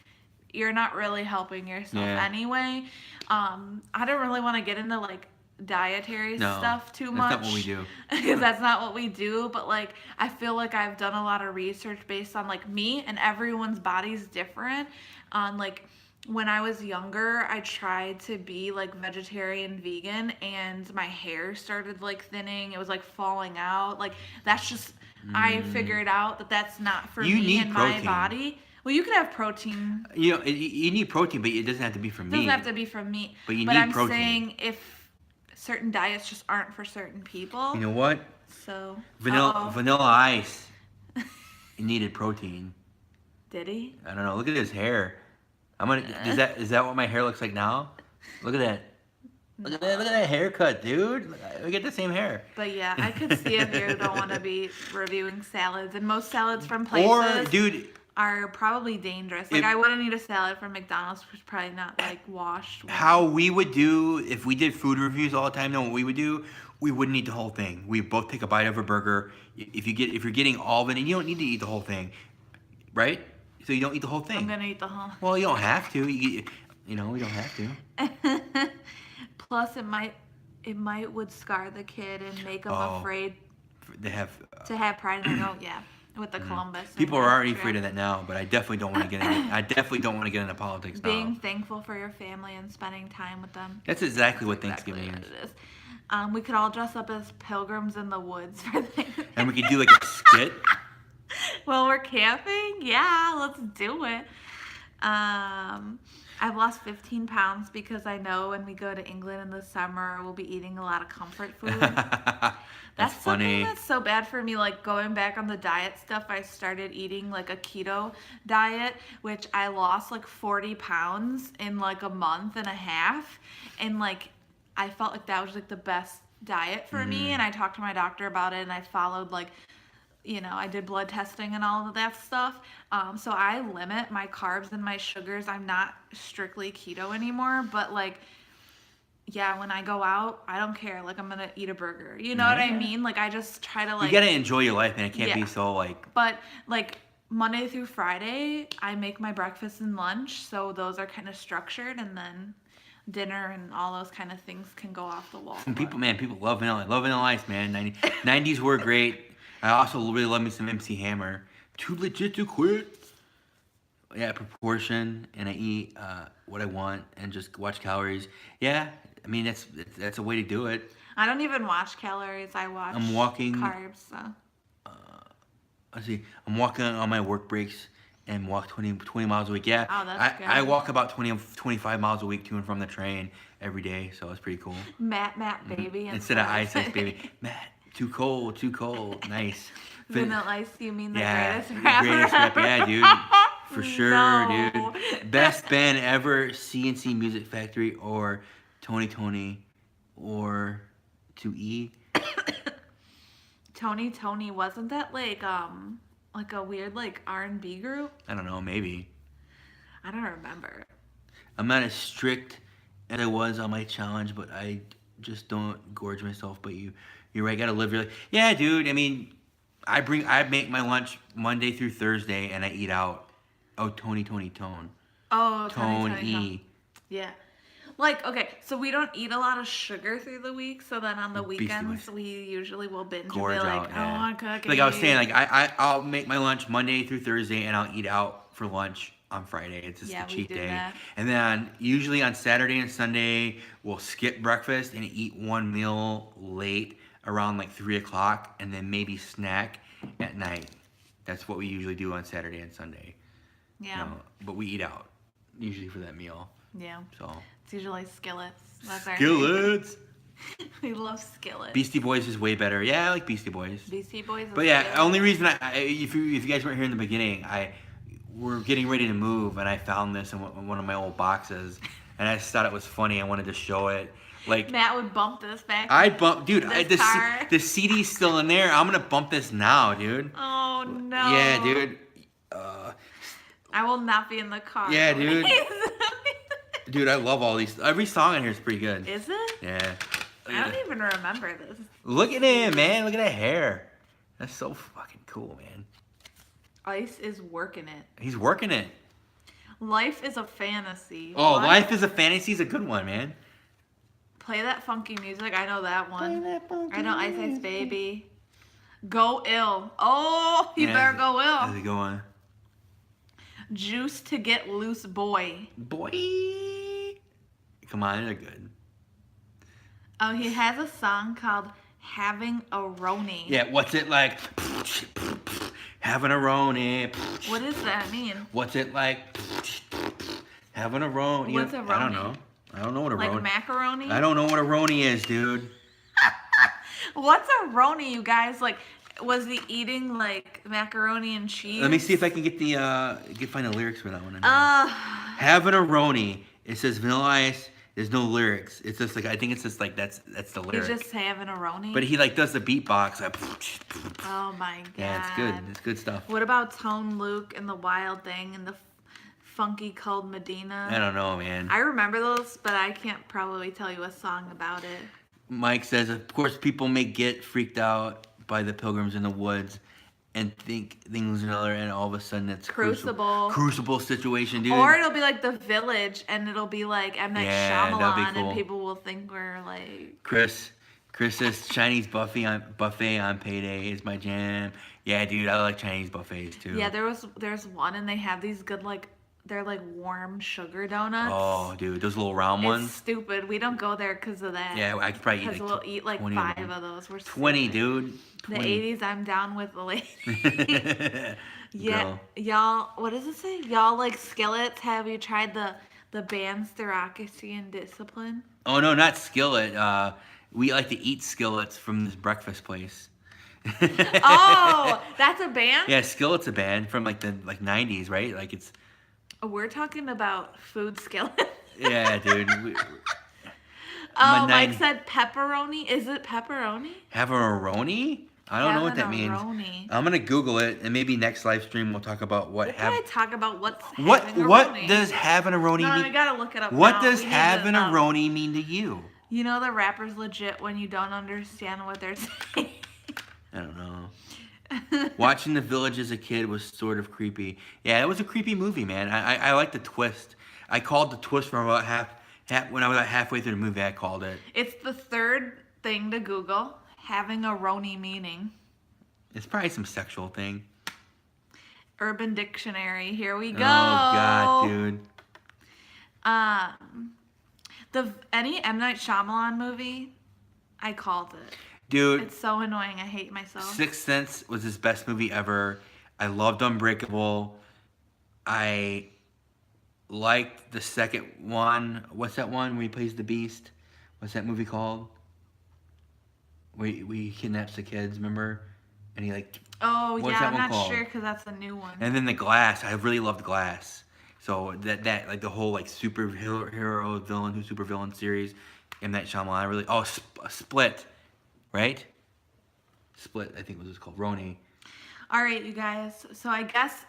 [SPEAKER 2] you're not really helping yourself anyway. I don't really want to get into like dietary stuff too much.
[SPEAKER 1] That's not what we do.
[SPEAKER 2] Because that's not what we do. But like I feel like I've done a lot of research based on like me, and everyone's body's different. On like when I was younger, I tried to be like vegetarian, vegan, and my hair started like thinning. It was like falling out. Like that's just. I figured out that that's not for me and my body. Well, you could have protein.
[SPEAKER 1] You know, you need protein, but it doesn't have to be from meat.
[SPEAKER 2] It doesn't have to be from meat.
[SPEAKER 1] But you need protein.
[SPEAKER 2] But I'm saying if certain diets just aren't for certain people.
[SPEAKER 1] You know what?
[SPEAKER 2] So.
[SPEAKER 1] Vanilla Ice needed protein.
[SPEAKER 2] Did he?
[SPEAKER 1] I don't know. Look at his hair. Is that what my hair looks like now? Look at that. Look at that haircut, dude. We get the same hair.
[SPEAKER 2] But yeah, I could see if you don't want to be reviewing salads, and most salads from places are probably dangerous. Like I wouldn't eat a salad from McDonald's, which is probably not like washed.
[SPEAKER 1] How we would do if we did food reviews all the time, know what we would do? We wouldn't eat the whole thing. We both take a bite of a burger. If you're getting all of it, and you don't need to eat the whole thing, right? So you don't eat the whole thing.
[SPEAKER 2] I'm gonna eat the whole.
[SPEAKER 1] Well, you don't have to. You know, we don't have to.
[SPEAKER 2] Plus, would scar the kid and make them afraid
[SPEAKER 1] to have
[SPEAKER 2] pride in their own. Yeah. with the Columbus.
[SPEAKER 1] People are already afraid of that now, but I definitely don't want to get into. I definitely don't want to get into politics now.
[SPEAKER 2] Being thankful for your family and spending time with them.
[SPEAKER 1] That's exactly what
[SPEAKER 2] Exactly
[SPEAKER 1] Thanksgiving
[SPEAKER 2] what
[SPEAKER 1] is.
[SPEAKER 2] it is. We could all dress up as pilgrims in the woods for Thanksgiving.
[SPEAKER 1] And we could do like a skit.
[SPEAKER 2] Well, we're camping? Yeah, let's do it. I've lost 15 pounds because I know when we go to England in the summer, we'll be eating a lot of comfort food.
[SPEAKER 1] That's funny.
[SPEAKER 2] Something that's so bad for me. Like going back on the diet stuff, I started eating like a keto diet, which I lost like 40 pounds in like a month and a half. And like, I felt like that was like the best diet for me. And I talked to my doctor about it and I followed like, you know, I did blood testing and all of that stuff. So I limit my carbs and my sugars. I'm not strictly keto anymore, but like, yeah, when I go out, I don't care. Like, I'm gonna eat a burger. You know what I mean? Like, I just try to like.
[SPEAKER 1] You gotta enjoy your life, man. It can't be so like.
[SPEAKER 2] But like Monday through Friday, I make my breakfast and lunch, so those are kind of structured, and then dinner and all those kind of things can go off the wall.
[SPEAKER 1] And people love vanilla. Love Vanilla Ice, man. 90s were great. I also really love me some MC Hammer. Too legit to quit. Yeah, proportion, and I eat what I want and just watch calories. Yeah, I mean that's a way to do it.
[SPEAKER 2] I don't even watch calories. I watch carbs. So.
[SPEAKER 1] Let's see. I'm walking on my work breaks and walk 20 miles a week. Yeah,
[SPEAKER 2] oh, that's good.
[SPEAKER 1] I walk about 25 miles a week to and from the train every day, so it's pretty cool.
[SPEAKER 2] Matt, baby.
[SPEAKER 1] Instead of Ice, baby. Matt, too cold. Nice.
[SPEAKER 2] Vanilla Ice, you mean the greatest
[SPEAKER 1] the
[SPEAKER 2] rapper?
[SPEAKER 1] Greatest rapper, yeah, dude. For sure,
[SPEAKER 2] No.
[SPEAKER 1] dude. Best band ever, CNC Music Factory or Tony or 2E.
[SPEAKER 2] Tony, wasn't that like a weird like R&B group?
[SPEAKER 1] I don't know, maybe.
[SPEAKER 2] I don't remember.
[SPEAKER 1] I'm not as strict as I was on my challenge, but I just don't gorge myself. But you're right, gotta live your life. Yeah, dude. I mean, I make my lunch Monday through Thursday, and I eat out. Oh, Tone.
[SPEAKER 2] Oh,
[SPEAKER 1] Tone.
[SPEAKER 2] Yeah. Like, okay, so we don't eat a lot of sugar through the week, so then on the weekends we usually will binge
[SPEAKER 1] gorge
[SPEAKER 2] and be like,
[SPEAKER 1] out,
[SPEAKER 2] I want cookies.
[SPEAKER 1] Like I was saying, like I'll make my lunch Monday through Thursday, and I'll eat out for lunch on Friday. It's just a cheat day. That. And then usually on Saturday and Sunday, we'll skip breakfast and eat one meal late around like 3 o'clock, and then maybe snack at night. That's what we usually do on Saturday and Sunday.
[SPEAKER 2] Yeah.
[SPEAKER 1] You know, but we eat out usually for that meal.
[SPEAKER 2] Yeah.
[SPEAKER 1] So.
[SPEAKER 2] It's usually skillets.
[SPEAKER 1] Skillets.
[SPEAKER 2] We love skillets.
[SPEAKER 1] Beastie Boys is way better. Yeah, I like Beastie Boys.
[SPEAKER 2] Beastie Boys.
[SPEAKER 1] But yeah, the only reason if you guys weren't here in the beginning, we're getting ready to move, and I found this in one of my old boxes, and I just thought it was funny. I wanted to show it. Like
[SPEAKER 2] Matt would bump this back.
[SPEAKER 1] I'd bump, dude. The CD's still in there. I'm gonna bump this now, dude.
[SPEAKER 2] Oh no.
[SPEAKER 1] Yeah, dude.
[SPEAKER 2] I will not be in the car.
[SPEAKER 1] Yeah, dude. Dude, I love all these. Every song in here is pretty good.
[SPEAKER 2] Is it?
[SPEAKER 1] Yeah.
[SPEAKER 2] I don't even remember this.
[SPEAKER 1] Look at him, man. Look at that hair. That's so fucking cool, man.
[SPEAKER 2] Ice is working it.
[SPEAKER 1] He's working it.
[SPEAKER 2] Life is a fantasy.
[SPEAKER 1] Oh,
[SPEAKER 2] what?
[SPEAKER 1] Life is a Fantasy is a good one, man.
[SPEAKER 2] Play that funky music. I know that one.
[SPEAKER 1] Play that funky
[SPEAKER 2] I know Ice Ice
[SPEAKER 1] music.
[SPEAKER 2] Baby. Go Ill. Oh, you better go ill.
[SPEAKER 1] How's it going?
[SPEAKER 2] Juice to Get Loose Boy.
[SPEAKER 1] Boy. Come on, they're good.
[SPEAKER 2] Oh, he has a song called Having a Roni.
[SPEAKER 1] Yeah, what's it like? Having a Roni.
[SPEAKER 2] What does that mean?
[SPEAKER 1] What's it like? Having a Roni.
[SPEAKER 2] What's a Roni?
[SPEAKER 1] I don't know. I don't know what a
[SPEAKER 2] Like
[SPEAKER 1] Roni.
[SPEAKER 2] macaroni?
[SPEAKER 1] I don't know what a Roni is, dude.
[SPEAKER 2] What's a Roni, you guys? Like, was he eating like macaroni and cheese?
[SPEAKER 1] Let me see if I can get find the lyrics for that one. Having a Roni. It says Vanilla Ice. There's no lyrics. It's just like I think it's just like that's the lyric.
[SPEAKER 2] He's just having a Roni.
[SPEAKER 1] But he like does the beatbox. Like,
[SPEAKER 2] oh my god.
[SPEAKER 1] Yeah, it's good. It's good stuff.
[SPEAKER 2] What about Tone Luke and the Wild Thing and the Funky Cold Medina?
[SPEAKER 1] I don't know, man.
[SPEAKER 2] I remember those, but I can't probably tell you a song about it.
[SPEAKER 1] Mike says, of course, people may get freaked out by the Pilgrims in the Woods and think things are another, and all of a sudden it's crucible situation, dude.
[SPEAKER 2] Or it'll be like The Village, and it'll be like M. Night Shyamalan,
[SPEAKER 1] cool.
[SPEAKER 2] and people will think we're like...
[SPEAKER 1] Chris says Chinese buffet on payday is my jam. Yeah, dude, I like Chinese buffets too.
[SPEAKER 2] Yeah, there's one and they have these good they're like warm sugar donuts.
[SPEAKER 1] Oh, dude, those little round
[SPEAKER 2] It's
[SPEAKER 1] ones.
[SPEAKER 2] stupid. We don't go there because of that.
[SPEAKER 1] Yeah, I could probably eat
[SPEAKER 2] Because
[SPEAKER 1] like
[SPEAKER 2] we'll eat like
[SPEAKER 1] 20
[SPEAKER 2] 5
[SPEAKER 1] them.
[SPEAKER 2] of those. We're
[SPEAKER 1] 20,
[SPEAKER 2] stupid.
[SPEAKER 1] dude. 20.
[SPEAKER 2] The 80s, I'm down with the lady. Yeah,
[SPEAKER 1] Girl.
[SPEAKER 2] y'all. What does it say? Y'all like skillets? Have you tried the band's Bureaucracy and Discipline?
[SPEAKER 1] Oh no, not skillet. We like to eat skillets from this breakfast place.
[SPEAKER 2] Oh, that's a band?
[SPEAKER 1] Yeah, Skillet's a band from like the 90s, right? Like it's.
[SPEAKER 2] We're talking about food skillet.
[SPEAKER 1] Yeah, dude.
[SPEAKER 2] Oh, Mike said pepperoni. Is it pepperoni?
[SPEAKER 1] Have a roni? I don't know what that means.
[SPEAKER 2] Have-a-roni.
[SPEAKER 1] I'm gonna Google it, and maybe next live stream we'll talk about what
[SPEAKER 2] Can I talk about what's
[SPEAKER 1] what
[SPEAKER 2] having-a-roni?
[SPEAKER 1] does having a roni
[SPEAKER 2] No,
[SPEAKER 1] mean?
[SPEAKER 2] we gotta look it up.
[SPEAKER 1] What
[SPEAKER 2] now.
[SPEAKER 1] does
[SPEAKER 2] We need to
[SPEAKER 1] having a
[SPEAKER 2] know.
[SPEAKER 1] roni mean to you?
[SPEAKER 2] You know the rapper's legit when you don't understand what they're saying.
[SPEAKER 1] I don't know. Watching The Village as a kid was sort of creepy. Yeah, it was a creepy movie, man. I like the twist. I called the twist from about half when I was about halfway through the movie. I called it.
[SPEAKER 2] It's the third thing to Google. Having a roni meaning.
[SPEAKER 1] It's probably some sexual thing.
[SPEAKER 2] Urban Dictionary. Here we go.
[SPEAKER 1] Oh God, dude.
[SPEAKER 2] Any M. Night Shyamalan movie, I called it.
[SPEAKER 1] Dude,
[SPEAKER 2] It's so annoying. I hate myself.
[SPEAKER 1] Sixth Sense was his best movie ever. I loved Unbreakable. I liked the second one. What's that one where he plays the Beast? What's that movie called? Where he kidnaps the kids, remember? And he like.
[SPEAKER 2] Oh,
[SPEAKER 1] What's
[SPEAKER 2] yeah,
[SPEAKER 1] that
[SPEAKER 2] I'm
[SPEAKER 1] one
[SPEAKER 2] not
[SPEAKER 1] called?
[SPEAKER 2] sure because that's a new one.
[SPEAKER 1] And then The Glass. I really loved Glass. So that like the whole like superhero villain, super villain series, M. Night Shyamalan. I really Split, right? Split, I think was what it's called. Roni.
[SPEAKER 2] All right, you guys. So I guess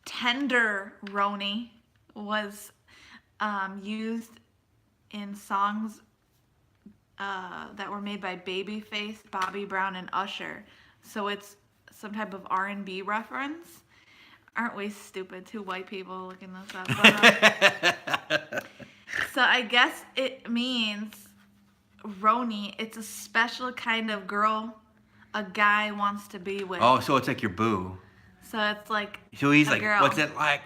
[SPEAKER 2] tender roni was used in songs that were made by Babyface, Bobby Brown, and Usher. So it's some type of R&B reference. Aren't we stupid? Two white people looking this up. But, so I guess it means roni. It's a special kind of girl a guy wants to be with.
[SPEAKER 1] Oh, so it's like your boo.
[SPEAKER 2] So it's like
[SPEAKER 1] So he's
[SPEAKER 2] a
[SPEAKER 1] like,
[SPEAKER 2] girl.
[SPEAKER 1] what's it like?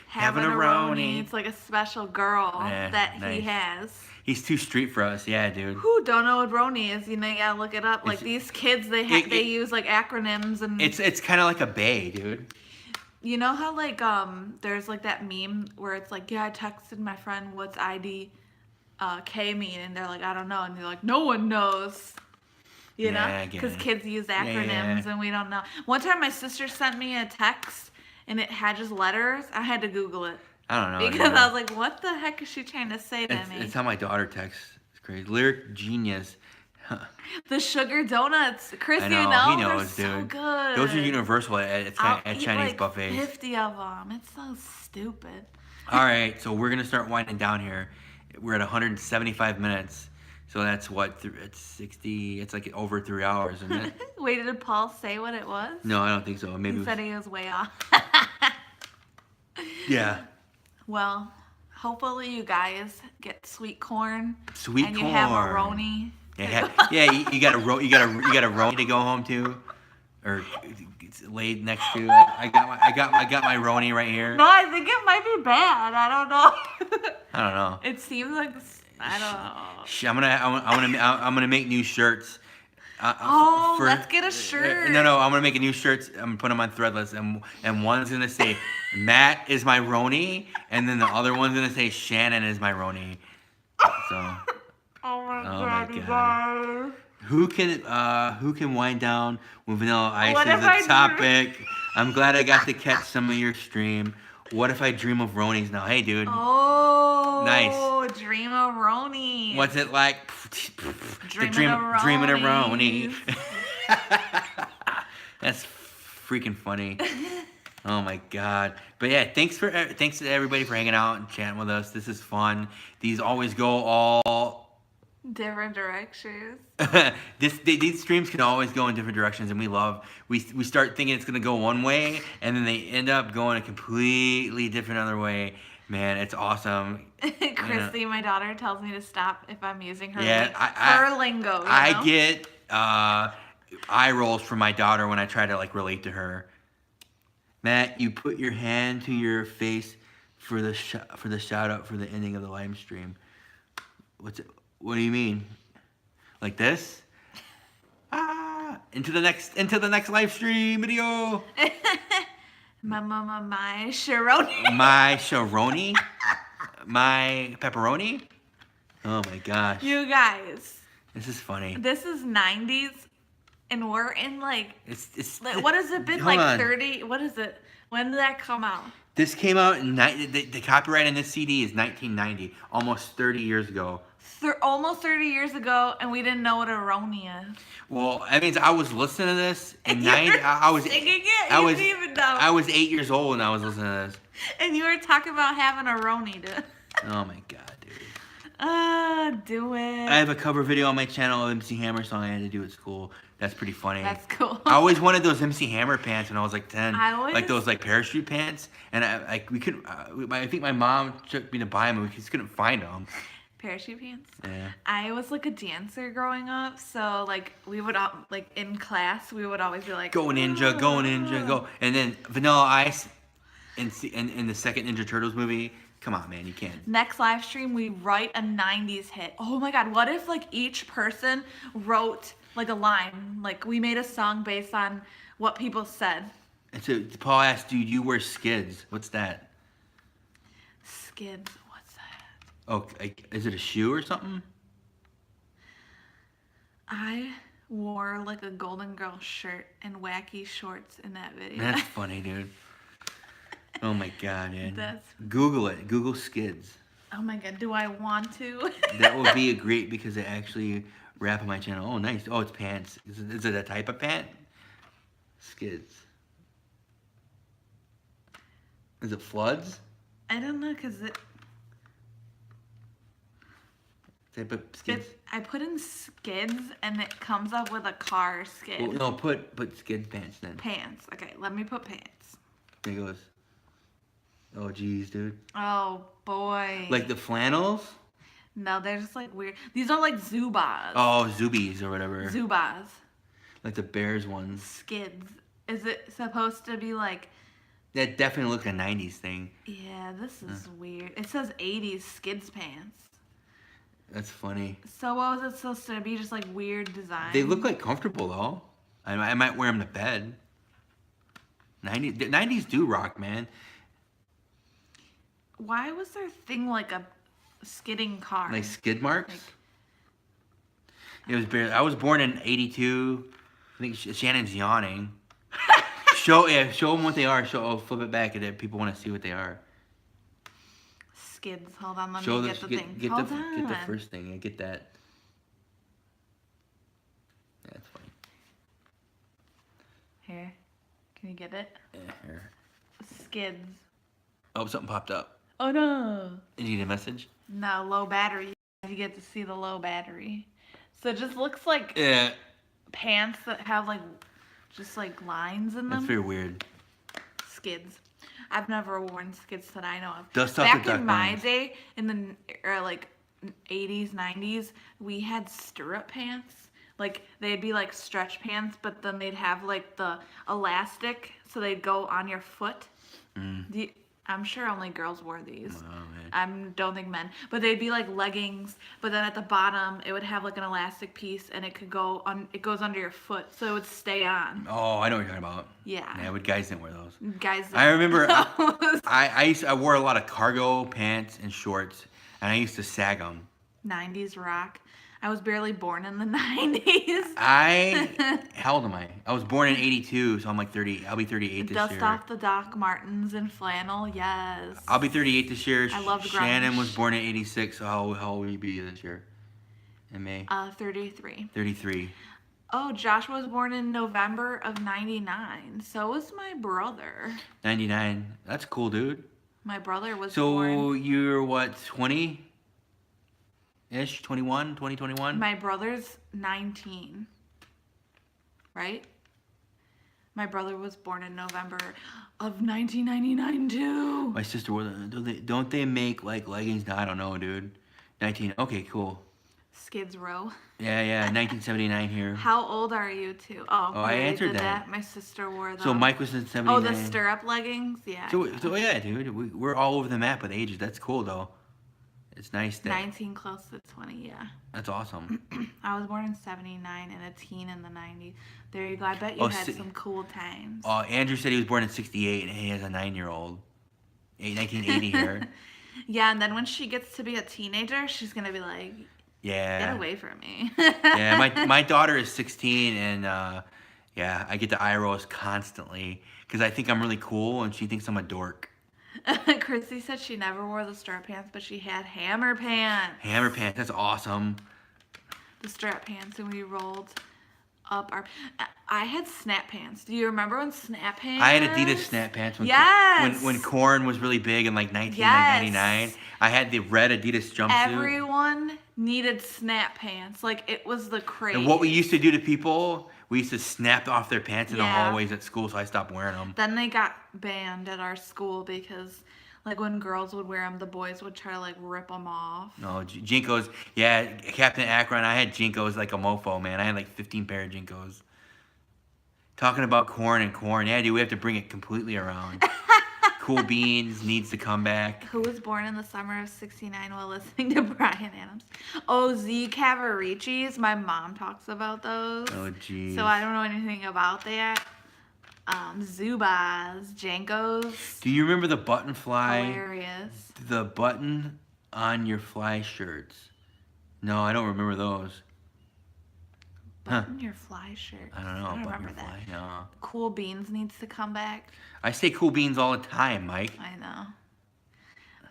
[SPEAKER 2] Having a roni. It's like a special girl
[SPEAKER 1] Yeah,
[SPEAKER 2] that he
[SPEAKER 1] nice.
[SPEAKER 2] has.
[SPEAKER 1] He's too street for us, yeah, dude.
[SPEAKER 2] Who don't know what roni is? You know, you gotta look it up. Like
[SPEAKER 1] It's-
[SPEAKER 2] these kids, they
[SPEAKER 1] it-
[SPEAKER 2] use like acronyms and.
[SPEAKER 1] It's kind of like a bae, dude.
[SPEAKER 2] You know how like there's like that meme where it's like, yeah, I texted my friend what's ID K mean, and they're like, I don't know, and you're like, no one knows. You
[SPEAKER 1] Yeah, I
[SPEAKER 2] know,
[SPEAKER 1] get
[SPEAKER 2] because
[SPEAKER 1] it.
[SPEAKER 2] kids use
[SPEAKER 1] Yeah,
[SPEAKER 2] acronyms
[SPEAKER 1] yeah.
[SPEAKER 2] and we don't know. One time, my sister sent me a text and it had just letters. I had to Google it
[SPEAKER 1] I don't know.
[SPEAKER 2] because
[SPEAKER 1] dude.
[SPEAKER 2] I was like, what the heck is she trying to say to me?
[SPEAKER 1] It's how my daughter texts. It's crazy. Lyric genius.
[SPEAKER 2] The sugar donuts, Chris,
[SPEAKER 1] I
[SPEAKER 2] you
[SPEAKER 1] know,
[SPEAKER 2] know,
[SPEAKER 1] he knows,
[SPEAKER 2] they're so
[SPEAKER 1] dude.
[SPEAKER 2] good.
[SPEAKER 1] Those are universal
[SPEAKER 2] I'll
[SPEAKER 1] at
[SPEAKER 2] eat
[SPEAKER 1] Chinese
[SPEAKER 2] like
[SPEAKER 1] buffets.
[SPEAKER 2] 50 of them. It's so stupid.
[SPEAKER 1] All right, so we're gonna start winding down here. We're at 175 minutes, so that's what it's 60. It's like over 3 hours, isn't it?
[SPEAKER 2] Wait, did Paul say what it was?
[SPEAKER 1] No, I don't think so. Maybe
[SPEAKER 2] He
[SPEAKER 1] it
[SPEAKER 2] said
[SPEAKER 1] was,
[SPEAKER 2] he was way off.
[SPEAKER 1] yeah.
[SPEAKER 2] Well, hopefully you guys get sweet corn.
[SPEAKER 1] Sweet
[SPEAKER 2] and
[SPEAKER 1] corn.
[SPEAKER 2] you have a roni.
[SPEAKER 1] Yeah, you got a roni to go home to, or it's laid next to. I got my roni right here.
[SPEAKER 2] No, I think it might be bad. I don't know.
[SPEAKER 1] I don't know.
[SPEAKER 2] It seems like I don't know.
[SPEAKER 1] I'm gonna make new shirts.
[SPEAKER 2] Let's get a shirt.
[SPEAKER 1] No, I'm gonna make a new shirts. I'm gonna put them on Threadless, and one's gonna say Matt is my roni, and then the other one's gonna say Shannon is my roni. So.
[SPEAKER 2] Oh my
[SPEAKER 1] Oh
[SPEAKER 2] god,
[SPEAKER 1] my
[SPEAKER 2] you
[SPEAKER 1] God.
[SPEAKER 2] guys.
[SPEAKER 1] Who can wind down with vanilla ice
[SPEAKER 2] What
[SPEAKER 1] as
[SPEAKER 2] if I
[SPEAKER 1] a topic? I'm glad I got to catch some of your stream. What if I dream of Ronies now? Hey, dude.
[SPEAKER 2] Oh,
[SPEAKER 1] Nice.
[SPEAKER 2] Dream of Roni.
[SPEAKER 1] What's it like?
[SPEAKER 2] Dreaming of
[SPEAKER 1] dreaming of
[SPEAKER 2] Ronies.
[SPEAKER 1] Roni. That's freaking funny. Oh my God. But yeah, thanks to everybody for hanging out and chatting with us. This is fun. These always go all
[SPEAKER 2] Different directions.
[SPEAKER 1] These streams can always go in different directions, and we start thinking it's gonna go one way, and then they end up going a completely different other way. Man, it's awesome.
[SPEAKER 2] Christy, my daughter, tells me to stop if I'm using her
[SPEAKER 1] Yeah,
[SPEAKER 2] her lingo. You know?
[SPEAKER 1] I get eye rolls from my daughter when I try to like relate to her. Matt, you put your hand to your face for the shout out for the ending of the live stream. What's it? What do you mean? Like this? Into the next live stream video.
[SPEAKER 2] My Sharoni.
[SPEAKER 1] My Sharoni? My pepperoni? Oh my gosh.
[SPEAKER 2] You guys.
[SPEAKER 1] This is funny.
[SPEAKER 2] This is 90s, and we're in like.
[SPEAKER 1] It's
[SPEAKER 2] what has it been
[SPEAKER 1] hold
[SPEAKER 2] like?
[SPEAKER 1] on.
[SPEAKER 2] 30? What is it? When did that come out?
[SPEAKER 1] This came out in the copyright in this CD is 1990, almost 30 years ago.
[SPEAKER 2] Almost 30 years ago, and we didn't know what a Roni is.
[SPEAKER 1] Well, that means I was listening to this in
[SPEAKER 2] And
[SPEAKER 1] 90. I was
[SPEAKER 2] singing it.
[SPEAKER 1] I
[SPEAKER 2] You
[SPEAKER 1] was
[SPEAKER 2] didn't even know.
[SPEAKER 1] I was 8 years old when I was listening to this.
[SPEAKER 2] And you were talking about having a Roni, dude.
[SPEAKER 1] Oh my god, dude.
[SPEAKER 2] Do it.
[SPEAKER 1] I have a cover video on my channel of MC Hammer song I had to do at school. That's pretty funny.
[SPEAKER 2] That's cool.
[SPEAKER 1] I always wanted those MC Hammer pants when I was like 10.
[SPEAKER 2] I
[SPEAKER 1] like those like parachute pants, and we couldn't. I think my mom took me to buy them, and we just couldn't find them.
[SPEAKER 2] Parachute pants.
[SPEAKER 1] Yeah.
[SPEAKER 2] I was like a dancer growing up, so like we would like in class we would always be like,
[SPEAKER 1] Go Ninja, go Ninja, go. And then Vanilla Ice in the second Ninja Turtles movie. Come on, man, you can't.
[SPEAKER 2] Next live stream we write a 90s hit. Oh my god, what if like each person wrote like a line? Like we made a song based on what people said.
[SPEAKER 1] And so Paul asked, dude, you wear skids. What's that?
[SPEAKER 2] Skids, what's that?
[SPEAKER 1] Oh, like, is it a shoe or something?
[SPEAKER 2] I wore like a Golden Girl shirt and wacky shorts in that video.
[SPEAKER 1] That's funny, dude. Oh my god, man.
[SPEAKER 2] That's-
[SPEAKER 1] Google it. Google skids.
[SPEAKER 2] Oh my god, do I want to?
[SPEAKER 1] That would be a great because they actually rap on my channel. Oh, nice. Oh, it's pants. Is it a type of pant? Skids. Is it floods?
[SPEAKER 2] I don't know, cause
[SPEAKER 1] Type of skids?
[SPEAKER 2] I put in skids and it comes up with a car skid.
[SPEAKER 1] Well, no, put skid pants then.
[SPEAKER 2] Pants. Okay, let me put pants.
[SPEAKER 1] There it goes. Oh, geez, dude.
[SPEAKER 2] Oh boy.
[SPEAKER 1] Like the flannels?
[SPEAKER 2] No, they're just like weird. These are like Zubas.
[SPEAKER 1] Oh, Zubies or whatever.
[SPEAKER 2] Zubas.
[SPEAKER 1] Like the Bears ones.
[SPEAKER 2] Skids. Is it supposed to be like?
[SPEAKER 1] That definitely looks like a 90s thing.
[SPEAKER 2] Yeah, this is weird. It says 80s skids pants.
[SPEAKER 1] That's funny.
[SPEAKER 2] So what was it supposed to be? Just like weird design?
[SPEAKER 1] They look like comfortable though. I might wear them to bed. 90s do rock, man.
[SPEAKER 2] Why was there a thing like a skidding car?
[SPEAKER 1] Like skid marks.
[SPEAKER 2] Like-
[SPEAKER 1] It was barely. I was born in '82. I think Shannon's yawning. Show them what they are. Flip it back, and people want to see what they are.
[SPEAKER 2] Skids. Hold on, let
[SPEAKER 1] Show
[SPEAKER 2] me
[SPEAKER 1] the,
[SPEAKER 2] get the
[SPEAKER 1] get,
[SPEAKER 2] thing.
[SPEAKER 1] get
[SPEAKER 2] Hold
[SPEAKER 1] the
[SPEAKER 2] on.
[SPEAKER 1] get the first thing. Yeah, get that. Yeah, that's funny.
[SPEAKER 2] Here. Can you get it?
[SPEAKER 1] Yeah, here.
[SPEAKER 2] Skids.
[SPEAKER 1] Oh, something popped up.
[SPEAKER 2] Oh no.
[SPEAKER 1] Did you get a message?
[SPEAKER 2] No, low battery. You get to see the low battery. So it just looks like
[SPEAKER 1] Yeah.
[SPEAKER 2] pants that have like just like lines in
[SPEAKER 1] That's
[SPEAKER 2] them.
[SPEAKER 1] very weird.
[SPEAKER 2] Skids. I've never worn skids that I know of.
[SPEAKER 1] Dust off
[SPEAKER 2] Back
[SPEAKER 1] the duck
[SPEAKER 2] in my
[SPEAKER 1] lines.
[SPEAKER 2] day, in the like 80s, 90s, we had stirrup pants. Like they'd be like stretch pants, but then they'd have like the elastic, so they'd go on your foot. I'm sure only girls wore these.
[SPEAKER 1] Oh, man.
[SPEAKER 2] I don't think men, but they'd be like leggings. But then at the bottom, it would have like an elastic piece, and it could go on. It goes under your foot, so it would stay on.
[SPEAKER 1] Oh, I know what you're talking about.
[SPEAKER 2] Yeah.
[SPEAKER 1] Yeah, but guys didn't wear those.
[SPEAKER 2] Guys.
[SPEAKER 1] I remember I wore a lot of cargo pants and shorts, and I used to sag them.
[SPEAKER 2] 90s rock. I was barely born in the 90s.
[SPEAKER 1] How old am I? I was born in '82, so I'm like 30. I'll be 38 this
[SPEAKER 2] Dust
[SPEAKER 1] year.
[SPEAKER 2] off the Doc Martens and flannel, yes.
[SPEAKER 1] I'll be 38 this year.
[SPEAKER 2] I love grunge.
[SPEAKER 1] Shannon was born in '86, so how old will you be this year? In May?
[SPEAKER 2] 33.
[SPEAKER 1] 33.
[SPEAKER 2] Oh, Joshua was born in November of 99. So was my brother.
[SPEAKER 1] 99. That's cool, dude.
[SPEAKER 2] My brother was
[SPEAKER 1] So
[SPEAKER 2] born.
[SPEAKER 1] you're what, 20? Ish, 21, 2021?
[SPEAKER 2] My brother's 19. Right? My brother was born in November of 1999 too.
[SPEAKER 1] My sister wore them. Don't they make like leggings? No, I don't know, dude. 19. Okay, cool.
[SPEAKER 2] Skids Row.
[SPEAKER 1] Yeah, 1979 here.
[SPEAKER 2] How old are you two? Oh,
[SPEAKER 1] Oh, I
[SPEAKER 2] we already
[SPEAKER 1] answered
[SPEAKER 2] did
[SPEAKER 1] that.
[SPEAKER 2] My sister wore them.
[SPEAKER 1] So Mike was in 79.
[SPEAKER 2] Oh, the stirrup leggings? Yeah.
[SPEAKER 1] So yeah, dude, we're all over the map with ages. That's cool, though. It's nice that...
[SPEAKER 2] 19 close to 20, yeah.
[SPEAKER 1] That's awesome.
[SPEAKER 2] I was born in 79 and a teen in the 90s. There you go. I bet you had some cool times.
[SPEAKER 1] Andrew said he was born in 68 and he has a 9-year-old. 1980 here.
[SPEAKER 2] Yeah, and then when she gets to be a teenager, she's going to be like,
[SPEAKER 1] yeah,
[SPEAKER 2] get away from me.
[SPEAKER 1] Yeah, my daughter is 16 and yeah, I get the eye rolls constantly because I think I'm really cool and she thinks I'm a dork.
[SPEAKER 2] Chrissy said she never wore the strap pants, but she had hammer pants.
[SPEAKER 1] Hammer pants, that's awesome.
[SPEAKER 2] The strap pants, and we rolled up our... I had snap pants. Do you remember when snap pants?
[SPEAKER 1] I had Adidas snap pants when Corn was really big in like 1999. Yes. I had the red Adidas jumpsuit.
[SPEAKER 2] Everyone needed snap pants. Like, it was the craze.
[SPEAKER 1] And what we used to do to people, we used to snap off their pants in the hallways at school, so I stopped wearing them.
[SPEAKER 2] Then they got banned at our school because... like, when girls would wear them, the boys would try to, like, rip them off.
[SPEAKER 1] No, Jinkos. Yeah, Captain Akron, I had Jinkos like a mofo, man. I had, like, 15 pair of Jinkos. Talking about Corn. Yeah, dude, we have to bring it completely around. Cool Beans needs to come back.
[SPEAKER 2] Who was born in the summer of 69 while listening to Bryan Adams? Oh, Z Cavariccis. My mom talks about those.
[SPEAKER 1] Oh, geez.
[SPEAKER 2] So I don't know anything about that. Zubaz, Jankos.
[SPEAKER 1] Do you remember the button fly?
[SPEAKER 2] Hilarious.
[SPEAKER 1] The button on your fly shirts. No, I don't remember those.
[SPEAKER 2] Button your fly shirt.
[SPEAKER 1] I don't know.
[SPEAKER 2] I don't remember that.
[SPEAKER 1] Fly? No.
[SPEAKER 2] Cool Beans needs to come back.
[SPEAKER 1] I say Cool Beans all the time, Mike.
[SPEAKER 2] I know.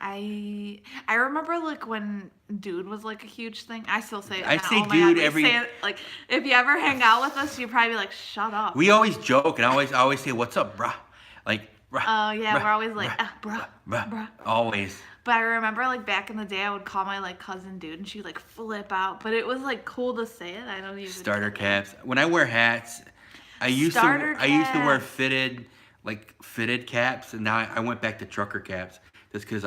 [SPEAKER 2] I remember like when dude was like a huge thing. I still say it.
[SPEAKER 1] I
[SPEAKER 2] now.
[SPEAKER 1] say
[SPEAKER 2] oh
[SPEAKER 1] dude
[SPEAKER 2] God,
[SPEAKER 1] every
[SPEAKER 2] say it, like if you ever hang out with us, you'd probably be like, shut up.
[SPEAKER 1] We always joke and I always say, what's up, bruh? Like, bruh.
[SPEAKER 2] Oh yeah,
[SPEAKER 1] bruh,
[SPEAKER 2] we're always like,
[SPEAKER 1] bruh,
[SPEAKER 2] bruh.
[SPEAKER 1] Always.
[SPEAKER 2] But I remember like back in the day, I would call my like cousin dude, and she'd like flip out. But it was like cool to say it. I don't even.
[SPEAKER 1] Starter caps. When I wear hats, I used to wear fitted caps, and now I went back to trucker caps just because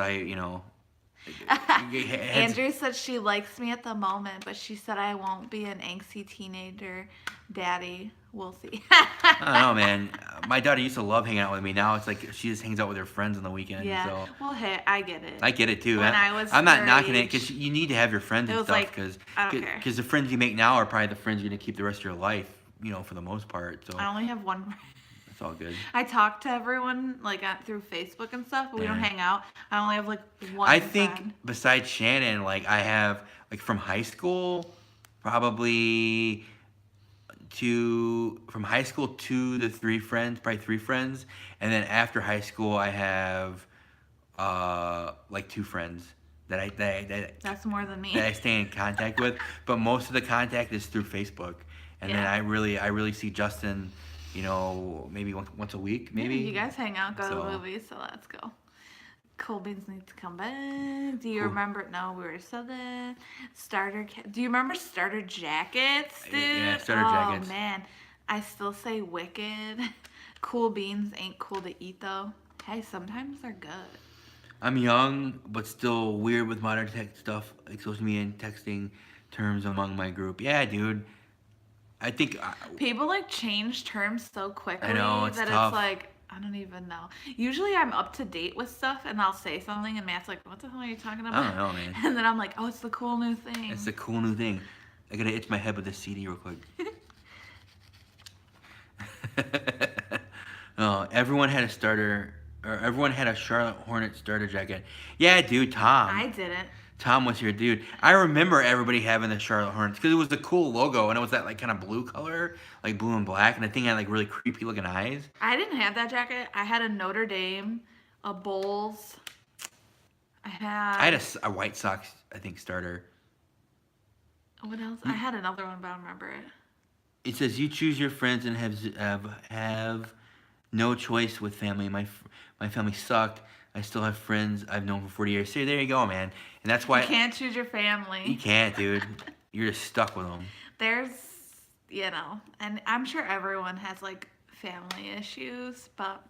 [SPEAKER 2] Andrew said she likes me at the moment, but she said I won't be an angsty teenager daddy. We'll see.
[SPEAKER 1] I don't know, man. My daughter used to love hanging out with me. Now it's like she just hangs out with her friends on the weekend.
[SPEAKER 2] Yeah.
[SPEAKER 1] So.
[SPEAKER 2] Well, hey, I get it.
[SPEAKER 1] I get it too.
[SPEAKER 2] I'm
[SPEAKER 1] not knocking it because you need to have your friends and stuff
[SPEAKER 2] because I don't care.
[SPEAKER 1] Because the friends you make now are probably the friends you're gonna keep the rest of your life. For the most part. So.
[SPEAKER 2] I only have one friend.
[SPEAKER 1] It's all good.
[SPEAKER 2] I talk to everyone like through Facebook and stuff, but we don't hang out. I only have like one
[SPEAKER 1] I think
[SPEAKER 2] friend.
[SPEAKER 1] Besides Shannon, like I have like from high school, probably from high school 2 to 3 friends, probably 3 friends, and then after high school I have like 2 friends
[SPEAKER 2] that's more than me.
[SPEAKER 1] that I stay in contact with, but most of the contact is through Facebook, and then I really see Justin, maybe once a week, maybe.
[SPEAKER 2] You guys hang out, go to the movies, so let's go. Cool Beans needs to come back. Do you remember? No, we already said that. Do you remember starter jackets, dude?
[SPEAKER 1] Yeah, starter jackets.
[SPEAKER 2] Oh, man. I still say wicked. Cool Beans ain't cool to eat, though. Hey, sometimes they're good.
[SPEAKER 1] I'm young, but still weird with modern tech stuff, like social media and texting terms among my group. Yeah, dude. I think...
[SPEAKER 2] people, like, change terms so quickly
[SPEAKER 1] I know, it's
[SPEAKER 2] that
[SPEAKER 1] tough.
[SPEAKER 2] It's like... I don't even know. Usually I'm up to date with stuff and I'll say something and Matt's like, what the hell are you talking about?
[SPEAKER 1] I don't know, man.
[SPEAKER 2] And then I'm like, oh, it's the cool new thing.
[SPEAKER 1] It's the cool new thing. I gotta itch my head with this CD real quick. Oh, everyone had a Charlotte Hornet starter jacket. Yeah, dude, Tom.
[SPEAKER 2] I didn't.
[SPEAKER 1] Tom was your dude. I remember everybody having the Charlotte Hornets because it was the cool logo and it was that like kind of blue color, like blue and black, and the thing had like really creepy looking eyes.
[SPEAKER 2] I didn't have that jacket. I had a Notre Dame, a Bulls. I had
[SPEAKER 1] a White Sox, I think, starter.
[SPEAKER 2] What else? I had another one, but I don't remember it.
[SPEAKER 1] It says you choose your friends and have no choice with family. My family sucked. I still have friends I've known for 40 years. So there you go, man. And that's why...
[SPEAKER 2] You can't choose your family.
[SPEAKER 1] You can't, dude. You're just stuck with them.
[SPEAKER 2] There's, and I'm sure everyone has, like, family issues, but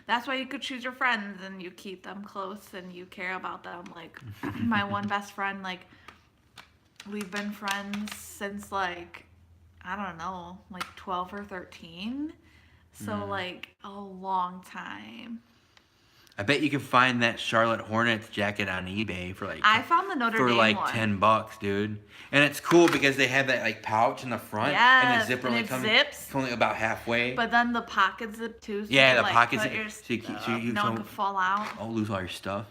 [SPEAKER 2] that's why you could choose your friends and you keep them close and you care about them. Like, my one best friend, like, We've been friends since like, I don't know, like 12 or 13. So like a long time.
[SPEAKER 1] I bet you can find that Charlotte Hornets jacket on eBay for like
[SPEAKER 2] I found the Notre
[SPEAKER 1] for
[SPEAKER 2] Dame
[SPEAKER 1] like
[SPEAKER 2] one.
[SPEAKER 1] $10, dude. And it's cool because they have that like pouch in the front, and
[SPEAKER 2] Yes,
[SPEAKER 1] the zipper
[SPEAKER 2] and
[SPEAKER 1] only
[SPEAKER 2] it
[SPEAKER 1] comes
[SPEAKER 2] zips.
[SPEAKER 1] it's only about halfway.
[SPEAKER 2] But then the pocket zip too. So
[SPEAKER 1] Yeah,
[SPEAKER 2] you
[SPEAKER 1] the
[SPEAKER 2] can,
[SPEAKER 1] pocket
[SPEAKER 2] put
[SPEAKER 1] zip,
[SPEAKER 2] your
[SPEAKER 1] so you
[SPEAKER 2] stuff,
[SPEAKER 1] you
[SPEAKER 2] no one could fall out.
[SPEAKER 1] Don't lose all your stuff.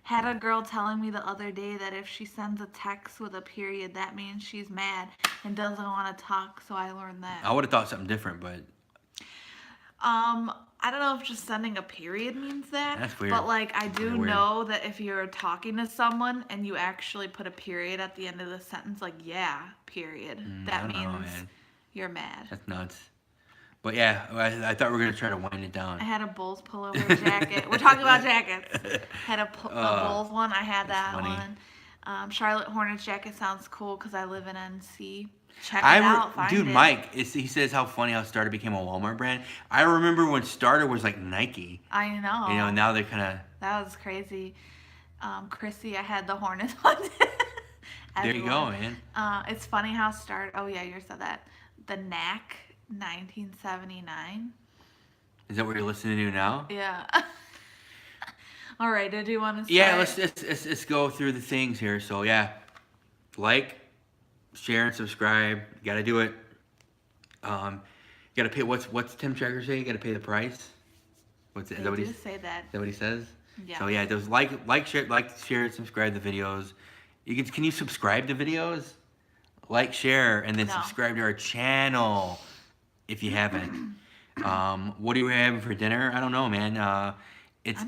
[SPEAKER 2] Had a girl telling me the other day that if she sends a text with a period, that means she's mad and doesn't want to talk. So I learned that.
[SPEAKER 1] I would have thought something different, but
[SPEAKER 2] I don't know if just sending a period means that.
[SPEAKER 1] That's weird.
[SPEAKER 2] But like I do
[SPEAKER 1] Very weird.
[SPEAKER 2] know that if you're talking to someone and you actually put a period at the end of the sentence, like yeah, period,
[SPEAKER 1] I
[SPEAKER 2] that
[SPEAKER 1] don't know,
[SPEAKER 2] means
[SPEAKER 1] man.
[SPEAKER 2] you're mad.
[SPEAKER 1] That's nuts. But yeah, I thought we were gonna try to wind it down.
[SPEAKER 2] I had a Bulls pullover jacket. We're talking about jackets. Had a Bulls one. I had that
[SPEAKER 1] funny.
[SPEAKER 2] one. Charlotte Hornets jacket sounds cool because I live in NC. Check it out. Find
[SPEAKER 1] Dude,
[SPEAKER 2] it.
[SPEAKER 1] Mike, he says how funny how Starter became a Walmart brand. I remember when Starter was like Nike.
[SPEAKER 2] I know.
[SPEAKER 1] You know, now they're kind of.
[SPEAKER 2] That was crazy. Chrissy, I had the Hornets one.
[SPEAKER 1] There you go, man.
[SPEAKER 2] It's funny how Oh yeah, you said that. The Knack 1979.
[SPEAKER 1] Is that what you're listening to now?
[SPEAKER 2] Yeah. All right. Did you want to start?
[SPEAKER 1] Yeah, let's go through the things here. So yeah, like, share, and subscribe. You gotta do it. You gotta pay. What's Tim Tracker say? You gotta pay the price. What's it? Is that what
[SPEAKER 2] They do say that.
[SPEAKER 1] Is that what he says?
[SPEAKER 2] Yeah.
[SPEAKER 1] So yeah, those like, share, subscribe the videos. Can you subscribe to videos? Like, share, and then
[SPEAKER 2] No.
[SPEAKER 1] subscribe to our channel if you haven't. What are you having for dinner? I don't know, man.
[SPEAKER 2] I'm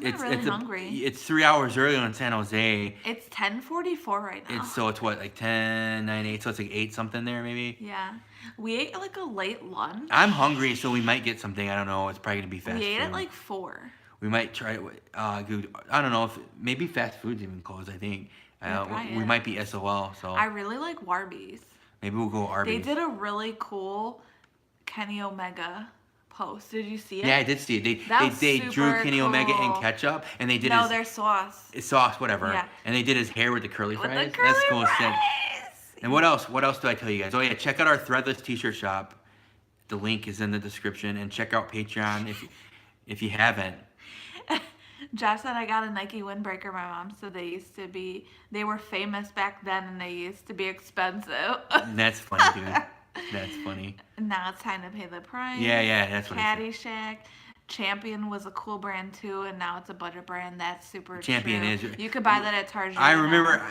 [SPEAKER 2] not really hungry.
[SPEAKER 1] It's 3 hours earlier in San Jose.
[SPEAKER 2] It's 10:44 right now.
[SPEAKER 1] It's what, like 10, 9, 8, so it's like 8 something there maybe.
[SPEAKER 2] Yeah. We ate like a late lunch.
[SPEAKER 1] I'm hungry, so we might get something. I don't know. It's probably gonna be fast
[SPEAKER 2] We ate
[SPEAKER 1] food.
[SPEAKER 2] at like 4.
[SPEAKER 1] We might try. Dude, I don't know if maybe fast food's even closed. I think
[SPEAKER 2] probably
[SPEAKER 1] we
[SPEAKER 2] is.
[SPEAKER 1] might be SOL. So
[SPEAKER 2] I really like Warby's.
[SPEAKER 1] maybe we'll go Arby's.
[SPEAKER 2] They did a really cool Kenny Omega post. Did you see it?
[SPEAKER 1] Yeah, I did see it.
[SPEAKER 2] That was
[SPEAKER 1] They drew
[SPEAKER 2] super
[SPEAKER 1] Kenny Omega in
[SPEAKER 2] cool.
[SPEAKER 1] ketchup, and they did
[SPEAKER 2] No,
[SPEAKER 1] his
[SPEAKER 2] their sauce.
[SPEAKER 1] sauce, whatever.
[SPEAKER 2] Yeah.
[SPEAKER 1] And they did his hair with the curly
[SPEAKER 2] With
[SPEAKER 1] fries.
[SPEAKER 2] the curly
[SPEAKER 1] That's cool as shit.
[SPEAKER 2] fries.
[SPEAKER 1] And what else? What else do I tell you guys? Oh yeah, check out our Threadless T-shirt shop. The link is in the description, and check out Patreon if you haven't.
[SPEAKER 2] Josh said I got a Nike windbreaker. My mom said they were famous back then and they used to be expensive.
[SPEAKER 1] That's funny, dude. That's funny.
[SPEAKER 2] Now it's time to pay the price.
[SPEAKER 1] Yeah, that's what it
[SPEAKER 2] Caddyshack. Champion was a cool brand too, and now it's a budget brand. That's super
[SPEAKER 1] Champion
[SPEAKER 2] true.
[SPEAKER 1] is-
[SPEAKER 2] You could buy that at Target.
[SPEAKER 1] I remember,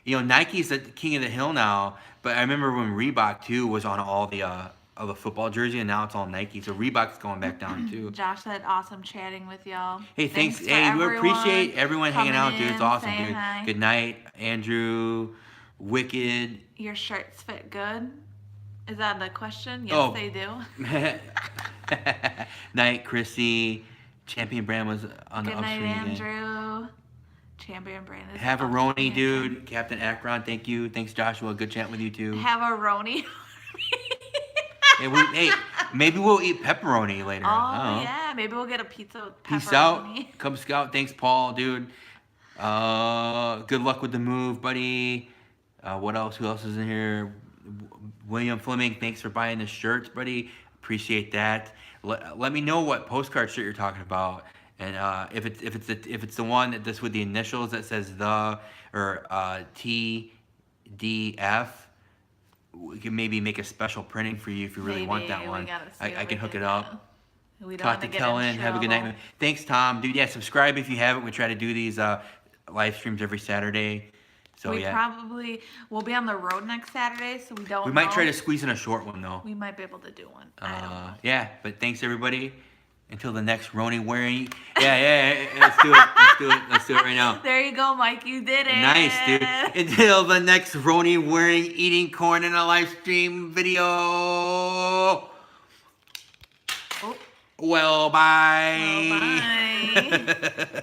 [SPEAKER 1] Nike's the king of the hill now, but I remember when Reebok too was on all the football jersey, and now it's all Nike. So Reebok's going back down too.
[SPEAKER 2] Josh said, awesome chatting with y'all.
[SPEAKER 1] Hey, thanks.
[SPEAKER 2] for
[SPEAKER 1] Hey, we appreciate everyone hanging out,
[SPEAKER 2] coming
[SPEAKER 1] dude. It's
[SPEAKER 2] in,
[SPEAKER 1] awesome,
[SPEAKER 2] saying
[SPEAKER 1] dude.
[SPEAKER 2] hi.
[SPEAKER 1] Good night, Andrew. Wicked.
[SPEAKER 2] Your shirts fit good? Is that the question? Yes,
[SPEAKER 1] Oh.
[SPEAKER 2] they do.
[SPEAKER 1] Night, Chrissy. Champion brand was on the
[SPEAKER 2] Good night,
[SPEAKER 1] upswing again.
[SPEAKER 2] Andrew. Champion brand is
[SPEAKER 1] Have a
[SPEAKER 2] upswing
[SPEAKER 1] Roni,
[SPEAKER 2] again.
[SPEAKER 1] dude. Captain Akron, thank you. Thanks, Joshua. Good chat with you too.
[SPEAKER 2] Have a Roni.
[SPEAKER 1] Hey, maybe we'll eat pepperoni later. I don't
[SPEAKER 2] Oh
[SPEAKER 1] know.
[SPEAKER 2] yeah, maybe we'll get a pizza with pepperoni.
[SPEAKER 1] Peace out, Cub Scout. Thanks, Paul, dude. Good luck with the move, buddy. What else? Who else is in here? William Fleming. Thanks for buying the shirts, buddy. Appreciate that. Let me know what postcard shirt you're talking about, and if it's the one that's with the initials that says the or TDF. We can maybe make a special printing for you if you really want that
[SPEAKER 2] Maybe,
[SPEAKER 1] one.
[SPEAKER 2] we gotta see
[SPEAKER 1] I
[SPEAKER 2] what
[SPEAKER 1] can
[SPEAKER 2] we
[SPEAKER 1] hook
[SPEAKER 2] can
[SPEAKER 1] it up.
[SPEAKER 2] do. We don't
[SPEAKER 1] Talk
[SPEAKER 2] want
[SPEAKER 1] to
[SPEAKER 2] get in
[SPEAKER 1] Kellen. Have a good night.
[SPEAKER 2] trouble.
[SPEAKER 1] Thanks, Tom. Dude, yeah, subscribe if you haven't. We try to do these live streams every Saturday. So
[SPEAKER 2] We'll be on the road next Saturday, so we don't
[SPEAKER 1] we might
[SPEAKER 2] know.
[SPEAKER 1] try to squeeze in a short one though.
[SPEAKER 2] We might be able to do one. I don't know.
[SPEAKER 1] Yeah, but thanks everybody. Until the next Roni wearing. Yeah. Let's do it right now.
[SPEAKER 2] There you go, Mike. You did it.
[SPEAKER 1] Nice, dude. Until the next Roni wearing eating corn in a live stream video.
[SPEAKER 2] Oh.
[SPEAKER 1] Well, bye.
[SPEAKER 2] Well, bye.